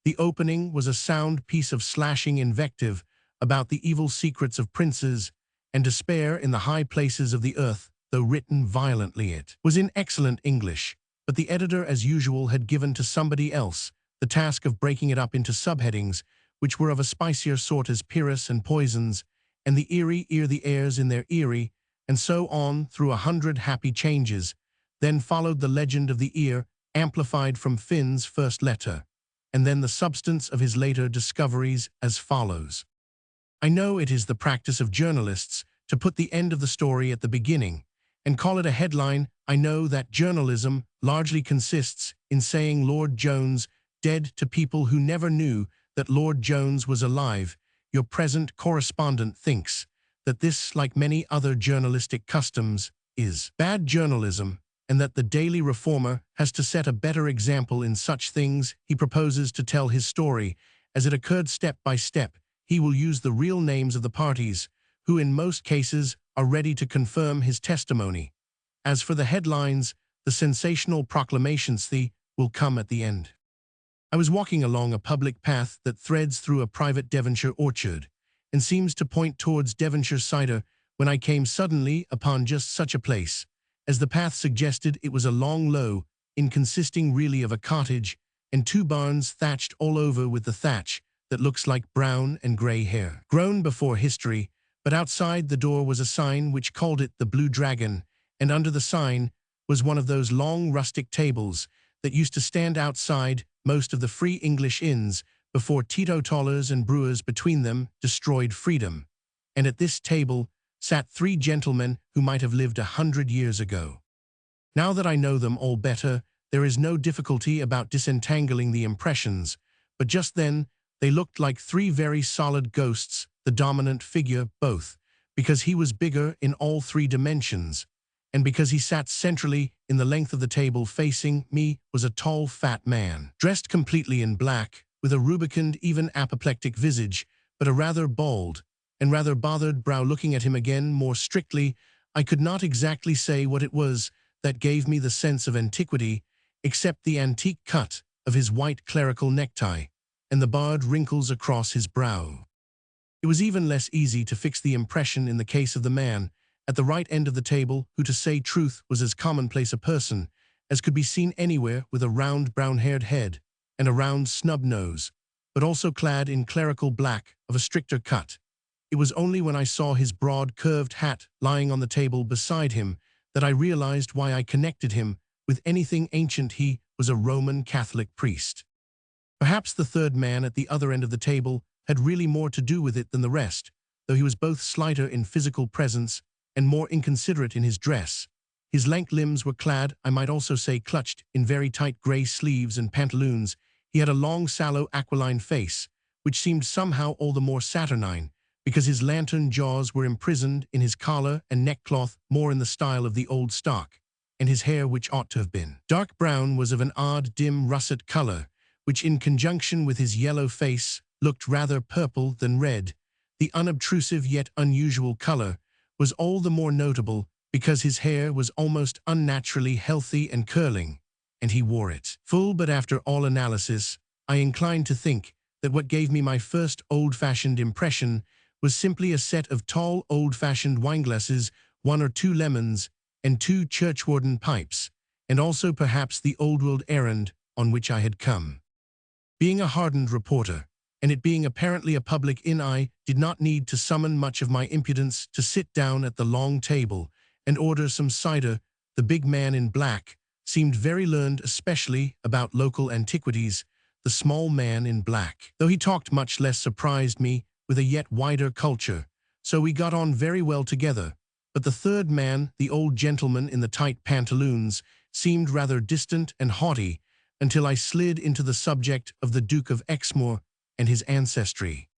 The opening was a sound piece of slashing invective about the evil secrets of princes and despair in the high places of the earth, though written violently. It was in excellent English, but the editor, as usual, had given to somebody else the task of breaking it up into subheadings, which were of a spicier sort as Pyrrhus and poisons, and the eerie ear the airs in their eerie, and so on through 100 happy changes. Then followed the legend of the ear, amplified from Finn's first letter, and then the substance of his later discoveries as follows. I know it is the practice of journalists to put the end of the story at the beginning and call it a headline. I know that journalism largely consists in saying Lord Jones dead to people who never knew that Lord Jones was alive. Your present correspondent thinks that this, like many other journalistic customs, is bad journalism, and that the Daily Reformer has to set a better example in such things. He proposes to tell his story as it occurred step by step. He will use the real names of the parties, who in most cases are ready to confirm his testimony. As for the headlines, the sensational proclamations will come at the end. I was walking along a public path that threads through a private Devonshire orchard and seems to point towards Devonshire cider when I came suddenly upon just such a place. As the path suggested, it was a long low inn consisting really of a cottage and 2 barns thatched all over with the thatch that looks like brown and grey hair. Grown before history, but outside the door was a sign which called it the Blue Dragon, and under the sign was one of those long rustic tables that used to stand outside most of the free English inns before teetotalers and brewers between them destroyed freedom. And at this table sat 3 gentlemen who might have lived 100 years ago. Now that I know them all better, there is no difficulty about disentangling the impressions, but just then they looked like 3 very solid ghosts, the dominant figure both, because he was bigger in all 3 dimensions, and because he sat centrally in the length of the table facing me was a tall, fat man, dressed completely in black, with a rubicund, even apoplectic visage, but a rather bald and rather bothered brow. Looking at him again more strictly, I could not exactly say what it was that gave me the sense of antiquity, except the antique cut of his white clerical necktie and the barred wrinkles across his brow. It was even less easy to fix the impression in the case of the man at the right end of the table, who, to say truth, was as commonplace a person as could be seen anywhere, with a round brown-haired head and a round snub nose, but also clad in clerical black of a stricter cut. It was only when I saw his broad curved hat lying on the table beside him that I realized why I connected him with anything ancient. He was a Roman Catholic priest. Perhaps the third man at the other end of the table had really more to do with it than the rest, though he was both slighter in physical presence and more inconsiderate in his dress. His lank limbs were clad, I might also say clutched, in very tight grey sleeves and pantaloons. He had a long, sallow, aquiline face, which seemed somehow all the more saturnine, because his lantern jaws were imprisoned in his collar and neckcloth more in the style of the old stock, and his hair, which ought to have been dark brown, was of an odd, dim russet color, which in conjunction with his yellow face looked rather purple than red. The unobtrusive yet unusual color was all the more notable because his hair was almost unnaturally healthy and curling, and he wore it full. But after all analysis, I inclined to think that what gave me my first old-fashioned impression was simply a set of tall, old-fashioned wineglasses, 1 or 2 lemons, and 2 churchwarden pipes, and also perhaps the old-world errand on which I had come. Being a hardened reporter, and it being apparently a public inn, I did not need to summon much of my impudence to sit down at the long table and order some cider. The big man in black seemed very learned, especially about local antiquities. The small man in black, though he talked much less, surprised me with a yet wider culture, so we got on very well together. But the third man, the old gentleman in the tight pantaloons, seemed rather distant and haughty, until I slid into the subject of the Duke of Exmoor and his ancestry.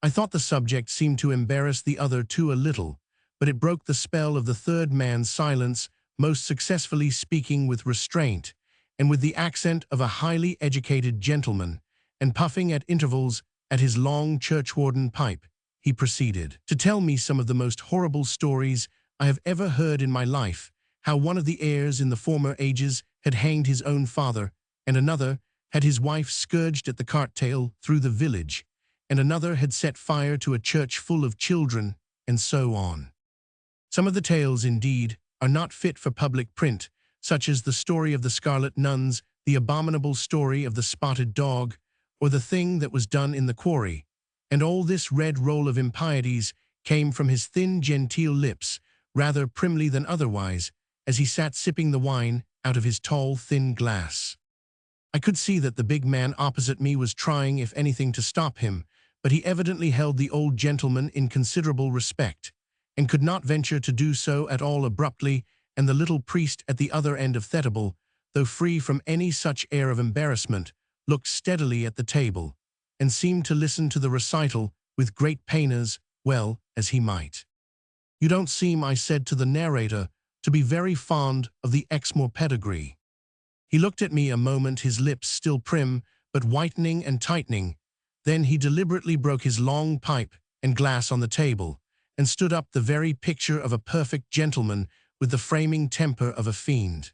I thought the subject seemed to embarrass the other two a little, but it broke the spell of the third man's silence, most successfully speaking with restraint, and with the accent of a highly educated gentleman, and puffing at intervals at his long churchwarden pipe, he proceeded to tell me some of the most horrible stories I have ever heard in my life, how one of the heirs in the former ages had hanged his own father, and another had his wife scourged at the cart-tail through the village, and another had set fire to a church full of children, and so on. Some of the tales, indeed, are not fit for public print, such as the story of the Scarlet Nuns, the abominable story of the spotted dog, or the thing that was done in the quarry, and all this red roll of impieties came from his thin, genteel lips, rather primly than otherwise, as he sat sipping the wine out of his tall, thin glass. I could see that the big man opposite me was trying, if anything, to stop him, but he evidently held the old gentleman in considerable respect, and could not venture to do so at all abruptly, and the little priest at the other end of Theobald, though free from any such air of embarrassment, looked steadily at the table, and seemed to listen to the recital with great pain as well as he might. "You don't seem," I said to the narrator, "to be very fond of the Exmoor pedigree." He looked at me a moment, his lips still prim, but whitening and tightening. Then he deliberately broke his long pipe and glass on the table, and stood up, the very picture of a perfect gentleman with the framing temper of a fiend.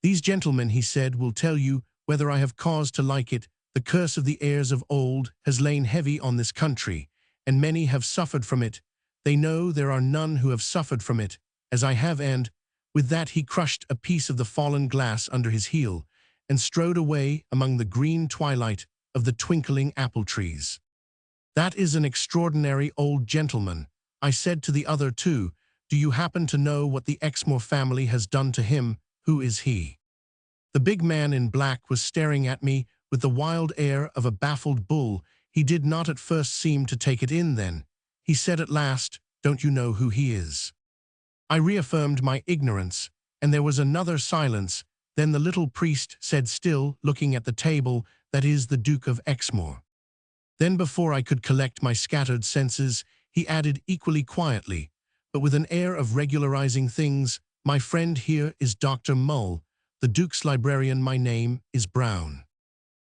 "These gentlemen," he said, "will tell you, whether I have cause to like it, the curse of the heirs of old has lain heavy on this country, and many have suffered from it. They know there are none who have suffered from it, as I have, and—" with that he crushed a piece of the fallen glass under his heel, and strode away among the green twilight of the twinkling apple trees. "That is an extraordinary old gentleman," I said to the other two. "Do you happen to know what the Exmoor family has done to him? Who is he?" The big man in black was staring at me with the wild air of a baffled bull. He did not at first seem to take it in. Then he said at last, "Don't you know who he is?" I reaffirmed my ignorance, and there was another silence. Then the little priest said, still looking at the table, "That is the Duke of Exmoor." Then, before I could collect my scattered senses, he added equally quietly, but with an air of regularizing things, "My friend here is Dr. Mull, the Duke's librarian. My name is Brown."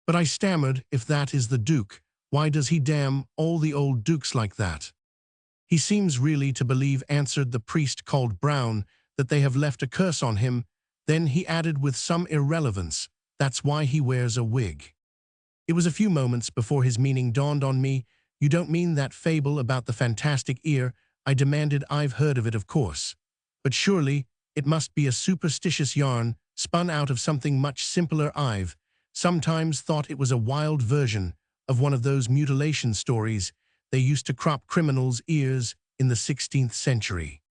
But I stammered, "If that is the Duke, why does he damn all the old dukes like that?" "He seems really to believe," answered the priest called Brown, "that they have left a curse on him." Then he added with some irrelevance, "That's why he wears a wig." It was a few moments before his meaning dawned on me. "You don't mean that fable about the fantastic ear?" I demanded. "I've heard of it, of course. But surely it must be a superstitious yarn spun out of something much simpler. I've sometimes thought it was a wild version of one of those mutilation stories they used to crop criminals' ears in the 16th century.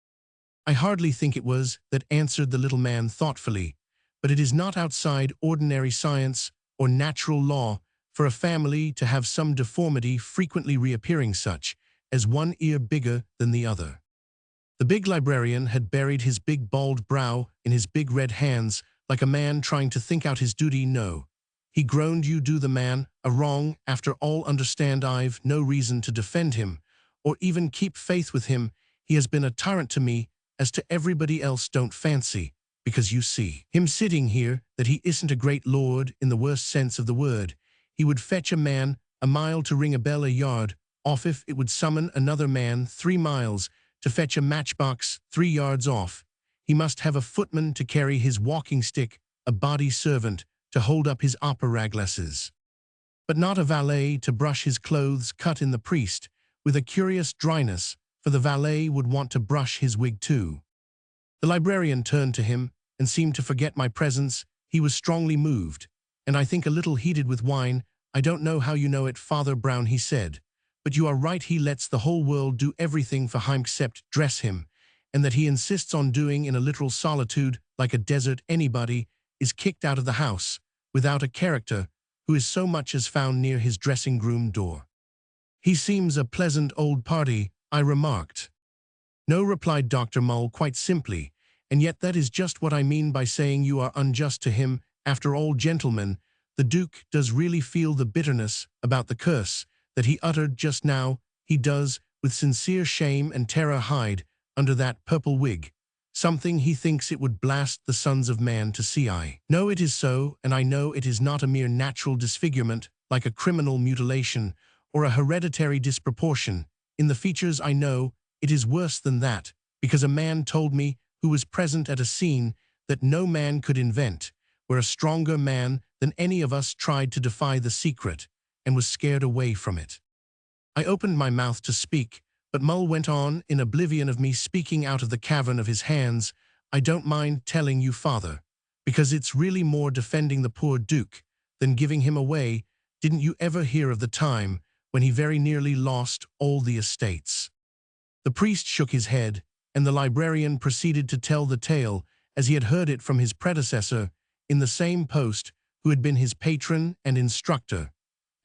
"I hardly think it was that," answered the little man thoughtfully, "but it is not outside ordinary science or natural law for a family to have some deformity frequently reappearing, such as one ear bigger than the other." The big librarian had buried his big bald brow in his big red hands, like a man trying to think out his duty. "No," he groaned, "you do the man a wrong after all. Understand, I've no reason to defend him, or even keep faith with him. He has been a tyrant to me, as to everybody else. Don't fancy, because you see him sitting here, that he isn't a great lord in the worst sense of the word. He would fetch a man a mile to ring a bell a yard off if it would summon another man 3 miles to fetch a matchbox 3 yards off. He must have a footman to carry his walking stick, a body servant to hold up his opera-glasses, but not a valet to brush his clothes," cut in the priest, with a curious dryness, "for the valet would want to brush his wig too." The librarian turned to him and seemed to forget my presence. He was strongly moved, and I think a little heated with wine. "I don't know how you know it, Father Brown," he said, "but you are right. He lets the whole world do everything for him except dress him, and that he insists on doing in a literal solitude, like a desert. Anybody is kicked out of the house without a character who is so much as found near his dressing-room door." "He seems a pleasant old party," I remarked. "No," replied Dr. Mull quite simply, "and yet that is just what I mean by saying you are unjust to him. after all, gentlemen, the Duke does really feel the bitterness about the curse that he uttered just now. He does, with sincere shame and terror, hide under that purple wig something he thinks it would blast the sons of man to see. I know it is so, and I know it is not a mere natural disfigurement like a criminal mutilation or a hereditary disproportion in the features. I know it is worse than that, because a man told me, who was present at a scene that no man could invent, where a stronger man than any of us tried to defy the secret and was scared away from it. I opened my mouth to speak, but Mull went on in oblivion of me, speaking out of the cavern of his hands. I don't mind telling you, father, because it's really more defending the poor Duke than giving him away. Didn't you ever hear of the time when he very nearly lost all the estates? The priest shook his head, and the librarian proceeded to tell the tale as he had heard it from his predecessor in the same post, who had been his patron and instructor,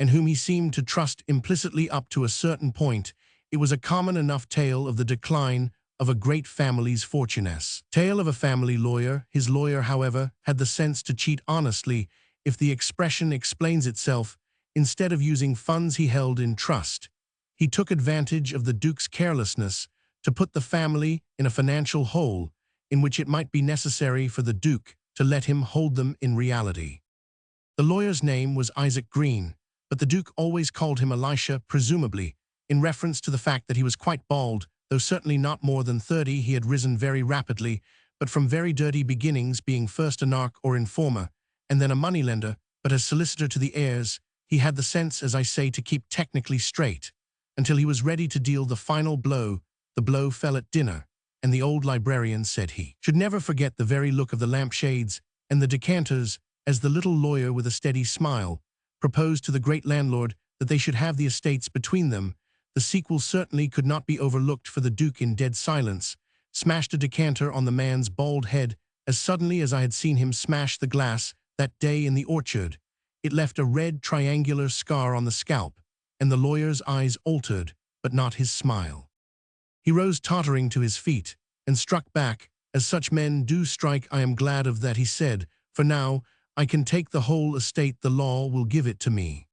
and whom he seemed to trust implicitly up to a certain point. It was a common enough tale of the decline of a great family's fortunes. Tale of a family lawyer. His lawyer, however, had the sense to cheat honestly, if the expression explains itself. Instead of using funds he held in trust, he took advantage of the Duke's carelessness to put the family in a financial hole in which it might be necessary for the Duke to let him hold them in reality. The lawyer's name was Isaac Green, but the Duke always called him Elisha, presumably in reference to the fact that he was quite bald. Though certainly not more than 30, he had risen very rapidly, but from very dirty beginnings, being first a narc or informer, and then a moneylender, but as solicitor to the heirs. He had the sense, as I say, to keep technically straight, until he was ready to deal the final blow. The blow fell at dinner, and the old librarian said he should never forget the very look of the lampshades and the decanters, as the little lawyer, with a steady smile, proposed to the great landlord that they should have the estates between them. The sequel certainly could not be overlooked, for the Duke, in dead silence, smashed a decanter on the man's bald head as suddenly as I had seen him smash the glass that day in the orchard. It left a red triangular scar on the scalp, and the lawyer's eyes altered, but not his smile. He rose tottering to his feet, and struck back, as such men do strike. I am glad of that, he said, for now I can take the whole estate. The law will give it to me.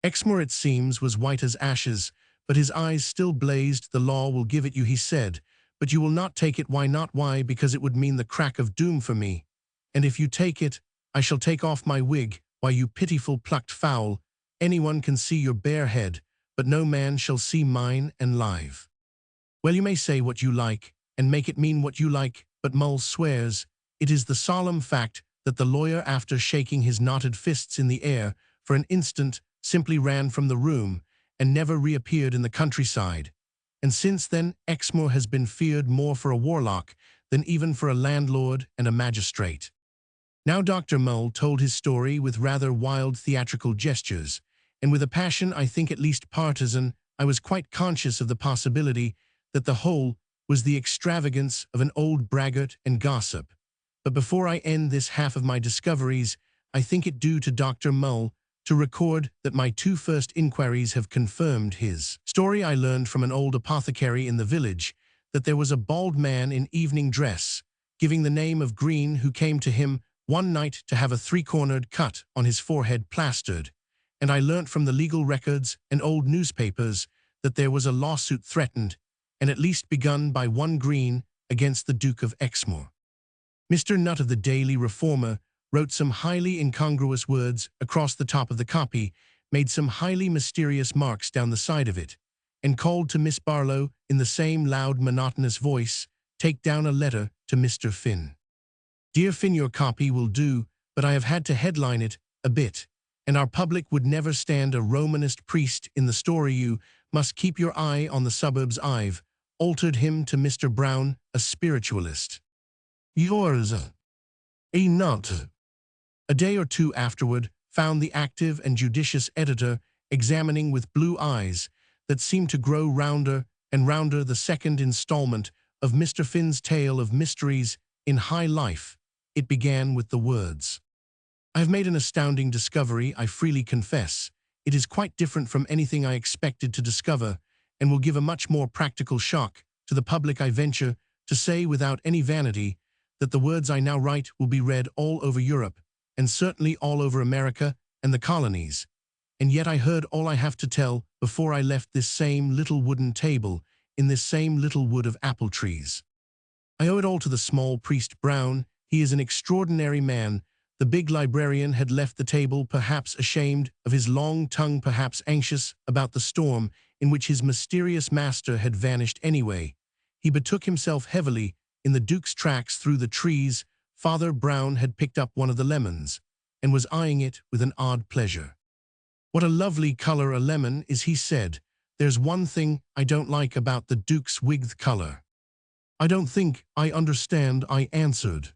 Exmoor, it seems, was white as ashes, but his eyes still blazed. The law will give it you, he said, but you will not take it. Why not? Why, because it would mean the crack of doom for me. And if you take it, I shall take off my wig. Why, you pitiful plucked fowl, anyone can see your bare head, but no man shall see mine and live. Well, you may say what you like, and make it mean what you like, but Mull swears it is the solemn fact that the lawyer, after shaking his knotted fists in the air for an instant, simply ran from the room and never reappeared in the countryside. And since then, Exmoor has been feared more for a warlock than even for a landlord and a magistrate. Now Dr. Mull told his story with rather wild theatrical gestures, and with a passion, I think, at least partisan. I was quite conscious of the possibility that the whole was the extravagance of an old braggart and gossip. But before I end this half of my discoveries, I think it due to Dr. Mull to record that my two first inquiries have confirmed his story. I learned from an old apothecary in the village that there was a bald man in evening dress, giving the name of Green, who came to him one night to have a three-cornered cut on his forehead plastered. And I learnt from the legal records and old newspapers that there was a lawsuit threatened, and at least begun, by one Green against the Duke of Exmoor. Mr. Nutt of the Daily Reformer wrote some highly incongruous words across the top of the copy, made some highly mysterious marks down the side of it, and called to Miss Barlow in the same loud, monotonous voice, "Take down a letter to Mr. Finn. Dear Finn, your copy will do, but I have had to headline it a bit, and our public would never stand a Romanist priest in the story. You must keep your eye on the suburbs. I've altered him to Mr. Brown, a spiritualist. Yours, a nut." A day or two afterward found the active and judicious editor examining with blue eyes that seemed to grow rounder and rounder the second installment of Mr. Finn's tale of mysteries in high life. It began with the words, "I have made an astounding discovery, I freely confess. It is quite different from anything I expected to discover, and will give a much more practical shock to the public. I venture to say, without any vanity, that the words I now write will be read all over Europe, and certainly all over America and the colonies. And yet I heard all I have to tell before I left this same little wooden table in this same little wood of apple trees. I owe it all to the small priest Brown. He is an extraordinary man. The big librarian had left the table, perhaps ashamed of his long tongue, perhaps anxious about the storm in which his mysterious master had vanished anyway. He betook himself heavily in the Duke's tracks through the trees. Father Brown had picked up one of the lemons and was eyeing it with an odd pleasure. "What a lovely color a lemon is," he said. "There's one thing I don't like about the Duke's wig color." "I don't think I understand," I answered.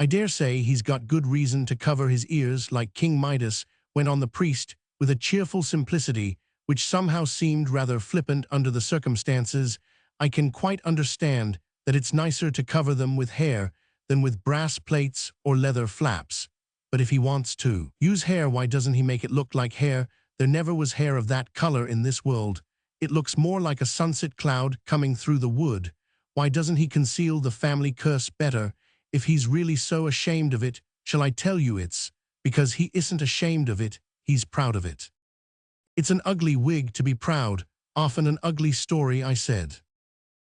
"I dare say he's got good reason to cover his ears like King Midas," went on the priest, with a cheerful simplicity which somehow seemed rather flippant under the circumstances. "I can quite understand that it's nicer to cover them with hair than with brass plates or leather flaps. But if he wants to use hair, why doesn't he make it look like hair? There never was hair of that color in this world. It looks more like a sunset cloud coming through the wood. Why doesn't he conceal the family curse better? If he's really so ashamed of it, shall I tell you it's because he isn't ashamed of it, he's proud of it." "It's an ugly wig to be proud, often an ugly story," I said.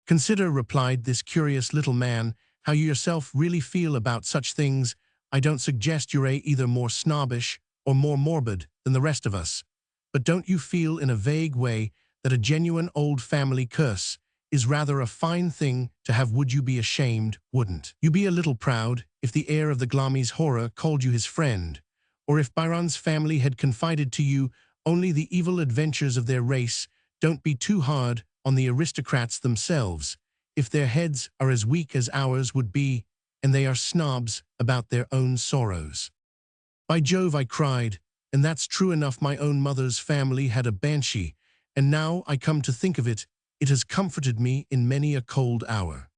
"Consider," replied this curious little man, "how you yourself really feel about such things. I don't suggest you're either more snobbish or more morbid than the rest of us, but don't you feel in a vague way that a genuine old family curse is rather a fine thing to have? Would you be ashamed, wouldn't you be a little proud, if the heir of the Glamis horror called you his friend, or if Byron's family had confided to you only the evil adventures of their race? Don't be too hard on the aristocrats themselves, if their heads are as weak as ours would be, and they are snobs about their own sorrows." "By Jove," I cried, "and that's true enough. My own mother's family had a banshee, and now I come to think of it, it has comforted me in many a cold hour."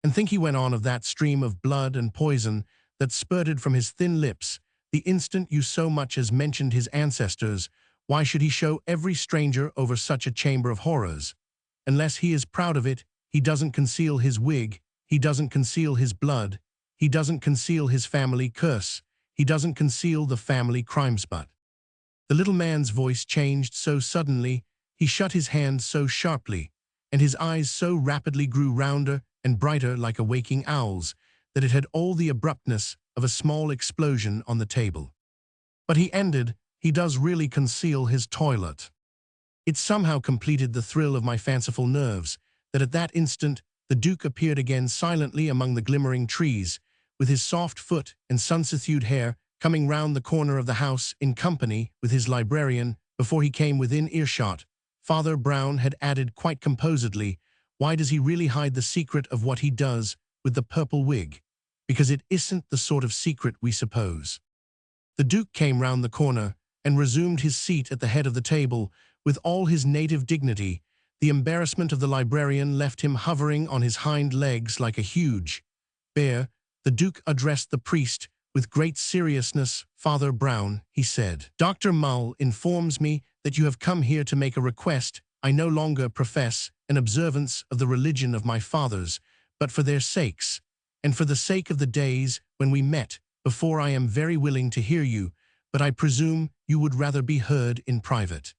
"And think," he went on, "of that stream of blood and poison that spurted from his thin lips the instant you so much as mentioned his ancestors. Why should he show every stranger over such a chamber of horrors? Unless he is proud of it, he doesn't conceal his wig, he doesn't conceal his blood, he doesn't conceal his family curse, he doesn't conceal the family crimes." But the little man's voice changed so suddenly, he shut his hand so sharply, and his eyes so rapidly grew rounder and brighter like a waking owl's, that it had all the abruptness of a small explosion on the table. "But," he ended, "he does really conceal his toilet." It somehow completed the thrill of my fanciful nerves, that at that instant the Duke appeared again silently among the glimmering trees, with his soft foot and sun-soothed hair, coming round the corner of the house in company with his librarian. Before he came within earshot, Father Brown had added quite composedly, "Why does he really hide the secret of what he does with the purple wig? Because it isn't the sort of secret we suppose." The Duke came round the corner and resumed his seat at the head of the table with all his native dignity. The embarrassment of the librarian left him hovering on his hind legs like a huge bear. The Duke addressed the priest with great seriousness. "Father Brown," he said, "Dr. Mull informs me that you have come here to make a request. I no longer profess an observance of the religion of my fathers, but for their sakes, and for the sake of the days when we met before, I am very willing to hear you, but I presume you would rather be heard in private.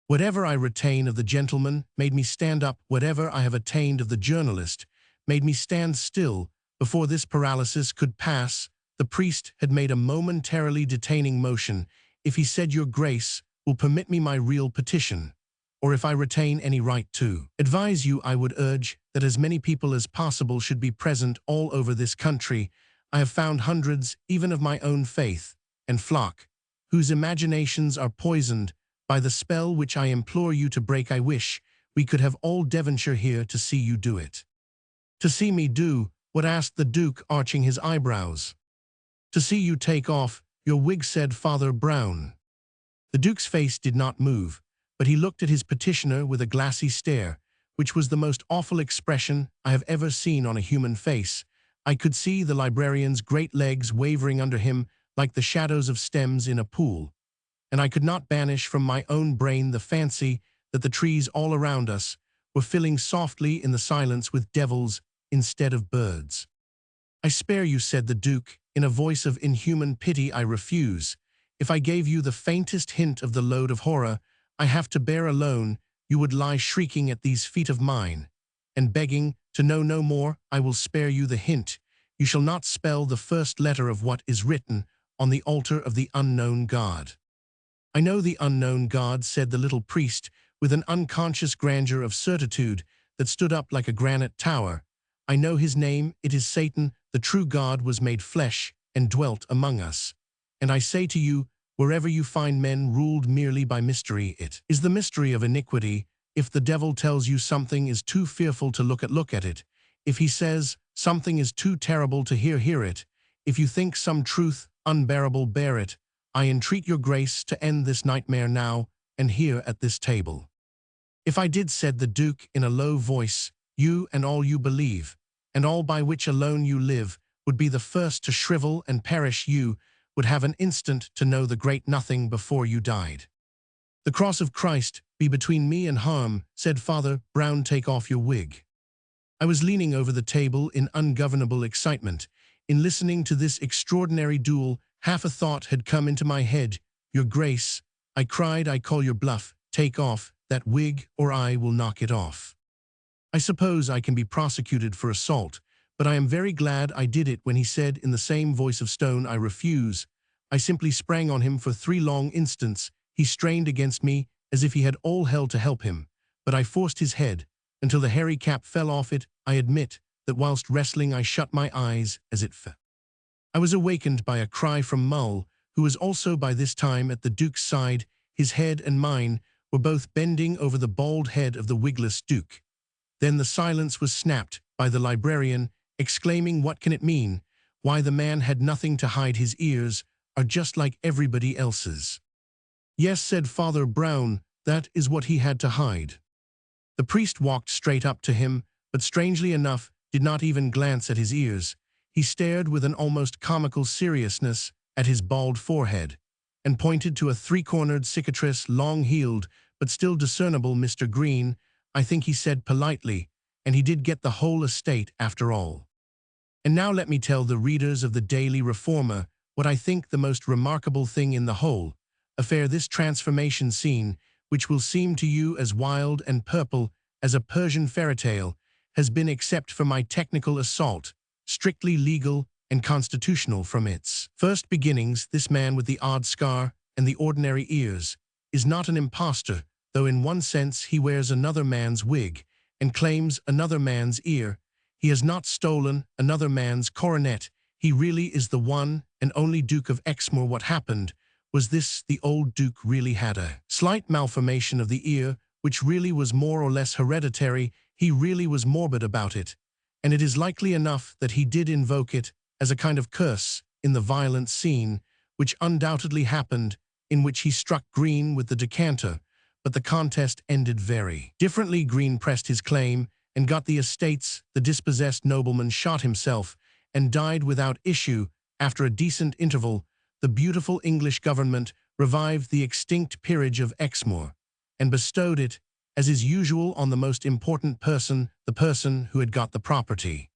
Whatever I retain of the gentleman made me stand up. Whatever I have attained of the journalist made me stand still. Before this paralysis could pass, the priest had made a momentarily detaining motion. If he said, 'Your Grace will permit me my real petition,' or if I retain any right to advise you, I would urge that as many people as possible should be present all over this country. I have found hundreds, even of my own faith and flock, whose imaginations are poisoned by the spell which I implore you to break. I wish we could have all Devonshire here to see you do it." "To see me do what?" asked the Duke, arching his eyebrows. "To see you take off your wig," said Father Brown. The Duke's face did not move, but he looked at his petitioner with a glassy stare, which was the most awful expression I have ever seen on a human face. I could see the librarian's great legs wavering under him like the shadows of stems in a pool, and I could not banish from my own brain the fancy that the trees all around us were filling softly in the silence with devils instead of birds. I spare you, said the Duke, in a voice of inhuman pity. I refuse. If I gave you the faintest hint of the load of horror I have to bear alone, you would lie shrieking at these feet of mine, and begging to know no more. I will spare you the hint. You shall not spell the first letter of what is written on the altar of the unknown God. I know the unknown God, said the little priest, with an unconscious grandeur of certitude that stood up like a granite tower. I know his name. It is Satan. The true God was made flesh and dwelt among us. And I say to you, wherever you find men ruled merely by mystery, it is the mystery of iniquity. If the devil tells you something is too fearful to look at it. If he says something is too terrible to hear it. If you think some truth unbearable, bear it. I entreat your grace to end this nightmare now and here at this table. If I did, said the Duke in a low voice, you and all you believe, and all by which alone you live, would be the first to shrivel and perish. You would have an instant to know the great nothing before you died. The cross of Christ be between me and harm, said Father Brown. Take off your wig. I was leaning over the table in ungovernable excitement. In listening to this extraordinary duel, half a thought had come into my head. Your Grace, I cried, I call your bluff. Take off that wig or I will knock it off. I suppose I can be prosecuted for assault, but I am very glad I did it. When he said in the same voice of stone, I refuse, I simply sprang on him for 3 long instants. He strained against me as if he had all hell to help him, but I forced his head until the hairy cap fell off it. I admit that whilst wrestling I shut my eyes as it fell. I was awakened by a cry from Mull, who was also by this time at the Duke's side. His head and mine were both bending over the bald head of the wigless Duke. Then the silence was snapped by the librarian, exclaiming, what can it mean? Why, the man had nothing to hide. His ears are just like everybody else's. Yes, said Father Brown, that is what he had to hide. The priest walked straight up to him, but strangely enough did not even glance at his ears. He stared with an almost comical seriousness at his bald forehead, and pointed to a 3-cornered cicatrice, long-healed, but still discernible. Mr. Green, I think he said politely, and he did get the whole estate after all. And now let me tell the readers of the Daily Reformer what I think the most remarkable thing in the whole affair. This transformation scene, which will seem to you as wild and purple as a Persian fairy tale, has been, except for my technical assault, strictly legal and constitutional from its first beginnings. This man with the odd scar and the ordinary ears is not an impostor, though in one sense he wears another man's wig and claims another man's ear. He has not stolen another man's coronet. He really is the one and only Duke of Exmoor. What happened was this: the old Duke really had a slight malformation of the ear, which really was more or less hereditary. He really was morbid about it, and it is likely enough that he did invoke it as a kind of curse in the violent scene which undoubtedly happened, in which he struck Green with the decanter, but the contest ended very differently. Green pressed his claim and got the estates. The dispossessed nobleman shot himself and died without issue. After a decent interval, the beautiful English government revived the extinct peerage of Exmoor and bestowed it, as is usual, on the most important person, the person who had got the property.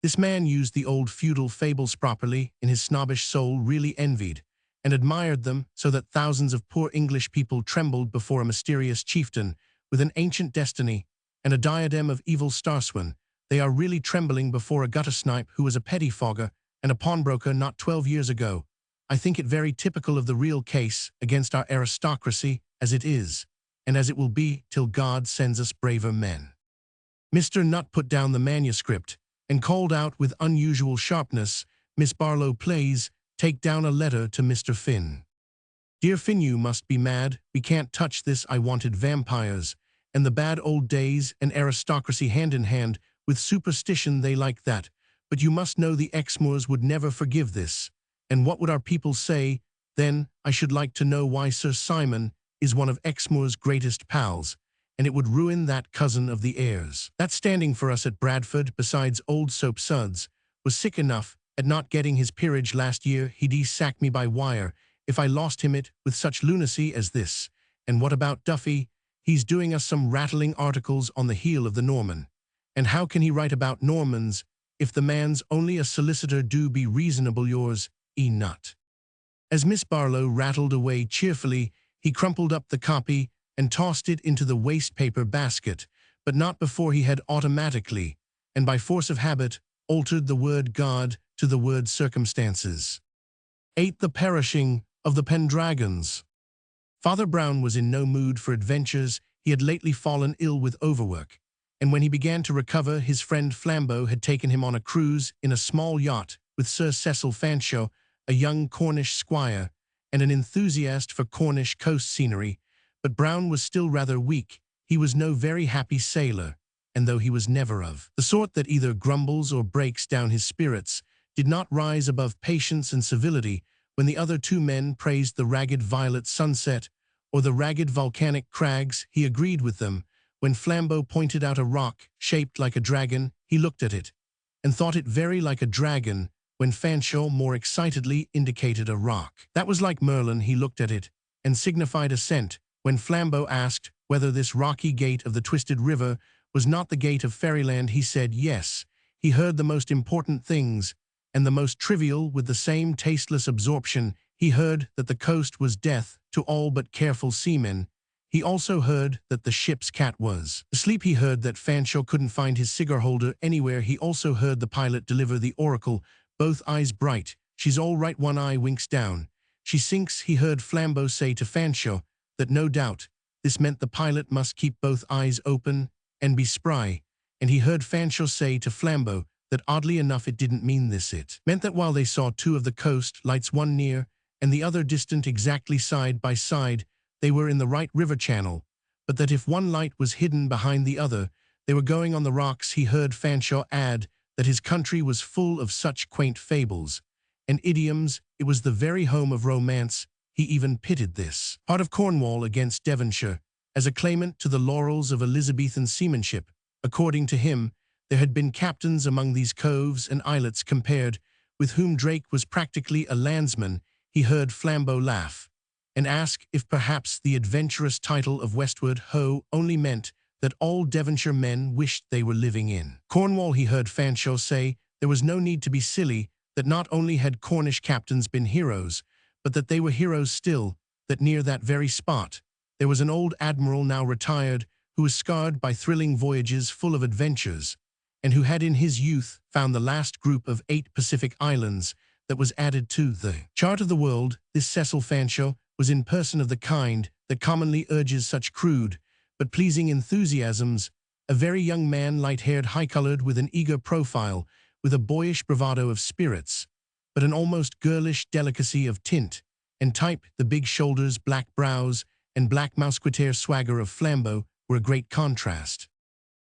This man used the old feudal fables properly. In his snobbish soul really envied and admired them, so that thousands of poor English people trembled before a mysterious chieftain with an ancient destiny and a diadem of evil starswin. They are really trembling before a guttersnipe who was a pettifogger and a pawnbroker not 12 years ago. I think it very typical of the real case against our aristocracy, as it is, and as it will be till God sends us braver men. Mr. Nutt put down the manuscript and called out with unusual sharpness, Miss Barlow, please take down a letter to Mr. Finn. Dear Finn, you must be mad. We can't touch this. I wanted vampires and the bad old days and aristocracy hand in hand with superstition. They like that. But you must know the Exmoors would never forgive this. And what would our people say then? I should like to know why Sir Simon is one of Exmoor's greatest pals, and it would ruin that cousin of the heirs. That standing for us at Bradford, besides old Soap Suds, was sick enough at not getting his peerage last year. He'd sack me by wire if I lost him it with such lunacy as this. And what about Duffy? He's doing us some rattling articles on the heel of the Norman. And how can he write about Normans if the man's only a solicitor do be reasonable yours, nut. As Miss Barlow rattled away cheerfully, he crumpled up the copy and tossed it into the waste-paper basket, but not before he had automatically, and by force of habit, altered the word God to the word circumstances. 8. The perishing of the Pendragons. Father Brown was in no mood for adventures. He had lately fallen ill with overwork, and when he began to recover, his friend Flambeau had taken him on a cruise in a small yacht with Sir Cecil Fanshawe, a young Cornish squire, and an enthusiast for Cornish coast scenery. But Brown was still rather weak. He was no very happy sailor, and though he was never of the sort that either grumbles or breaks down his spirits, did not rise above patience and civility when the other two men praised the ragged violet sunset or the ragged volcanic crags. He agreed with them. When Flambeau pointed out a rock shaped like a dragon, he looked at it and thought it very like a dragon. When Fanshawe more excitedly indicated a rock that was like Merlin, he looked at it and signified assent. When Flambeau asked whether this rocky gate of the twisted river was not the gate of fairyland, he said yes. He heard the most important things, and the most trivial with the same tasteless absorption. He heard that the coast was death to all but careful seamen. He also heard that the ship's cat was asleep. He heard that Fanshawe couldn't find his cigar holder anywhere. He also heard the pilot deliver the oracle, both eyes bright. She's all right, one eye winks down. She sinks. He heard Flambeau say to Fanshawe that no doubt this meant the pilot must keep both eyes open and be spry, and he heard Fanshawe say to Flambeau that oddly enough it didn't mean this. It meant that while they saw two of the coast lights, one near and the other distant exactly side by side, they were in the right river channel, but that if one light was hidden behind the other, they were going on the rocks. He heard Fanshawe add that his country was full of such quaint fables and idioms. It was the very home of romance. He even pitted this part of Cornwall against Devonshire as a claimant to the laurels of Elizabethan seamanship. According to him, there had been captains among these coves and islets compared with whom Drake was practically a landsman. He heard Flambeau laugh and ask if perhaps the adventurous title of Westward Ho only meant that all Devonshire men wished they were living in Cornwall. He heard Fanshawe say there was no need to be silly, that not only had Cornish captains been heroes, but that they were heroes still, that near that very spot there was an old admiral now retired who was scarred by thrilling voyages full of adventures, and who had in his youth found the last group of 8 Pacific islands that was added to the chart of the world. This Cecil Fanshawe was in person of the kind that commonly urges such crude but pleasing enthusiasms, a very young man, light-haired, high-colored, with an eager profile, with a boyish bravado of spirits, but an almost girlish delicacy of tint and type. The big shoulders, black brows, and black mousquetaire swagger of Flambeau were a great contrast.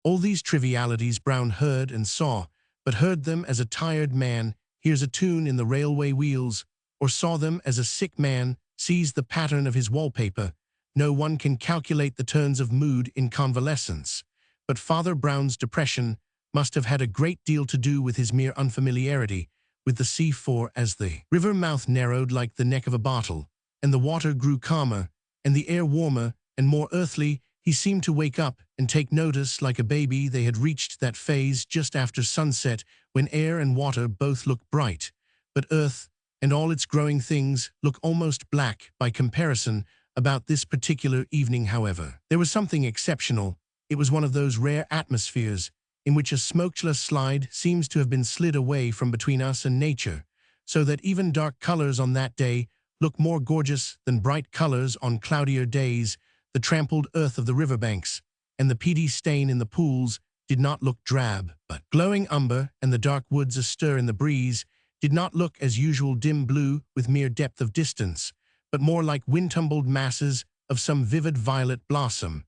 All these trivialities Brown heard and saw, but heard them as a tired man hears a tune in the railway wheels, or saw them as a sick man sees the pattern of his wallpaper. No one can calculate the turns of mood in convalescence, but Father Brown's depression must have had a great deal to do with his mere unfamiliarity with the sea, for as the river mouth narrowed like the neck of a bottle, and the water grew calmer, and the air warmer and more earthly, he seemed to wake up and take notice like a baby. They had reached that phase just after sunset when air and water both look bright, but earth and all its growing things look almost black by comparison. About this particular evening, however, there was something exceptional. It was one of those rare atmospheres in which a smokeless slide seems to have been slid away from between us and nature, so that even dark colors on that day look more gorgeous than bright colors on cloudier days. The trampled earth of the riverbanks and the peaty stain in the pools did not look drab, but glowing umber, and the dark woods astir in the breeze did not look as usual dim blue with mere depth of distance, but more like wind-tumbled masses of some vivid violet blossom.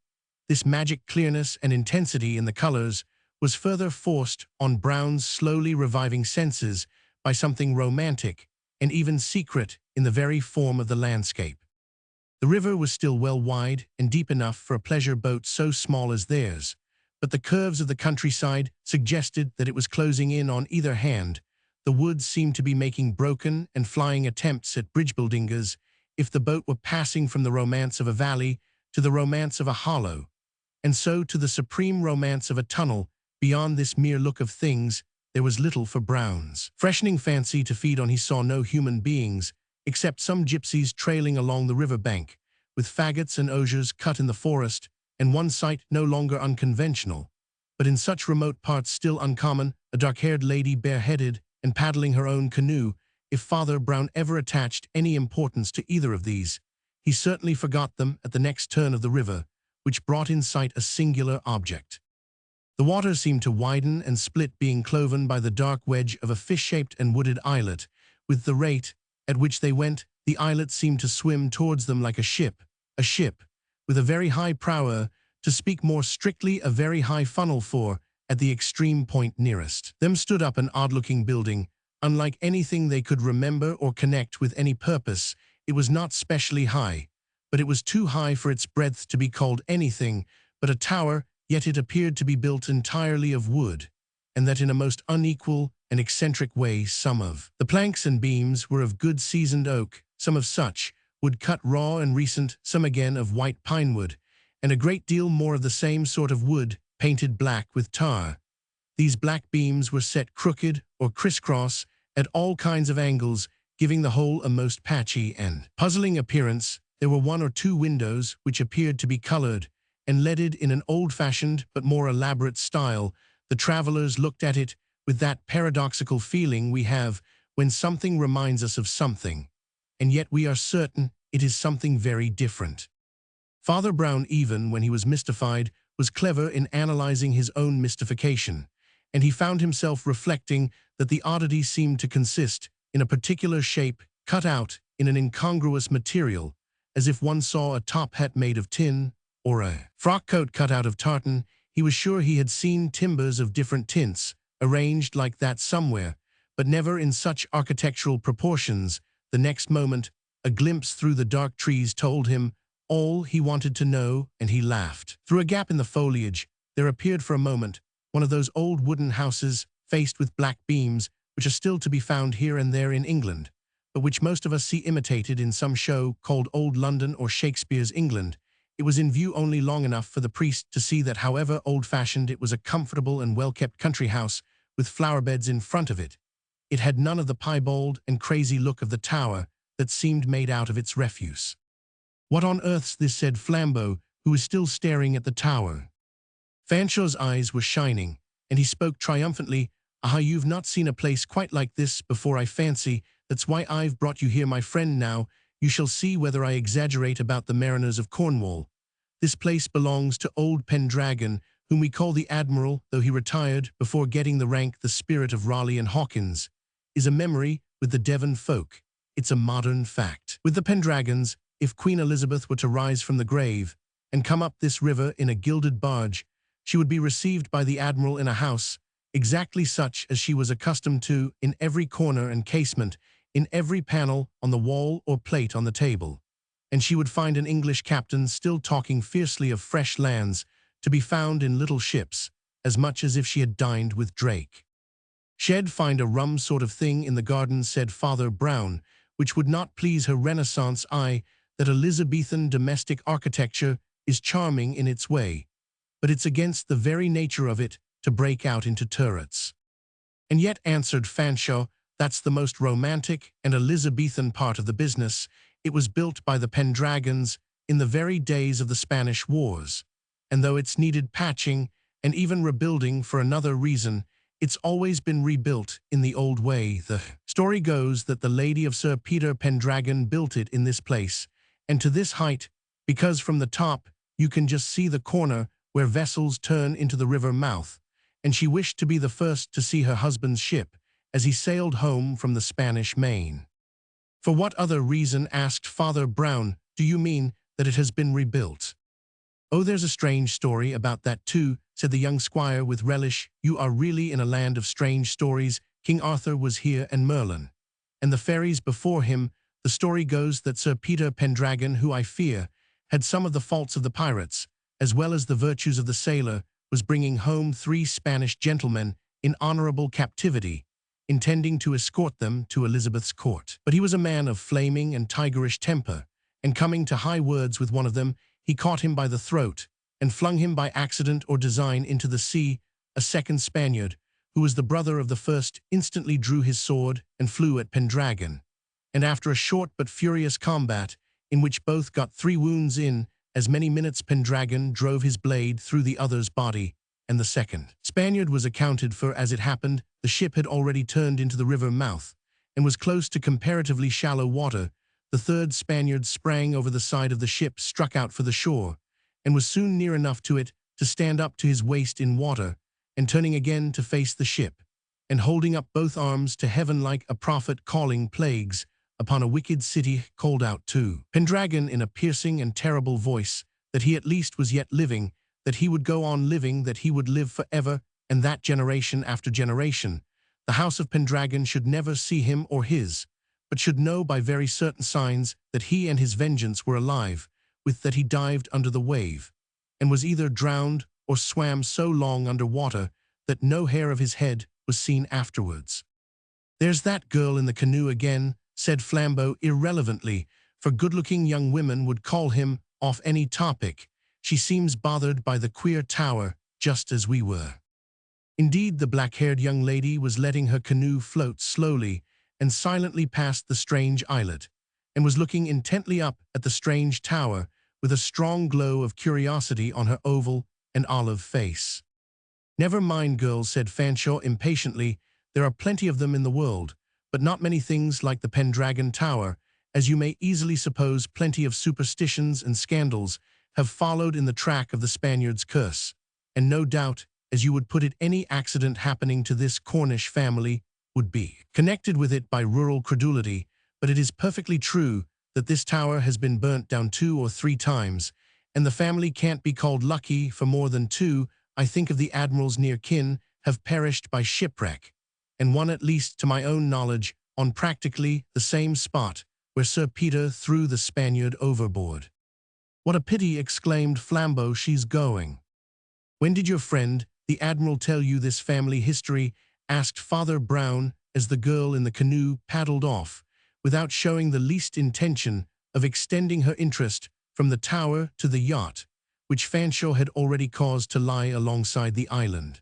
This magic clearness and intensity in the colors was further forced on Brown's slowly reviving senses by something romantic and even secret in the very form of the landscape. The river was still well wide and deep enough for a pleasure boat so small as theirs, but the curves of the countryside suggested that it was closing in on either hand. The woods seemed to be making broken and flying attempts at bridge-building, as if the boat were passing from the romance of a valley to the romance of a hollow, and so to the supreme romance of a tunnel. Beyond this mere look of things, there was little for Brown's freshening fancy to feed on. He saw no human beings, except some gypsies trailing along the river bank, with faggots and osiers cut in the forest, and one sight no longer unconventional, but in such remote parts still uncommon, a dark-haired lady bareheaded and paddling her own canoe. If Father Brown ever attached any importance to either of these, he certainly forgot them at the next turn of the river, which brought in sight a singular object. The water seemed to widen and split, being cloven by the dark wedge of a fish-shaped and wooded islet. With the rate at which they went, the islet seemed to swim towards them like a ship, with a very high prow, to speak more strictly, a very high funnel, for, at the extreme point nearest them stood up an odd-looking building, unlike anything they could remember or connect with any purpose. It was not specially high, but it was too high for its breadth to be called anything but a tower, yet it appeared to be built entirely of wood, and that in a most unequal and eccentric way. Some of the planks and beams were of good seasoned oak, some of such wood cut raw and recent, some again of white pinewood, and a great deal more of the same sort of wood, painted black with tar. These black beams were set crooked or crisscross at all kinds of angles, giving the whole a most patchy and puzzling appearance. There were one or two windows which appeared to be colored and leaded in an old-fashioned but more elaborate style. The travelers looked at it with that paradoxical feeling we have when something reminds us of something, and yet we are certain it is something very different. Father Brown, even when he was mystified, was clever in analyzing his own mystification, and he found himself reflecting that the oddity seemed to consist in a particular shape cut out in an incongruous material, as if one saw a top hat made of tin or a frock coat cut out of tartan. He was sure he had seen timbers of different tints arranged like that somewhere, but never in such architectural proportions. The next moment, a glimpse through the dark trees told him all he wanted to know, and he laughed. Through a gap in the foliage, there appeared for a moment one of those old wooden houses faced with black beams, which are still to be found here and there in England, but which most of us see imitated in some show called Old London or Shakespeare's England. It was in view only long enough for the priest to see that, however old-fashioned, it was a comfortable and well-kept country house with flower-beds in front of it. It had none of the piebald and crazy look of the tower that seemed made out of its refuse. "What on earth's this?" said Flambeau, who was still staring at the tower. Fanchaux's eyes were shining, and he spoke triumphantly. "Ah, you've not seen a place quite like this before, I fancy. That's why I've brought you here, my friend. Now, you shall see whether I exaggerate about the mariners of Cornwall. This place belongs to old Pendragon, whom we call the Admiral, though he retired before getting the rank. The spirit of Raleigh and Hawkins is a memory with the Devon folk. It's a modern fact. With the Pendragons, if Queen Elizabeth were to rise from the grave and come up this river in a gilded barge, she would be received by the Admiral in a house exactly such as she was accustomed to, in every corner and casement, in every panel on the wall or plate on the table. And she would find an English captain still talking fiercely of fresh lands to be found in little ships, as much as if she had dined with Drake. She'd find a rum sort of thing in the garden," said Father Brown, "which would not please her Renaissance eye. That Elizabethan domestic architecture is charming in its way, but it's against the very nature of it to break out into turrets." "And yet," answered Fanshawe, "that's the most romantic and Elizabethan part of the business. It was built by the Pendragons in the very days of the Spanish Wars, and though it's needed patching and even rebuilding for another reason, it's always been rebuilt in the old way. The story goes that the lady of Sir Peter Pendragon built it in this place, and to this height, because from the top you can just see the corner where vessels turn into the river mouth, and she wished to be the first to see her husband's ship as he sailed home from the Spanish Main." "For what other reason?" asked Father Brown. "Do you mean that it has been rebuilt?" "Oh, there's a strange story about that too," said the young squire with relish. "You are really in a land of strange stories. King Arthur was here, and Merlin, and the fairies before him. The story goes that Sir Peter Pendragon, who I fear had some of the faults of the pirates, as well as the virtues of the sailor, was bringing home 3 Spanish gentlemen in honorable captivity, intending to escort them to Elizabeth's court. But he was a man of flaming and tigerish temper, and coming to high words with one of them, he caught him by the throat and flung him by accident or design into the sea. A second Spaniard, who was the brother of the first, instantly drew his sword and flew at Pendragon. And after a short but furious combat, in which both got 3 wounds in as many minutes, Pendragon drove his blade through the other's body, and the second Spaniard was accounted for. As it happened, the ship had already turned into the river mouth, and was close to comparatively shallow water. The third Spaniard sprang over the side of the ship, struck out for the shore, and was soon near enough to it to stand up to his waist in water, and turning again to face the ship, and holding up both arms to heaven like a prophet calling plagues upon a wicked city, called out to Pendragon in a piercing and terrible voice that he at least was yet living, that he would go on living, that he would live forever, and that generation after generation, the house of Pendragon should never see him or his, but should know by very certain signs that he and his vengeance were alive, with that he dived under the wave, and was either drowned or swam so long under water that no hair of his head was seen afterwards. "There's that girl in the canoe again," said Flambeau irrelevantly, for good-looking young women would call him off any topic. "She seems bothered by the queer tower, just as we were." Indeed, the black-haired young lady was letting her canoe float slowly and silently past the strange islet, and was looking intently up at the strange tower with a strong glow of curiosity on her oval and olive face. "Never mind, girls," said Fanshawe impatiently. "There are plenty of them in the world, but not many things like the Pendragon Tower. As you may easily suppose, plenty of superstitions and scandals have followed in the track of the Spaniard's curse, and no doubt, as you would put it, any accident happening to this Cornish family would be connected with it by rural credulity, but it is perfectly true that this tower has been burnt down 2 or 3 times, and the family can't be called lucky for more than 2. I think of the admiral's near kin have perished by shipwreck, and one at least to my own knowledge, on practically the same spot where Sir Peter threw the Spaniard overboard." "What a pity," exclaimed Flambeau. "She's going." "When did your friend, the admiral, tell you this family history?" asked Father Brown, as the girl in the canoe paddled off, without showing the least intention of extending her interest from the tower to the yacht, which Fanshawe had already caused to lie alongside the island.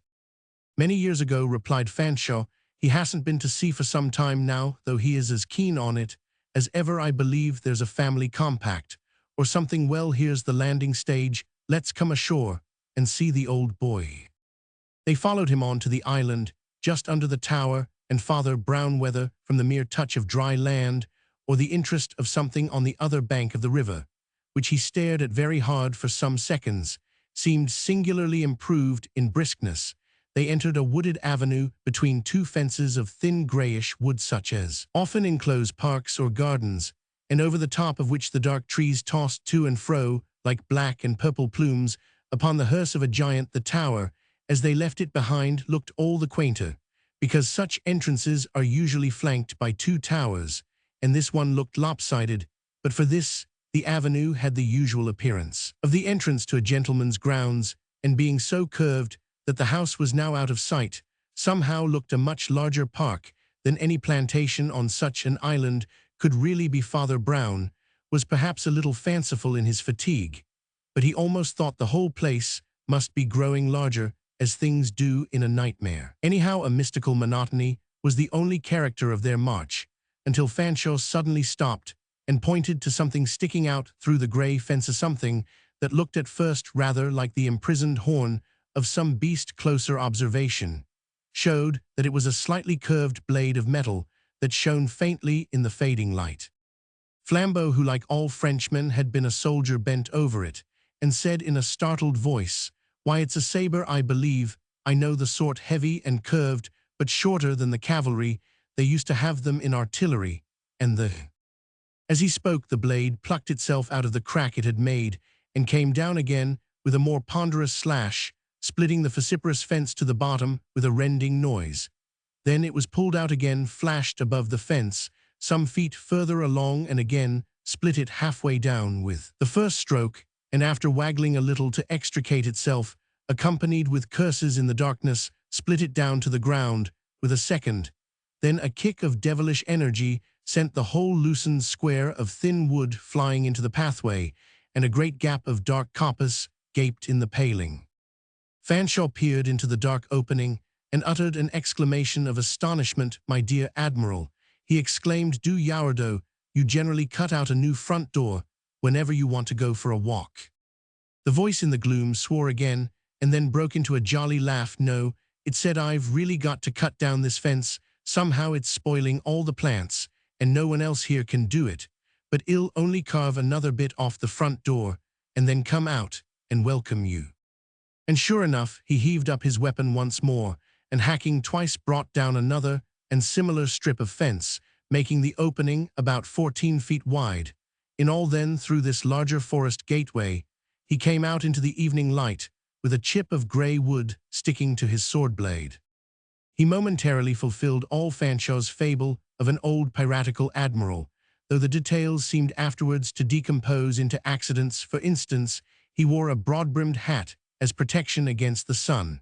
"Many years ago," replied Fanshawe. "He hasn't been to sea for some time now, though he is as keen on it as ever. I believe there's a family compact, or something. Well, here's the landing stage. Let's come ashore and see the old boy." They followed him on to the island, just under the tower, and Father Brown, whether from the mere touch of dry land, or the interest of something on the other bank of the river, which he stared at very hard for some seconds, seemed singularly improved in briskness. They entered a wooded avenue between 2 fences of thin grayish wood, such as often enclose parks or gardens, and over the top of which the dark trees tossed to and fro like black and purple plumes upon the hearse of a giant. The tower, as they left it behind, looked all the quainter, because such entrances are usually flanked by 2 towers, and this one looked lopsided. But for this, the avenue had the usual appearance of the entrance to a gentleman's grounds, and being so curved that the house was now out of sight, somehow looked a much larger park than any plantation on such an island could really be. Father Brown was perhaps a little fanciful in his fatigue, but he almost thought the whole place must be growing larger, as things do in a nightmare. Anyhow, a mystical monotony was the only character of their march, until Fanshawe suddenly stopped and pointed to something sticking out through the gray fence, something that looked at first rather like the imprisoned horn of some beast. Closer observation showed that it was a slightly curved blade of metal that shone faintly in the fading light. Flambeau, who like all Frenchmen had been a soldier, bent over it and said in a startled voice, "Why, it's a saber, I believe. I know the sort, heavy and curved, but shorter than the cavalry. They used to have them in artillery, and the—" As he spoke, the blade plucked itself out of the crack it had made and came down again with a more ponderous slash, splitting the vociferous fence to the bottom with a rending noise. Then it was pulled out again, flashed above the fence some feet further along, and again split it halfway down with the first stroke, and after waggling a little to extricate itself, accompanied with curses in the darkness, split it down to the ground with a second. Then a kick of devilish energy sent the whole loosened square of thin wood flying into the pathway, and a great gap of dark coppice gaped in the paling. Fanshawe peered into the dark opening and uttered an exclamation of astonishment. "My dear Admiral," he exclaimed, "do Yawardo, you generally cut out a new front door whenever you want to go for a walk." The voice in the gloom swore again, and then broke into a jolly laugh. "No," it said, "I've really got to cut down this fence. Somehow it's spoiling all the plants, and no one else here can do it. But I'll only carve another bit off the front door, and then come out and welcome you." And sure enough, he heaved up his weapon once more, and hacking twice brought down another and similar strip of fence, making the opening about 14 feet wide. In all then, through this larger forest gateway, he came out into the evening light, with a chip of grey wood sticking to his sword blade. He momentarily fulfilled all Fanshaw's fable of an old piratical admiral, though the details seemed afterwards to decompose into accidents. For instance, he wore a broad-brimmed hat as protection against the sun,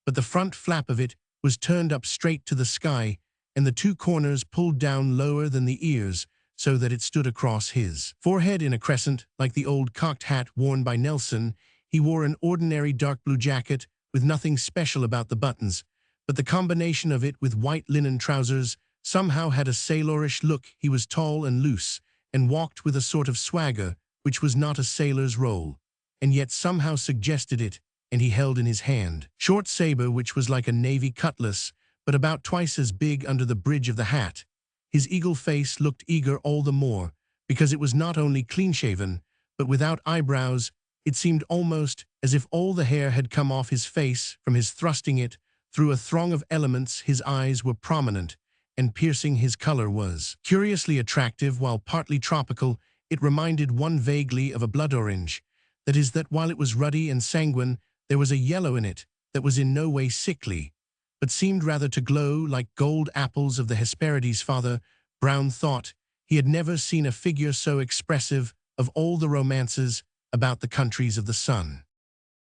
but the front flap of it was turned up straight to the sky, and the two corners pulled down lower than the ears, so that it stood across his forehead in a crescent, like the old cocked hat worn by Nelson. He wore an ordinary dark blue jacket, with nothing special about the buttons, but the combination of it with white linen trousers somehow had a sailorish look. He was tall and loose, and walked with a sort of swagger, which was not a sailor's role, and yet somehow suggested it, and he held in his hand short saber which was like a navy cutlass, but about twice as big under the bridge of the hat. His eagle face looked eager all the more, because it was not only clean-shaven, but without eyebrows. It seemed almost as if all the hair had come off his face from his thrusting it through a throng of elements. His eyes were prominent and piercing. His color was curiously attractive, while partly tropical. It reminded one vaguely of a blood orange. That is, that while it was ruddy and sanguine, there was a yellow in it that was in no way sickly, but seemed rather to glow like gold apples of the Hesperides. Father Brown thought he had never seen a figure so expressive of all the romances about the countries of the sun.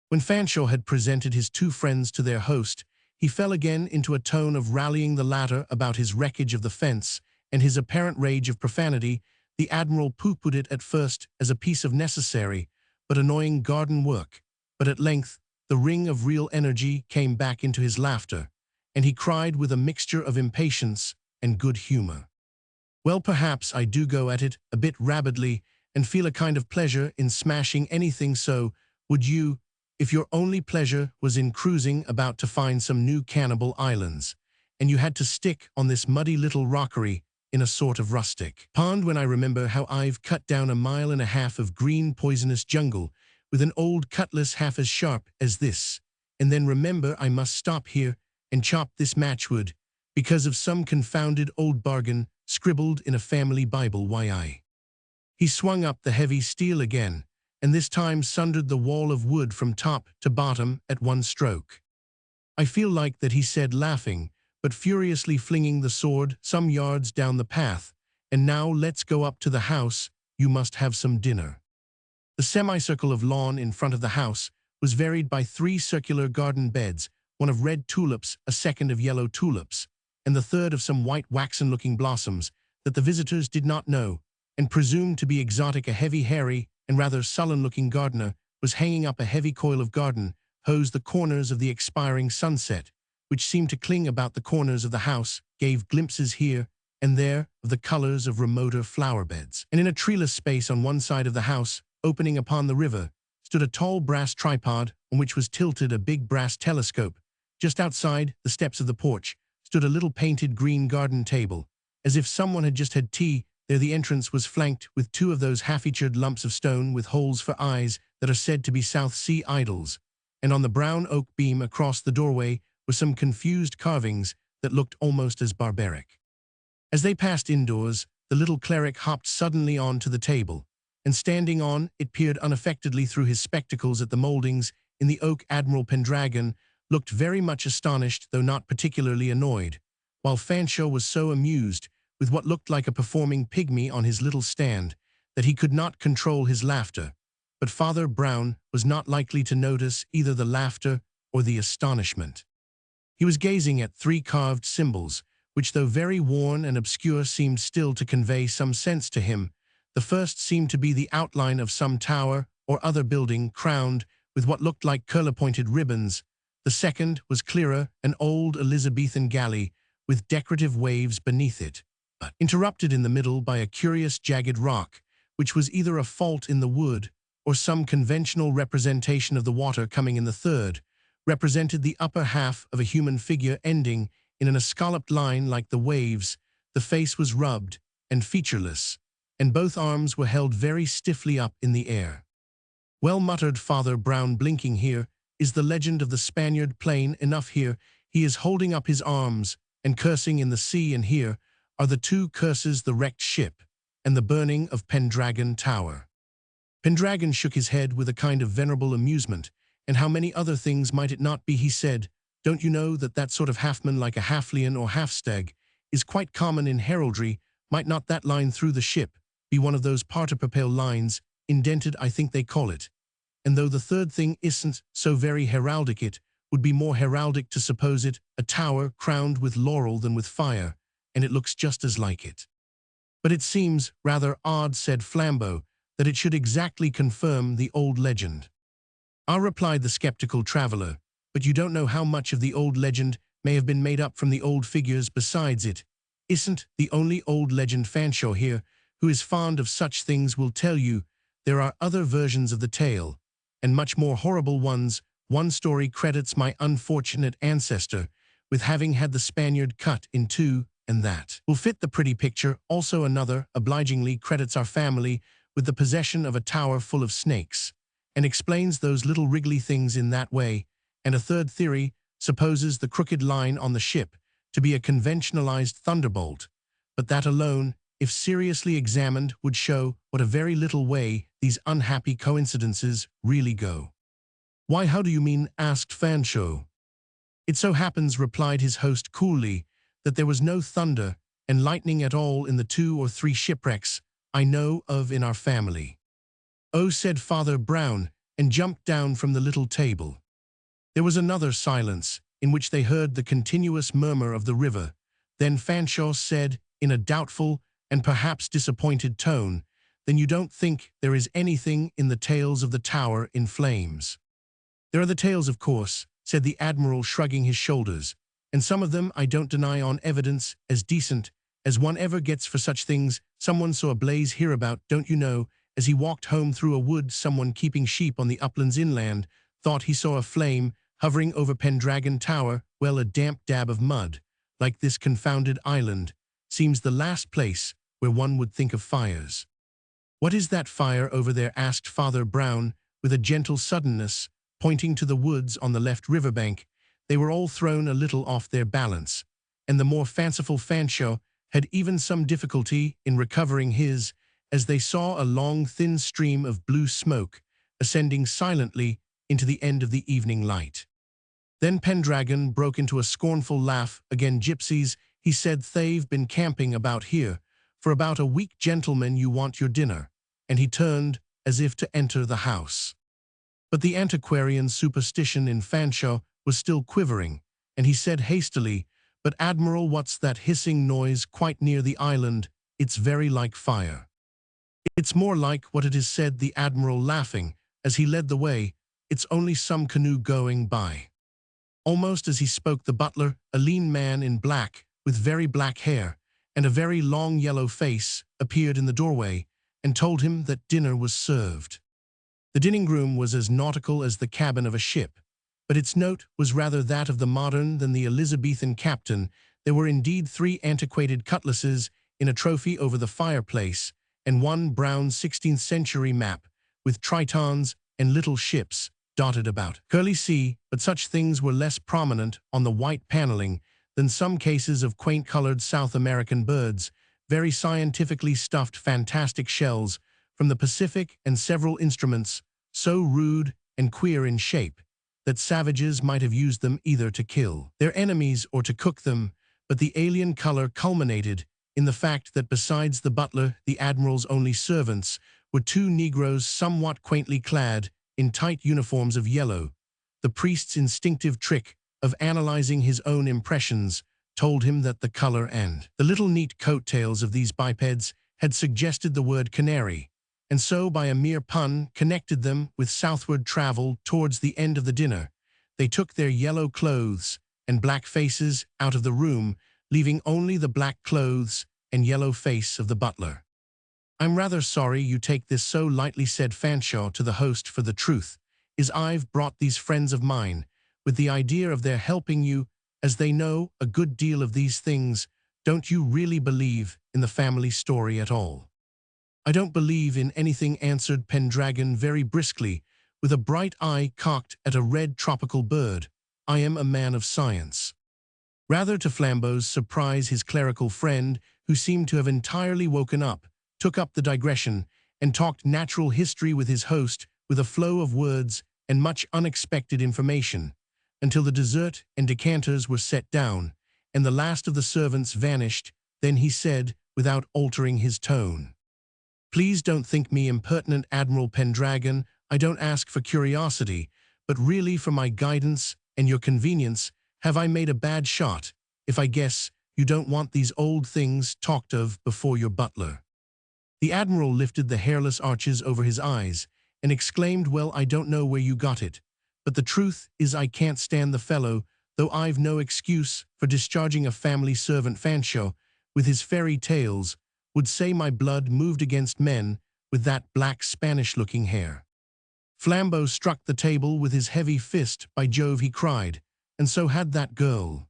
When Fanshawe had presented his two friends to their host, he fell again into a tone of rallying the latter about his wreckage of the fence and his apparent rage of profanity. The Admiral pooh-poohed it at first as a piece of necessary but annoying garden work, but at length the ring of real energy came back into his laughter, and he cried with a mixture of impatience and good humor, "Well, perhaps I do go at it a bit rabidly, and feel a kind of pleasure in smashing anything, so would you, if your only pleasure was in cruising about to find some new cannibal islands, and you had to stick on this muddy little rockery in a sort of rustic pond, when I remember how I've cut down 1.5 miles of green poisonous jungle with an old cutlass half as sharp as this, and then remember I must stop here and chop this matchwood because of some confounded old bargain scribbled in a family Bible. Why, He swung up the heavy steel again, and this time sundered the wall of wood from top to bottom at one stroke. "I feel like that," he said, laughing, but furiously flinging the sword some yards down the path. "And now let's go up to the house. You must have some dinner." The semicircle of lawn in front of the house was varied by 3 circular garden beds, one of red tulips, a second of yellow tulips, and the third of some white waxen-looking blossoms that the visitors did not know and presumed to be exotic. A heavy, hairy, and rather sullen-looking gardener was hanging up a heavy coil of garden hose. The corners of the expiring sunset, which seemed to cling about the corners of the house, gave glimpses here and there of the colors of remoter flower beds. And in a treeless space on one side of the house, opening upon the river, stood a tall brass tripod on which was tilted a big brass telescope. Just outside the steps of the porch stood a little painted green garden table, as if someone had just had tea there. The entrance was flanked with 2 of those half-featured lumps of stone with holes for eyes that are said to be South Sea idols, and on the brown oak beam across the doorway were some confused carvings that looked almost as barbaric. As they passed indoors, the little cleric hopped suddenly on to the table, and standing on it peered unaffectedly through his spectacles at the mouldings in the oak. Admiral Pendragon looked very much astonished, though not particularly annoyed, while Fanshawe was so amused with what looked like a performing pygmy on his little stand that he could not control his laughter. But Father Brown was not likely to notice either the laughter or the astonishment. He was gazing at 3 carved symbols, which, though very worn and obscure, seemed still to convey some sense to him. The first seemed to be the outline of some tower or other building, crowned with what looked like curler-pointed ribbons. The second was clearer, an old Elizabethan galley with decorative waves beneath it, but interrupted in the middle by a curious jagged rock, which was either a fault in the wood or some conventional representation of the water coming in. The third represented the upper half of a human figure ending in an escalloped line like the waves. The face was rubbed and featureless, and both arms were held very stiffly up in the air. "Well," muttered Father Brown, blinking, "here is the legend of the Spaniard, plain enough. Here he is holding up his arms and cursing in the sea, and here are the two curses, the wrecked ship and the burning of Pendragon Tower." Pendragon shook his head with a kind of venerable amusement. "And how many other things might it not be?" he said. "Don't you know that that sort of halfman, like a halfleon or halfstag, is quite common in heraldry? Might not that line through the ship be one of those parterpapal lines, indented, I think they call it? And though the third thing isn't so very heraldic, it would be more heraldic to suppose it a tower crowned with laurel than with fire, and it looks just as like it." "But it seems rather odd," said Flambeau, "that it should exactly confirm the old legend." "Ah," replied the skeptical traveller, "but you don't know how much of the old legend may have been made up from the old figures. Besides, it isn't the only old legend. Fanshawe here, who is fond of such things, will tell you there are other versions of the tale, and much more horrible ones. One story credits my unfortunate ancestor with having had the Spaniard cut in two, and that will fit the pretty picture. Also another obligingly credits our family with the possession of a tower full of snakes, and explains those little wriggly things in that way. And a third theory supposes the crooked line on the ship to be a conventionalized thunderbolt, but that alone, if seriously examined, would show what a very little way these unhappy coincidences really go." "Why, how do you mean?" asked Fanshawe. "It so happens," replied his host coolly, "that there was no thunder and lightning at all in the 2 or 3 shipwrecks I know of in our family." "Oh," said Father Brown, and jumped down from the little table. There was another silence, in which they heard the continuous murmur of the river. Then Fanshawe said, in a doubtful and perhaps disappointed tone, "Then you don't think there is anything in the tales of the tower in flames?" "There are the tales, of course," said the Admiral, shrugging his shoulders, "and some of them, I don't deny, on evidence as decent as one ever gets for such things. Someone saw a blaze hereabout, don't you know, as he walked home through a wood. Someone keeping sheep on the uplands inland thought he saw a flame hovering over Pendragon Tower. Well, a damp dab of mud, like this confounded island, seems the last place where one would think of fires." "What is that fire over there?" asked Father Brown, with a gentle suddenness, pointing to the woods on the left riverbank. They were all thrown a little off their balance, and the more fanciful Fanshawe had even some difficulty in recovering his, as they saw a long thin stream of blue smoke ascending silently into the end of the evening light. Then Pendragon broke into a scornful laugh. "Again, gypsies," he said. "They've been camping about here for about a week. Gentlemen, you want your dinner." And he turned as if to enter the house. But the antiquarian superstition in Fanshawe was still quivering, and he said hastily, "But Admiral, what's that hissing noise quite near the island? It's very like fire." "It's more like what it is," said the Admiral, laughing, as he led the way. "It's only some canoe going by." Almost as he spoke, the butler, a lean man in black, with very black hair and a very long yellow face, appeared in the doorway and told him that dinner was served. The dining-room was as nautical as the cabin of a ship, but its note was rather that of the modern than the Elizabethan captain. There were indeed 3 antiquated cutlasses in a trophy over the fireplace, and one brown 16th-century map with tritons and little ships dotted about. Curly sea, but such things were less prominent on the white paneling than some cases of quaint-colored South American birds, very scientifically stuffed fantastic shells from the Pacific, and several instruments so rude and queer in shape that savages might have used them either to kill their enemies or to cook them. But the alien color culminated in the fact that besides the butler, the Admiral's only servants were 2 Negroes somewhat quaintly clad in tight uniforms of yellow. The priest's instinctive trick of analyzing his own impressions told him that the color and the little neat coattails of these bipeds had suggested the word canary, and so by a mere pun connected them with southward travel. Towards the end of the dinner, they took their yellow clothes and black faces out of the room, leaving only the black clothes and yellow face of the butler. "I'm rather sorry you take this so lightly," said Fanshawe to the host, "for the truth is I've brought these friends of mine with the idea of their helping you, as they know a good deal of these things. Don't you really believe in the family story at all?" "I don't believe in anything," answered Pendragon very briskly, with a bright eye cocked at a red tropical bird. "I am a man of science." Rather to Flambeau's surprise, his clerical friend, who seemed to have entirely woken up, took up the digression and talked natural history with his host with a flow of words and much unexpected information, until the dessert and decanters were set down, and the last of the servants vanished. Then he said, without altering his tone, "Please don't think me impertinent, Admiral Pendragon. I don't ask for curiosity, but really for my guidance and your convenience. Have I made a bad shot if I guess you don't want these old things talked of before your butler?" The Admiral lifted the hairless arches over his eyes and exclaimed, "Well, I don't know where you got it, but the truth is I can't stand the fellow, though I've no excuse for discharging a family servant. Fanshawe, with his fairy tales, would say my blood moved against men with that black Spanish-looking hair." Flambeau struck the table with his heavy fist. "By Jove," he cried, "and so had that girl."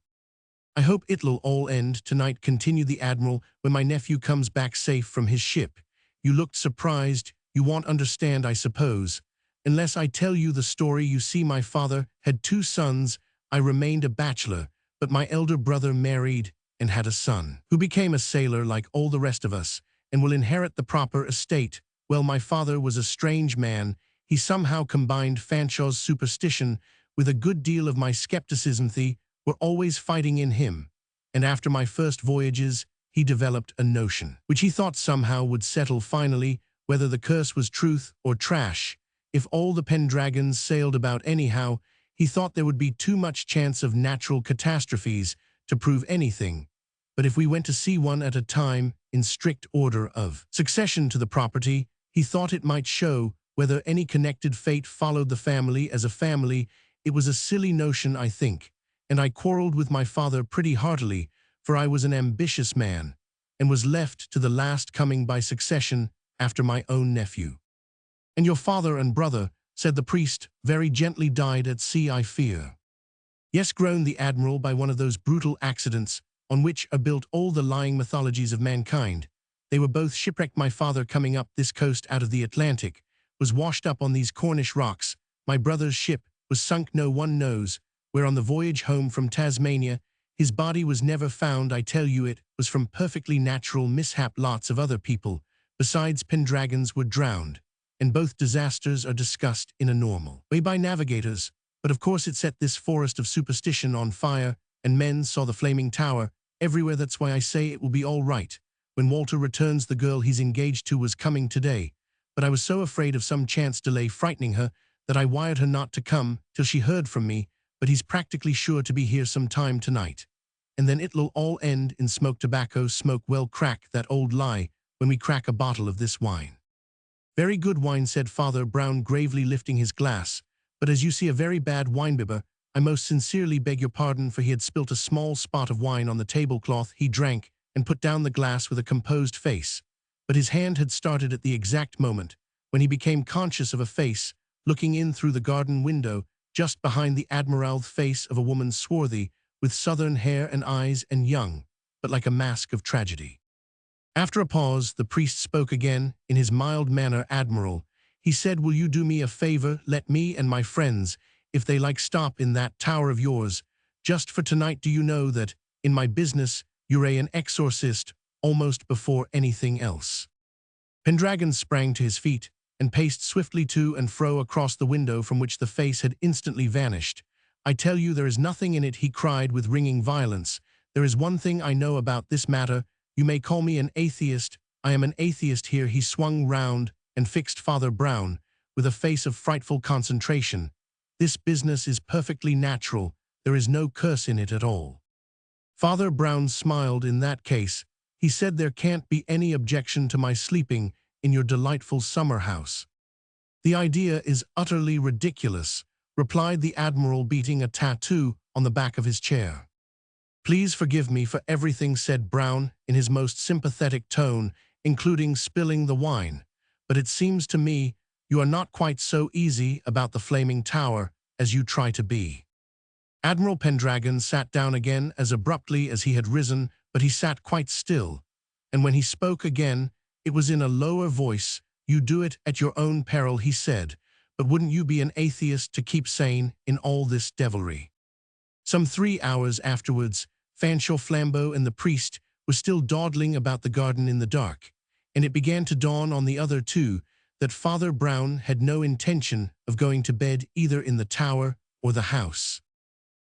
"I hope it'll all end tonight," continued the Admiral, "when my nephew comes back safe from his ship. You looked surprised. You won't understand, I suppose, unless I tell you the story. You see, my father had 2 sons. I remained a bachelor, but my elder brother married and had a son, who became a sailor like all the rest of us, and will inherit the proper estate. Well, my father was a strange man. He somehow combined Fanshawe's superstition with a good deal of my skepticism. They were always fighting in him, and after my first voyages, he developed a notion, which he thought somehow would settle finally whether the curse was truth or trash. If all the Pendragons sailed about anyhow, he thought there would be too much chance of natural catastrophes to prove anything. But if we went to sea one at a time, in strict order of succession to the property, he thought it might show whether any connected fate followed the family as a family. It was a silly notion, I think, and I quarreled with my father pretty heartily, for I was an ambitious man, and was left to the last coming by succession after my own nephew." "And your father and brother," said the priest, very gently, "died at sea, I fear." "Yes," groaned the Admiral, "by one of those brutal accidents on which are built all the lying mythologies of mankind. They were both shipwrecked. My father, coming up this coast out of the Atlantic, was washed up on these Cornish rocks. My brother's ship was sunk no one knows where on the voyage home from Tasmania. His body was never found. I tell you, it was from perfectly natural mishap. Lots of other people besides Pendragons were drowned, and both disasters are discussed in a normal way by navigators. But of course it set this forest of superstition on fire, and men saw the flaming tower everywhere. That's why I say it will be all right when Walter returns. The girl he's engaged to was coming today, but I was so afraid of some chance delay frightening her that I wired her not to come till she heard from me, but he's practically sure to be here some time tonight. And then it'll all end in smoke. Tobacco smoke. Well, crack that old lie when we crack a bottle of this wine." "Very good wine," said Father Brown gravely, lifting his glass, "but as you see, a very bad winebibber. I most sincerely beg your pardon." For he had spilt a small spot of wine on the tablecloth. He drank and put down the glass with a composed face, but his hand had started at the exact moment when he became conscious of a face looking in through the garden window just behind the Admiral, the face of a woman, swarthy, with southern hair and eyes, and young, but like a mask of tragedy. After a pause, the priest spoke again in his mild manner. "Admiral," he said, "will you do me a favor? Let me and my friends, if they like, stop in that tower of yours just for tonight. Do you know that in my business you're an exorcist almost before anything else?" Pendragon sprang to his feet and paced swiftly to and fro across the window from which the face had instantly vanished. "I tell you there is nothing in it," he cried with ringing violence. "There is one thing I know about this matter. You may call me an atheist. I am an atheist." Here he swung round and fixed Father Brown with a face of frightful concentration. "This business is perfectly natural. There is no curse in it at all." Father Brown smiled. "In that case," he said, "there can't be any objection to my sleeping in your delightful summer house." "The idea is utterly ridiculous. replied the Admiral, beating a tattoo on the back of his chair. Please forgive me for everything, said Brown in his most sympathetic tone, including spilling the wine. But it seems to me you are not quite so easy about the flaming tower as you try to be. Admiral Pendragon sat down again as abruptly as he had risen, but he sat quite still. And when he spoke again, it was in a lower voice. You do it at your own peril, he said. But wouldn't you be an atheist to keep sane in all this devilry? Some 3 hours afterwards, Fanshawe Flambeau and the priest were still dawdling about the garden in the dark, and it began to dawn on the other two that Father Brown had no intention of going to bed either in the tower or the house.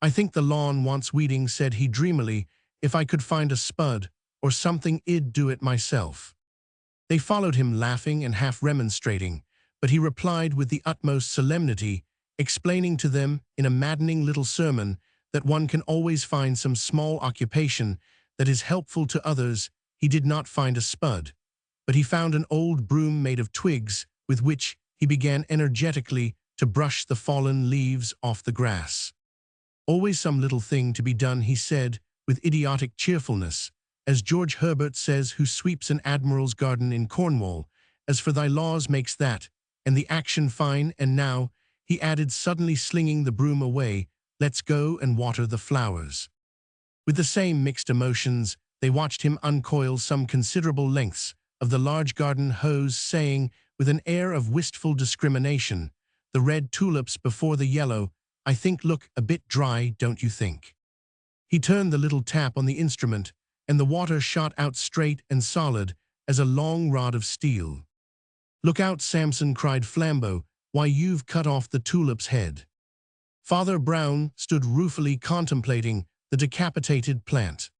I think the lawn wants weeding, said he dreamily. If I could find a spud or something, I'd do it myself. They followed him, laughing and half remonstrating, but he replied with the utmost solemnity, explaining to them in a maddening little sermon that one can always find some small occupation that is helpful to others. He did not find a spud, but he found an old broom made of twigs with which he began energetically to brush the fallen leaves off the grass. Always some little thing to be done, he said, with idiotic cheerfulness, as George Herbert says, who sweeps an admiral's garden in Cornwall. As for thy laws makes that, and the action fine. And now, he added, suddenly slinging the broom away, let's go and water the flowers. With the same mixed emotions, they watched him uncoil some considerable lengths of the large garden hose, saying, with an air of wistful discrimination, the red tulips before the yellow, I think look a bit dry, don't you think? He turned the little tap on the instrument, and the water shot out straight and solid as a long rod of steel. Look out, Samson, cried Flambeau, why, you've cut off the tulip's head. Father Brown stood ruefully contemplating the decapitated plant.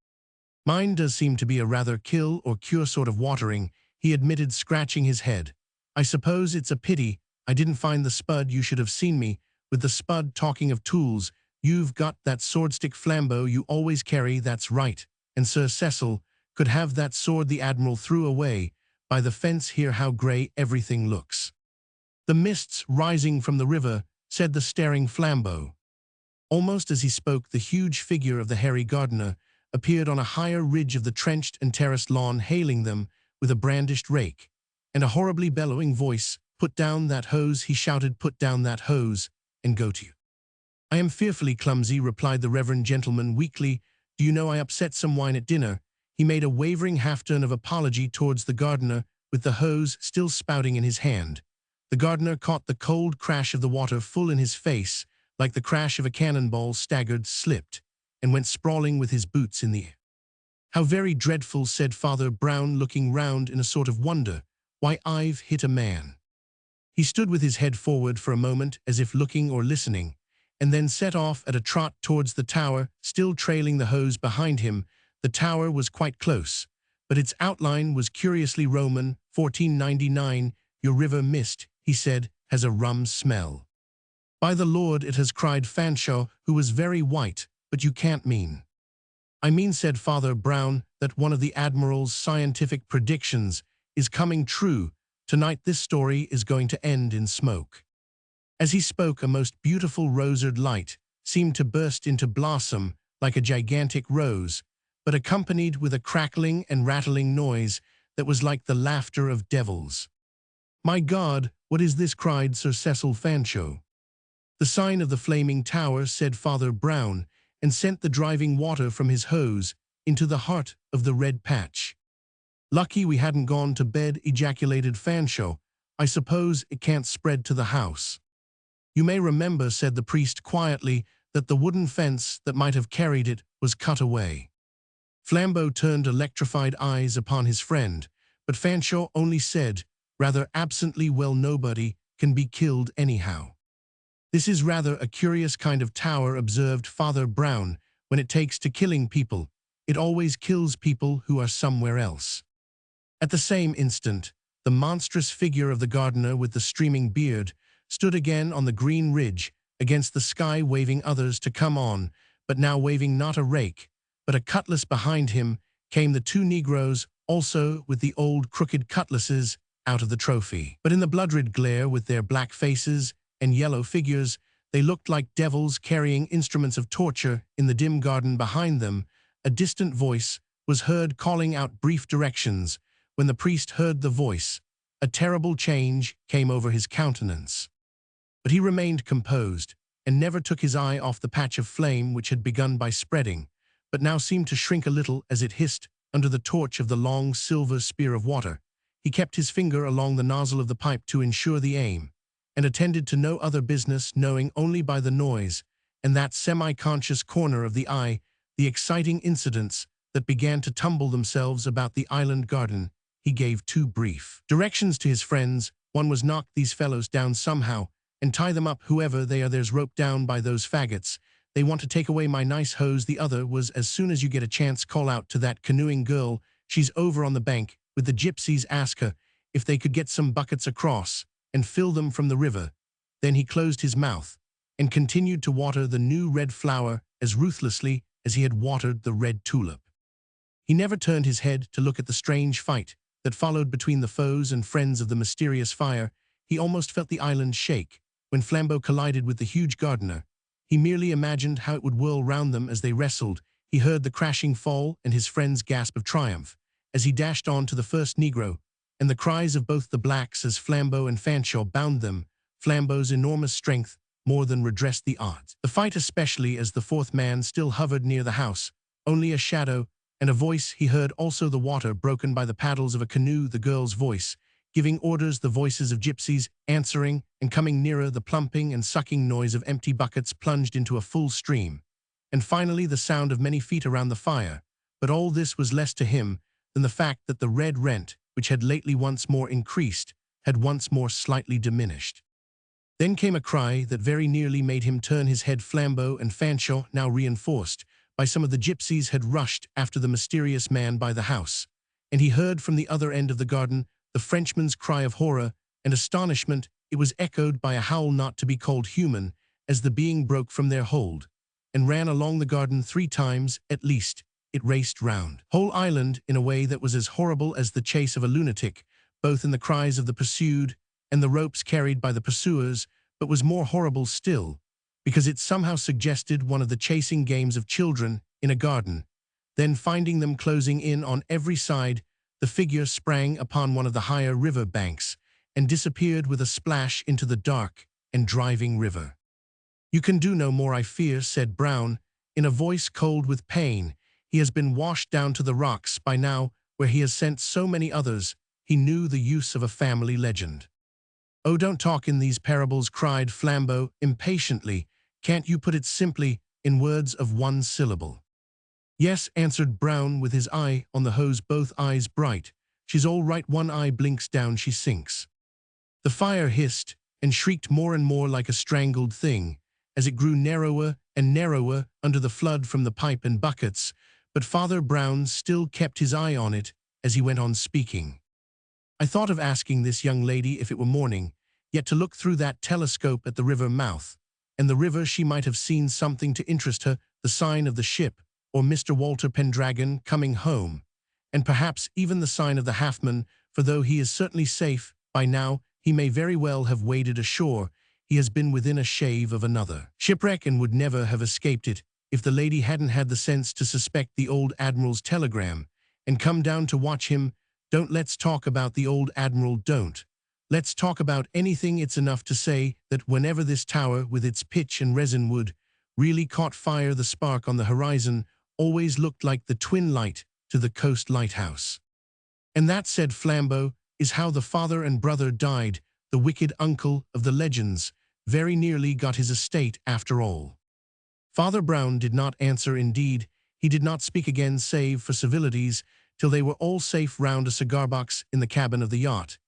Mine does seem to be a rather kill or cure sort of watering, he admitted, scratching his head. I suppose it's a pity I didn't find the spud. You should have seen me with the spud. Talking of tools, you've got that swordstick, Flambeau, you always carry. That's right. And Sir Cecil could have that sword the Admiral threw away by the fence here. How grey everything looks. The mists rising from the river, said the staring Flambeau. Almost as he spoke, the huge figure of the hairy gardener appeared on a higher ridge of the trenched and terraced lawn, hailing them with a brandished rake and a horribly bellowing voice. Put down that hose, he shouted, put down that hose and go to you. I am fearfully clumsy, replied the reverend gentleman weakly. Do you know I upset some wine at dinner? He made a wavering half-turn of apology towards the gardener, with the hose still spouting in his hand. The gardener caught the cold crash of the water full in his face, like the crash of a cannonball, staggered, slipped, and went sprawling with his boots in the air. How very dreadful, said Father Brown, looking round in a sort of wonder. Why, I've hit a man. He stood with his head forward for a moment, as if looking or listening, and then set off at a trot towards the tower, still trailing the hose behind him. The tower was quite close, but its outline was curiously Roman. 1499, your river mist, he said, has a rum smell. By the Lord, it has, cried Fanshawe, who was very white. But you can't mean. I mean, said Father Brown, that one of the Admiral's scientific predictions is coming true. Tonight this story is going to end in smoke. As he spoke, a most beautiful roseate light seemed to burst into blossom like a gigantic rose, but accompanied with a crackling and rattling noise that was like the laughter of devils. My God, what is this? cried Sir Cecil Fanshawe. The sign of the flaming tower, said Father Brown, and sent the driving water from his hose into the heart of the red patch. Lucky we hadn't gone to bed, ejaculated Fanshawe. I suppose it can't spread to the house. You may remember, said the priest quietly, that the wooden fence that might have carried it was cut away. Flambeau turned electrified eyes upon his friend, but Fanshawe only said, rather absently, well, nobody can be killed anyhow. This is rather a curious kind of tower, observed Father Brown. When it takes to killing people, it always kills people who are somewhere else. At the same instant, the monstrous figure of the gardener with the streaming beard stood again on the green ridge against the sky, waving others to come on, but now waving not a rake, but a cutlass. Behind him came the two Negroes, also with the old crooked cutlasses, out of the trophy. But in the blood-red glare, with their black faces and yellow figures, They looked like devils carrying instruments of torture. In the dim garden behind them, a distant voice was heard calling out brief directions. When the priest heard the voice, a terrible change came over his countenance. But he remained composed, and never took his eye off the patch of flame which had begun by spreading, but now seemed to shrink a little as it hissed under the torch of the long silver spear of water. He kept his finger along the nozzle of the pipe to ensure the aim, and attended to no other business, knowing only by the noise and that semi-conscious corner of the eye the exciting incidents that began to tumble themselves about the island garden. He gave 2 brief directions to his friends. One was, knock these fellows down somehow and tie them up, whoever they are. There's rope down by those faggots. They want to take away my nice hose. The other was, as soon as you get a chance, call out to that canoeing girl. She's over on the bank with the gypsies. Ask her if they could get some buckets across and fill them from the river. Then he closed his mouth and continued to water the new red flower as ruthlessly as he had watered the red tulip. He never turned his head to look at the strange fight that followed between the foes and friends of the mysterious fire. He almost felt the island shake when Flambeau collided with the huge gardener. He merely imagined how it would whirl round them as they wrestled. He heard the crashing fall and his friend's gasp of triumph as he dashed on to the first Negro, and the cries of both the blacks as Flambeau and Fanshawe bound them. Flambeau's enormous strength more than redressed the odds. The fight, especially as the 4th man still hovered near the house, only a shadow and a voice. He heard also the water broken by the paddles of a canoe, the girl's voice giving orders, the voices of gypsies answering and coming nearer, the plumping and sucking noise of empty buckets plunged into a full stream, and finally the sound of many feet around the fire. But all this was less to him than the fact that the red rent, which had lately once more increased, had once more slightly diminished. Then came a cry that very nearly made him turn his head. Flambeau and Fanshawe, now reinforced by some of the gypsies, had rushed after the mysterious man by the house, and he heard from the other end of the garden the Frenchman's cry of horror and astonishment. It was echoed by a howl not to be called human, as the being broke from their hold and ran along the garden 3 times at least. It raced round whole island in a way that was as horrible as the chase of a lunatic, both in the cries of the pursued and the ropes carried by the pursuers, but was more horrible still, because it somehow suggested one of the chasing games of children in a garden. Then, finding them closing in on every side, the figure sprang upon one of the higher river banks and disappeared with a splash into the dark and driving river. "You can do no more, I fear," said Brown, in a voice cold with pain. "He has been washed down to the rocks by now, where he has sent so many others." He knew the use of a family legend. "Oh, don't talk in these parables," cried Flambeau impatiently. "Can't you put it simply in words of 1 syllable?" "Yes," answered Brown with his eye on the hose, both eyes bright. "She's all right. 1 eye blinks, down she sinks." The fire hissed and shrieked more and more like a strangled thing as it grew narrower and narrower under the flood from the pipe and buckets, but Father Brown still kept his eye on it as he went on speaking. "I thought of asking this young lady if it were morning, yet to look through that telescope at the river mouth, and the river she might have seen something to interest her, the sign of the ship, or Mr. Walter Pendragon coming home, and perhaps even the sign of the halfman, for though he is certainly safe by now, he may very well have waded ashore. He has been within a shave of another shipwreck and would never have escaped it if the lady hadn't had the sense to suspect the old Admiral's telegram and come down to watch him. Don't let's talk about the old Admiral, don't. Let's talk about anything. It's enough to say that whenever this tower with its pitch and resin wood really caught fire, the spark on the horizon always looked like the twin light to the coast lighthouse. And that," said Flambeau, "is how the father and brother died. The wicked uncle of the legends very nearly got his estate after all." Father Brown did not answer. Indeed, he did not speak again save for civilities till they were all safe round a cigar-box in the cabin of the yacht.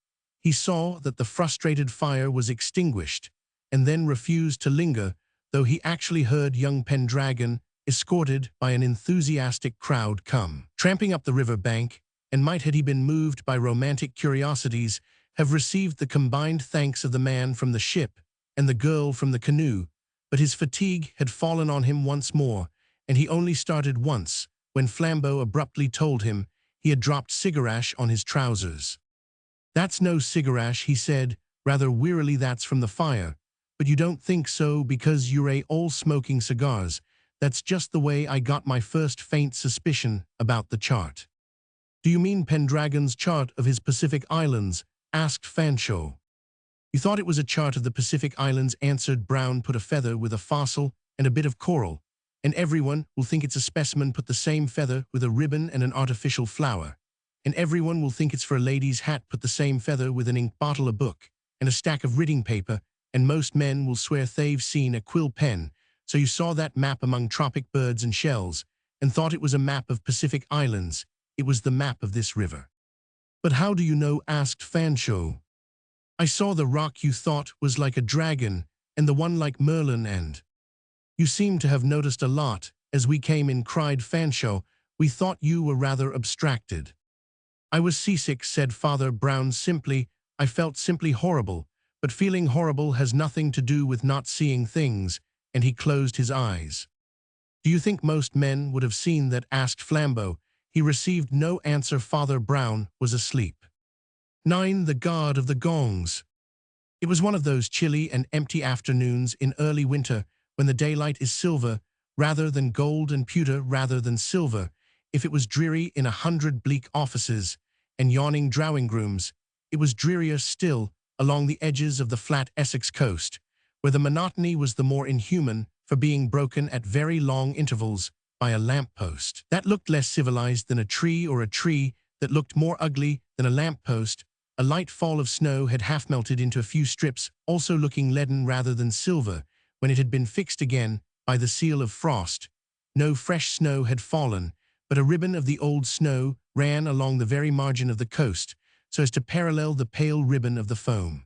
He saw that the frustrated fire was extinguished, and then refused to linger, though he actually heard young Pendragon, escorted by an enthusiastic crowd, come tramping up the river bank, and might, had he been moved by romantic curiosities, have received the combined thanks of the man from the ship and the girl from the canoe. But his fatigue had fallen on him once more, and he only started once, when Flambeau abruptly told him he had dropped cigarash on his trousers. "That's no cigarash," he said, rather wearily. "That's from the fire. But you don't think so because you're all smoking cigars. That's just the way I got my first faint suspicion about the chart. Do you mean Pendragon's chart of his Pacific Islands? Asked Fanshawe. You thought it was a chart of the Pacific Islands, answered Brown. Put a feather with a fossil and a bit of coral, and everyone will think it's a specimen. Put the same feather with a ribbon and an artificial flower, and everyone will think it's for a lady's hat. Put the same feather with an ink bottle, a book, and a stack of writing paper, and most men will swear they've seen a quill pen. So you saw that map among tropic birds and shells, and thought it was a map of Pacific Islands. It was the map of this river. But how do you know? Asked Fanshawe. I saw the rock you thought was like a dragon, and the one like Merlin, and you seem to have noticed a lot as we came in, cried Fanshawe. We thought you were rather abstracted. I was seasick, said Father Brown simply. I felt simply horrible, but feeling horrible has nothing to do with not seeing things, and he closed his eyes. Do you think most men would have seen that? Asked Flambeau. He received no answer. Father Brown was asleep. 9. The God of the Gongs. It was one of those chilly and empty afternoons in early winter when the daylight is silver rather than gold and pewter rather than silver. If it was dreary in 100 bleak offices and yawning drawing rooms, it was drearier still along the edges of the flat Essex coast, where the monotony was the more inhuman for being broken at very long intervals by a lamppost that looked less civilized than a tree, or a tree that looked more ugly than a lamppost. A light fall of snow had half melted into a few strips, also looking leaden rather than silver, when it had been fixed again by the seal of frost. No fresh snow had fallen, but a ribbon of the old snow ran along the very margin of the coast, so as to parallel the pale ribbon of the foam.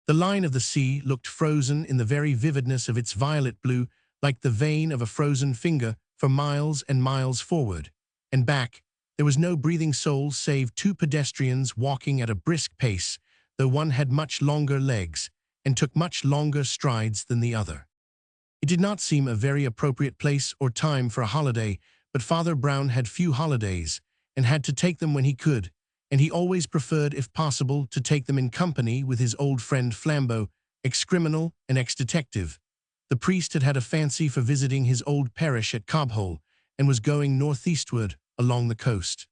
The line of the sea looked frozen in the very vividness of its violet blue, like the vein of a frozen finger, for miles and miles forward and back. There was no breathing soul save two pedestrians walking at a brisk pace, though one had much longer legs and took much longer strides than the other. It did not seem a very appropriate place or time for a holiday, but Father Brown had few holidays and had to take them when he could, and he always preferred, if possible, to take them in company with his old friend Flambeau, ex-criminal and ex-detective. The priest had had a fancy for visiting his old parish at Cobhole and was going northeastward along the coast.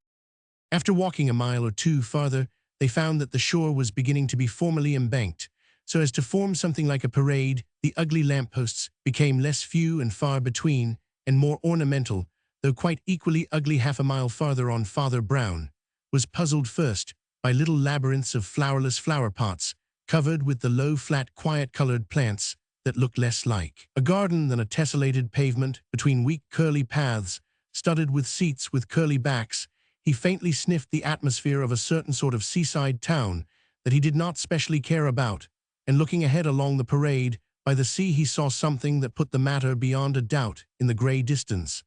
After walking a mile or two farther, they found that the shore was beginning to be formally embanked, so as to form something like a parade. The ugly lampposts became less few and far between and more ornamental, though quite equally ugly. Half a mile farther on, Father Brown was puzzled first by little labyrinths of flowerless flower pots, covered with the low, flat, quiet-colored plants that looked less like a garden than a tessellated pavement between weak, curly paths, studded with seats with curly backs. He faintly sniffed the atmosphere of a certain sort of seaside town that he did not specially care about, and looking ahead along the parade by the sea, he saw something that put the matter beyond a doubt in the grey distance.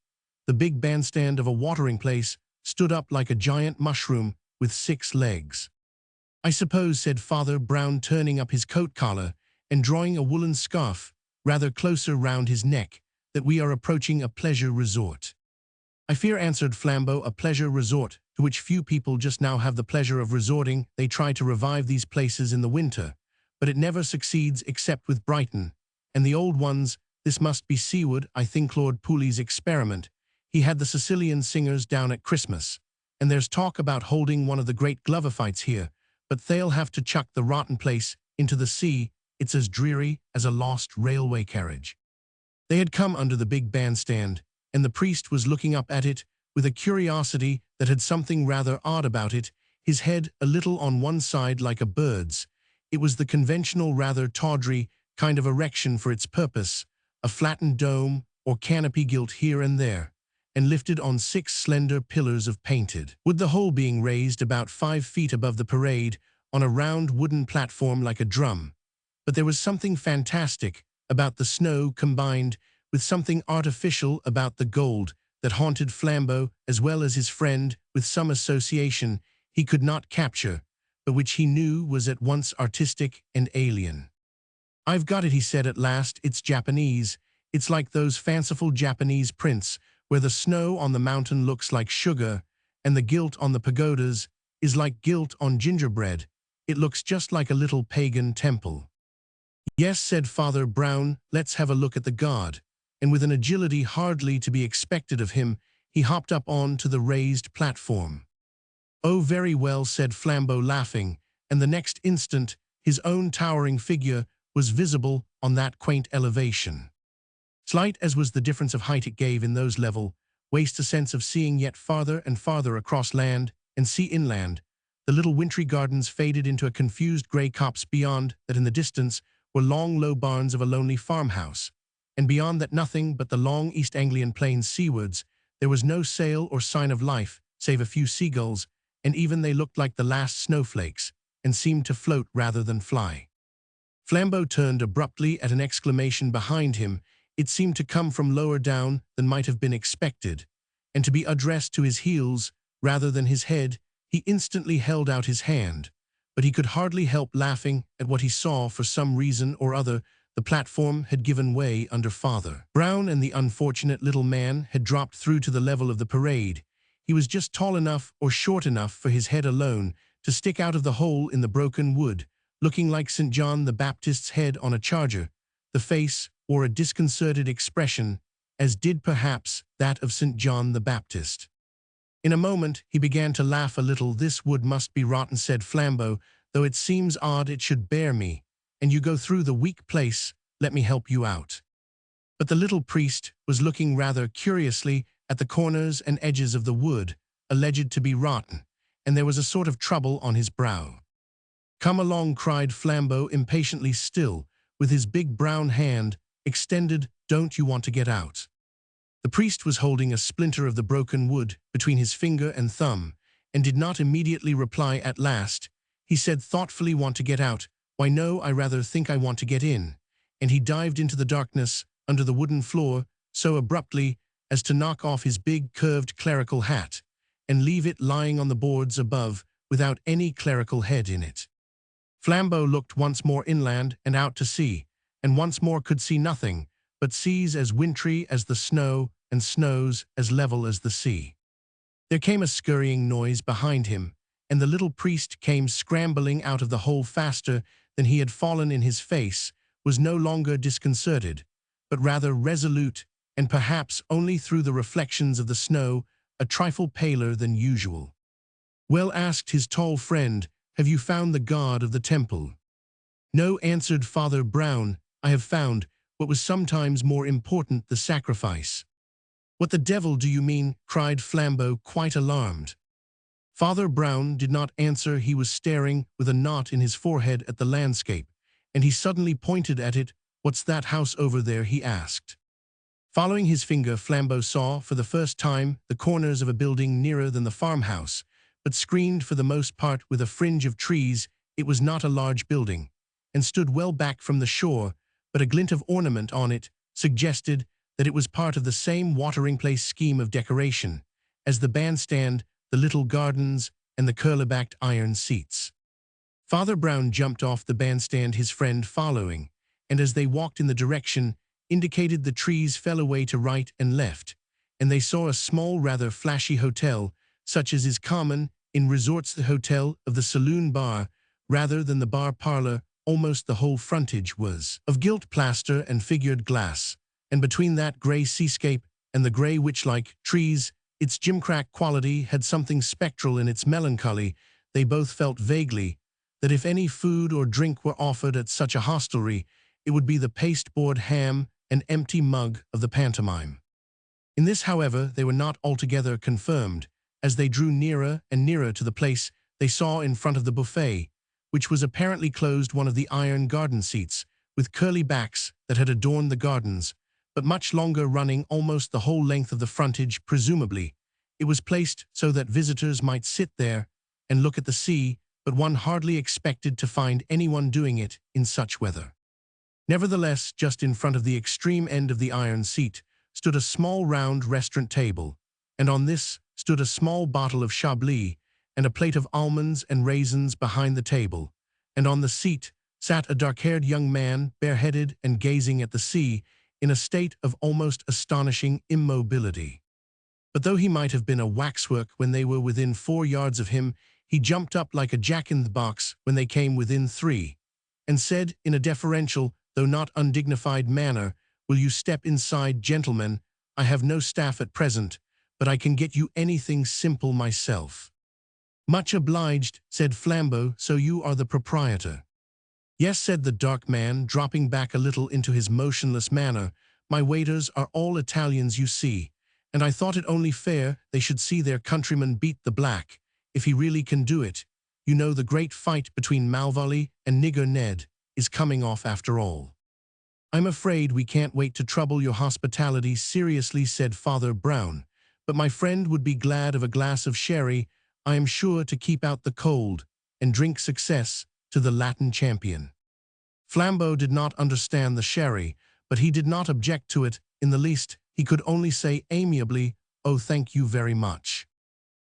The big bandstand of a watering place stood up like a giant mushroom with 6 legs. I suppose, said Father Brown, turning up his coat collar and drawing a woolen scarf rather closer round his neck, that we are approaching a pleasure resort. I fear, answered Flambeau, a pleasure resort to which few people just now have the pleasure of resorting. They try to revive these places in the winter, but it never succeeds except with Brighton and the old ones. This must be seaward, I think. Lord Pooley's experiment. He had the Sicilian singers down at Christmas, and there's talk about holding one of the great Glover fights here, but they'll have to chuck the rotten place into the sea. It's as dreary as a lost railway carriage. They had come under the big bandstand, and the priest was looking up at it with a curiosity that had something rather odd about it, his head a little on one side like a bird's. It was the conventional, rather tawdry kind of erection for its purpose, a flattened dome or canopy gilt here and there, and lifted on 6 slender pillars of painted wood, the whole being raised about 5 feet above the parade on a round wooden platform like a drum. But there was something fantastic about the snow, combined with something artificial about the gold, that haunted Flambeau as well as his friend, with some association he could not capture, but which he knew was at once artistic and alien. I've got it, he said at last. It's Japanese. It's like those fanciful Japanese prints where the snow on the mountain looks like sugar and the gilt on the pagodas is like gilt on gingerbread. It looks just like a little pagan temple. Yes, said Father Brown, let's have a look at the god. And with an agility hardly to be expected of him, he hopped up on to the raised platform. Oh, very well, said Flambeau, laughing, and the next instant his own towering figure was visible on that quaint elevation. Slight as was the difference of height it gave in those level, waste a sense of seeing yet farther and farther across land and sea inland. The little wintry gardens faded into a confused grey copse beyond that in the distance were long low barns of a lonely farmhouse, and beyond that nothing but the long East Anglian plains seawards. There was no sail or sign of life, save a few seagulls, and even they looked like the last snowflakes, and seemed to float rather than fly. Flambeau turned abruptly at an exclamation behind him. It seemed to come from lower down than might have been expected, and to be addressed to his heels rather than his head. He instantly held out his hand, but he could hardly help laughing at what he saw. For some reason or other, the platform had given way under Father Brown, and the unfortunate little man had dropped through to the level of the parade. He was just tall enough or short enough for his head alone to stick out of the hole in the broken wood, looking like St. John the Baptist's head on a charger. The face wore a disconcerted expression, as did perhaps that of St. John the Baptist. In a moment he began to laugh a little. This wood must be rotten, said Flambeau, though it seems odd it should bear me, and you go through the weak place. Let me help you out. But the little priest was looking rather curiously at the corners and edges of the wood, alleged to be rotten, and there was a sort of trouble on his brow. Come along, cried Flambeau impatiently, still with his big brown hand extended. Don't you want to get out? The priest was holding a splinter of the broken wood between his finger and thumb, and did not immediately reply. At last he said thoughtfully, want to get out? Why no, I rather think I want to get in. And he dived into the darkness under the wooden floor so abruptly as to knock off his big curved clerical hat and leave it lying on the boards above without any clerical head in it. Flambeau looked once more inland and out to sea, and once more could see nothing but seas as wintry as the snow and snows as level as the sea. There came a scurrying noise behind him, and the little priest came scrambling out of the hole faster than he had fallen. In his face was no longer disconcerted, but rather resolute, and perhaps only through the reflections of the snow a trifle paler than usual. Well, asked his tall friend, have you found the god of the temple? No, answered Father Brown, I have found what was sometimes more important, the sacrifice. What the devil do you mean? Cried Flambeau, quite alarmed. Father Brown did not answer. He was staring with a knot in his forehead at the landscape, and he suddenly pointed at it. What's that house over there? He asked. Following his finger, Flambeau saw for the first time the corners of a building nearer than the farmhouse, but screened for the most part with a fringe of trees. It was not a large building, and stood well back from the shore, but a glint of ornament on it suggested that it was part of the same watering-place scheme of decoration as the bandstand, the little gardens, and the curly-backed iron seats. Father Brown jumped off the bandstand, his friend following, and as they walked in the direction indicated, the trees fell away to right and left, and they saw a small, rather flashy hotel, such as is common in resorts, the hotel of the saloon bar rather than the bar parlor. Almost the whole frontage was of gilt plaster and figured glass, and between that grey seascape and the grey witch-like trees, its gimcrack quality had something spectral in its melancholy. They both felt vaguely that if any food or drink were offered at such a hostelry, it would be the pasteboard ham and empty mug of the pantomime. In this, however, they were not altogether confirmed. As they drew nearer and nearer to the place, they saw in front of the buffet, which was apparently closed, one of the iron garden seats with curly backs that had adorned the gardens, but much longer, running almost the whole length of the frontage. Presumably, it was placed so that visitors might sit there and look at the sea, but one hardly expected to find anyone doing it in such weather. Nevertheless, just in front of the extreme end of the iron seat stood a small round restaurant table, and on this stood a small bottle of Chablis and a plate of almonds and raisins behind the table, and on the seat sat a dark-haired young man, bareheaded and gazing at the sea in a state of almost astonishing immobility. But though he might have been a waxwork when they were within 4 yards of him, he jumped up like a jack-in-the-box when they came within 3, and said in a deferential, though not undignified manner, "Will you step inside, gentlemen? I have no staff at present, but I can get you anything simple myself." "Much obliged," said Flambeau, "so you are the proprietor?" "Yes," said the dark man, dropping back a little into his motionless manner. "My waiters are all Italians, you see, and I thought it only fair they should see their countryman beat the black, if he really can do it. You know the great fight between Malvolio and Nigger Ned is coming off after all." "I'm afraid we can't wait to trouble your hospitality seriously," said Father Brown, "but my friend would be glad of a glass of sherry, I am sure, to keep out the cold, and drink success to the Latin champion." Flambeau did not understand the sherry, but he did not object to it in the least. He could only say amiably, "Oh, thank you very much."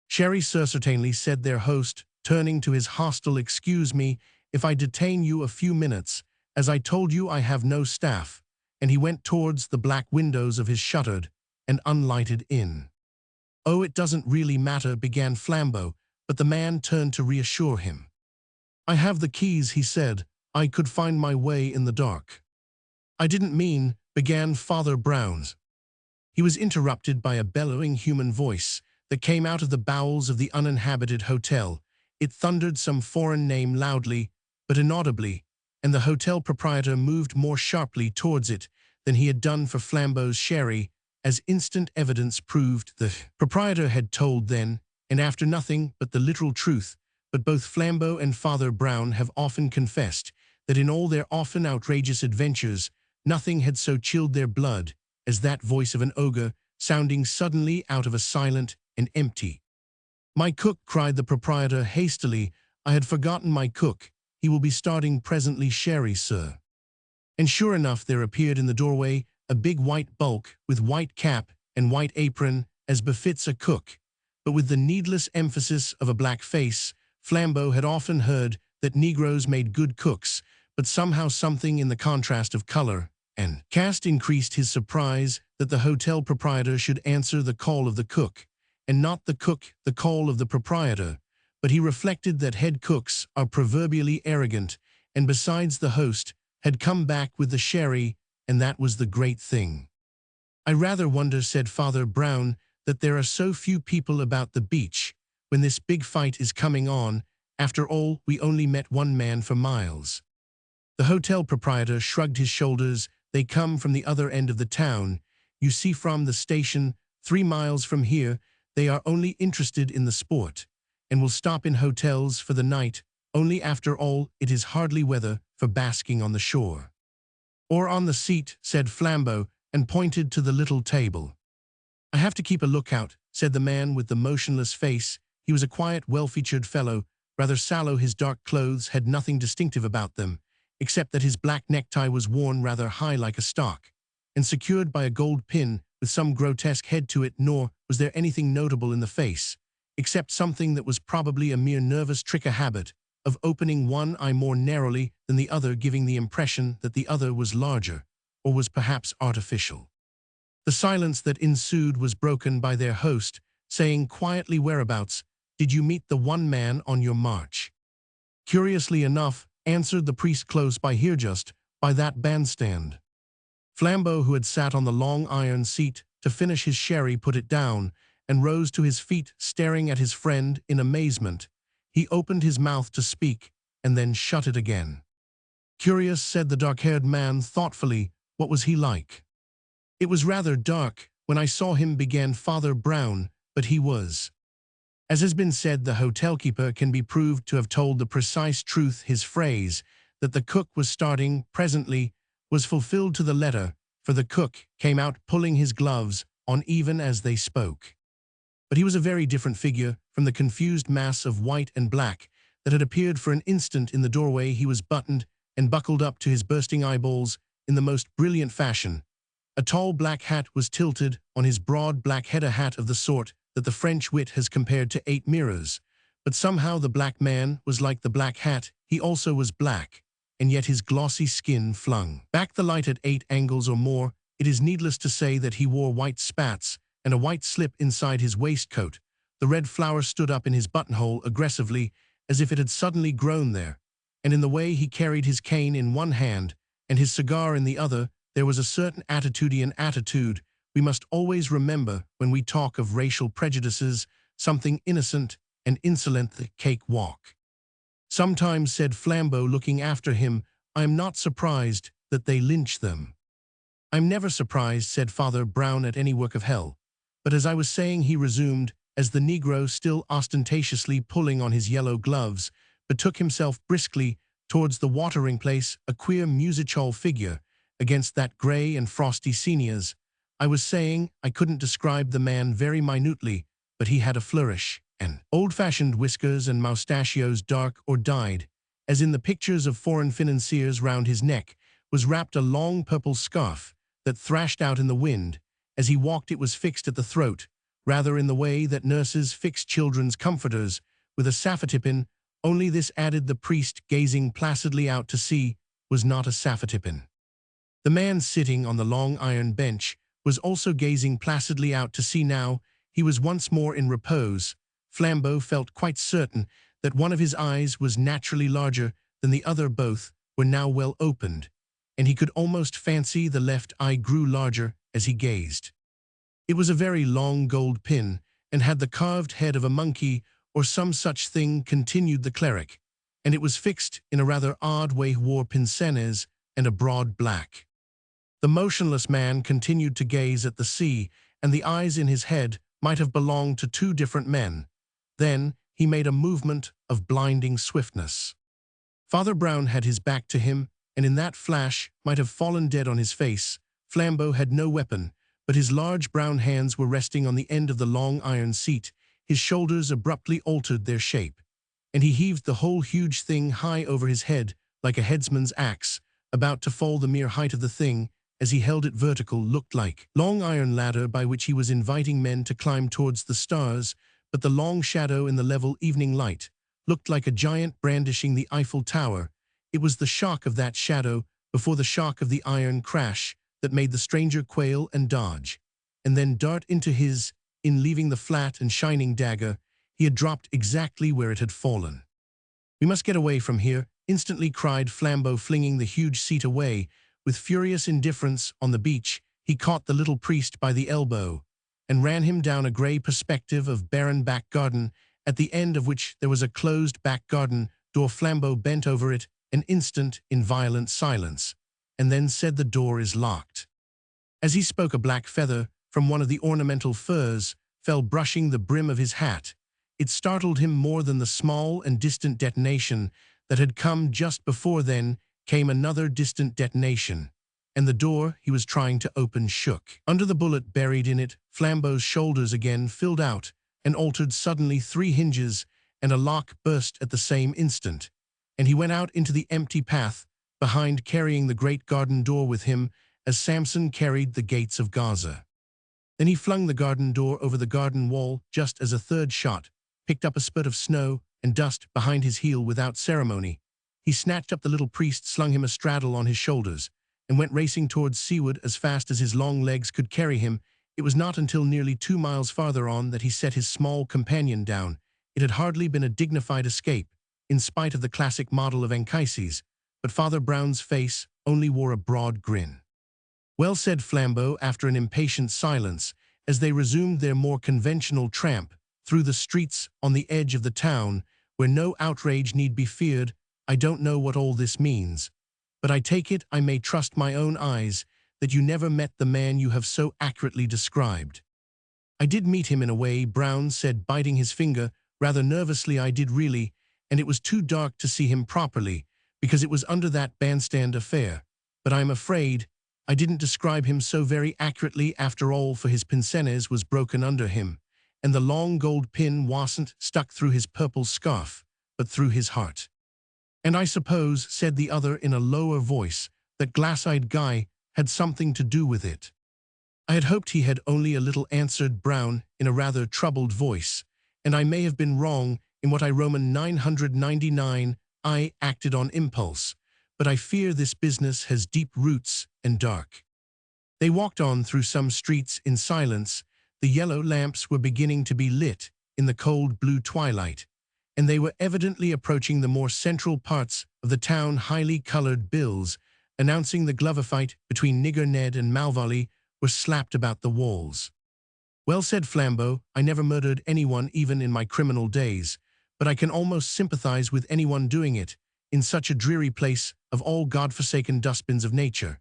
"Sherry, sir, certainly," said their host, turning to his hostel. "Excuse me if I detain you a few minutes. As I told you, I have no staff," and he went towards the black windows of his shuttered and unlighted inn. "Oh, it doesn't really matter," began Flambeau, but the man turned to reassure him. "I have the keys," he said. "I could find my way in the dark." "I didn't mean," began Father Brown. He was interrupted by a bellowing human voice that came out of the bowels of the uninhabited hotel. It thundered some foreign name loudly, but inaudibly, and the hotel proprietor moved more sharply towards it than he had done for Flambeau's sherry, as instant evidence proved. The proprietor had told then and after nothing but the literal truth, but both Flambeau and Father Brown have often confessed that in all their often outrageous adventures, nothing had so chilled their blood as that voice of an ogre sounding suddenly out of a silent and empty. "My cook," cried the proprietor hastily. "I had forgotten my cook. He will be starting presently. Sherry, sir." And sure enough, there appeared in the doorway a big white bulk with white cap and white apron, as befits a cook, but with the needless emphasis of a black face. Flambeau had often heard that Negroes made good cooks, but somehow something in the contrast of color and caste increased his surprise that the hotel proprietor should answer the call of the cook, and not the cook the call of the proprietor. But he reflected that head cooks are proverbially arrogant, and besides, the host had come back with the sherry, and that was the great thing. "I rather wonder," said Father Brown, "that there are so few people about the beach when this big fight is coming on. After all, we only met one man for miles." The hotel proprietor shrugged his shoulders. "They come from the other end of the town. You see, from the station, 3 miles from here. They are only interested in the sport, and will stop in hotels for the night. Only, after all, it is hardly weather for basking on the shore." "Or on the seat," said Flambeau, and pointed to the little table. "I have to keep a lookout," said the man with the motionless face. He was a quiet, well-featured fellow, rather sallow. His dark clothes had nothing distinctive about them, except that his black necktie was worn rather high like a stock, and secured by a gold pin with some grotesque head to it. Nor was there anything notable in the face, except something that was probably a mere nervous trick, a habit of opening one eye more narrowly than the other, giving the impression that the other was larger, or was perhaps artificial. The silence that ensued was broken by their host, saying quietly, "Whereabouts did you meet the one man on your march?" "Curiously enough," answered the priest, "close by here, just by that bandstand." Flambeau, who had sat on the long iron seat to finish his sherry, put it down and rose to his feet, staring at his friend in amazement. He opened his mouth to speak and then shut it again. "Curious," said the dark-haired man thoughtfully. "What was he like?" "It was rather dark when I saw him," began Father Brown, "but he was—" As has been said, the hotel-keeper can be proved to have told the precise truth. His phrase, that the cook was starting presently, was fulfilled to the letter, for the cook came out pulling his gloves on even as they spoke. But he was a very different figure from the confused mass of white and black that had appeared for an instant in the doorway. He was buttoned and buckled up to his bursting eyeballs in the most brilliant fashion. A tall black hat was tilted on his broad black head, a hat of the sort that the French wit has compared to 8 mirrors. But somehow the black man was like the black hat. He also was black, and yet his glossy skin flung back the light at 8 angles or more. It is needless to say that he wore white spats and a white slip inside his waistcoat. The red flower stood up in his buttonhole aggressively, as if it had suddenly grown there. and in the way he carried his cane in one hand and his cigar in the other, there was a certain attitudian attitude we must always remember when we talk of racial prejudices, something innocent and insolent, the cake walk. Sometimes, said Flambeau, looking after him, I am not surprised that they lynch them. I'm never surprised, said Father Brown, at any work of hell. But as I was saying, he resumed, as the Negro, still ostentatiously pulling on his yellow gloves, betook himself briskly towards the watering place, a queer music-hall figure, against that grey and frosty seniors. I was saying I couldn't describe the man very minutely, but he had a flourish, and old-fashioned whiskers and moustachios, dark or dyed, as in the pictures of foreign financiers. Round his neck was wrapped a long purple scarf that thrashed out in the wind. As he walked it was fixed at the throat, rather in the way that nurses fix children's comforters, with a saphatipin, only this added the priest, gazing placidly out to sea, was not a saphatipin. The man sitting on the long iron bench was also gazing placidly out to sea now. He was once more in repose. Flambeau felt quite certain that one of his eyes was naturally larger than the other. Both were now well opened, and he could almost fancy the left eye grew larger as he gazed. It was a very long gold pin, and had the carved head of a monkey or some such thing, continued the cleric, and it was fixed in a rather odd way, wore pince-nez and a broad black. The motionless man continued to gaze at the sea, and the eyes in his head might have belonged to two different men. Then he made a movement of blinding swiftness. Father Brown had his back to him, and in that flash might have fallen dead on his face. Flambeau had no weapon, but his large brown hands were resting on the end of the long iron seat. His shoulders abruptly altered their shape, and he heaved the whole huge thing high over his head like a headsman's axe, about to fall. The mere height of the thing, as he held it vertical, looked like a long iron ladder by which he was inviting men to climb towards the stars, but the long shadow in the level evening light looked like a giant brandishing the Eiffel Tower. It was the shock of that shadow before the shock of the iron crash that made the stranger quail and dodge, and then dart into his. In leaving the flat and shining dagger, he had dropped exactly where it had fallen. We must get away from here, instantly cried Flambeau, flinging the huge seat away. With furious indifference, on the beach, he caught the little priest by the elbow and ran him down a grey perspective of barren back garden, at the end of which there was a closed back garden door. Flambeau bent over it an instant in violent silence, and then said, "The door is locked." As he spoke, a black feather from one of the ornamental furs fell brushing the brim of his hat. It startled him more than the small and distant detonation that had come just before. Then came another distant detonation, and the door he was trying to open shook. Under the bullet buried in it, Flambeau's shoulders again filled out and altered suddenly. 3 hinges and a lock burst at the same instant, and he went out into the empty path behind, carrying the great garden door with him as Samson carried the gates of Gaza. Then he flung the garden door over the garden wall just as a third shot picked up a spurt of snow and dust behind his heel. Without ceremony, he snatched up the little priest, slung him astraddle on his shoulders, and went racing towards seaward as fast as his long legs could carry him. It was not until nearly 2 miles farther on that he set his small companion down. It had hardly been a dignified escape, in spite of the classic model of Anchises, but Father Brown's face only wore a broad grin. "Well," said Flambeau after an impatient silence, as they resumed their more conventional tramp through the streets on the edge of the town, where no outrage need be feared, "I don't know what all this means, but I take it I may trust my own eyes that you never met the man you have so accurately described." "I did meet him in a way," Brown said, biting his finger rather nervously. "I did really, and it was too dark to see him properly, because it was under that bandstand affair. But I'm afraid I didn't describe him so very accurately after all, for his pince-nez was broken under him, and the long gold pin wasn't stuck through his purple scarf, but through his heart." "And I suppose," said the other in a lower voice, "that glass-eyed guy had something to do with it." "I had hoped he had only a little," answered Brown in a rather troubled voice, "and I may have been wrong in what I Roman 999 I acted on impulse, but I fear this business has deep roots and dark." They walked on through some streets in silence. The yellow lamps were beginning to be lit in the cold blue twilight, and they were evidently approaching the more central parts of the town. Highly coloured bills announcing the Glover fight between Nigger Ned and Malvolio were slapped about the walls. "Well said, Flambeau. I never murdered anyone even in my criminal days, but I can almost sympathize with anyone doing it in such a dreary place of all godforsaken dustbins of nature.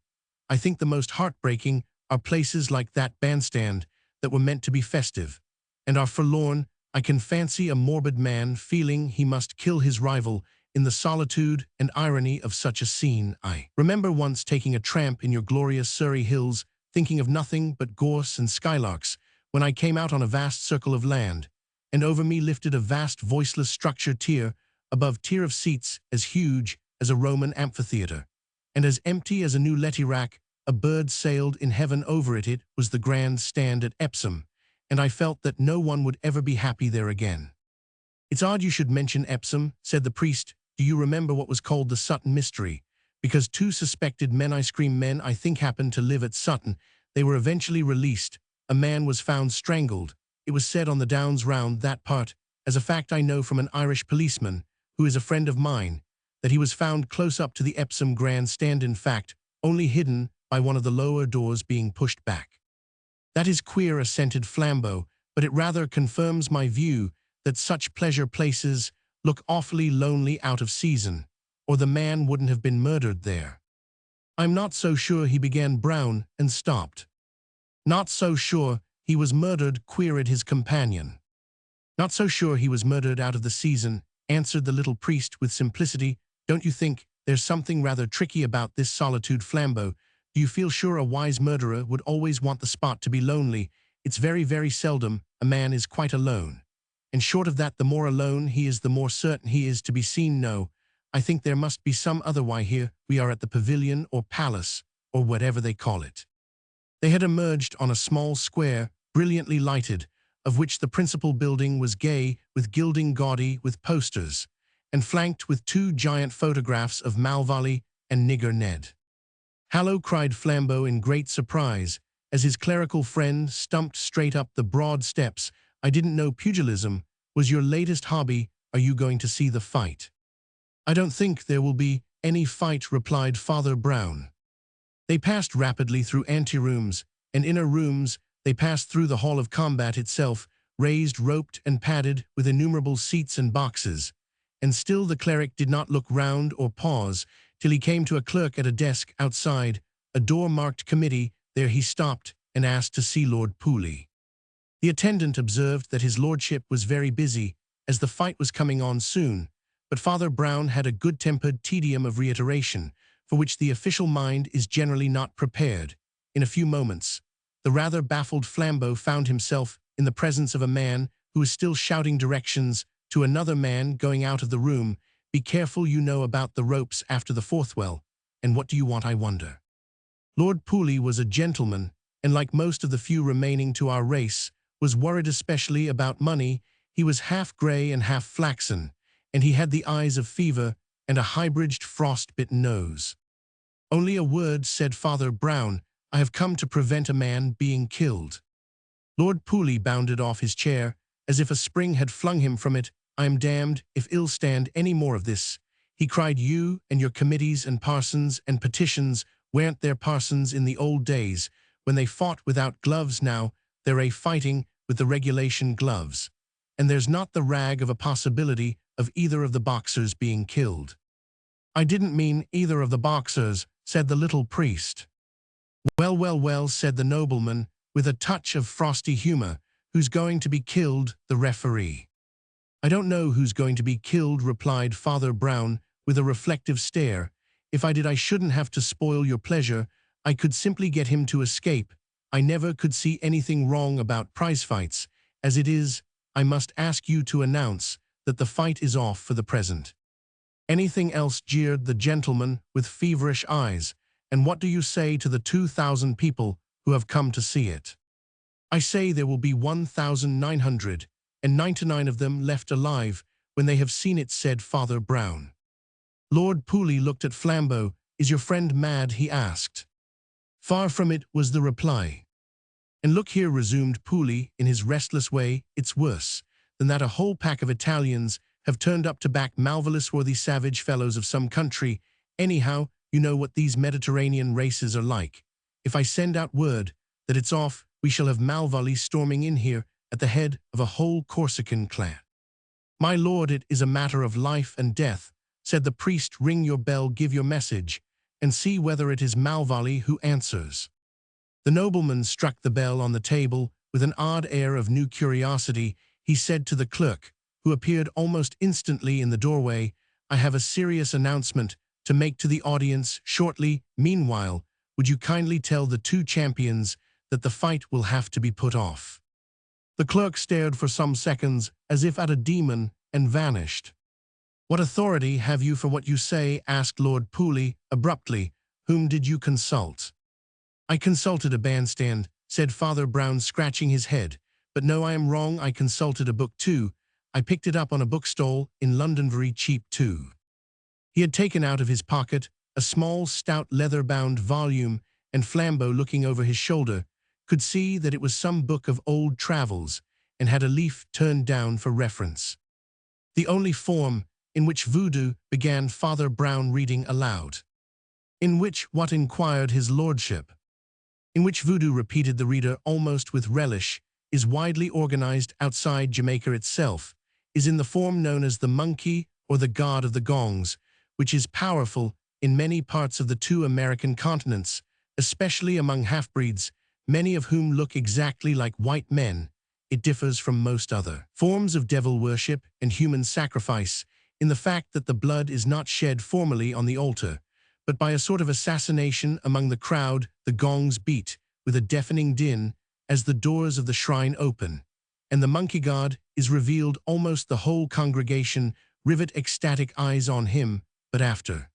I think the most heartbreaking are places like that bandstand that were meant to be festive, and are forlorn. I can fancy a morbid man feeling he must kill his rival in the solitude and irony of such a scene. I remember once taking a tramp in your glorious Surrey hills, thinking of nothing but gorse and skylarks, when I came out on a vast circle of land, and over me lifted a vast voiceless structure, tier above tier of seats as huge as a Roman amphitheatre, and as empty as a new Letty-rack. A bird sailed in heaven over it. It was the grand stand at Epsom, and I felt that no one would ever be happy there again." "It's odd you should mention Epsom," said the priest. "Do you remember what was called the Sutton mystery? Because two suspected men, ice cream men, I think, happened to live at Sutton. They were eventually released. A man was found strangled. It was said on the downs round that part, as a fact I know from an Irish policeman, who is a friend of mine, that he was found close up to the Epsom grand stand, in fact, only hidden by one of the lower doors being pushed back." "That is queer," assented Flambeau, "but it rather confirms my view that such pleasure places look awfully lonely out of season, or the man wouldn't have been murdered there." "I'm not so sure," he began Brown, and stopped. "Not so sure he was murdered?" queried his companion. "Not so sure he was murdered out of the season," answered the little priest with simplicity. "Don't you think there's something rather tricky about this solitude, Flambeau? Do you feel sure a wise murderer would always want the spot to be lonely? It's very, very seldom a man is quite alone. And short of that, the more alone he is, the more certain he is to be seen. No, I think there must be some other why here we are at the pavilion or palace, or whatever they call it." They had emerged on a small square, brilliantly lighted, of which the principal building was gay with gilding, gaudy with posters, and flanked with two giant photographs of Malvolio and Nigger Ned. "Hallo," cried Flambeau in great surprise, as his clerical friend stumped straight up the broad steps. "I didn't know pugilism was your latest hobby. Are you going to see the fight?" "I don't think there will be any fight," replied Father Brown. They passed rapidly through anterooms and inner rooms. They passed through the hall of combat itself, raised, roped, and padded with innumerable seats and boxes. And still the cleric did not look round or pause, till he came to a clerk at a desk outside, a door marked committee. There he stopped and asked to see Lord Pooley. The attendant observed that his lordship was very busy, as the fight was coming on soon, but Father Brown had a good-tempered tedium of reiteration, for which the official mind is generally not prepared. In a few moments, the rather baffled Flambeau found himself in the presence of a man who was still shouting directions to another man going out of the room. "Be careful, you know, about the ropes after the fourth well. And what do you want, I wonder?" Lord Pooley was a gentleman, and like most of the few remaining to our race, was worried especially about money. He was half grey and half flaxen, and he had the eyes of fever and a high-bridged frost-bitten nose. "Only a word," said Father Brown. "I have come to prevent a man being killed." Lord Pooley bounded off his chair, as if a spring had flung him from it. "I am damned if I'll stand any more of this," he cried. "You and your committees and parsons and petitions, weren't there parsons in the old days, when they fought without gloves? Now they're fighting with the regulation gloves, and there's not the rag of a possibility of either of the boxers being killed." "I didn't mean either of the boxers," said the little priest. "Well, well, well," said the nobleman, with a touch of frosty humor. "Who's going to be killed? The referee." "I don't know who's going to be killed," replied Father Brown, with a reflective stare. "If I did, I shouldn't have to spoil your pleasure. I could simply get him to escape. I never could see anything wrong about prize fights. As it is, I must ask you to announce that the fight is off for the present." "Anything else?" jeered the gentleman with feverish eyes. "And what do you say to the 2,000 people who have come to see it?" "I say there will be 1,999 of them left alive when they have seen it," said Father Brown. Lord Pooley looked at Flambeau. "Is your friend mad?" he asked. "Far from it," was the reply. "And look here," resumed Pooley in his restless way, "it's worse than that. A whole pack of Italians have turned up to back malvolous worthy savage fellows of some country. Anyhow, you know what these Mediterranean races are like. If I send out word that it's off, we shall have Malvolly storming in here at the head of a whole Corsican clan. My lord, it is a matter of life and death, said the priest. Ring your bell, give your message, and see whether it is Malvolly who answers. The nobleman struck the bell on the table. With an odd air of new curiosity, he said to the clerk, who appeared almost instantly in the doorway, I have a serious announcement to make to the audience shortly. Meanwhile, would you kindly tell the two champions that the fight will have to be put off? The clerk stared for some seconds as if at a demon and vanished. What authority have you for what you say? Asked Lord Pooley abruptly. Whom did you consult? I consulted a bandstand, said Father Brown, scratching his head. But no, I am wrong. I consulted a book too. I picked it up on a bookstall in London, very cheap too. He had taken out of his pocket a small, stout, leather-bound volume, and Flambeau, looking over his shoulder, could see that it was some book of old travels and had a leaf turned down for reference. The only form in which voodoo, began Father Brown, reading aloud. In which what? Inquired his lordship. In which voodoo, repeated the reader almost with relish, is widely organized outside Jamaica itself, is in the form known as the monkey or the god of the gongs, which is powerful in many parts of the two American continents, especially among half-breeds, many of whom look exactly like white men. It differs from most other forms of devil worship and human sacrifice in the fact that the blood is not shed formally on the altar, but by a sort of assassination among the crowd. The gongs beat with a deafening din as the doors of the shrine open, and the monkey god is revealed. Almost the whole congregation rivet ecstatic eyes on him, but after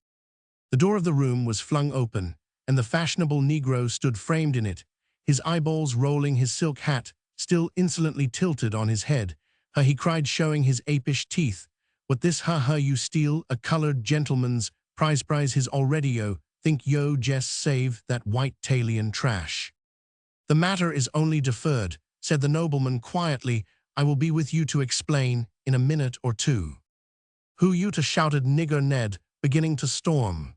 the door of the room was flung open, and the fashionable Negro stood framed in it, his eyeballs rolling, his silk hat still insolently tilted on his head. Ha, he cried, showing his apish teeth. What this? Ha ha, you steal a colored gentleman's prize his already yo. Think yo just save that white Talian trash. The matter is only deferred, said the nobleman quietly. I will be with you to explain in a minute or two. Who you to? Shouted Nigger Ned, beginning to storm.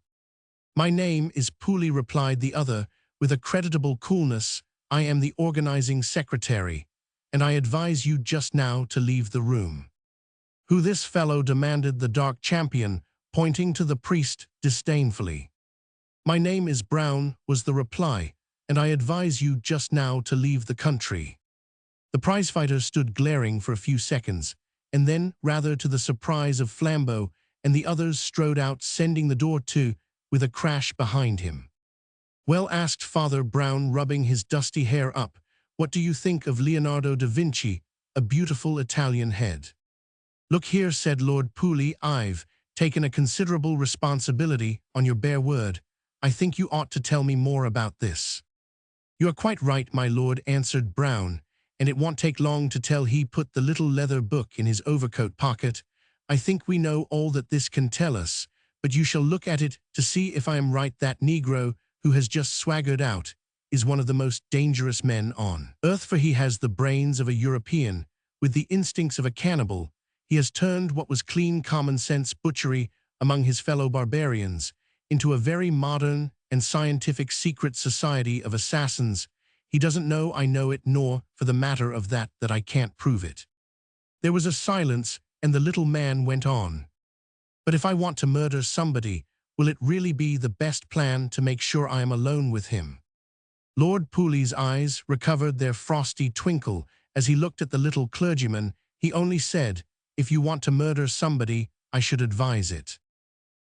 My name is Pooley, replied the other with a creditable coolness. I am the organizing secretary, and I advise you just now to leave the room. Who this fellow? Demanded the dark champion, pointing to the priest disdainfully. My name is Brown, was the reply, and I advise you just now to leave the country. The prizefighter stood glaring for a few seconds, and then, rather to the surprise of Flambeau and the others, strode out, sending the door to with a crash behind him. Well, asked Father Brown, rubbing his dusty hair up, what do you think of Leonardo da Vinci, a beautiful Italian head? Look here, said Lord Pooley, I've taken a considerable responsibility on your bare word. I think you ought to tell me more about this. You are quite right, my lord, answered Brown, and it won't take long to tell. He put the little leather book in his overcoat pocket. I think we know all that this can tell us, but you shall look at it to see if I am right. That Negro who has just swaggered out is one of the most dangerous men on earth, for he has the brains of a European, with the instincts of a cannibal. He has turned what was clean common-sense butchery among his fellow barbarians into a very modern and scientific secret society of assassins. He doesn't know I know it, nor, for the matter of that, that I can't prove it. There was a silence, and the little man went on. But if I want to murder somebody, will it really be the best plan to make sure I am alone with him? Lord Pooley's eyes recovered their frosty twinkle as he looked at the little clergyman. He only said, if you want to murder somebody, I should advise it.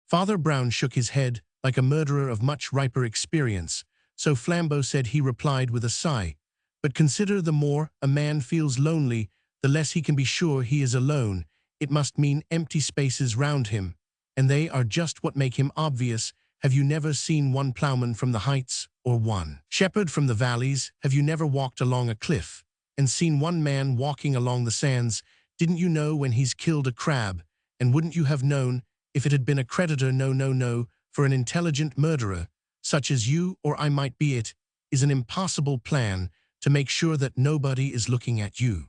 Father Brown shook his head like a murderer of much riper experience. So Flambeau said, he replied with a sigh, but consider, the more a man feels lonely, the less he can be sure he is alone. It must mean empty spaces round him, and they are just what make him obvious. Have you never seen one plowman from the heights, or one shepherd from the valleys? Have you never walked along a cliff and seen one man walking along the sands? Didn't you know when he's killed a crab? And wouldn't you have known if it had been a creditor? No, for an intelligent murderer, such as you or I might be, it is an impossible plan to make sure that nobody is looking at you.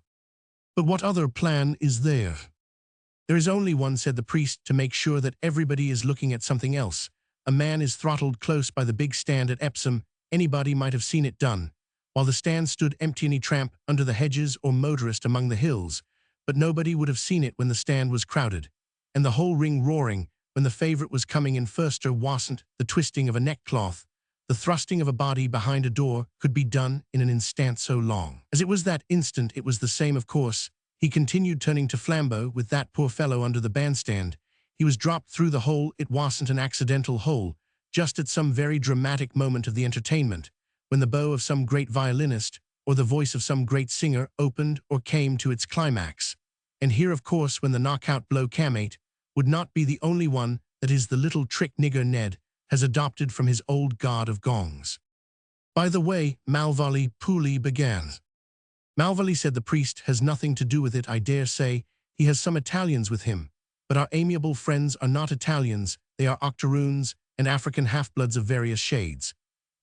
But what other plan is there? "There is only one," said the priest, "to make sure that everybody is looking at something else. A man is throttled close by the big stand at Epsom. Anybody might have seen it done, while the stand stood empty any tramp under the hedges or motorist among the hills. But nobody would have seen it when the stand was crowded, and the whole ring roaring, when the favourite was coming in first. Wasn't the twisting of a neckcloth, the thrusting of a body behind a door, could be done in an instant so long. As it was that instant, it was the same, of course," he continued, turning to Flambeau, "with that poor fellow under the bandstand. He was dropped through the hole. It wasn't an accidental hole, just at some very dramatic moment of the entertainment, when the bow of some great violinist, or the voice of some great singer, opened or came to its climax. And here, of course, when the knockout blow camate, would not be the only one, that is the little trick nigger Ned has adopted from his old god of gongs. By the way, Malvolie Pooley began." "Malvolie," said the priest, "has nothing to do with it. I dare say he has some Italians with him, but our amiable friends are not Italians. They are octoroons and African half-bloods of various shades.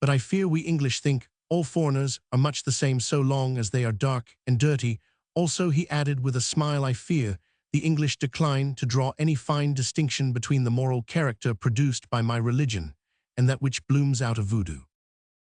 But I fear we English think all foreigners are much the same so long as they are dark and dirty. Also," he added with a smile, "I fear the English decline to draw any fine distinction between the moral character produced by my religion and that which blooms out of voodoo."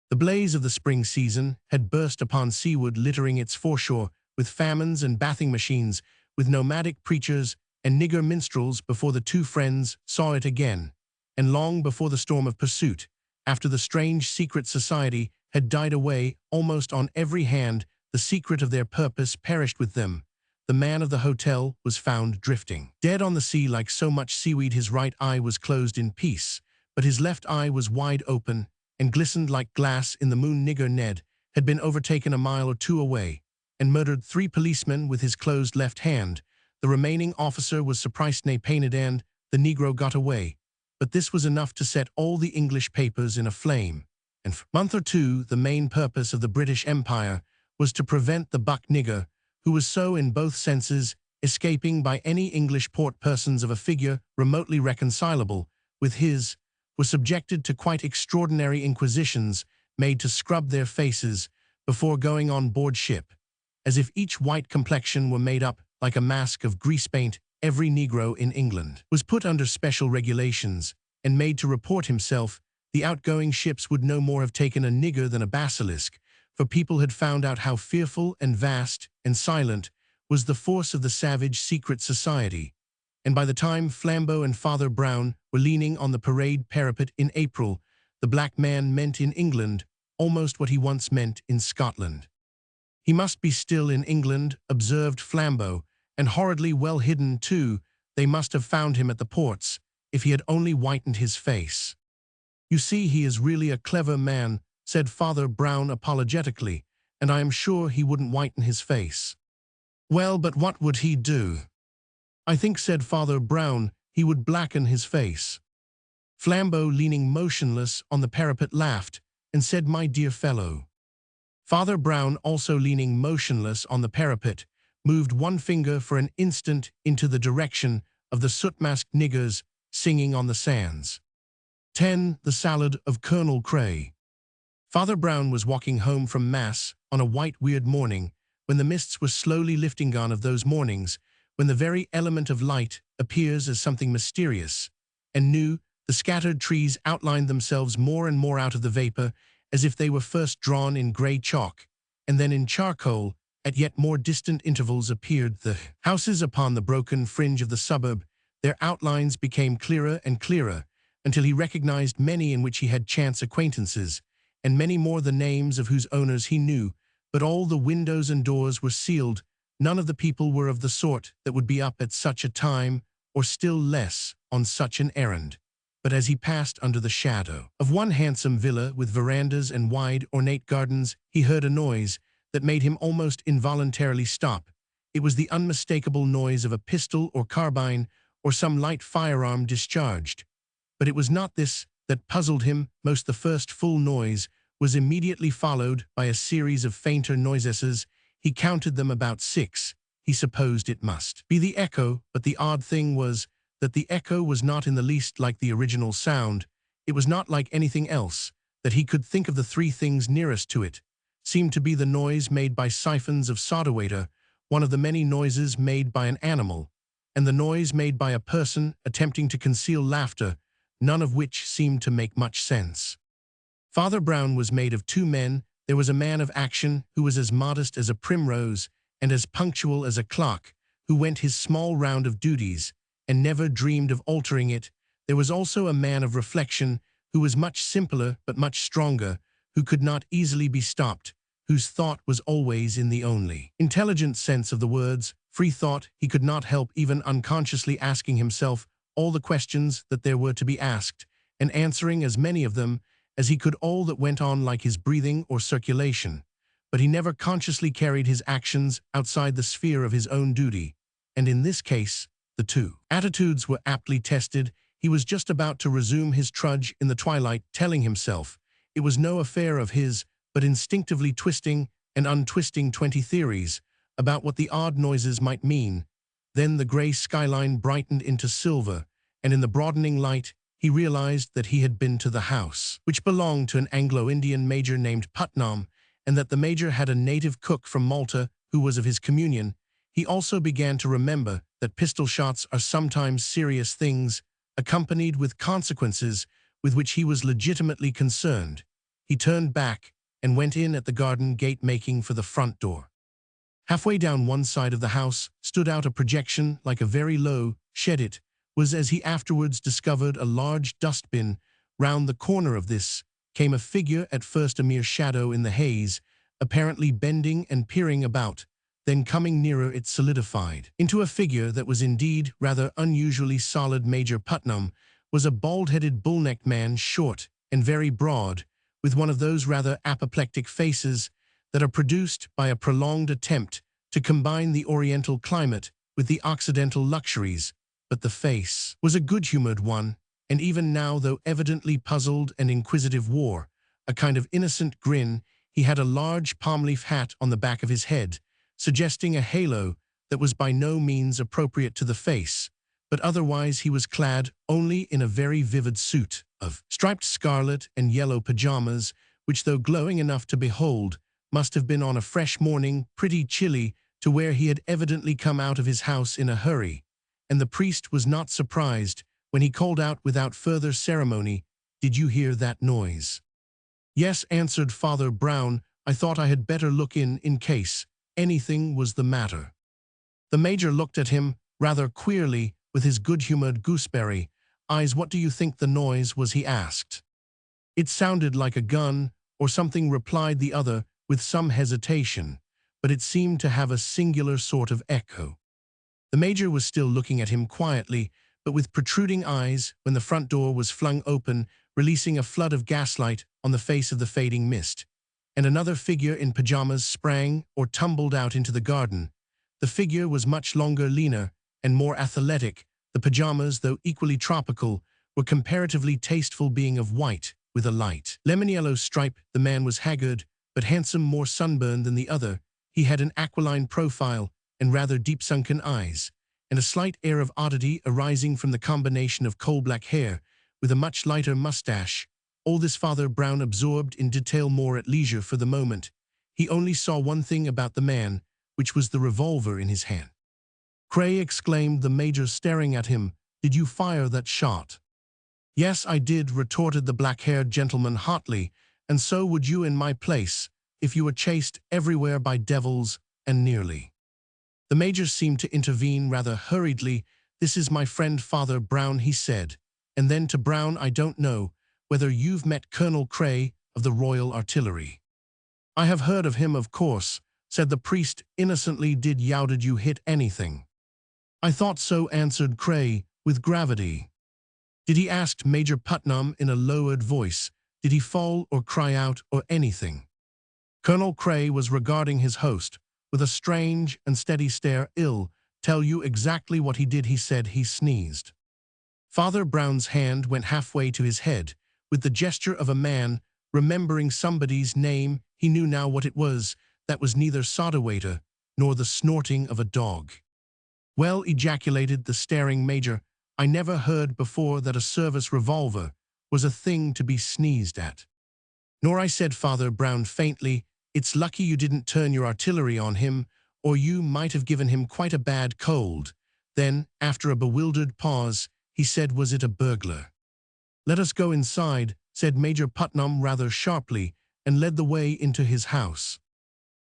The blaze of the spring season had burst upon Seawood, littering its foreshore with famines and bathing machines, with nomadic preachers and nigger minstrels, before the two friends saw it again, and long before the storm of pursuit, after the strange secret society had died away almost on every hand, the secret of their purpose perished with them. The man of the hotel was found drifting, dead on the sea like so much seaweed. His right eye was closed in peace, but his left eye was wide open and glistened like glass in the moon. Nigger Ned had been overtaken a mile or two away and murdered 3 policemen with his closed left hand. The remaining officer was surprised painted, and the Negro got away. But this was enough to set all the English papers in a flame. And for a month or two, the main purpose of the British Empire was to prevent the buck nigger, who was so in both senses, escaping by any English port. Persons of a figure remotely reconcilable with his were subjected to quite extraordinary inquisitions, made to scrub their faces before going on board ship, as if each white complexion were made up like a mask of grease paint. Every Negro in England was put under special regulations and made to report himself. The outgoing ships would no more have taken a nigger than a basilisk, for people had found out how fearful and vast and silent was the force of the savage secret society. And by the time Flambeau and Father Brown were leaning on the parade parapet in April, the black man meant in England almost what he once meant in Scotland. "He must be still in England," observed Flambeau, "and horridly well hidden, too. They must have found him at the ports, if he had only whitened his face." "You see, he is really a clever man," said Father Brown apologetically, "and I am sure he wouldn't whiten his face." "Well, but what would he do?" "I think," said Father Brown, "he would blacken his face." Flambeau, leaning motionless on the parapet, laughed and said, "My dear fellow." Father Brown, also leaning motionless on the parapet, moved one finger for an instant into the direction of the soot-masked niggers singing on the sands. 10. The Salad of Colonel Cray. Father Brown was walking home from Mass on a white weird morning, when the mists were slowly lifting. Gone of those mornings, when the very element of light appears as something mysterious and new. The scattered trees outlined themselves more and more out of the vapor, as if they were first drawn in grey chalk, and then in charcoal. At yet more distant intervals appeared the houses upon the broken fringe of the suburb. Their outlines became clearer and clearer, until he recognized many in which he had chance acquaintances, and many more the names of whose owners he knew. But all the windows and doors were sealed. None of the people were of the sort that would be up at such a time, or still less on such an errand. But as he passed under the shadow of one handsome villa with verandas and wide ornate gardens, he heard a noise that made him almost involuntarily stop. It was the unmistakable noise of a pistol or carbine or some light firearm discharged. But it was not this that puzzled him most. The first full noise was immediately followed by a series of fainter noises. He counted them about 6. He supposed it must be the echo, but the odd thing was that the echo was not in the least like the original sound. It was not like anything else that he could think of. The 3 things nearest to it seemed to be the noise made by siphons of soda water, one of the many noises made by an animal, and the noise made by a person attempting to conceal laughter, none of which seemed to make much sense. Father Brown was made of two men. There was a man of action who was as modest as a primrose and as punctual as a clock, who went his small round of duties and never dreamed of altering it. There was also a man of reflection who was much simpler but much stronger, who could not easily be stopped, whose thought was always in the only intelligent sense of the words, free thought. He could not help even unconsciously asking himself all the questions that there were to be asked, and answering as many of them as he could, all that went on like his breathing or circulation. But he never consciously carried his actions outside the sphere of his own duty, and in this case, the two attitudes were aptly tested. He was just about to resume his trudge in the twilight, telling himself it was no affair of his, but instinctively twisting and untwisting 20 theories about what the odd noises might mean. Then the gray skyline brightened into silver, and in the broadening light, he realized that he had been to the house, which belonged to an Anglo-Indian major named Putnam, and that the major had a native cook from Malta who was of his communion. He also began to remember that pistol shots are sometimes serious things, accompanied with consequences with which he was legitimately concerned. He turned back and went in at the garden gate, making for the front door. Halfway down one side of the house stood out a projection like a very low shed. It was, as he afterwards discovered, a large dustbin. Round the corner of this came a figure, at first a mere shadow in the haze, apparently bending and peering about. Then coming nearer, it solidified into a figure that was indeed rather unusually solid. Major Putnam was a bald-headed bull-necked man, short and very broad, with one of those rather apoplectic faces that are produced by a prolonged attempt to combine the Oriental climate with the Occidental luxuries. But the face was a good-humored one, and even now, though evidently puzzled and inquisitive, wore a kind of innocent grin. He had a large palm-leaf hat on the back of his head, suggesting a halo that was by no means appropriate to the face, but otherwise he was clad only in a very vivid suit of striped scarlet and yellow pajamas, which, though glowing enough to behold, must have been on a fresh morning pretty chilly to wear. He had evidently come out of his house in a hurry, and the priest was not surprised when he called out without further ceremony, "Did you hear that noise?" "Yes," answered Father Brown. "I thought I had better look in case anything was the matter." The major looked at him rather queerly with his good-humored gooseberry eyes. "What do you think the noise was?" he asked. "It sounded like a gun or something," replied the other with some hesitation, "but it seemed to have a singular sort of echo." The major was still looking at him quietly, but with protruding eyes, when the front door was flung open, releasing a flood of gaslight on the face of the fading mist, and another figure in pajamas sprang or tumbled out into the garden. The figure was much longer, leaner, and more athletic. The pajamas, though equally tropical, were comparatively tasteful, being of white with a light lemon-yellow stripe. The man was haggard, but handsome, more sunburned than the other. He had an aquiline profile and rather deep-sunken eyes, and a slight air of oddity arising from the combination of coal-black hair with a much lighter mustache. All this Father Brown absorbed in detail more at leisure for the moment. He only saw one thing about the man, which was the revolver in his hand. "Cray," exclaimed the major, staring at him, "did you fire that shot?" "Yes, I did," retorted the black-haired gentleman hotly, "and so would you in my place, if you were chased everywhere by devils, and nearly." The major seemed to intervene rather hurriedly. "This is my friend Father Brown," he said, and then to Brown, "I don't know whether you've met Colonel Cray of the Royal Artillery." "I have heard of him, of course," said the priest innocently. "Did you hit anything?" "I thought so," answered Cray with gravity. "Did he?" asked Major Putnam in a lowered voice. "Did he fall or cry out or anything?" Colonel Cray was regarding his host with a strange and steady stare. "I'll tell you exactly what he did," he said. "He sneezed." Father Brown's hand went halfway to his head, with the gesture of a man remembering somebody's name. He knew now what it was. That was neither soda water nor the snorting of a dog. "Well," ejaculated the staring major, "I never heard before that a service revolver was a thing to be sneezed at." "Nor I," said Father Brown faintly. "It's lucky you didn't turn your artillery on him, or you might have given him quite a bad cold." Then, after a bewildered pause, he said, "Was it a burglar?" "Let us go inside," said Major Putnam rather sharply, and led the way into his house.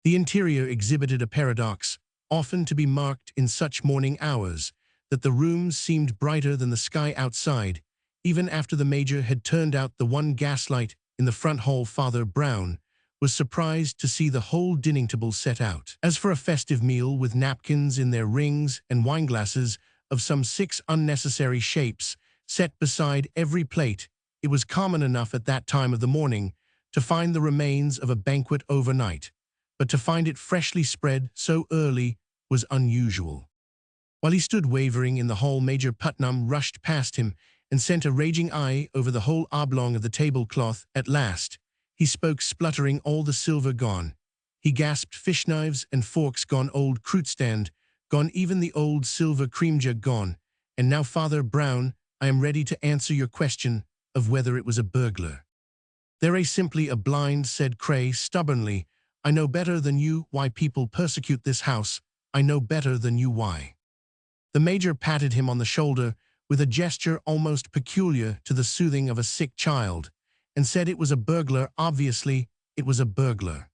The interior exhibited a paradox, often to be marked in such morning hours, that the rooms seemed brighter than the sky outside, even after the Major had turned out the one gaslight in the front hall. Father Brown was surprised to see the whole dining table set out, as for a festive meal with napkins in their rings and wineglasses of some 6 unnecessary shapes set beside every plate. It was common enough at that time of the morning to find the remains of a banquet overnight, but to find it freshly spread so early was unusual. While he stood wavering in the hall, Major Putnam rushed past him and sent a raging eye over the whole oblong of the tablecloth. At last, he spoke, spluttering, "All the silver gone." He gasped, "Fish knives and forks gone, old fruit stand gone, even the old silver cream jug gone. And now, Father Brown, I am ready to answer your question of whether it was a burglar." "They're simply a blind," said Cray stubbornly. "I know better than you why people persecute this house. I know better than you why." The Major patted him on the shoulder with a gesture almost peculiar to the soothing of a sick child, and said, "It was a burglar, obviously, it was a burglar."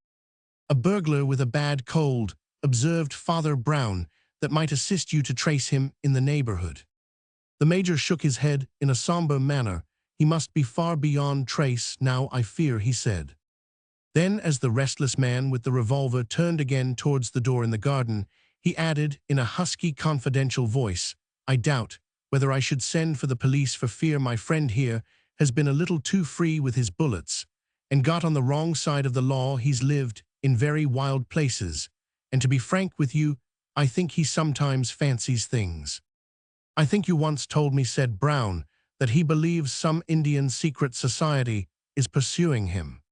"A burglar with a bad cold," observed Father Brown, "that might assist you to trace him in the neighborhood." The Major shook his head in a somber manner. "He must be far beyond trace now, I fear," he said. Then, as the restless man with the revolver turned again towards the door in the garden, he added in a husky, confidential voice, "I doubt whether I should send for the police, for fear my friend here has been a little too free with his bullets, and got on the wrong side of the law. He's lived in very wild places, and to be frank with you, I think he sometimes fancies things." "I think you once told me," said Brown, "that he believes some Indian secret society is pursuing him."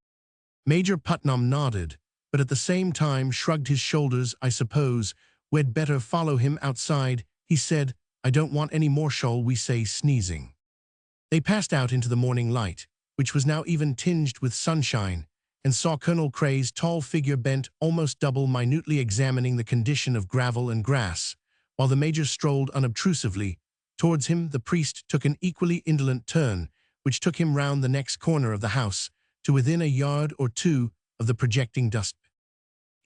Major Putnam nodded, but at the same time shrugged his shoulders. "I suppose we'd better follow him outside," he said. "I don't want any more, shall we say, sneezing." They passed out into the morning light, which was now even tinged with sunshine, and saw Colonel Cray's tall figure bent almost double, minutely examining the condition of gravel and grass, while the Major strolled unobtrusively towards him. The priest took an equally indolent turn, which took him round the next corner of the house to within a yard or two of the projecting dust.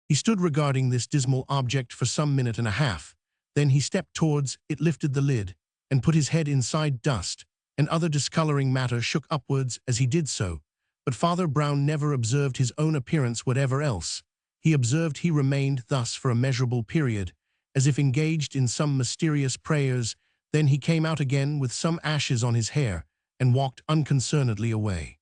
He stood regarding this dismal object for some minute and a half. Then he stepped towards it, lifted the lid, and put his head inside. Dust and other discoloring matter shook upwards as he did so, but Father Brown never observed his own appearance. Whatever else he observed, he remained thus for a measurable period, as if engaged in some mysterious prayers. Then he came out again with some ashes on his hair and walked unconcernedly away.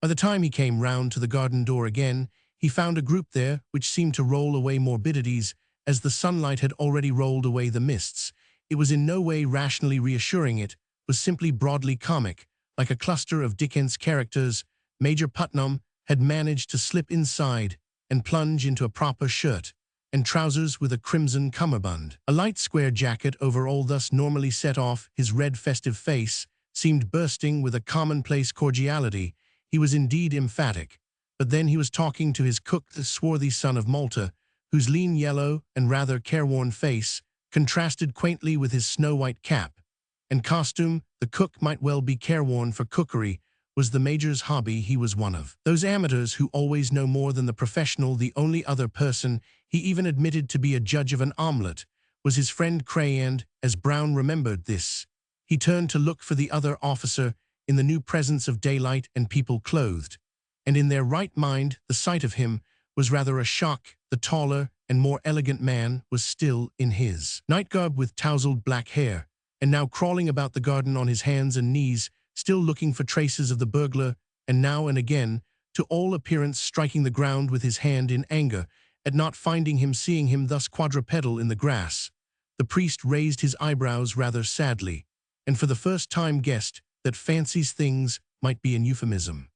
By the time he came round to the garden door again, he found a group there which seemed to roll away morbidities, as the sunlight had already rolled away the mists. It was in no way rationally reassuring. It was simply broadly comic, like a cluster of Dickens characters. Major Putnam had managed to slip inside and plunge into a proper shirt and trousers with a crimson cummerbund. A light square jacket over all thus normally set off his red festive face seemed bursting with a commonplace cordiality. He was indeed emphatic, but then he was talking to his cook, the swarthy son of Malta, whose lean yellow and rather careworn face contrasted quaintly with his snow-white cap and costume. The cook might well be careworn, for cookery was the Major's hobby. He was one of those amateurs who always know more than the professional. The only other person he even admitted to be a judge of an omelette was his friend Cray, and, as Brown remembered this, he turned to look for the other officer in the new presence of daylight and people clothed, and in their right mind. The sight of him was rather a shock. The taller and more elegant man was still in his nightgarb with tousled black hair, and now crawling about the garden on his hands and knees, still looking for traces of the burglar, and now and again, to all appearance, striking the ground with his hand in anger at not finding him. Seeing him thus quadrupedal in the grass, the priest raised his eyebrows rather sadly, and for the first time guessed that fancies things might be an euphemism.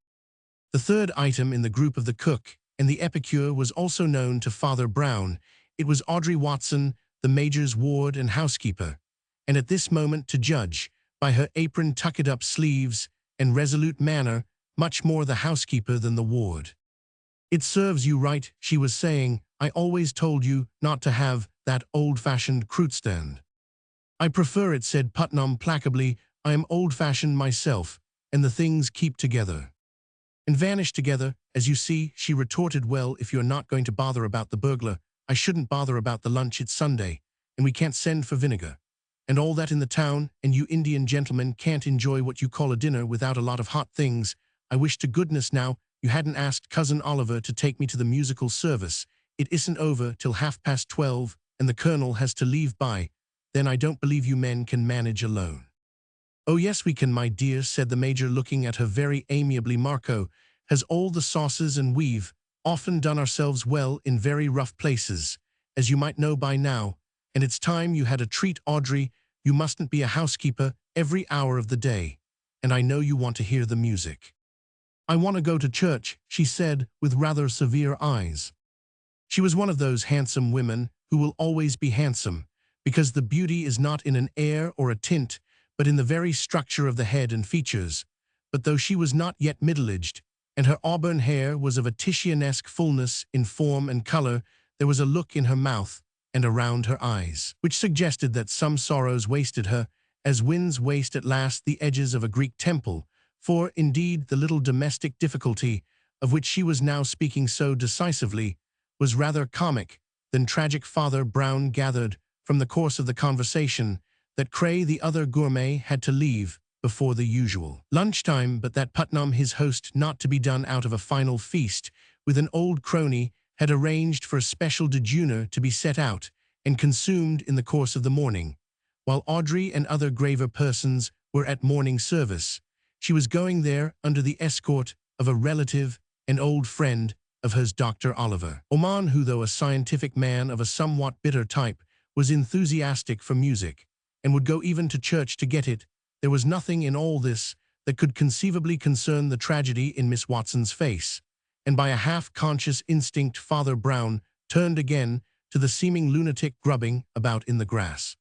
The third item in the group of the cook and the epicure was also known to Father Brown. It was Audrey Watson, the Major's ward and housekeeper, and at this moment, to judge by her apron, tucked-up sleeves, and resolute manner, much more the housekeeper than the ward. "It serves you right," she was saying. "I always told you not to have that old-fashioned fruit stand." I prefer it, said Putnam placably. I am old-fashioned myself, and the things keep together. And vanish together, as you see, she retorted. Well, if you're not going to bother about the burglar, I shouldn't bother about the lunch. It's Sunday, and we can't send for vinegar. And all that in the town, and you Indian gentlemen can't enjoy what you call a dinner without a lot of hot things. I wish to goodness now you hadn't asked Cousin Oliver to take me to the musical service. It isn't over till 12:30, and the Colonel has to leave by. Then I don't believe you men can manage alone. Oh yes, we can, my dear, said the Major, looking at her very amiably. Marco has all the sauces, and we've often done ourselves well in very rough places, as you might know by now, and it's time you had a treat. Audrey, you mustn't be a housekeeper every hour of the day, and I know you want to hear the music. I want to go to church, she said, with rather severe eyes. She was one of those handsome women who will always be handsome, because the beauty is not in an air or a tint, but in the very structure of the head and features. But though she was not yet middle-aged, and her auburn hair was of a Titianesque fullness in form and color, there was a look in her mouth and around her eyes, which suggested that some sorrows wasted her, as winds waste at last the edges of a Greek temple, for, indeed, the little domestic difficulty, of which she was now speaking so decisively, was rather comic than tragic. Father Brown gathered, from the course of the conversation, that Cray, the other gourmet, had to leave before the usual lunchtime, but that Putnam, his host, not to be done out of a final feast with an old crony, had arranged for a special dejeuner to be set out and consumed in the course of the morning, while Audrey and other graver persons were at morning service. She was going there under the escort of a relative and old friend of hers, Dr. Oliver Oman, who, though a scientific man of a somewhat bitter type, was enthusiastic for music, and would go even to church to get it. There was nothing in all this that could conceivably concern the tragedy in Miss Watson's face, and by a half-conscious instinct Father Brown turned again to the seeming lunatic grubbing about in the grass.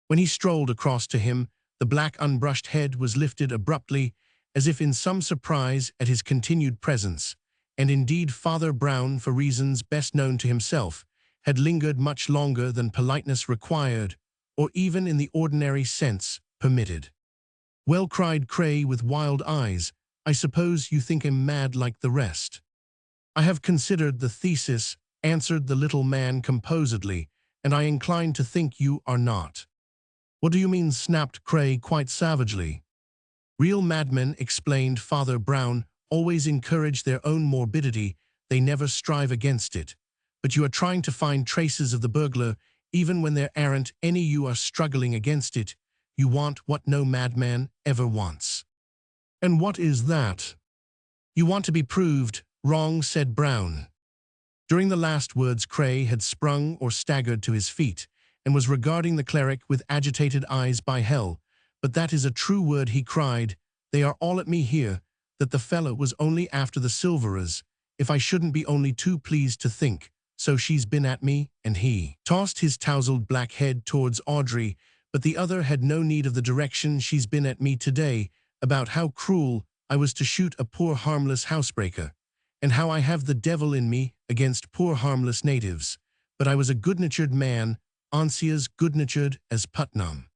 When he strolled across to him, the black unbrushed head was lifted abruptly, as if in some surprise at his continued presence, and indeed Father Brown, for reasons best known to himself, had lingered much longer than politeness required, or even in the ordinary sense permitted. Well, cried Cray with wild eyes, I suppose you think him mad like the rest. I have considered the thesis, answered the little man composedly, and I incline to think you are not. What do you mean? Snapped Cray quite savagely. Real madmen, explained Father Brown, always encourage their own morbidity, they never strive against it. But you are trying to find traces of the burglar, even when there aren't any. You are struggling against it. You want what no madman ever wants. And what is that? You want to be proved wrong, said Brown. During the last words Cray had sprung or staggered to his feet, and was regarding the cleric with agitated eyes. By hell, but that is a true word, he cried. They are all at me here, that the fellow was only after the silverers, if I shouldn't be only too pleased to think. So she's been at me, and he tossed his tousled black head towards Audrey, but the other had no need of the direction. She's been at me today, about how cruel I was to shoot a poor harmless housebreaker, and how I have the devil in me against poor harmless natives. But I was a good-natured man, Ansia's good-natured as Putnam.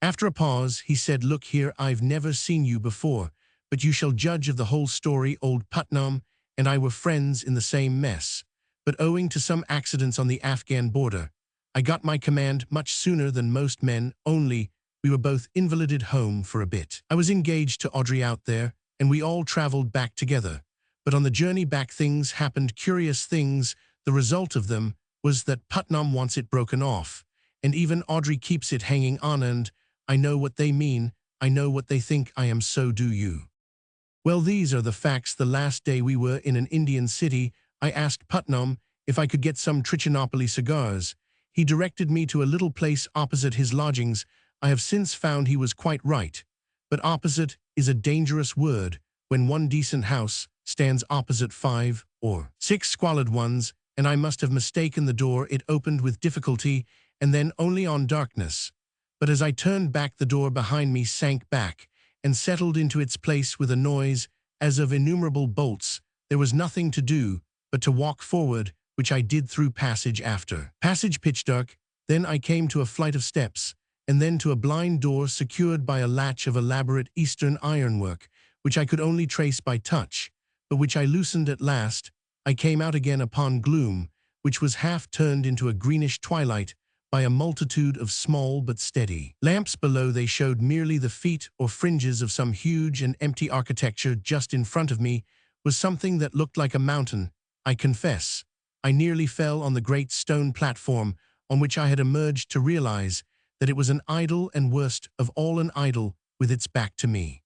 After a pause, he said, Look here, I've never seen you before, but you shall judge of the whole story. Old Putnam and I were friends in the same mess, but owing to some accidents on the Afghan border, I got my command much sooner than most men, only we were both invalided home for a bit. I was engaged to Audrey out there, and we all traveled back together. But on the journey back things happened, curious things. The result of them was that Putnam wants it broken off, and even Audrey keeps it hanging on, and I know what they mean, I know what they think I am, so do you. Well, these are the facts. The last day we were in an Indian city, I asked Putnam if I could get some Trichinopoly cigars. He directed me to a little place opposite his lodgings. I have since found he was quite right. But opposite is a dangerous word when one decent house stands opposite 5 or 6 squalid ones, and I must have mistaken the door. It opened with difficulty, and then only on darkness. But as I turned back, the door behind me sank back and settled into its place with a noise as of innumerable bolts. There was nothing to do but to walk forward, which I did through passage after passage, pitch dark. Then I came to a flight of steps, and then to a blind door secured by a latch of elaborate Eastern ironwork, which I could only trace by touch, but which I loosened at last. I came out again upon gloom, which was half turned into a greenish twilight by a multitude of small but steady lamps below. They showed merely the feet or fringes of some huge and empty architecture. Just in front of me was something that looked like a mountain. I confess, I nearly fell on the great stone platform on which I had emerged to realize that it was an idol, and worst of all an idol, with its back to me.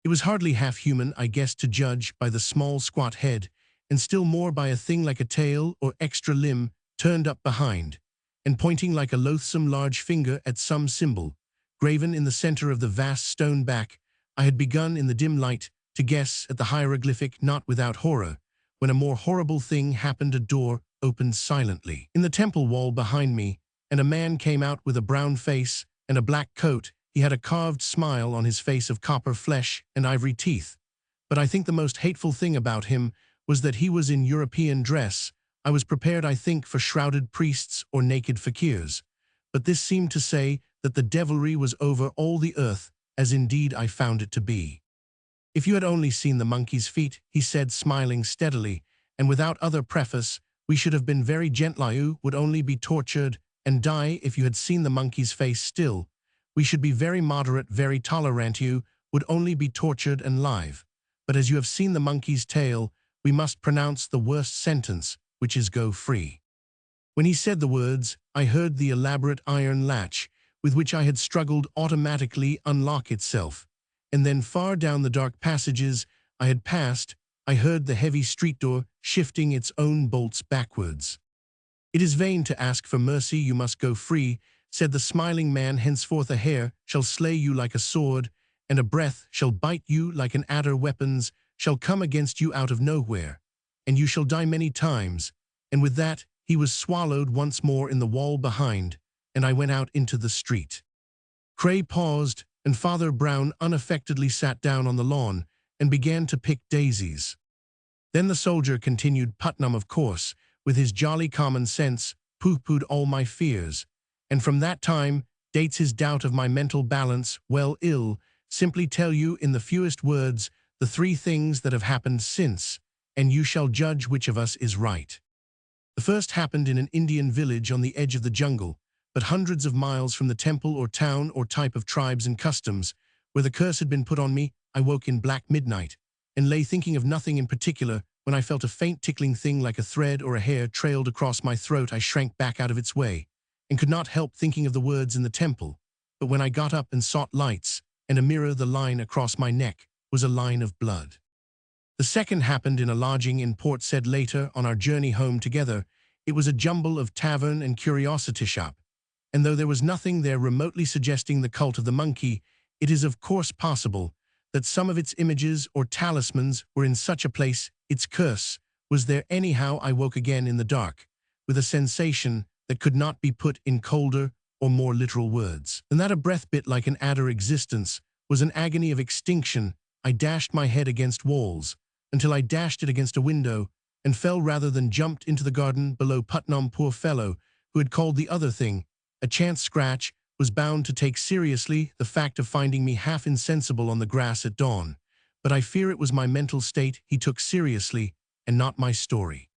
It was hardly half human, I guessed, to judge by the small squat head, and still more by a thing like a tail or extra limb turned up behind, and pointing like a loathsome large finger at some symbol, graven in the center of the vast stone back. I had begun in the dim light to guess at the hieroglyphic, not without horror, when a more horrible thing happened. A door opened silently in the temple wall behind me, and a man came out with a brown face and a black coat. He had a carved smile on his face of copper flesh and ivory teeth. But I think the most hateful thing about him was that he was in European dress. I was prepared, I think, for shrouded priests or naked fakirs. But this seemed to say that the devilry was over all the earth, as indeed I found it to be. "If you had only seen the monkey's feet," he said, smiling steadily, and without other preface, "we should have been very gentle. You would only be tortured and die if you had seen the monkey's face still. We should be very moderate, very tolerant. You would only be tortured and live. But as you have seen the monkey's tail, we must pronounce the worst sentence, which is go free." When he said the words, I heard the elaborate iron latch, with which I had struggled, automatically unlock itself. And then far down the dark passages I had passed, I heard the heavy street door shifting its own bolts backwards. "It is vain to ask for mercy. You must go free," said the smiling man. "Henceforth a hair shall slay you like a sword, and a breath shall bite you like an adder. Weapons shall come against you out of nowhere, and you shall die many times." And with that, he was swallowed once more in the wall behind, and I went out into the street. Cray paused, and Father Brown unaffectedly sat down on the lawn and began to pick daisies. Then the soldier continued. "Putnam, of course, with his jolly common sense, pooh-poohed all my fears, and from that time dates his doubt of my mental balance. Well, I'll simply tell you in the fewest words the three things that have happened since, and you shall judge which of us is right. The first happened in an Indian village on the edge of the jungle, but hundreds of miles from the temple or town or type of tribes and customs, where the curse had been put on me. I woke in black midnight, and lay thinking of nothing in particular, when I felt a faint tickling thing like a thread or a hair trailed across my throat. I shrank back out of its way, and could not help thinking of the words in the temple. But when I got up and sought lights and a mirror, the line across my neck was a line of blood. The second happened in a lodging in Port Said later on our journey home together. It was a jumble of tavern and curiosity shop, and though there was nothing there remotely suggesting the cult of the monkey, it is of course possible that some of its images or talismans were in such a place. Its curse was there anyhow. I woke again in the dark, with a sensation that could not be put in colder or more literal words than that. A breath bit like an adder. Existence was an agony of extinction. I dashed my head against walls, until I dashed it against a window, and fell rather than jumped into the garden below. Putnam, poor fellow, who had called the other thing a chance scratch, was bound to take seriously the fact of finding me half insensible on the grass at dawn. But I fear it was my mental state he took seriously, and not my story.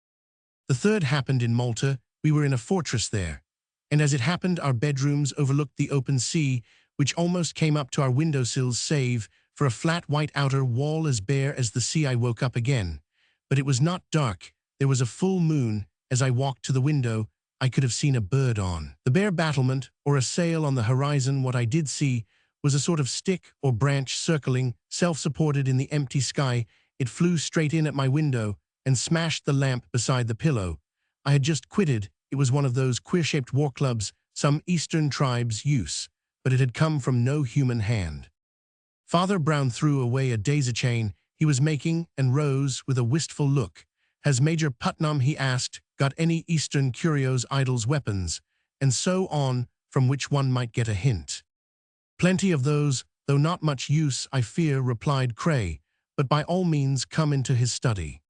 The third happened in Malta. We were in a fortress there, and as it happened, our bedrooms overlooked the open sea, which almost came up to our windowsills, save for a flat white outer wall as bare as the sea. I woke up again, but it was not dark. There was a full moon. As I walked to the window, I could have seen a bird on the bare battlement or a sail on the horizon. What I did see was a sort of stick or branch circling, self-supported in the empty sky. It flew straight in at my window and smashed the lamp beside the pillow I had just quitted. It was one of those queer-shaped war clubs some Eastern tribes use, but it had come from no human hand. Father Brown threw away a daisy chain he was making and rose with a wistful look. "Has Major Putnam," he asked, "got any Eastern curios, idols, weapons, and so on, from which one might get a hint?" "Plenty of those, though not much use, I fear," replied Cray, "but by all means come into his study."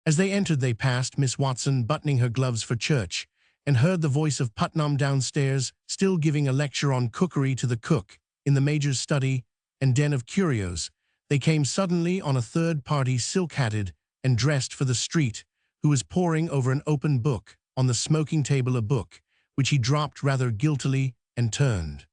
As they entered, they passed Miss Watson buttoning her gloves for church, and heard the voice of Putnam downstairs, still giving a lecture on cookery to the cook, in the Major's study and den of curios, they came suddenly on a third party silk-hatted and dressed for the street, who was poring over an open book, on the smoking table a book, which he dropped rather guiltily and turned.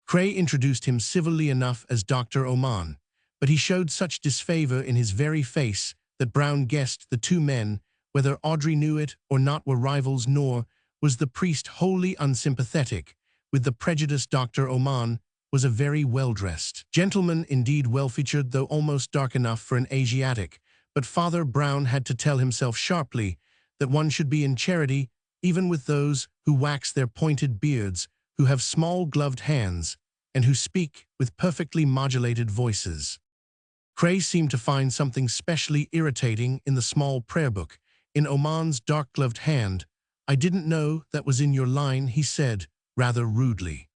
Cray introduced him civilly enough as Dr. Oman, but he showed such disfavor in his very face that Brown guessed the two men, whether Audrey knew it or not, were rivals, nor was the priest wholly unsympathetic with the prejudiced Dr. Oman. Was a very well-dressed gentleman, indeed well-featured, though almost dark enough for an Asiatic, but Father Brown had to tell himself sharply that one should be in charity even with those who wax their pointed beards, who have small gloved hands, and who speak with perfectly modulated voices. Cray seemed to find something specially irritating in the small prayer book, in Oman's dark-gloved hand. "I didn't know that was in your line," he said, rather rudely.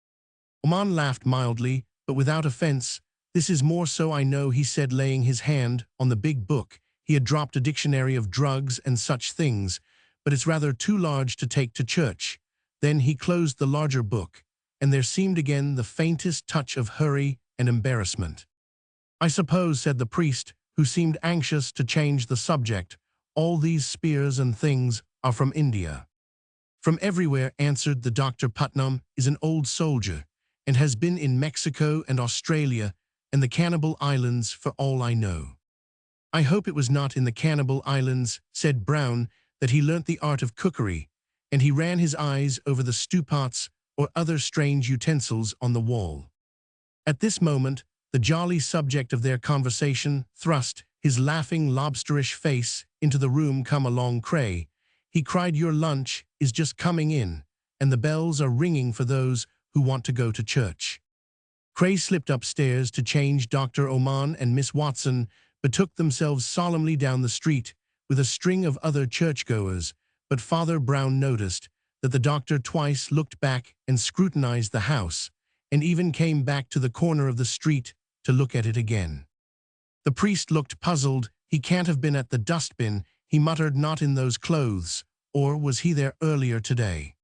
Oman laughed mildly, but without offense. "This is more so, I know," he said, laying his hand on the big book. He had dropped a dictionary of drugs and such things, but it's rather too large to take to church. Then he closed the larger book, and there seemed again the faintest touch of hurry and embarrassment. "I suppose," said the priest, who seemed anxious to change the subject, "all these spears and things are from India." "From everywhere," answered the Dr. Putnam is an old soldier, and has been in Mexico and Australia and the Cannibal Islands for all I know." "I hope it was not in the Cannibal Islands," said Brown, "that he learnt the art of cookery," and he ran his eyes over the stewpots or other strange utensils on the wall. At this moment, the jolly subject of their conversation thrust his laughing lobsterish face into the room. "Come along, Cray," he cried, "your lunch is just coming in, and the bells are ringing for those who want to go to church." Cray slipped upstairs to change. Dr. Oman and Miss Watson betook themselves solemnly down the street with a string of other churchgoers, but Father Brown noticed that the doctor twice looked back and scrutinized the house, and even came back to the corner of the street to look at it again. The priest looked puzzled. "He can't have been at the dustbin," he muttered, "not in those clothes, or was he there earlier today?"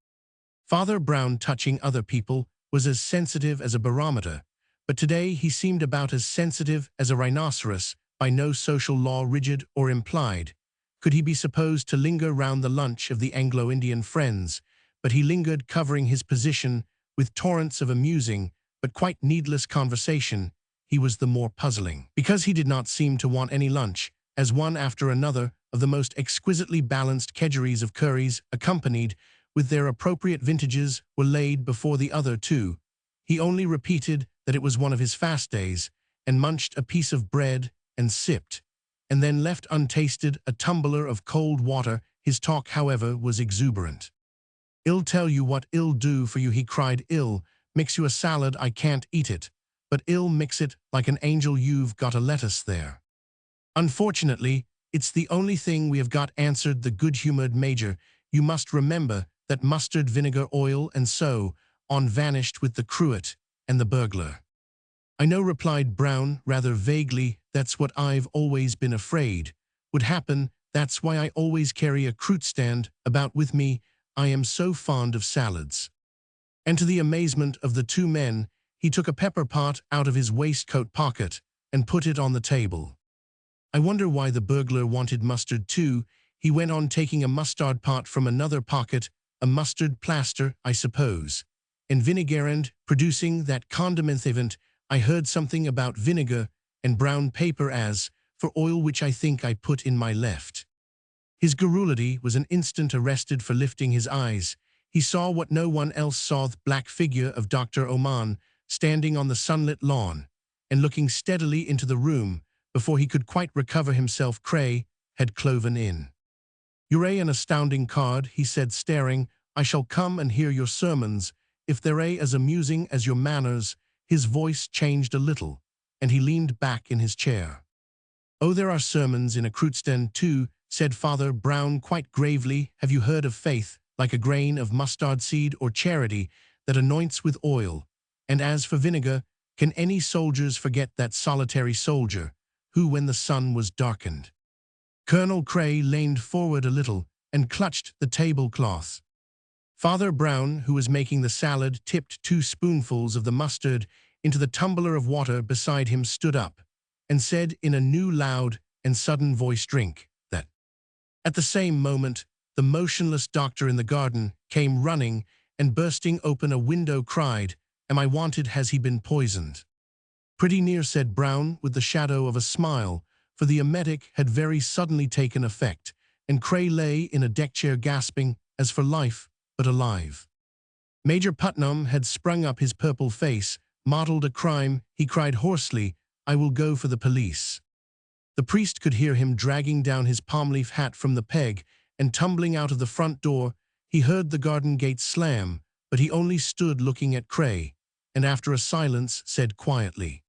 Father Brown, touching other people, was as sensitive as a barometer, but today he seemed about as sensitive as a rhinoceros, by no social law rigid or implied. Could he be supposed to linger round the lunch of the Anglo-Indian friends? But he lingered, covering his position with torrents of amusing but quite needless conversation. He was the more puzzling because he did not seem to want any lunch, as one after another of the most exquisitely balanced kedgerries of curries, accompanied with their appropriate vintages, were laid before the other two. He only repeated that it was one of his fast days, and munched a piece of bread and sipped, and then left untasted a tumbler of cold water. His talk, however, was exuberant. "I'll tell you what I'll do for you," he cried. "I'll mix you a salad. I can't eat it, but I'll mix it like an angel. You've got a lettuce there." "Unfortunately, it's the only thing we have got," answered the good-humored Major. "You must remember that mustard, vinegar, oil, and so on vanished with the cruet and the burglar." "I know," replied Brown, rather vaguely. "That's what I've always been afraid would happen. That's why I always carry a cruet stand about with me. I am so fond of salads." And to the amazement of the two men, he took a pepper pot out of his waistcoat pocket and put it on the table. "I wonder why the burglar wanted mustard too," he went on, taking a mustard pot from another pocket. "A mustard plaster, I suppose, and vinegar, and producing that condiment. I heard something about vinegar and brown paper as for oil, which I think I put in my left." His garrulity was an instant arrested, for lifting his eyes, he saw what no one else saw, the black figure of Dr. Oman standing on the sunlit lawn and looking steadily into the room. Before he could quite recover himself, Cray had cloven in. "You're an astounding card," he said, staring. "I shall come and hear your sermons, if they're as amusing as your manners." His voice changed a little, and he leaned back in his chair. "Oh, there are sermons in a cruet-stand too," said Father Brown quite gravely. "Have you heard of faith, like a grain of mustard seed, or charity that anoints with oil? And as for vinegar, can any soldiers forget that solitary soldier, who, when the sun was darkened—" Colonel Cray leaned forward a little and clutched the tablecloth. Father Brown, who was making the salad, tipped 2 spoonfuls of the mustard into the tumbler of water beside him, stood up, and said in a new loud and sudden voice, "Drink that." At the same moment, the motionless doctor in the garden came running and, bursting open a window, cried, "Am I wanted? Has he been poisoned?" "Pretty near," said Brown, with the shadow of a smile, for the emetic had very suddenly taken effect, and Cray lay in a deck chair gasping, as for life, but alive. Major Putnam had sprung up, his purple face mottled a crime. He cried hoarsely, "I will go for the police." The priest could hear him dragging down his palm-leaf hat from the peg and tumbling out of the front door. He heard the garden gate slam, but he only stood looking at Cray, and after a silence said quietly,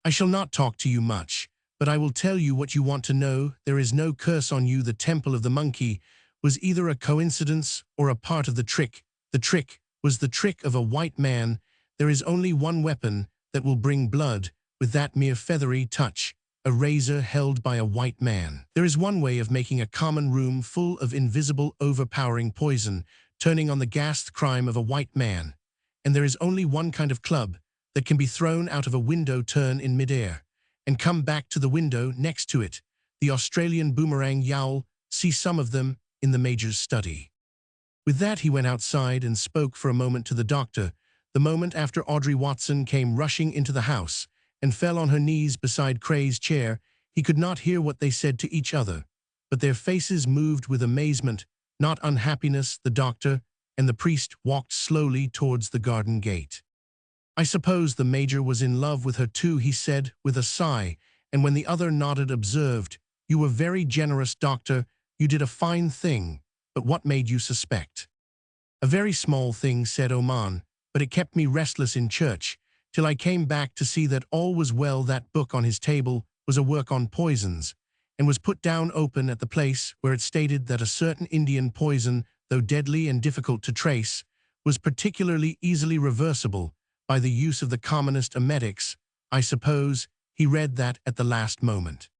"I shall not talk to you much, but I will tell you what you want to know. There is no curse on you. The temple of the monkey was either a coincidence or a part of the trick. The trick was the trick of a white man. There is only one weapon that will bring blood with that mere feathery touch, a razor held by a white man. There is one way of making a common room full of invisible, overpowering poison, turning on the ghastly crime of a white man. And there is only one kind of club that can be thrown out of a window, turn in midair, and come back to the window next to it. The Australian boomerang yowl. See some of them in the Major's study." With that he went outside and spoke for a moment to the doctor. The moment after, Audrey Watson came rushing into the house and fell on her knees beside Cray's chair. He could not hear what they said to each other, but their faces moved with amazement, not unhappiness. The doctor and the priest walked slowly towards the garden gate. "I suppose the Major was in love with her too," he said with a sigh, and when the other nodded, observed, "You were very generous, doctor. You did a fine thing, but what made you suspect?" "A very small thing," said Oman, "but it kept me restless in church, till I came back to see that all was well. That book on his table was a work on poisons, and was put down open at the place where it stated that a certain Indian poison, though deadly and difficult to trace, was particularly easily reversible by the use of the commonest emetics. I suppose he read that at the last moment,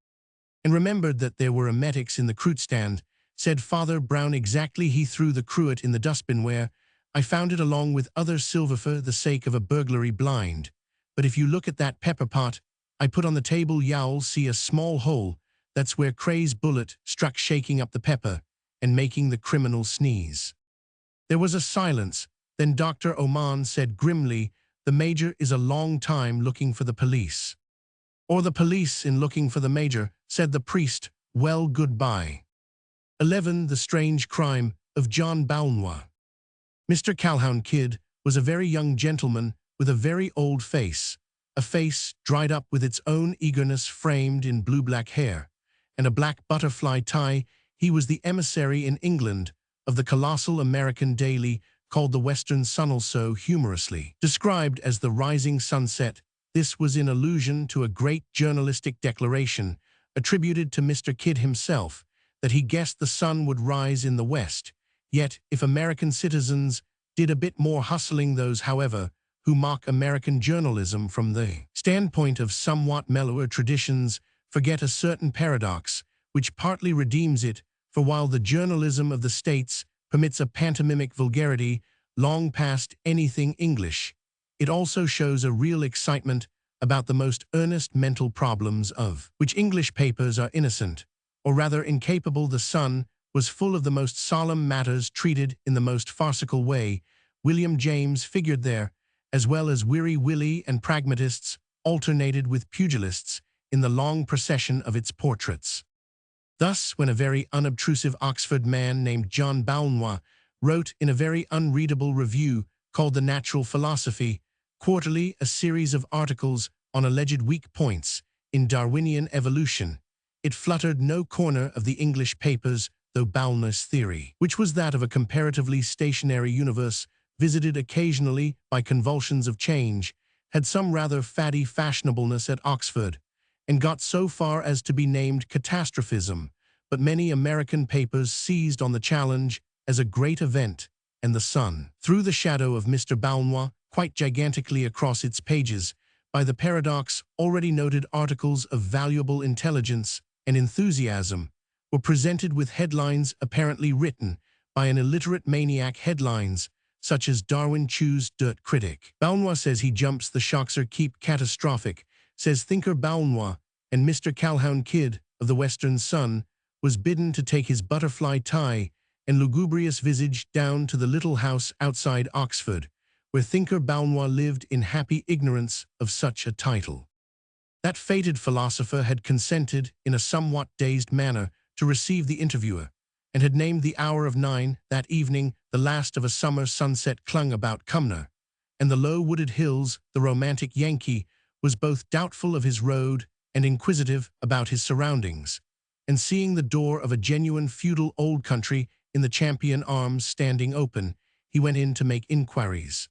and remembered that there were emetics in the cruet stand," said Father Brown. "Exactly. He threw the cruet in the dustbin where I found it, along with other silver for the sake of a burglary blind. But if you look at that pepper pot I put on the table, you'll see a small hole. That's where Cray's bullet struck, shaking up the pepper and making the criminal sneeze." There was a silence. Then Dr. Oman said grimly, "The Major is a long time looking for the police." "Or the police in looking for the Major," said the priest. "Well, goodbye." 11. The Strange Crime of John Balnois. Mr. Calhoun Kidd was a very young gentleman with a very old face, a face dried up with its own eagerness, framed in blue-black hair and a black butterfly tie. He was the emissary in England of the colossal American daily called the Western Sun, also humorously described as the Rising Sunset. This was in allusion to a great journalistic declaration attributed to Mr. Kidd himself, that he guessed the sun would rise in the west. Yet, if American citizens did a bit more hustling, those, however, who mock American journalism from the standpoint of somewhat mellower traditions forget a certain paradox which partly redeems it, for while the journalism of the States permits a pantomimic vulgarity long past anything English, it also shows a real excitement about the most earnest mental problems of which English papers are innocent, or rather incapable. The Sun was full of the most solemn matters treated in the most farcical way. William James figured there, as well as Weary Willie, and pragmatists alternated with pugilists in the long procession of its portraits. Thus, when a very unobtrusive Oxford man named John Balnois wrote in a very unreadable review called The Natural Philosophy, quarterly, a series of articles on alleged weak points in Darwinian evolution, it fluttered no corner of the English papers, though Balnois' theory, which was that of a comparatively stationary universe visited occasionally by convulsions of change, had some rather faddy fashionableness at Oxford, and got so far as to be named catastrophism. But many American papers seized on the challenge as a great event, and the Sun threw the shadow of Mr. Balnois quite gigantically across its pages. By the paradox, already noted articles of valuable intelligence and enthusiasm were presented with headlines apparently written by an illiterate maniac headlines, such as Darwin Chews Dirt Critic. Balnois says he jumps the shocks are keep catastrophic, says thinker Balnois, and Mr. Calhoun Kidd of the Western Sun was bidden to take his butterfly tie and lugubrious visage down to the little house outside Oxford, where thinker Balnois lived in happy ignorance of such a title. That fated philosopher had consented, in a somewhat dazed manner, to receive the interviewer, and had named the hour of 9 that evening. The last of a summer sunset clung about Cumnor, and the low-wooded hills. The romantic Yankee was both doubtful of his road and inquisitive about his surroundings, and seeing the door of a genuine feudal old country in the Champion Arms standing open, he went in to make inquiries.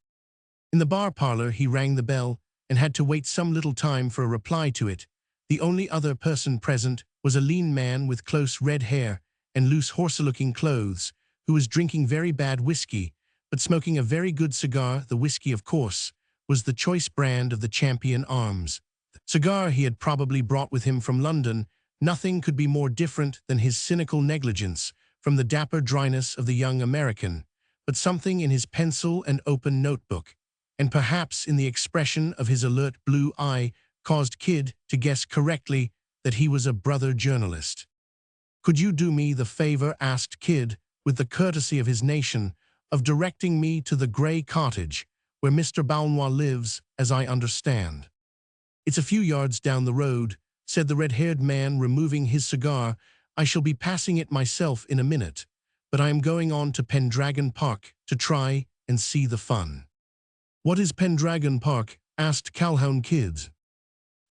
In the bar parlour he rang the bell, and had to wait some little time for a reply to it. The only other person present was a lean man with close red hair and loose horsey-looking clothes, who was drinking very bad whiskey, but smoking a very good cigar. The whiskey, of course, was the choice brand of the Champion Arms. The cigar he had probably brought with him from London. Nothing could be more different than his cynical negligence from the dapper dryness of the young American, but something in his pencil and open notebook, and perhaps in the expression of his alert blue eye, caused Kidd to guess correctly that he was a brother journalist. "Could you do me the favor," asked Kidd, with the courtesy of his nation, "of directing me to the Grey Cottage, where Mr. Balnois lives, as I understand?" "It's a few yards down the road," said the red-haired man, removing his cigar. "I shall be passing it myself in a minute, but I am going on to Pendragon Park to try and see the fun." "What is Pendragon Park?" asked Calhoun Kidd.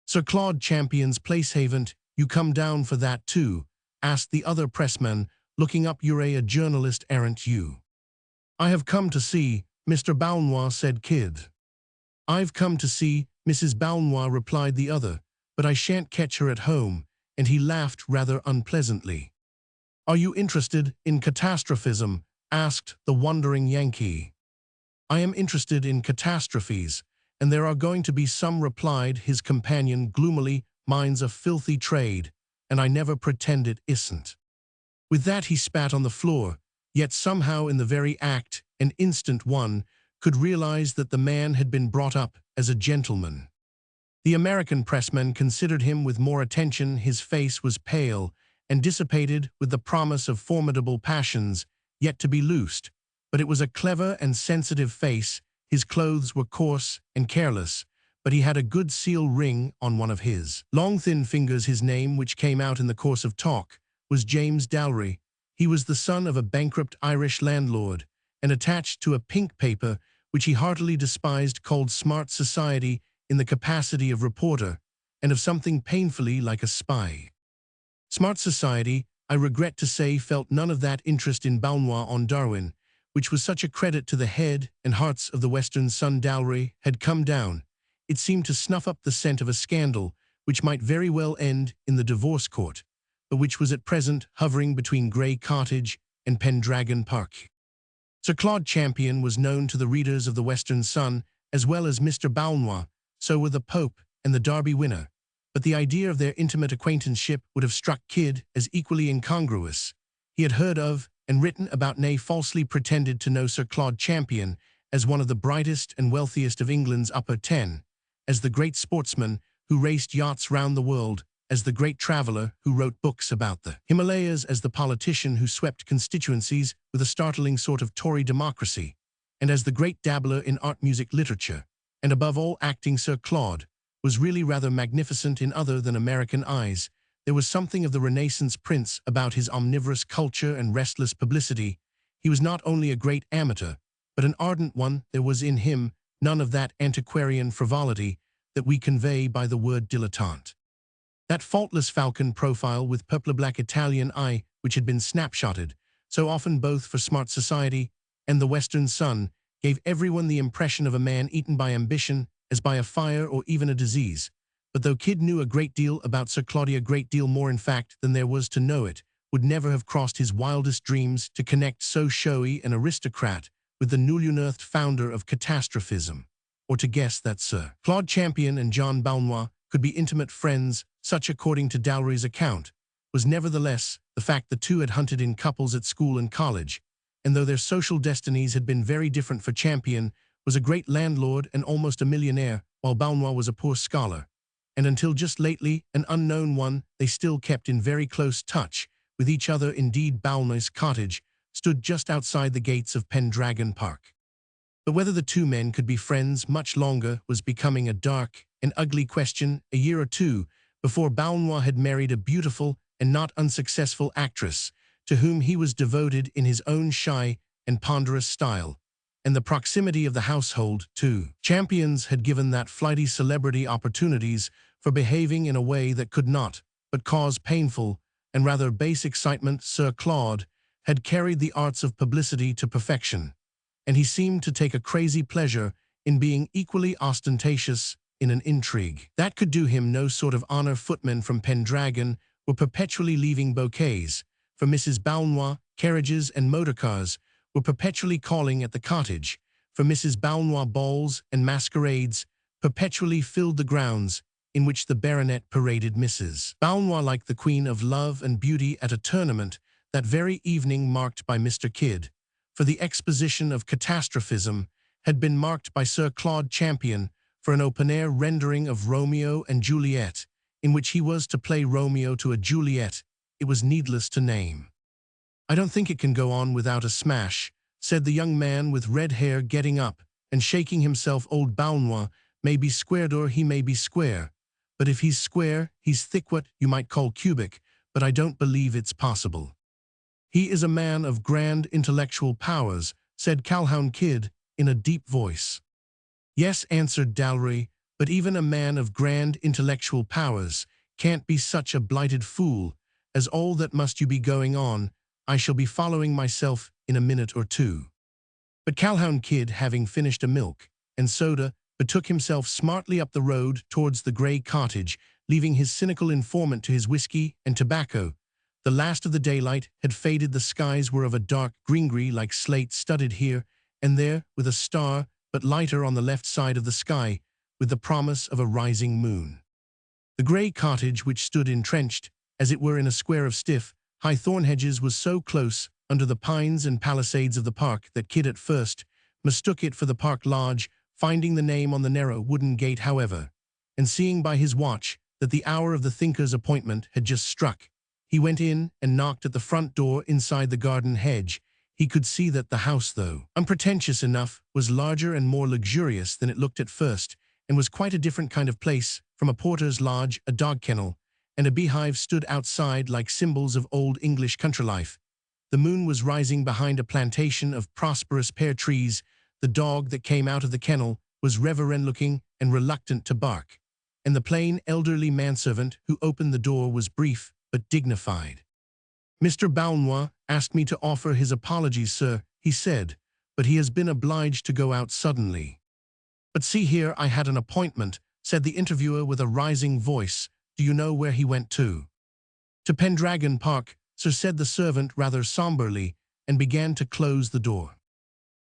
"Sir Claude Champion's place. Haven't you come down for that too?" asked the other pressman, looking up. "You're a journalist, aren't you?" "I have come to see Mr. Balnois," said Kidd. "I've come to see Mrs. Balnois," replied the other, "but I shan't catch her at home," and he laughed rather unpleasantly. "Are you interested in catastrophism?" asked the wondering Yankee. "I am interested in catastrophes, and there are going to be some," replied his companion gloomily. "Mine's a filthy trade, and I never pretend it isn't." With that he spat on the floor, yet somehow in the very act and instant one could realize that the man had been brought up as a gentleman. The American pressman considered him with more attention. His face was pale and dissipated with the promise of formidable passions yet to be loosed, but it was a clever and sensitive face. His clothes were coarse and careless, but he had a good seal ring on one of his long thin fingers. His name, which came out in the course of talk, was James Dalry. He was the son of a bankrupt Irish landlord, and attached to a pink paper which he heartily despised, called Smart Society, in the capacity of reporter, and of something painfully like a spy. Smart Society, I regret to say, felt none of that interest in Balnois on Darwin, which was such a credit to the head and hearts of the Western Sun. Dalry had come down. It seemed to snuff up the scent of a scandal which might very well end in the divorce court, but which was at present hovering between Grey Cottage and Pendragon Park. Sir Claude Champion was known to the readers of the Western Sun as well as Mr. Balnois. So were the Pope and the Derby winner, but the idea of their intimate acquaintanceship would have struck Kidd as equally incongruous. He had heard of and written about, nay, falsely pretended to know Sir Claude Champion as one of the brightest and wealthiest of England's upper ten, as the great sportsman who raced yachts round the world, as the great traveller who wrote books about the Himalayas, as the politician who swept constituencies with a startling sort of Tory democracy, and as the great dabbler in art, music, literature, and above all acting. Sir Claude was really rather magnificent in other than American eyes. There was something of the Renaissance prince about his omnivorous culture and restless publicity. He was not only a great amateur, but an ardent one. There was in him none of that antiquarian frivolity that we convey by the word dilettante. That faultless falcon profile with purple-black Italian eye, which had been snapshotted so often both for Smart Society and the Western Sun, gave everyone the impression of a man eaten by ambition, as by a fire or even a disease. But though Kidd knew a great deal about Sir Claude, a great deal more in fact than there was to know, it would never have crossed his wildest dreams to connect so showy an aristocrat with the newly unearthed founder of catastrophism, or to guess that Sir Claude Champion and John Balnois could be intimate friends. Such, according to Dalry's account, was nevertheless the fact. The two had hunted in couples at school and college, and though their social destinies had been very different, for Champion was a great landlord and almost a millionaire, while Balnois was a poor scholar. And until just lately, an unknown one, they still kept in very close touch with each other. Indeed, Balnois' cottage stood just outside the gates of Pendragon Park. But whether the two men could be friends much longer was becoming a dark and ugly question a year or two before Balnois had married a beautiful and not unsuccessful actress, to whom he was devoted in his own shy and ponderous style. And the proximity of the household, too. Champions had given that flighty celebrity opportunities for behaving in a way that could not but cause painful and rather base excitement. Sir Claude had carried the arts of publicity to perfection, and he seemed to take a crazy pleasure in being equally ostentatious in an intrigue. That could do him no sort of honor. Footmen from Pendragon were perpetually leaving bouquets for Mrs. Balnois. Carriages and motorcars were perpetually calling at the cottage for Mrs. Balnois. Balls and masquerades perpetually filled the grounds in which the baronet paraded Mrs. Balnois like the queen of love and beauty at a tournament that very evening marked by Mr. Kidd, for the exposition of catastrophism, had been marked by Sir Claude Champion for an open-air rendering of Romeo and Juliet, in which he was to play Romeo to a Juliet it was needless to name. "I don't think it can go on without a smash," said the young man with red hair, getting up and shaking himself. "Old Balnois may be squared or he may be square, but if he's square, he's thick, what you might call cubic, but I don't believe it's possible." "He is a man of grand intellectual powers," said Calhoun Kidd in a deep voice. "Yes," answered Dallery, "but even a man of grand intellectual powers can't be such a blighted fool as all that. Must you be going on? I shall be following myself in a minute or two." But Calhoun Kidd, having finished a milk and soda, betook himself smartly up the road towards the grey cottage, leaving his cynical informant to his whiskey and tobacco. The last of the daylight had faded. The skies were of a dark green-grey like slate, studded here and there with a star, but lighter on the left side of the sky, with the promise of a rising moon. The grey cottage, which stood entrenched, as it were, in a square of stiff, high thorn hedges, was so close under the pines and palisades of the park that Kidd at first mistook it for the Park Lodge. Finding the name on the narrow wooden gate, however, and seeing by his watch that the hour of the thinker's appointment had just struck, he went in and knocked at the front door inside the garden hedge. He could see that the house, though unpretentious enough, was larger and more luxurious than it looked at first, and was quite a different kind of place from a porter's lodge. A dog kennel and a beehive stood outside like symbols of old English country life. The moon was rising behind a plantation of prosperous pear trees. The dog that came out of the kennel was reverend-looking and reluctant to bark, and the plain elderly manservant who opened the door was brief but dignified. "Mr. Balnois asked me to offer his apologies, sir," he said, "but he has been obliged to go out suddenly." "But see here, I had an appointment," said the interviewer with a rising voice. "Do you know where he went to?" "To Pendragon Park, sir," said the servant rather somberly, and began to close the door.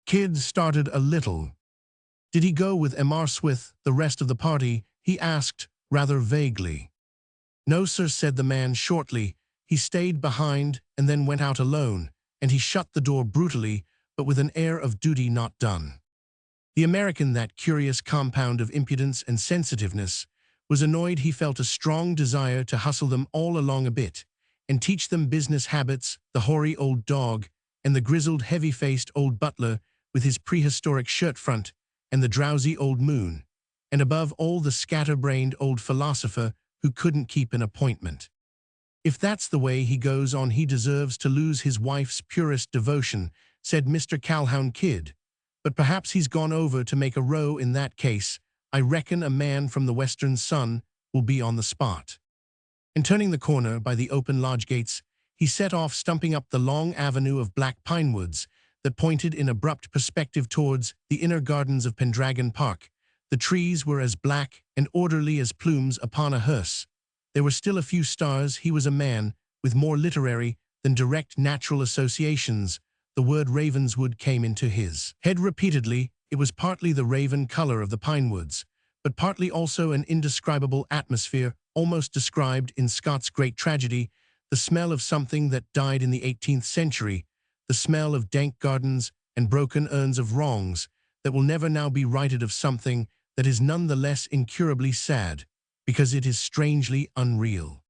Kidd started a little. "Did he go with Emars with the rest of the party?" he asked, rather vaguely. "No, sir," said the man shortly. "He stayed behind and then went out alone, and he shut the door brutally, but with an air of duty not done." The American, that curious compound of impudence and sensitiveness, was annoyed. He felt a strong desire to hustle them all along a bit and teach them business habits. The hoary old dog and the grizzled, heavy-faced old butler with his prehistoric shirt front, and the drowsy old moon, and above all the scatter-brained old philosopher who couldn't keep an appointment. "If that's the way he goes on, he deserves to lose his wife's purest devotion," said Mr. Calhoun Kidd. "But perhaps he's gone over to make a row. In that case, I reckon a man from the Western Sun will be on the spot." And turning the corner by the open lodge gates, he set off, stumping up the long avenue of black pine woods that pointed in abrupt perspective towards the inner gardens of Pendragon Park. The trees were as black and orderly as plumes upon a hearse. There were still a few stars. He was a man with more literary than direct natural associations. The word Ravenswood came into his head repeatedly. It was partly the raven color of the pine woods, but partly also an indescribable atmosphere, almost described in Scott's great tragedy, the smell of something that died in the 18th century, the smell of dank gardens and broken urns of wrongs that will never now be righted, of something that is none the less incurably sad, because it is strangely unreal.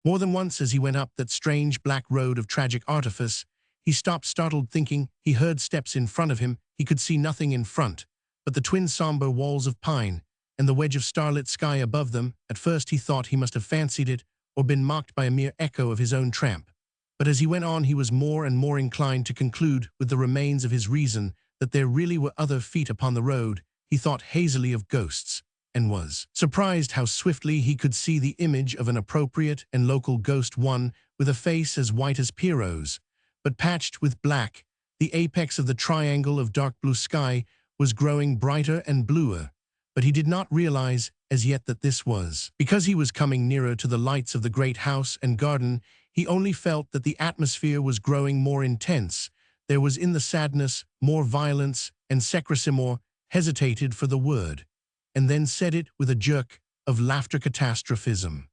More than once as he went up that strange black road of tragic artifice, he stopped startled, thinking he heard steps in front of him. He could see nothing in front but the twin somber walls of pine and the wedge of starlit sky above them. At first he thought he must have fancied it or been mocked by a mere echo of his own tramp. But as he went on he was more and more inclined to conclude with the remains of his reason that there really were other feet upon the road. He thought hazily of ghosts, and was surprised how swiftly he could see the image of an appropriate and local ghost, one with a face as white as Pierrot's, but patched with black. The apex of the triangle of dark blue sky was growing brighter and bluer, but he did not realize as yet that this was because he was coming nearer to the lights of the great house and garden. He only felt that the atmosphere was growing more intense. There was in the sadness more violence, and Secresimor hesitated for the word, and then said it with a jerk of laughter. Catastrophism.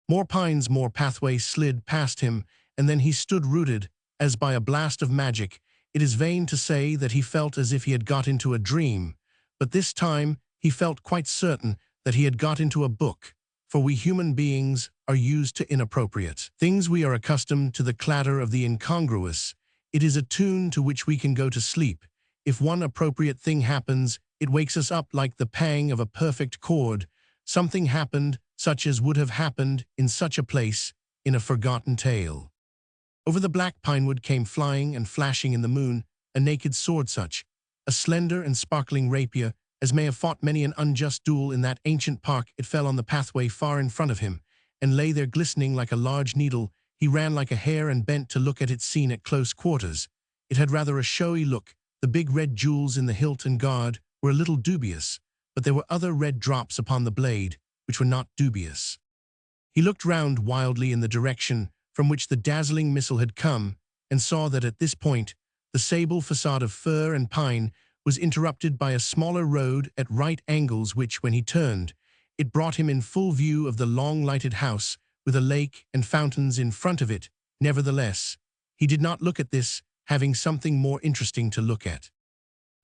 More pines, more pathway slid past him, and then he stood rooted, as by a blast of magic. It is vain to say that he felt as if he had got into a dream, but this time he felt quite certain that he had got into a book, for we human beings are used to inappropriate things. We are accustomed to the clatter of the incongruous. It is a tune to which we can go to sleep. If one appropriate thing happens, it wakes us up like the pang of a perfect chord. Something happened, such as would have happened in such a place, in a forgotten tale. Over the black pinewood came flying and flashing in the moon a naked sword, such a slender and sparkling rapier as may have fought many an unjust duel in that ancient park. It fell on the pathway far in front of him, and lay there glistening like a large needle. He ran like a hare and bent to look at it seen at close quarters. It had rather a showy look. The big red jewels in the hilt and guard were a little dubious, but there were other red drops upon the blade which were not dubious. He looked round wildly in the direction from which the dazzling missile had come, and saw that at this point the sable facade of fir and pine was interrupted by a smaller road at right angles, which, when he turned, it brought him in full view of the long lighted house with a lake and fountains in front of it. Nevertheless, he did not look at this, having something more interesting to look at.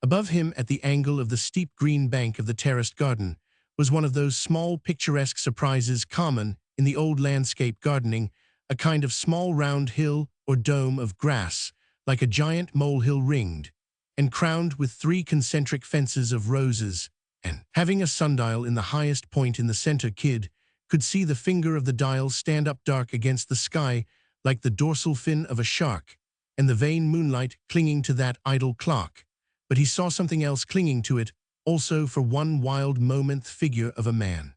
Above him, at the angle of the steep green bank of the terraced garden, was one of those small picturesque surprises common in the old landscape gardening, a kind of small round hill or dome of grass, like a giant molehill, ringed and crowned with 3 concentric fences of roses, and having a sundial in the highest point in the center. Kid could see the finger of the dial stand up dark against the sky like the dorsal fin of a shark, and the vain moonlight clinging to that idle clock. But he saw something else clinging to it also for one wild moment, the figure of a man.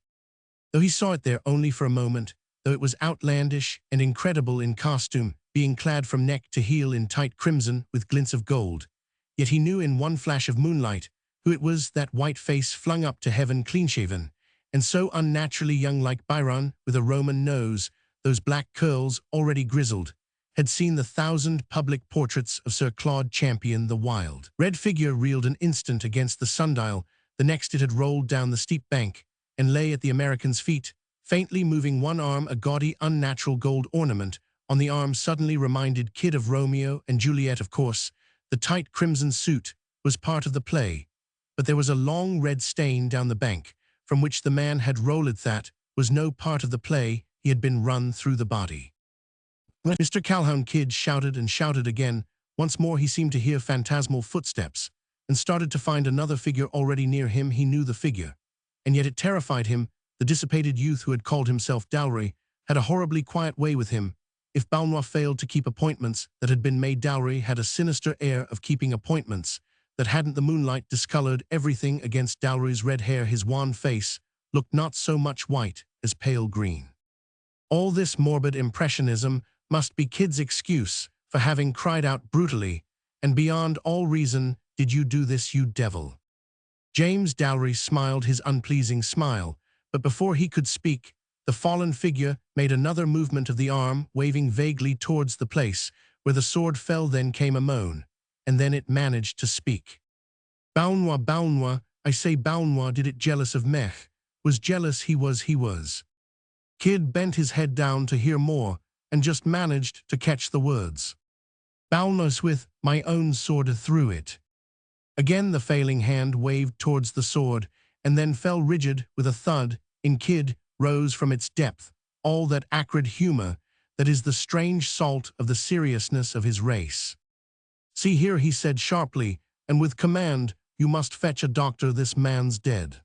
Though he saw it there only for a moment, though it was outlandish and incredible in costume, being clad from neck to heel in tight crimson with glints of gold, yet he knew in one flash of moonlight who it was. That white face flung up to heaven, clean-shaven, and so unnaturally young, like Byron, with a Roman nose, those black curls already grizzled, had seen the 1,000 public portraits of Sir Claude Champion. The wild red figure reeled an instant against the sundial. The next it had rolled down the steep bank and lay at the American's feet, faintly moving one arm. A gaudy, unnatural gold ornament on the arm suddenly reminded Kid of Romeo and Juliet. Of course, the tight crimson suit was part of the play, but there was a long red stain down the bank from which the man had rolled. That was no part of the play. He had been run through the body. Mr. Calhoun. Kid shouted and shouted again. Once more he seemed to hear phantasmal footsteps, and started to find another figure already near him. He knew the figure, and yet it terrified him. The dissipated youth who had called himself Dowry had a horribly quiet way with him. If Balnois failed to keep appointments that had been made, Dowry had a sinister air of keeping appointments that hadn't. The moonlight discolored everything against Dowry's red hair. His wan face looked not so much white as pale green. All this morbid impressionism must be Kid's excuse for having cried out brutally, "And beyond all reason did you do this, you devil?" James Dowry smiled his unpleasing smile, but before he could speak, the fallen figure made another movement of the arm, waving vaguely towards the place where the sword fell. Then came a moan, and then it managed to speak. "Balnois, Balnois, I say Balnois, did it jealous of Mech? Was jealous, he was. Kid bent his head down to hear more, and just managed to catch the words. Balnos with my own sword through it. Again the failing hand waved towards the sword, and then fell rigid with a thud. In Kid rose from its depth all that acrid humor that is the strange salt of the seriousness of his race. "See here," he said sharply, and with command, "you must fetch a doctor, this man's dead."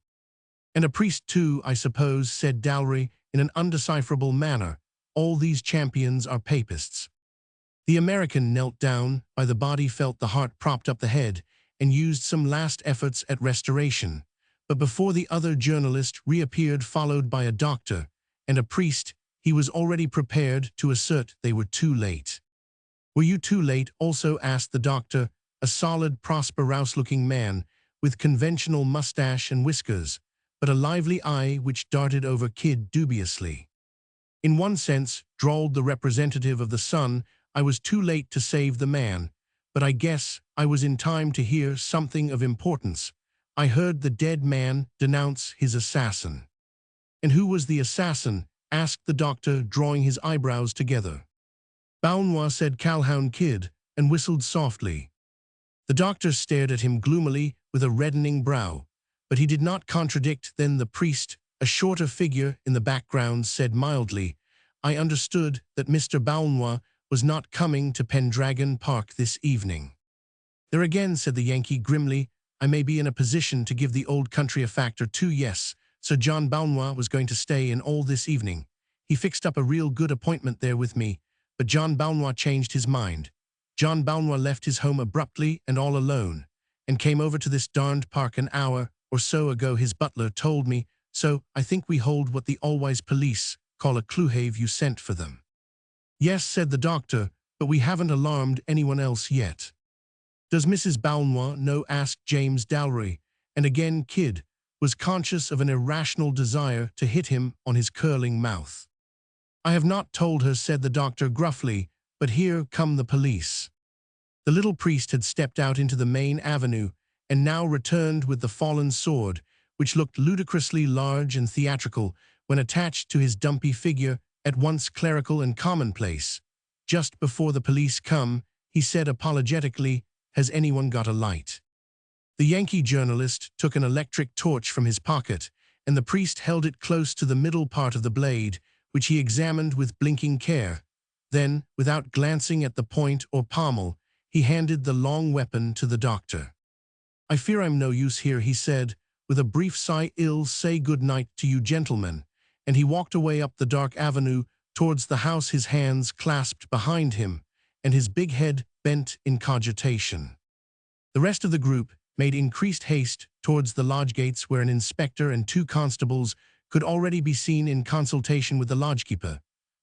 "And a priest too, I suppose," said Dalry in an undecipherable manner. "All these champions are papists." The American knelt down by the body, felt the heart propped up the head, and used some last efforts at restoration. But before the other journalist reappeared, followed by a doctor and a priest, he was already prepared to assert they were too late. "Were you too late also?" asked the doctor, a solid, Prosper-Rouse-looking man with conventional mustache and whiskers, but a lively eye which darted over Kid dubiously. "In one sense," drawled the representative of the Sun, "I was too late to save the man, but I guess I was in time to hear something of importance. I heard the dead man denounce his assassin." "And who was the assassin?" asked the doctor, drawing his eyebrows together. "Balnois," said Calhoun Kid, and whistled softly. The doctor stared at him gloomily with a reddening brow, but he did not contradict. Then the priest, a shorter figure in the background, said mildly, "I understood that Mr. Balnois was not coming to Pendragon Park this evening." "There again," said the Yankee grimly, "I may be in a position to give the old country a fact or two. Yes, Sir John Balnois was going to stay in all this evening. He fixed up a real good appointment there with me, but John Balnois changed his mind. John Balnois left his home abruptly and all alone, and came over to this darned park an hour or so ago. His butler told me, so I think we hold what the all-wise police call a clue. Have you sent for them?" "Yes," said the doctor, "but we haven't alarmed anyone else yet." "Does Mrs. Balnois know?" asked James Dalry, and again Kid was conscious of an irrational desire to hit him on his curling mouth. "I have not told her," said the doctor gruffly, "but here come the police." The little priest had stepped out into the main avenue and now returned with the fallen sword, which looked ludicrously large and theatrical when attached to his dumpy figure, at once clerical and commonplace. "Just before the police come," he said apologetically, "has anyone got a light?" The Yankee journalist took an electric torch from his pocket, and the priest held it close to the middle part of the blade, which he examined with blinking care. Then, without glancing at the point or pommel, he handed the long weapon to the doctor. "I fear I'm no use here," he said, with a brief sigh. "I'll say good night to you, gentlemen," and he walked away up the dark avenue towards the house, his hands clasped behind him, and his big head bent in cogitation. The rest of the group made increased haste towards the lodge gates, where an inspector and 2 constables could already be seen in consultation with the lodgekeeper.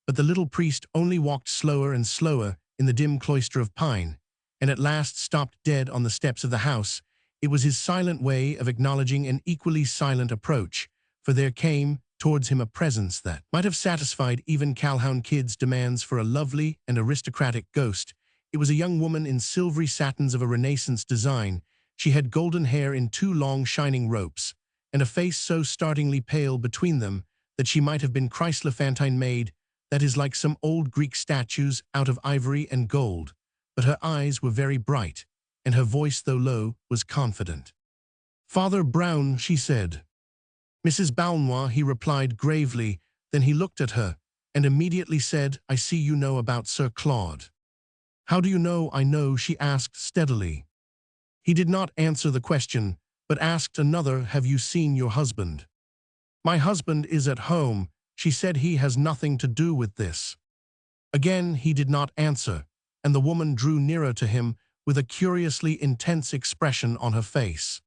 But the little priest only walked slower and slower in the dim cloister of pine, and at last stopped dead on the steps of the house. It was his silent way of acknowledging an equally silent approach, for there came towards him a presence that might have satisfied even Calhoun Kid's demands for a lovely and aristocratic ghost. It was a young woman in silvery satins of a Renaissance design. She had golden hair in 2 long shining ropes, and a face so startlingly pale between them that she might have been Chryselephantine made, that is, like some old Greek statues out of ivory and gold. But her eyes were very bright, and her voice, though low, was confident. "Father Brown," she said. "Mrs. Balnois," he replied gravely. Then he looked at her, and immediately said, "I see you know about Sir Claude." "How do you know I know?" she asked steadily. He did not answer the question, but asked another, "Have you seen your husband?" "My husband is at home," she said. "He has nothing to do with this." Again he did not answer, and the woman drew nearer to him with a curiously intense expression on her face.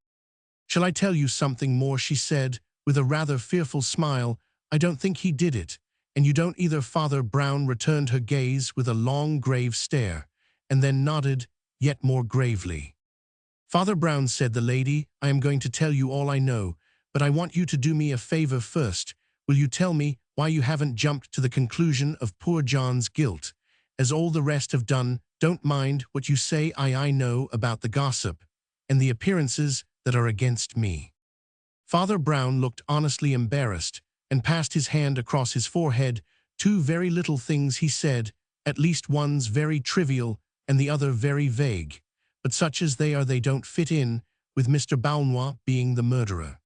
"Shall I tell you something more?" she said, with a rather fearful smile. "I don't think he did it, and you don't either." Father Brown returned her gaze with a long, grave stare, and then nodded yet more gravely. "Father Brown," said the lady, "I am going to tell you all I know, but I want you to do me a favor first. Will you tell me why you haven't jumped to the conclusion of poor John's guilt, as all the rest have done? Don't mind what you say. I know about the gossip and the appearances that are against me." Father Brown looked honestly embarrassed and passed his hand across his forehead. "2 very little things," he said, "at least one's very trivial, and the other very vague. But such as they are, they don't fit in, with Mr. Balnois being the murderer.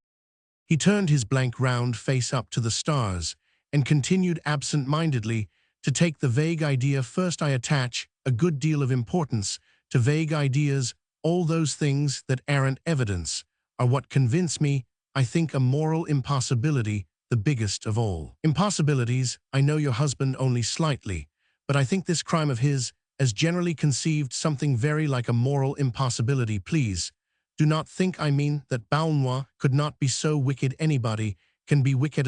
He turned his blank round face up to the stars, and continued absent-mindedly to take the vague idea first. I attach a good deal of importance to vague ideas. All those things that aren't evidence are what convince me. I think a moral impossibility the biggest of all. Impossibilities, I know your husband only slightly, but I think this crime of his, as generally conceived, something very like a moral impossibility. Please, do not think I mean that Balnois could not be so wicked. Anybody can be wicked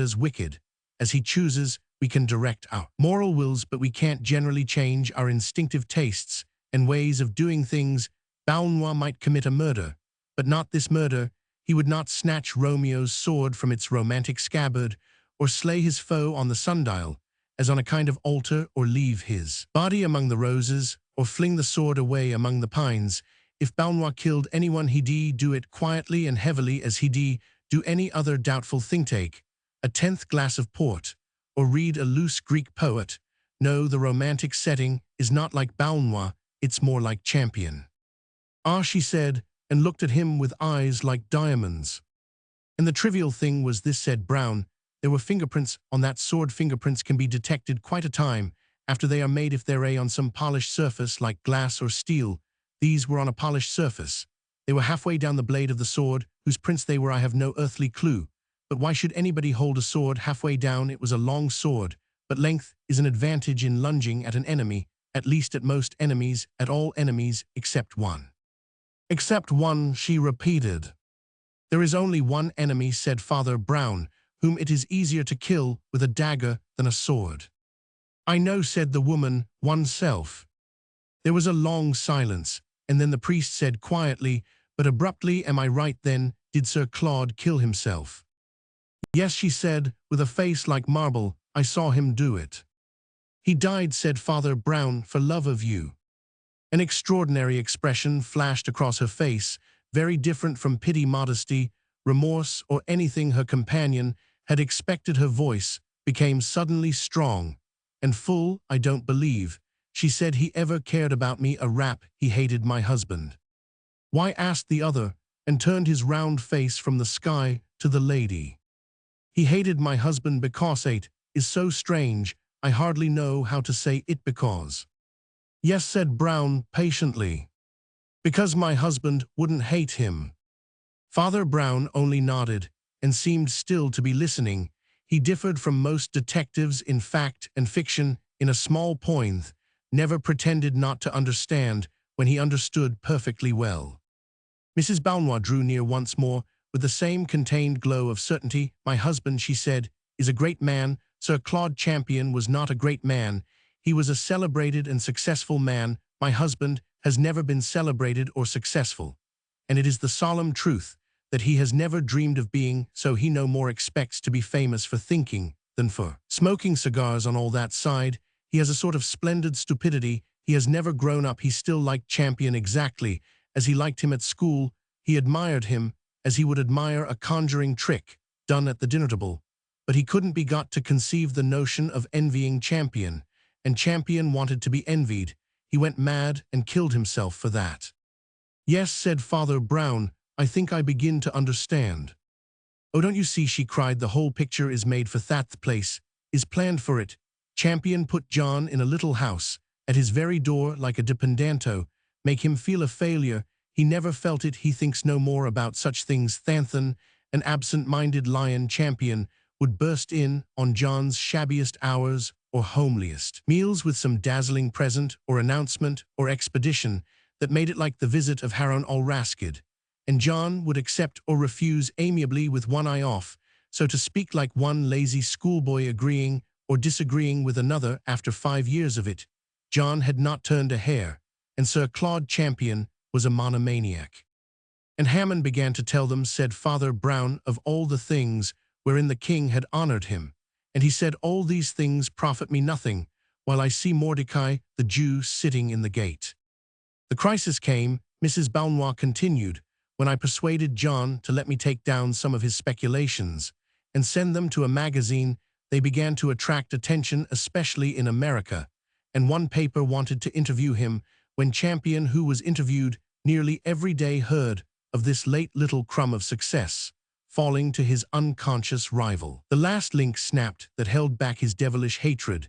as he chooses. We can direct our moral wills, but we can't generally change our instinctive tastes and ways of doing things. Balnois might commit a murder, but not this murder. He would not snatch Romeo's sword from its romantic scabbard, or slay his foe on the sundial, as on a kind of altar, or leave his body among the roses, or fling the sword away among the pines. If Balnois killed anyone, he'd do it quietly and heavily, as he'd do any other doubtful thing. Take a 10th glass of port, or read a loose Greek poet. No, the romantic setting is not like Balnois, it's more like Champion. Ah, she said, and looked at him with eyes like diamonds. And the trivial thing was this, said Brown, there were fingerprints on that sword. Fingerprints can be detected quite a time after they are made if they're on some polished surface like glass or steel. These were on a polished surface. They were halfway down the blade of the sword. Whose prints they were I have no earthly clue. But why should anybody hold a sword halfway down? It was a long sword, but length is an advantage in lunging at an enemy, at least at most enemies, at all enemies except one. Except one, she repeated. There is only one enemy, said Father Brown, whom it is easier to kill with a dagger than a sword. I know, said the woman, oneself. There was a long silence, and then the priest said quietly, but abruptly, am I right then, did Sir Claude kill himself? Yes, she said, with a face like marble, I saw him do it. He died, said Father Brown, for love of you. An extraordinary expression flashed across her face, very different from pity, modesty, remorse, or anything her companion had expected. Her voice became suddenly strong and full. I don't believe, she said, he ever cared about me a rap. He hated my husband. Why? Asked the other, and turned his round face from the sky to the lady. He hated my husband because it is so strange, I hardly know how to say it. Because. Yes, said Brown patiently. Because my husband wouldn't hate him. Father Brown only nodded and seemed still to be listening. He differed from most detectives in fact and fiction in a small point, never pretended not to understand when he understood perfectly well. Mrs. Balnois drew near once more with the same contained glow of certainty. My husband, she said, is a great man. Sir Claude Champion was not a great man. He was a celebrated and successful man. My husband has never been celebrated or successful. And it is the solemn truth that he has never dreamed of being, so he no more expects to be famous for thinking than for smoking cigars. On all that side, he has a sort of splendid stupidity. He has never grown up. He still liked Champion exactly as he liked him at school. He admired him as he would admire a conjuring trick done at the dinner table. But he couldn't be got to conceive the notion of envying Champion, and Champion wanted to be envied. He went mad and killed himself for that. Yes, said Father Brown, I think I begin to understand. Oh, don't you see, she cried, the whole picture is made for that place, is planned for it. Champion put John in a little house, at his very door like a dependento, make him feel a failure. He never felt it. He thinks no more about such things. Thanthan, an absent-minded lion. Champion would burst in on John's shabbiest hours or homeliest meals with some dazzling present or announcement or expedition that made it like the visit of Haroun al-Raskid, and John would accept or refuse amiably with one eye off, so to speak, like one lazy schoolboy agreeing or disagreeing with another. After 5 years of it, John had not turned a hair, and Sir Claude Champion was a monomaniac. And Hammond began to tell them, said Father Brown, of all the things wherein the king had honored him, and he said, all these things profit me nothing, while I see Mordecai the Jew sitting in the gate. The crisis came, Mrs. Balnois continued, when I persuaded John to let me take down some of his speculations and send them to a magazine. They began to attract attention, especially in America, and one paper wanted to interview him when Champion, who was interviewed nearly every day, heard of this late little crumb of success falling to his unconscious rival. The last link snapped that held back his devilish hatred.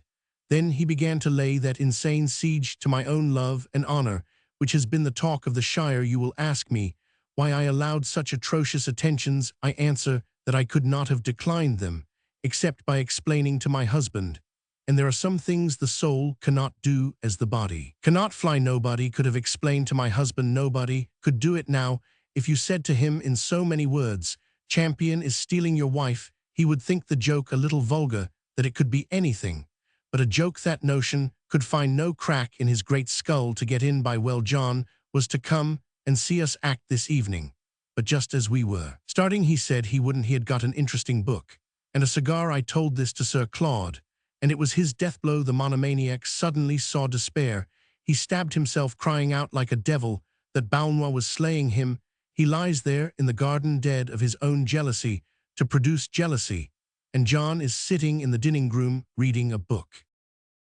Then he began to lay that insane siege to my own love and honor, which has been the talk of the Shire. You will ask me why I allowed such atrocious attentions. I answer that I could not have declined them, except by explaining to my husband. And there are some things the soul cannot do as the body cannot fly. Nobody could have explained to my husband. Nobody could do it now. If you said to him in so many words, Champion is stealing your wife, he would think the joke a little vulgar, that it could be anything but a joke. That notion could find no crack in his great skull to get in by. Well, John was to come and see us act this evening, but just as we were starting, he said he wouldn't. He had got an interesting book and a cigar. I told this to Sir Claude, and it was his death blow. The monomaniac suddenly saw despair. He stabbed himself, crying out like a devil that Balnois was slaying him. He lies there in the garden, dead of his own jealousy to produce jealousy, and John is sitting in the dining room reading a book.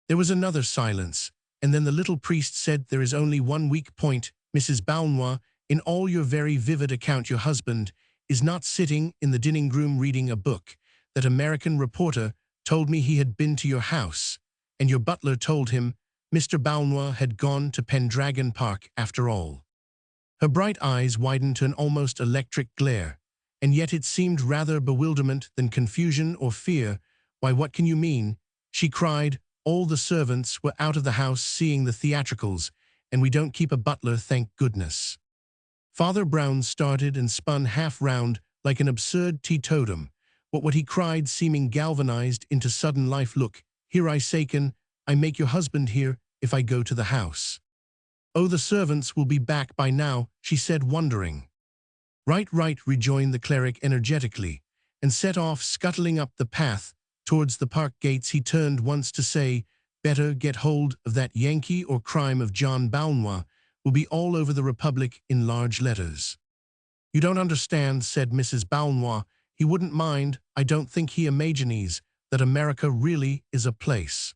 There was another silence, and then the little priest said, there is only one weak point, Mrs. Balnois, in all your very vivid account. Your husband is not sitting in the dining room reading a book. That American reporter told me he had been to your house, and your butler told him Mr. Balnois had gone to Pendragon Park after all. Her bright eyes widened to an almost electric glare, and yet it seemed rather bewilderment than confusion or fear. Why, what can you mean? She cried. All the servants were out of the house seeing the theatricals, and we don't keep a butler, thank goodness. Father Brown started and spun half round like an absurd teetotum. What he cried, seeming galvanized into sudden life. Look, here I say, can I make your husband here if I go to the house? Oh, the servants will be back by now, she said, wondering. Right, rejoined the cleric energetically, and set off scuttling up the path towards the park gates. He turned once to say, better get hold of that Yankee, or crime of John Balnois will be all over the Republic in large letters. You don't understand, said Mrs. Balnois. He wouldn't mind. I don't think he imagines that America really is a place.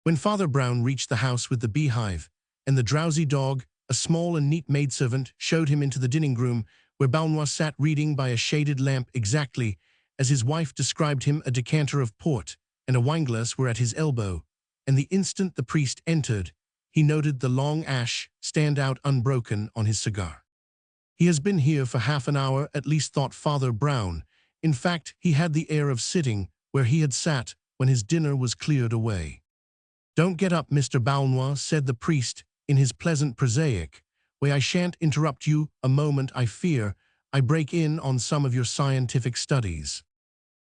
When Father Brown reached the house with the beehive and the drowsy dog, a small and neat maidservant showed him into the dining room, where Balnois sat reading by a shaded lamp exactly as his wife described him. A decanter of port and a wineglass were at his elbow, and the instant the priest entered, he noted the long ash stand out unbroken on his cigar. He has been here for half an hour at least, thought Father Brown. In fact, he had the air of sitting where he had sat when his dinner was cleared away. Don't get up, Mr. Balnois, said the priest in his pleasant prosaic way. I shan't interrupt you a moment. I fear I break in on some of your scientific studies.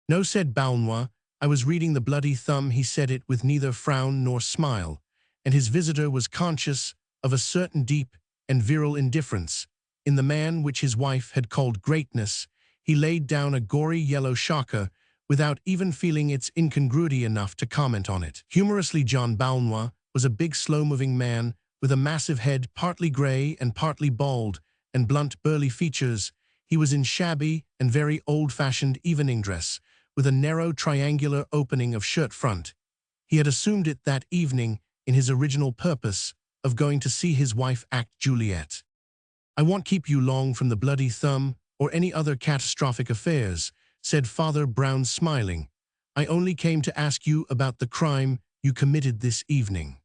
No, said Balnois. I was reading the Bloody Thumb. He said it with neither frown nor smile, and his visitor was conscious of a certain deep and virile indifference in the man which his wife had called greatness. He laid down a gory yellow shocker without even feeling its incongruity enough to comment on it. Humorously, John Balnois was a big, slow-moving man with a massive head, partly gray and partly bald, and blunt, burly features. He was in shabby and very old-fashioned evening dress, with a narrow triangular opening of shirt front. He had assumed it that evening in his original purpose of going to see his wife act Juliet. I won't keep you long from the Bloody Thumb or any other catastrophic affairs, said Father Brown, smiling. I only came to ask you about the crime you committed this evening.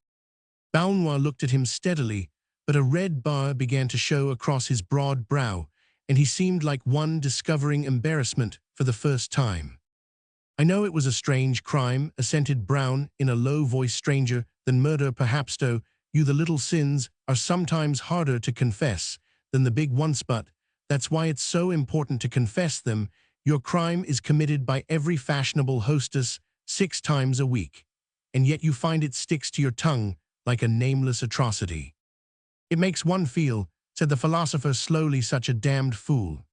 Balnois looked at him steadily, but a red bar began to show across his broad brow, and he seemed like one discovering embarrassment for the first time. I know it was a strange crime, assented Brown in a low voice. Stranger than murder, perhaps, though you the little sins are sometimes harder to confess than the big ones, but that's why it's so important to confess them. Your crime is committed by every fashionable hostess 6 times a week, and yet you find it sticks to your tongue like a nameless atrocity. It makes one feel, said the philosopher slowly, such a damned fool.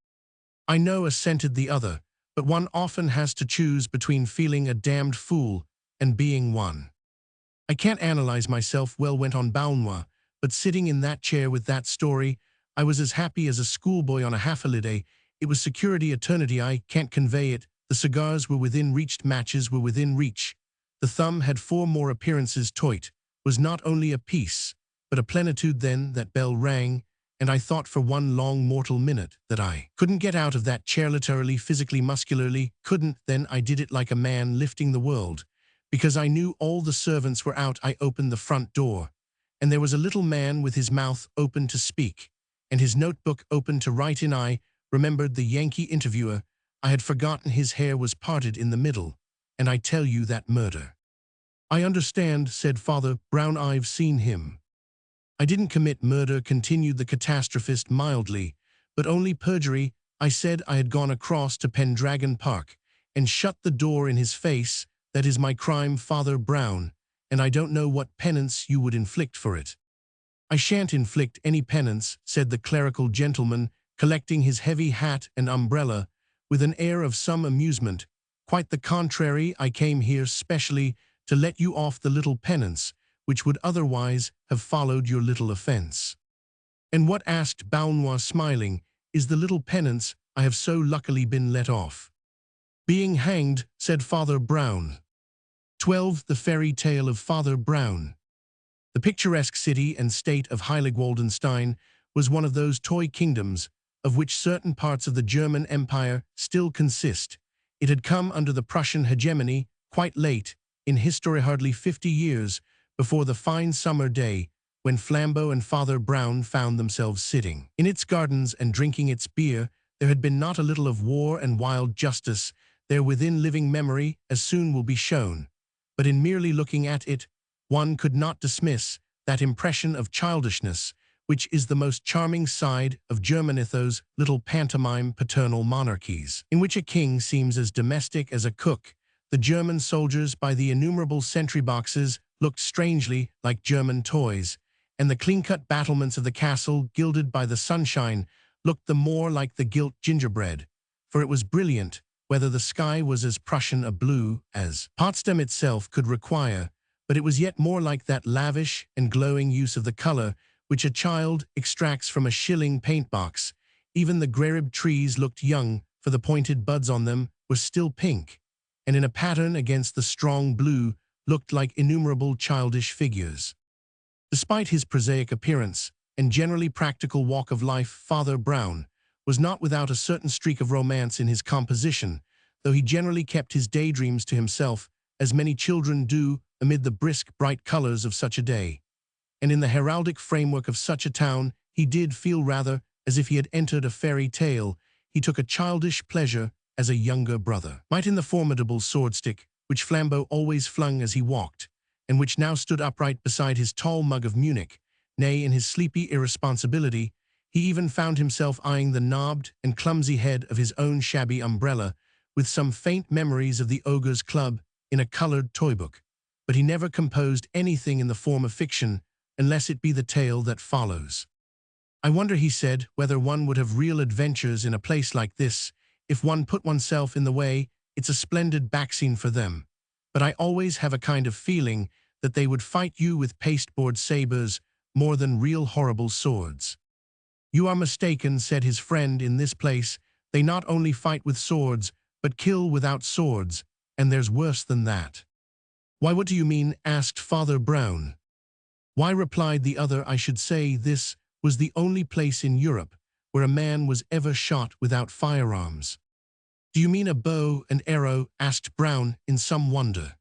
I know, assented the other, but one often has to choose between feeling a damned fool and being one. I can't analyze myself, well, went on Balnois, but sitting in that chair with that story, I was as happy as a schoolboy on a half-holiday. It was security, eternity, I can't convey it. The cigars were within reach, matches were within reach. The thumb had 4 more appearances. Toit was not only a piece, but a plenitude then that bell rang, and I thought for one long mortal minute that I couldn't get out of that chair literally, physically, muscularly, couldn't. Then I did it like a man lifting the world. Because I knew all the servants were out, I opened the front door, and there was a little man with his mouth open to speak, and his notebook open to write in. I remembered the Yankee interviewer. I had forgotten his hair was parted in the middle, and I tell you that murder. I understand, said Father Brown, I've seen him. I didn't commit murder, continued the catastrophist mildly, but only perjury. I said I had gone across to Pendragon Park and shut the door in his face. That is my crime, Father Brown, and I don't know what penance you would inflict for it. I shan't inflict any penance, said the clerical gentleman, collecting his heavy hat and umbrella with an air of some amusement. Quite the contrary, I came here specially to let you off the little penance which would otherwise have followed your little offense. And what, asked Baunois, smiling, is the little penance I have so luckily been let off? Being hanged, said Father Brown. 12. The Fairy Tale of Father Brown. The picturesque city and state of Heilig-Waldenstein was one of those toy kingdoms of which certain parts of the German Empire still consist. It had come under the Prussian hegemony quite late in history, hardly 50 years before the fine summer day when Flambeau and Father Brown found themselves sitting in its gardens and drinking its beer. There had been not a little of war and wild justice there within living memory, as soon will be shown. But in merely looking at it, one could not dismiss that impression of childishness which is the most charming side of German ethos, little pantomime paternal monarchies, in which a king seems as domestic as a cook. The German soldiers by the innumerable sentry boxes looked strangely like German toys, and the clean-cut battlements of the castle, gilded by the sunshine, looked the more like the gilt gingerbread, for it was brilliant, whether the sky was as Prussian a blue as Potsdam itself could require, but it was yet more like that lavish and glowing use of the color which a child extracts from a shilling paint-box. Even the grey-ribbed trees looked young, for the pointed buds on them were still pink, and in a pattern against the strong blue looked like innumerable childish figures. Despite his prosaic appearance and generally practical walk of life, Father Brown was not without a certain streak of romance in his composition, though he generally kept his daydreams to himself, as many children do amid the brisk, bright colors of such a day. And in the heraldic framework of such a town, he did feel rather as if he had entered a fairy tale. He took a childish pleasure as a younger brother might in the formidable swordstick which Flambeau always flung as he walked, and which now stood upright beside his tall mug of Munich. Nay, in his sleepy irresponsibility, he even found himself eyeing the knobbed and clumsy head of his own shabby umbrella, with some faint memories of the Ogre's Club in a colored toy-book. But he never composed anything in the form of fiction, unless it be the tale that follows. I wonder, he said, whether one would have real adventures in a place like this, if one put oneself in the way. It's a splendid backscene for them, but I always have a kind of feeling that they would fight you with pasteboard sabers more than real horrible swords. You are mistaken, said his friend, in this place they not only fight with swords, but kill without swords, and there's worse than that. Why, what do you mean? Asked Father Brown. Why, replied the other, I should say this was the only place in Europe where a man was ever shot without firearms. Do you mean a bow and arrow? Asked Brown in some wonder.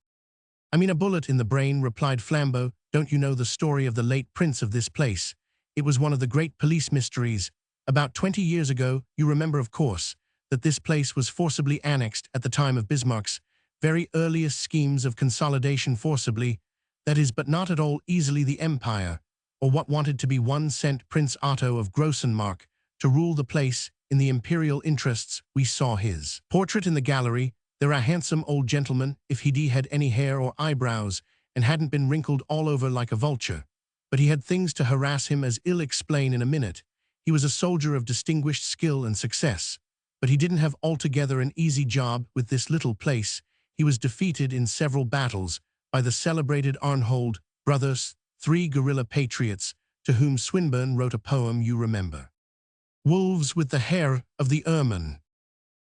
I mean a bullet in the brain, replied Flambeau. Don't you know the story of the late prince of this place? It was one of the great police mysteries. About 20 years ago, you remember, of course, that this place was forcibly annexed at the time of Bismarck's very earliest schemes of consolidation. Forcibly, that is, but not at all easily. The empire, or what wanted to be one, sent Prince Otto of Grossenmark to rule the place in the imperial interests. We saw his portrait in the gallery. There a handsome old gentleman, if he'd had any hair or eyebrows and hadn't been wrinkled all over like a vulture. But he had things to harass him, as I'll explain in a minute. He was a soldier of distinguished skill and success, but he didn't have altogether an easy job with this little place. He was defeated in several battles by the celebrated Arnhold brothers, 3 guerrilla patriots, to whom Swinburne wrote a poem you remember. Wolves with the hair of the ermine,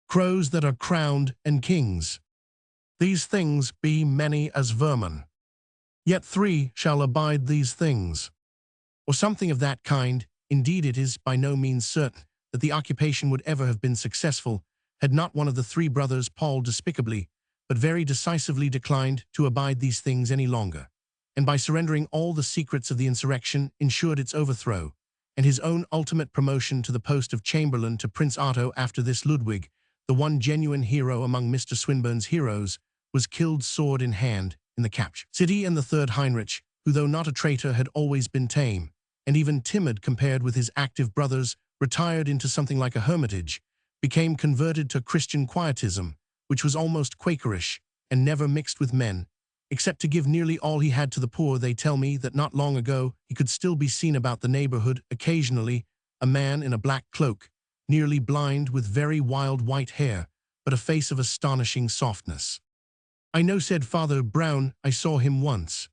crows that are crowned and kings. These things be many as vermin, yet 3 shall abide these things. or something of that kind. Indeed, it is by no means certain that the occupation would ever have been successful had not one of the three brothers, Paul, despicably, but very decisively declined to abide these things any longer, and by surrendering all the secrets of the insurrection ensured its overthrow, and his own ultimate promotion to the post of Chamberlain to Prince Otto. After this, Ludwig, the one genuine hero among Mr. Swinburne's heroes, was killed sword in hand in the capture city, and the third, Heinrich, who though not a traitor had always been tame, and even timid compared with his active brothers, retired into something like a hermitage, became converted to Christian quietism, which was almost Quakerish, and never mixed with men, except to give nearly all he had to the poor. They tell me that not long ago he could still be seen about the neighborhood occasionally, a man in a black cloak, nearly blind, with very wild white hair, but a face of astonishing softness. "I know," said Father Brown, "I saw him once."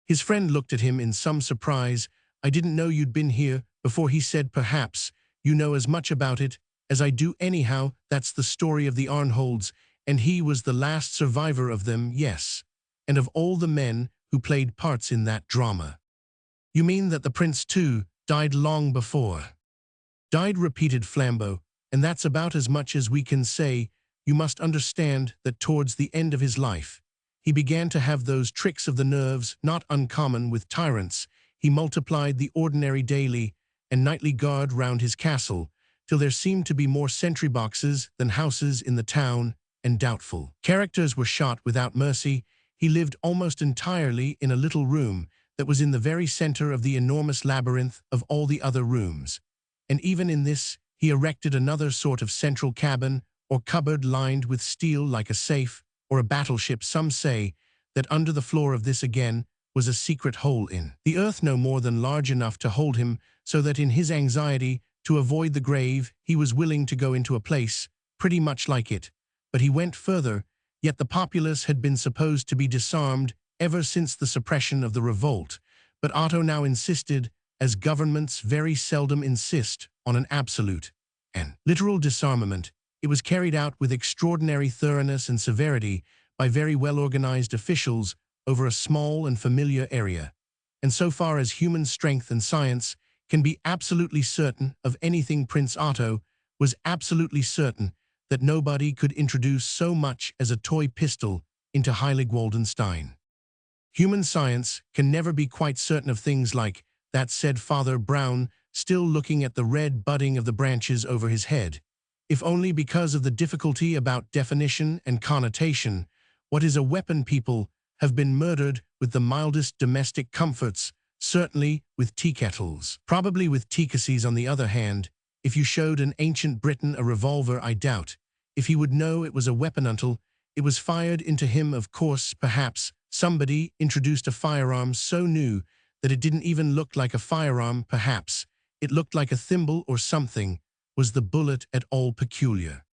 His friend looked at him in some surprise. "I didn't know you'd been here before," he said. "Perhaps you know as much about it as I do. Anyhow, that's the story of the Arnholds, and he was the last survivor of them, yes, and of all the men who played parts in that drama." "You mean that the prince, too, died long before?" "Died," repeated Flambeau, "and that's about as much as we can say. You must understand that towards the end of his life, he began to have those tricks of the nerves not uncommon with tyrants. He multiplied the ordinary daily and nightly guard round his castle, till there seemed to be more sentry boxes than houses in the town, and doubtful characters were shot without mercy. He lived almost entirely in a little room that was in the very center of the enormous labyrinth of all the other rooms, and even in this he erected another sort of central cabin or cupboard lined with steel like a safe or a battleship. Some say that under the floor of this again was a secret hole in the earth no more than large enough to hold him, so that in his anxiety to avoid the grave he was willing to go into a place pretty much like it. But he went further. Yet the populace had been supposed to be disarmed ever since the suppression of the revolt, but Otto now insisted, as governments very seldom insist, on an absolute and literal disarmament. It was carried out with extraordinary thoroughness and severity by very well-organized officials over a small and familiar area. And so far as human strength and science can be absolutely certain of anything, Prince Otto was absolutely certain that nobody could introduce so much as a toy pistol into Heilig-Waldenstein. "Human science can never be quite certain of things like that," said Father Brown, still looking at the red budding of the branches over his head, "if only because of the difficulty about definition and connotation. What is a weapon? People have been murdered with the mildest domestic comforts, certainly with tea-kettles. Probably with tea-casseys. On the other hand, if you showed an ancient Briton a revolver, I doubt if he would know it was a weapon until it was fired into him. Of course, perhaps somebody introduced a firearm so new that it didn't even look like a firearm. Perhaps it looked like a thimble or something. Was the bullet at all peculiar?"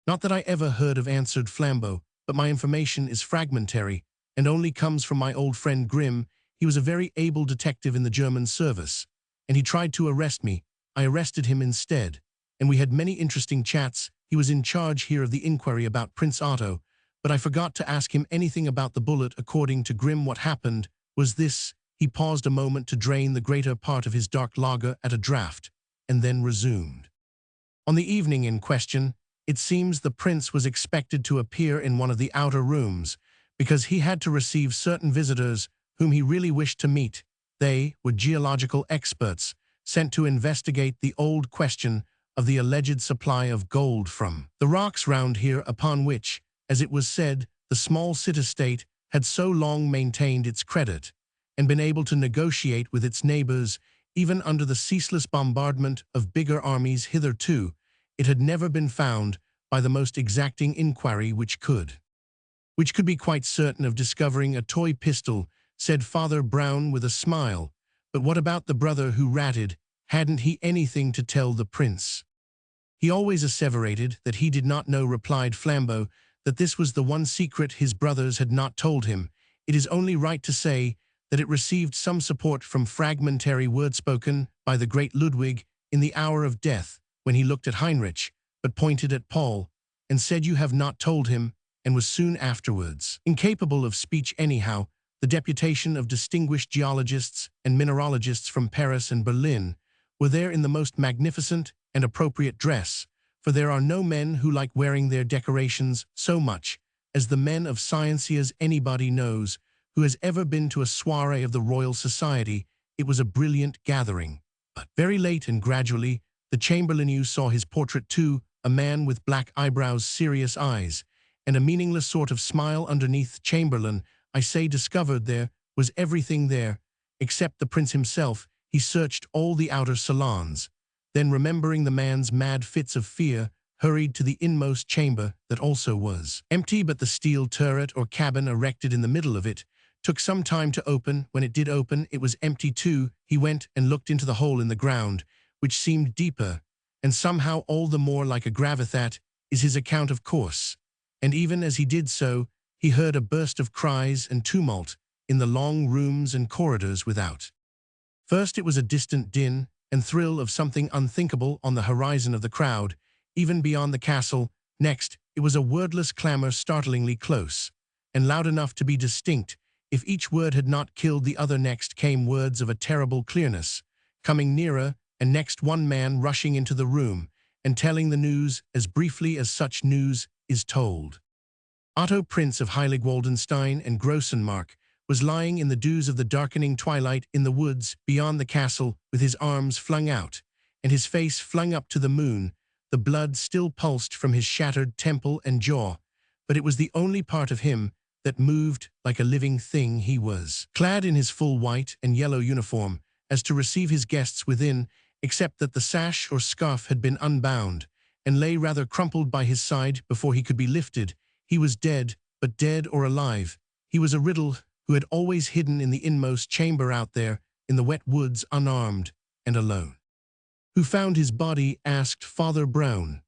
"Not that I ever heard of," answered Flambeau, "but my information is fragmentary and only comes from my old friend Grimm. He was a very able detective in the German service, and he tried to arrest me. I arrested him instead, and we had many interesting chats. He was in charge here of the inquiry about Prince Otto, but I forgot to ask him anything about the bullet. According to Grimm, what happened was this." He paused a moment to drain the greater part of his dark lager at a draught, and then resumed. "On the evening in question, it seems the prince was expected to appear in one of the outer rooms, because he had to receive certain visitors whom he really wished to meet. They were geological experts sent to investigate the old question of the alleged supply of gold from the rocks round here, upon which, as it was said, the small city-state had so long maintained its credit, and been able to negotiate with its neighbors, even under the ceaseless bombardment of bigger armies. Hitherto, it had never been found by the most exacting inquiry which could be quite certain of discovering a toy pistol," said Father Brown with a smile. "But what about the brother who ratted? Hadn't he anything to tell the prince?" "He always asseverated that he did not know," replied Flambeau, "that this was the one secret his brothers had not told him. It is only right to say that it received some support from fragmentary word spoken by the great Ludwig in the hour of death, when he looked at Heinrich, but pointed at Paul, and said, 'You have not told him,' and was soon afterwards incapable of speech. Anyhow, the deputation of distinguished geologists and mineralogists from Paris and Berlin, were there in the most magnificent and appropriate dress, for there are no men who like wearing their decorations so much as the men of science. As anybody knows who has ever been to a soiree of the Royal Society, it was a brilliant gathering. But very late and gradually, the Chamberlain you saw his portrait too, a man with black eyebrows, serious eyes, and a meaningless sort of smile underneath. Chamberlain, I say, discovered there was everything there, except the prince himself. He searched all the outer salons, then remembering the man's mad fits of fear, hurried to the inmost chamber that also was empty, but the steel turret or cabin erected in the middle of it took some time to open. When it did open, it was empty too. He went and looked into the hole in the ground, which seemed deeper, and somehow all the more like a grave. That is his account, of course. And even as he did so, he heard a burst of cries and tumult in the long rooms and corridors without. First it was a distant din and thrill of something unthinkable on the horizon of the crowd, even beyond the castle. Next, it was a wordless clamor, startlingly close, and loud enough to be distinct if each word had not killed the other. Next came words of a terrible clearness, coming nearer, and next one man rushing into the room and telling the news as briefly as such news is told. Otto, Prince of Heilig-Waldenstein and Grossenmark, was lying in the dews of the darkening twilight in the woods beyond the castle, with his arms flung out and his face flung up to the moon. The blood still pulsed from his shattered temple and jaw, but it was the only part of him that moved like a living thing. He was clad in his full white and yellow uniform, as to receive his guests within, except that the sash or scarf had been unbound and lay rather crumpled by his side before he could be lifted. He was dead, but dead or alive, he was a riddle who had always hidden in the inmost chamber out there in the wet woods, unarmed and alone. Who found his body? Asked Father Brown.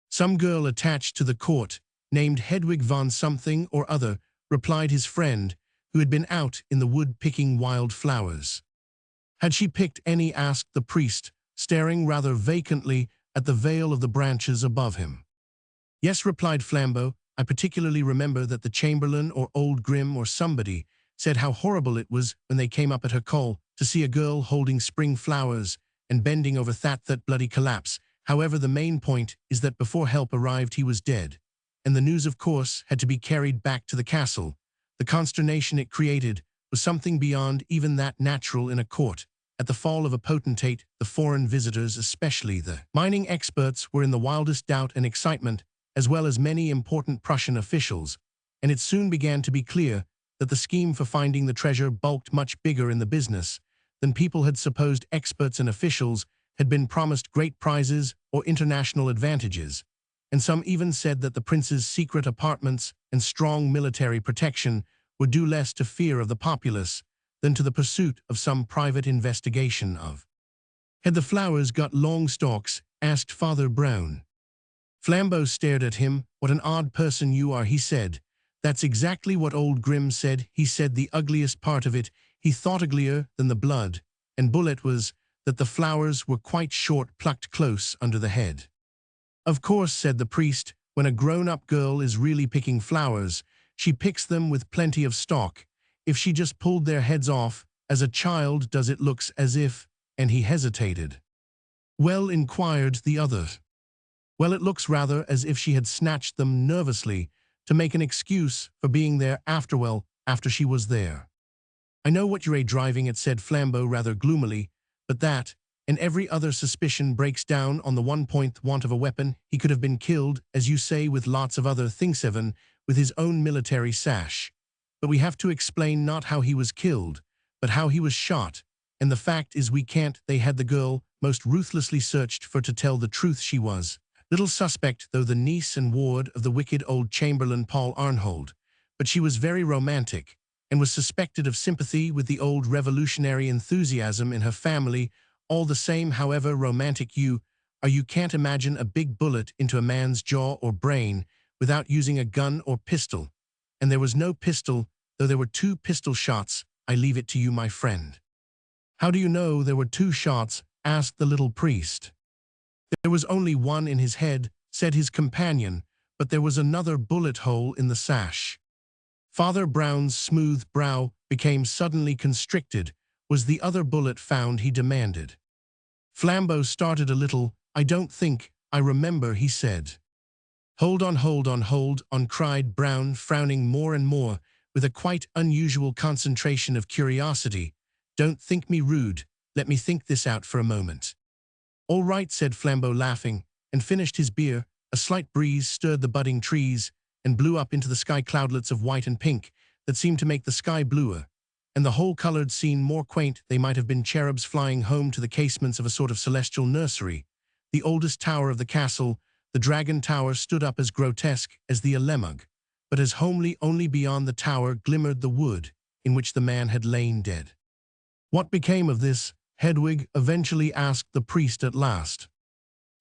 Some girl attached to the court, named Hedwig von something or other, replied his friend, who had been out in the wood picking wild flowers. Had she picked any? Asked the priest, staring rather vacantly at the veil of the branches above him. Yes, replied Flambeau. I particularly remember that the Chamberlain or old Grim or somebody said how horrible it was when they came up at her call to see a girl holding spring flowers and bending over that bloody collapse. However, the main point is that before help arrived he was dead, and the news, of course, had to be carried back to the castle. The consternation it created was something beyond even that natural in a court. At the fall of a potentate, the foreign visitors, especially the mining experts, were in the wildest doubt and excitement, as well as many important Prussian officials, and it soon began to be clear that the scheme for finding the treasure bulked much bigger in the business than people had supposed. Experts and officials had been promised great prizes or international advantages, and some even said that the prince's secret apartments and strong military protection were due less to fear of the populace than to the pursuit of some private investigation of. Had the flowers got long stalks? Asked Father Brown. Flambeau stared at him. What an odd person you are, he said. That's exactly what old Grim said. He said the ugliest part of it, he thought uglier than the blood and bullet, was that the flowers were quite short, plucked close under the head. Of course, said the priest, when a grown-up girl is really picking flowers, she picks them with plenty of stalk. If she just pulled their heads off, as a child does, it looks as if, and he hesitated. Well, inquired the other. Well, it looks rather as if she had snatched them nervously to make an excuse for being there after she was there. I know what you're driving at, said Flambeau rather gloomily, but that, and every other suspicion breaks down on the one point, want of a weapon. He could have been killed, as you say, with lots of other things, even with his own military sash. But we have to explain not how he was killed, but how he was shot, and the fact is we can't. They had the girl most ruthlessly searched for. To tell the truth, she was little suspect, though, the niece and ward of the wicked old Chamberlain Paul Arnhold, but she was very romantic, and was suspected of sympathy with the old revolutionary enthusiasm in her family. All the same, however romantic you are, you can't imagine a big bullet into a man's jaw or brain without using a gun or pistol, and there was no pistol, though there were 2 pistol shots. I leave it to you, my friend. How do you know there were 2 shots? Asked the little priest. There was only one in his head, said his companion, but there was another bullet hole in the sash. Father Brown's smooth brow became suddenly constricted. Was the other bullet found, he demanded. Flambeau started a little. I don't think I remember, he said. Hold on, cried Brown, frowning more and more, with a quite unusual concentration of curiosity. Don't think me rude, let me think this out for a moment. All right, said Flambeau, laughing, and finished his beer. A slight breeze stirred the budding trees and blew up into the sky cloudlets of white and pink that seemed to make the sky bluer, and the whole-coloured scene more quaint. They might have been cherubs flying home to the casements of a sort of celestial nursery. The oldest tower of the castle, the Dragon Tower, stood up as grotesque as the Alemug, but as homely. Only beyond the tower glimmered the wood in which the man had lain dead. What became of this? Hedwig eventually asked the priest at last.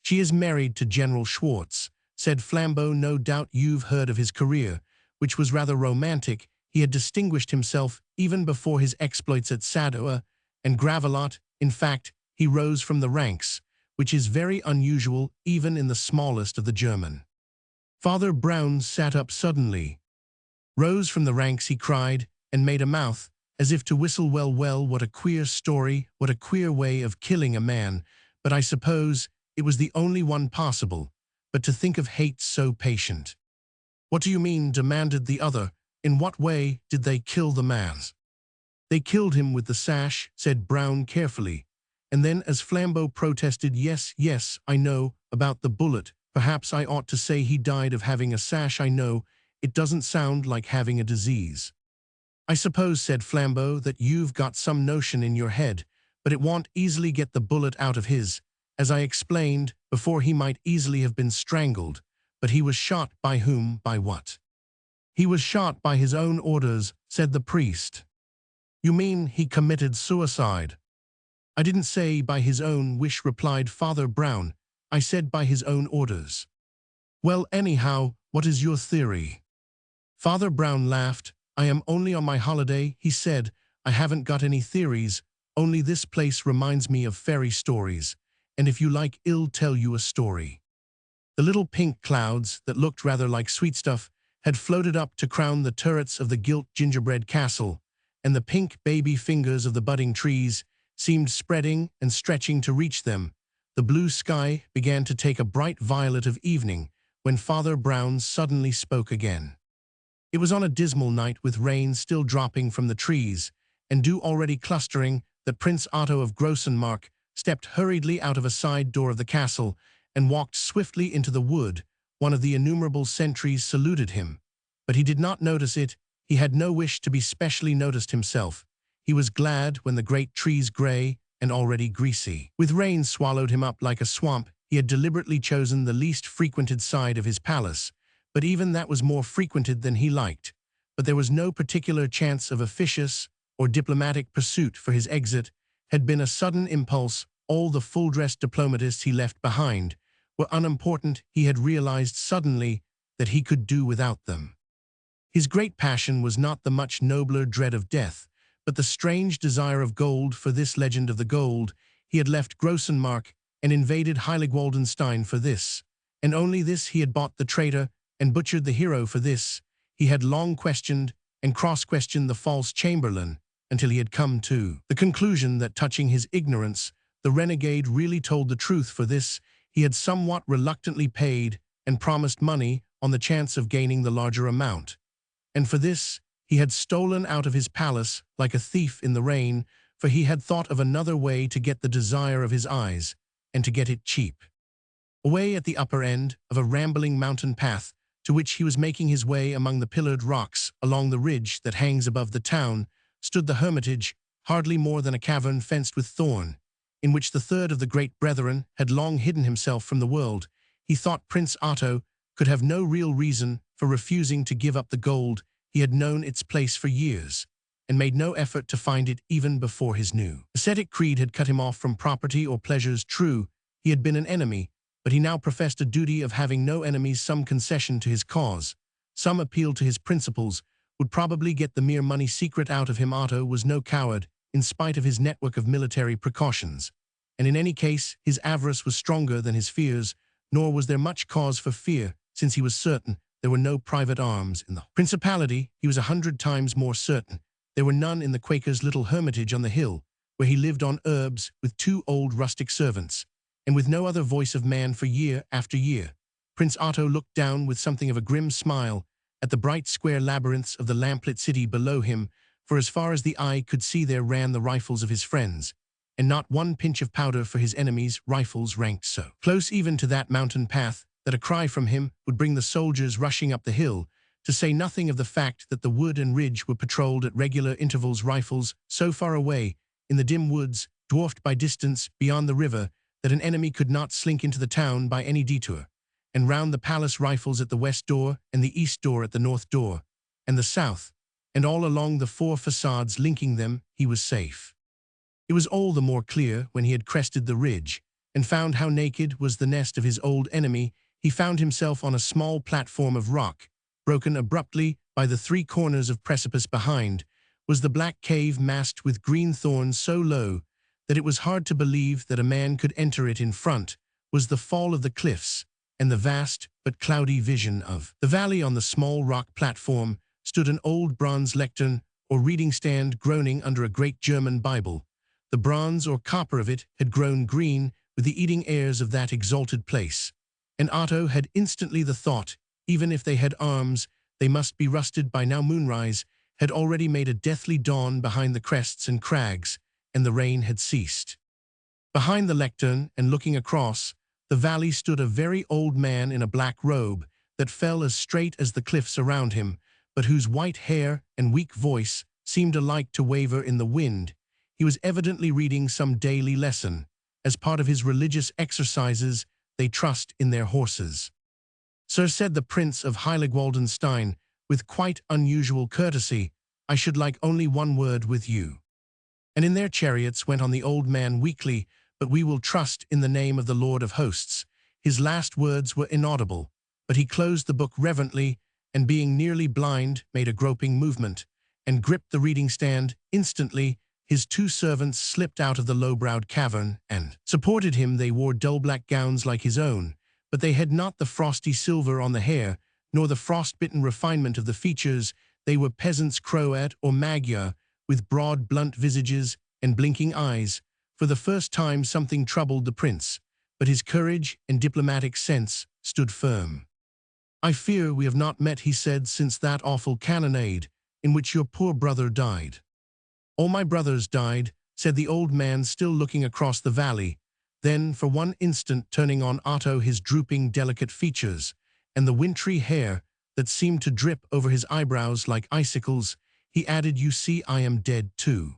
She is married to General Schwartz, said Flambeau. No doubt you've heard of his career, which was rather romantic. He had distinguished himself even before his exploits at Sadowa and Gravelotte. In fact, he rose from the ranks, which is very unusual even in the smallest of the German. Father Brown sat up suddenly. Rose from the ranks, he cried, and made a mouth, as if to whistle. Well, what a queer story, what a queer way of killing a man, but I suppose it was the only one possible. But to think of hate so patient. What do you mean? Demanded the other. In what way did they kill the man? They killed him with the sash, said Brown carefully. And then, as Flambeau protested, yes, I know about the bullet. Perhaps I ought to say he died of having a sash. I know, it doesn't sound like having a disease. I suppose, said Flambeau, that you've got some notion in your head, but it won't easily get the bullet out of his. As I explained before, he might easily have been strangled, but he was shot. By whom? By what? He was shot by his own orders, said the priest. You mean he committed suicide? I didn't say by his own wish, replied Father Brown. I said by his own orders. Well, anyhow, what is your theory? Father Brown laughed. I am only on my holiday, he said. I haven't got any theories, only this place reminds me of fairy stories, and if you like, I'll tell you a story. The little pink clouds that looked rather like sweet stuff had floated up to crown the turrets of the gilt gingerbread castle, and the pink baby fingers of the budding trees seemed spreading and stretching to reach them. The blue sky began to take a bright violet of evening when Father Brown suddenly spoke again. It was on a dismal night, with rain still dropping from the trees and dew already clustering, that Prince Otto of Grossenmark stepped hurriedly out of a side door of the castle and walked swiftly into the wood. One of the innumerable sentries saluted him, but he did not notice it. He had no wish to be specially noticed himself. He was glad when the great trees, grey and already greasy with rain, swallowed him up like a swamp. He had deliberately chosen the least frequented side of his palace, but even that was more frequented than he liked. But there was no particular chance of officious or diplomatic pursuit, for his exit had been a sudden impulse. All the full-dressed diplomatists he left behind were unimportant. He had realized suddenly that he could do without them. His great passion was not the much nobler dread of death, but the strange desire of gold. For this legend of the gold, he had left Grossenmark and invaded Heiligwaldenstein. For this, and only this, he had bought the traitor and butchered the hero. For this, he had long questioned and cross-questioned the false chamberlain, until he had come to the conclusion that, touching his ignorance, the renegade really told the truth. For this, he had somewhat reluctantly paid and promised money on the chance of gaining the larger amount. And for this, he had stolen out of his palace like a thief in the rain, for he had thought of another way to get the desire of his eyes, and to get it cheap. Away at the upper end of a rambling mountain path, to which he was making his way among the pillared rocks along the ridge that hangs above the town, stood the hermitage, hardly more than a cavern fenced with thorn, in which the third of the great brethren had long hidden himself from the world. He thought Prince Otto could have no real reason for refusing to give up the gold. He had known its place for years, and made no effort to find it even before his new ascetic creed had cut him off from property or pleasures. True, he had been an enemy, but he now professed a duty of having no enemies. Some concession to his cause, some appeal to his principles, would probably get the mere money secret out of him. Otto was no coward, in spite of his network of military precautions, and in any case his avarice was stronger than his fears. Nor was there much cause for fear, since he was certain there were no private arms in the principality. He was 100 times more certain. There were none in the Quaker's little hermitage on the hill, where he lived on herbs with 2 old rustic servants, and with no other voice of man for year after year. Prince Otto looked down with something of a grim smile at the bright square labyrinths of the lamplit city below him, for as far as the eye could see there ran the rifles of his friends, and not one pinch of powder for his enemies' rifles ranked so close even to that mountain path that a cry from him would bring the soldiers rushing up the hill, to say nothing of the fact that the wood and ridge were patrolled at regular intervals, rifles so far away in the dim woods, dwarfed by distance beyond the river, that an enemy could not slink into the town by any detour, and round the palace rifles at the west door and the east door at the north door, and the south, and all along the 4 facades linking them, he was safe. It was all the more clear when he had crested the ridge, and found how naked was the nest of his old enemy. He found himself on a small platform of rock, broken abruptly by the 3 corners of precipice behind, was the black cave masked with green thorns so low that it was hard to believe that a man could enter it. In front was the fall of the cliffs, and the vast but cloudy vision of the valley. On the small rock platform stood an old bronze lectern or reading stand groaning under a great German Bible. The bronze or copper of it had grown green with the eating airs of that exalted place, and Otto had instantly the thought, even if they had arms, they must be rusted by now. Moonrise had already made a deathly dawn behind the crests and crags, and the rain had ceased. Behind the lectern, and looking across the valley, stood a very old man in a black robe that fell as straight as the cliffs around him, but whose white hair and weak voice seemed alike to waver in the wind. He was evidently reading some daily lesson. As part of his religious exercises, they trust in their horses. "Sir," said the Prince of Heilig-Waldenstein, with quite unusual courtesy, "I should like only one word with you." "And in their chariots," went on the old man weakly, "but we will trust in the name of the Lord of hosts." His last words were inaudible, but he closed the book reverently, and being nearly blind, made a groping movement, and gripped the reading stand. Instantly, his 2 servants slipped out of the low-browed cavern, and supported him. They wore dull black gowns like his own, but they had not the frosty silver on the hair, nor the frost-bitten refinement of the features. They were peasants, Croat or Magyar, with broad, blunt visages and blinking eyes. For the first time something troubled the prince, but his courage and diplomatic sense stood firm. "I fear we have not met," he said, "since that awful cannonade in which your poor brother died." "All my brothers died," said the old man, still looking across the valley. Then, for one instant, turning on Otto his drooping, delicate features, and the wintry hair that seemed to drip over his eyebrows like icicles, he added, "You see, I am dead too."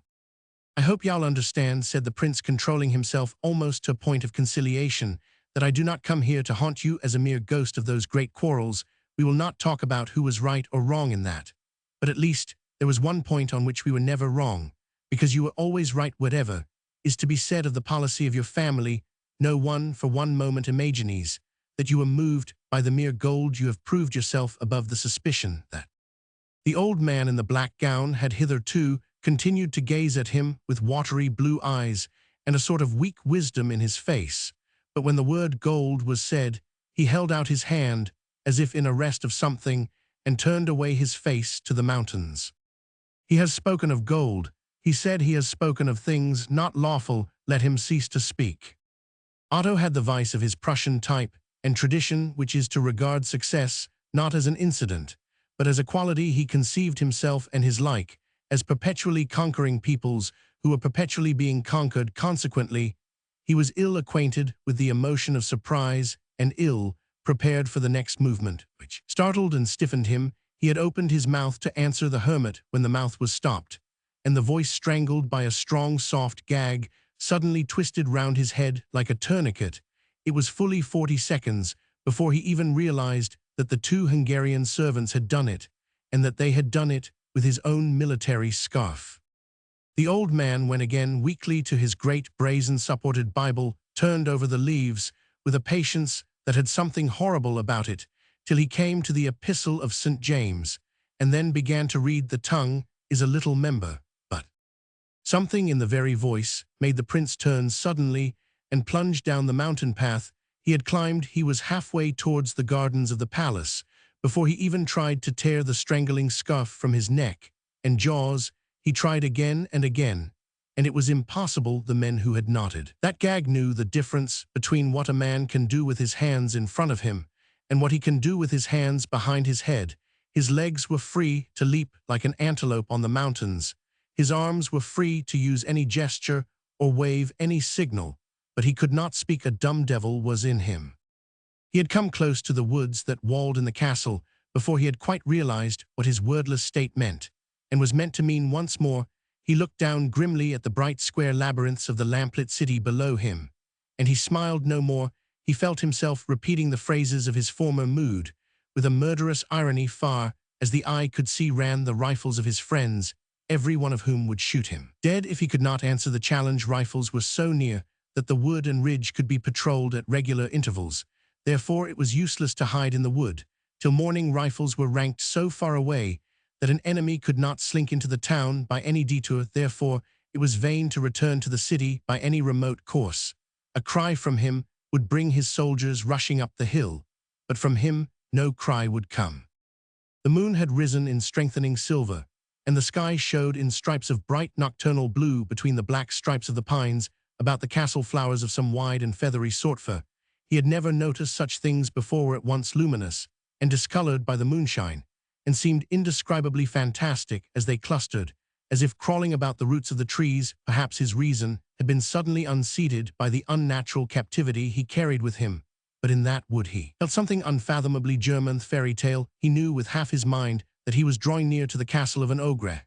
"I hope y'all understand," said the prince, controlling himself almost to a point of conciliation, "that I do not come here to haunt you as a mere ghost of those great quarrels. We will not talk about who was right or wrong in that. But at least there was one point on which we were never wrong, because you were always right. Whatever is to be said of the policy of your family, no one for one moment imagines that you were moved by the mere gold. You have proved yourself above the suspicion that—" The old man in the black gown had hitherto continued to gaze at him with watery blue eyes and a sort of weak wisdom in his face, but when the word gold was said, he held out his hand as if in arrest of something, and turned away his face to the mountains. "He has spoken of gold," he said. "He has spoken of things not lawful. Let him cease to speak." Otto had the vice of his Prussian type and tradition, which is to regard success not as an incident, but as a quality. He conceived himself and his like as perpetually conquering peoples who were perpetually being conquered. Consequently, he was ill acquainted with the emotion of surprise and ill prepared for the next movement, which startled and stiffened him. He had opened his mouth to answer the hermit when the mouth was stopped, and the voice, strangled by a strong, soft gag, suddenly twisted round his head like a tourniquet. It was fully 40 seconds before he even realized that the 2 Hungarian servants had done it, and that they had done it with his own military scarf. The old man went again weakly to his great brazen-supported Bible, turned over the leaves with a patience that had something horrible about it, till he came to the Epistle of St. James, and then began to read. "The tongue is a little member, but—" Something in the very voice made the prince turn suddenly and plunge down the mountain path he had climbed. He was halfway towards the gardens of the palace, before he even tried to tear the strangling scarf from his neck and jaws. He tried again and again, and it was impossible. The men who had knotted that gag knew the difference between what a man can do with his hands in front of him and what he can do with his hands behind his head. His legs were free to leap like an antelope on the mountains. His arms were free to use any gesture or wave any signal, but he could not speak. A dumb devil was in him. He had come close to the woods that walled in the castle before he had quite realized what his wordless state meant, and was meant to mean. Once more, he looked down grimly at the bright square labyrinths of the lamplit city below him, and he smiled no more. He felt himself repeating the phrases of his former mood, with a murderous irony. Far as the eye could see ran the rifles of his friends, every one of whom would shoot him dead if he could not answer the challenge. Rifles were so near that the wood and ridge could be patrolled at regular intervals. Therefore it was useless to hide in the wood. Till morning, rifles were ranked so far away that an enemy could not slink into the town by any detour. Therefore it was vain to return to the city by any remote course. A cry from him would bring his soldiers rushing up the hill, but from him no cry would come. The moon had risen in strengthening silver, and the sky showed in stripes of bright nocturnal blue between the black stripes of the pines about the castle. Flowers of some wide and feathery sort. For he had never noticed such things before. Were at once luminous and discolored by the moonshine, and seemed indescribably fantastic as they clustered, as if crawling about the roots of the trees. Perhaps his reason had been suddenly unseated by the unnatural captivity he carried with him, but in that wood he felt something unfathomably German fairy tale. He knew with half his mind that he was drawing near to the castle of an ogre,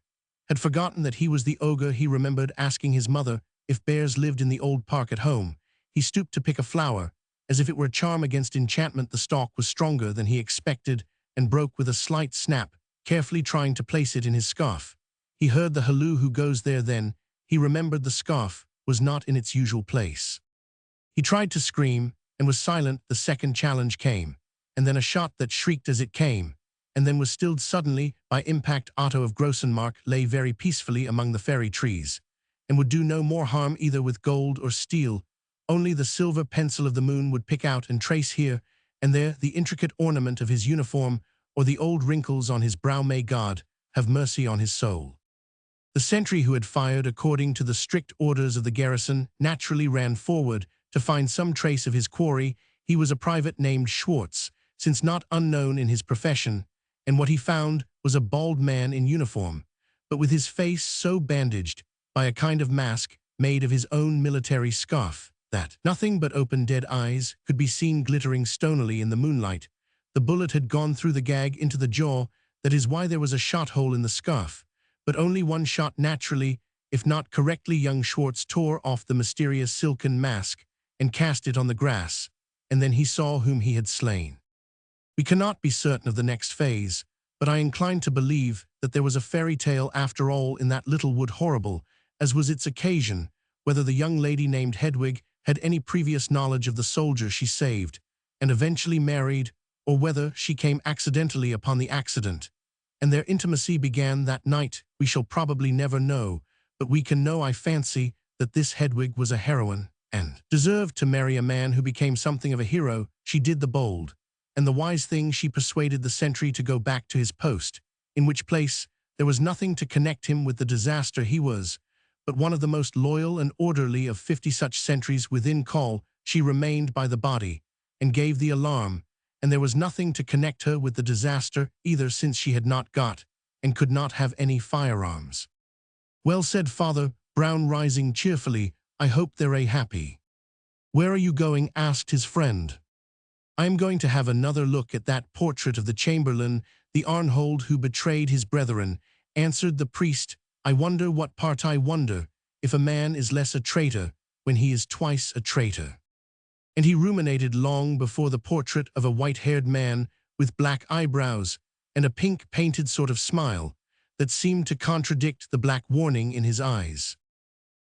had forgotten that he was the ogre. He remembered asking his mother if bears lived in the old park at home. He stooped to pick a flower, as if it were a charm against enchantment. The stalk was stronger than he expected and broke with a slight snap, carefully trying to place it in his scarf. He heard the halloo. Who goes there? Then he remembered the scarf was not in its usual place. He tried to scream and was silent. The second challenge came, and then a shot that shrieked as it came, and then was stilled suddenly by impact. Otto of Grossenmark lay very peacefully among the fairy trees, and would do no more harm either with gold or steel. Only the silver pencil of the moon would pick out and trace here and there the intricate ornament of his uniform or the old wrinkles on his brow. May God have mercy on his soul. The sentry who had fired according to the strict orders of the garrison naturally ran forward to find some trace of his quarry. He was a private named Schwartz, since not unknown in his profession, and what he found was a bald man in uniform, but with his face so bandaged by a kind of mask made of his own military scarf that nothing but open dead eyes could be seen glittering stonily in the moonlight. The bullet had gone through the gag into the jaw. That is why there was a shot hole in the scarf, but only one shot. Naturally, if not correctly, young Schwartz tore off the mysterious silken mask and cast it on the grass, and then he saw whom he had slain. We cannot be certain of the next phase, but I incline to believe that there was a fairy tale after all in that little wood, horrible as was its occasion. Whether the young lady named Hedwig had any previous knowledge of the soldier she saved and eventually married, or whether she came accidentally upon the accident, and their intimacy began that night, we shall probably never know, but we can know, I fancy, that this Hedwig was a heroine, and deserved to marry a man who became something of a hero. She did the bold and the wise thing. She persuaded the sentry to go back to his post, in which place there was nothing to connect him with the disaster. He was but one of the most loyal and orderly of 50 such sentries within call. She remained by the body and gave the alarm, and there was nothing to connect her with the disaster either, since she had not got and could not have any firearms. Well said, Father Brown, rising cheerfully. I hope they're happy. Where are you going? Asked his friend. I am going to have another look at that portrait of the Chamberlain, the Arnhold who betrayed his brethren, answered the priest. I wonder what part. I wonder if a man is less a traitor when he is twice a traitor. And he ruminated long before the portrait of a white-haired man with black eyebrows and a pink-painted sort of smile that seemed to contradict the black warning in his eyes.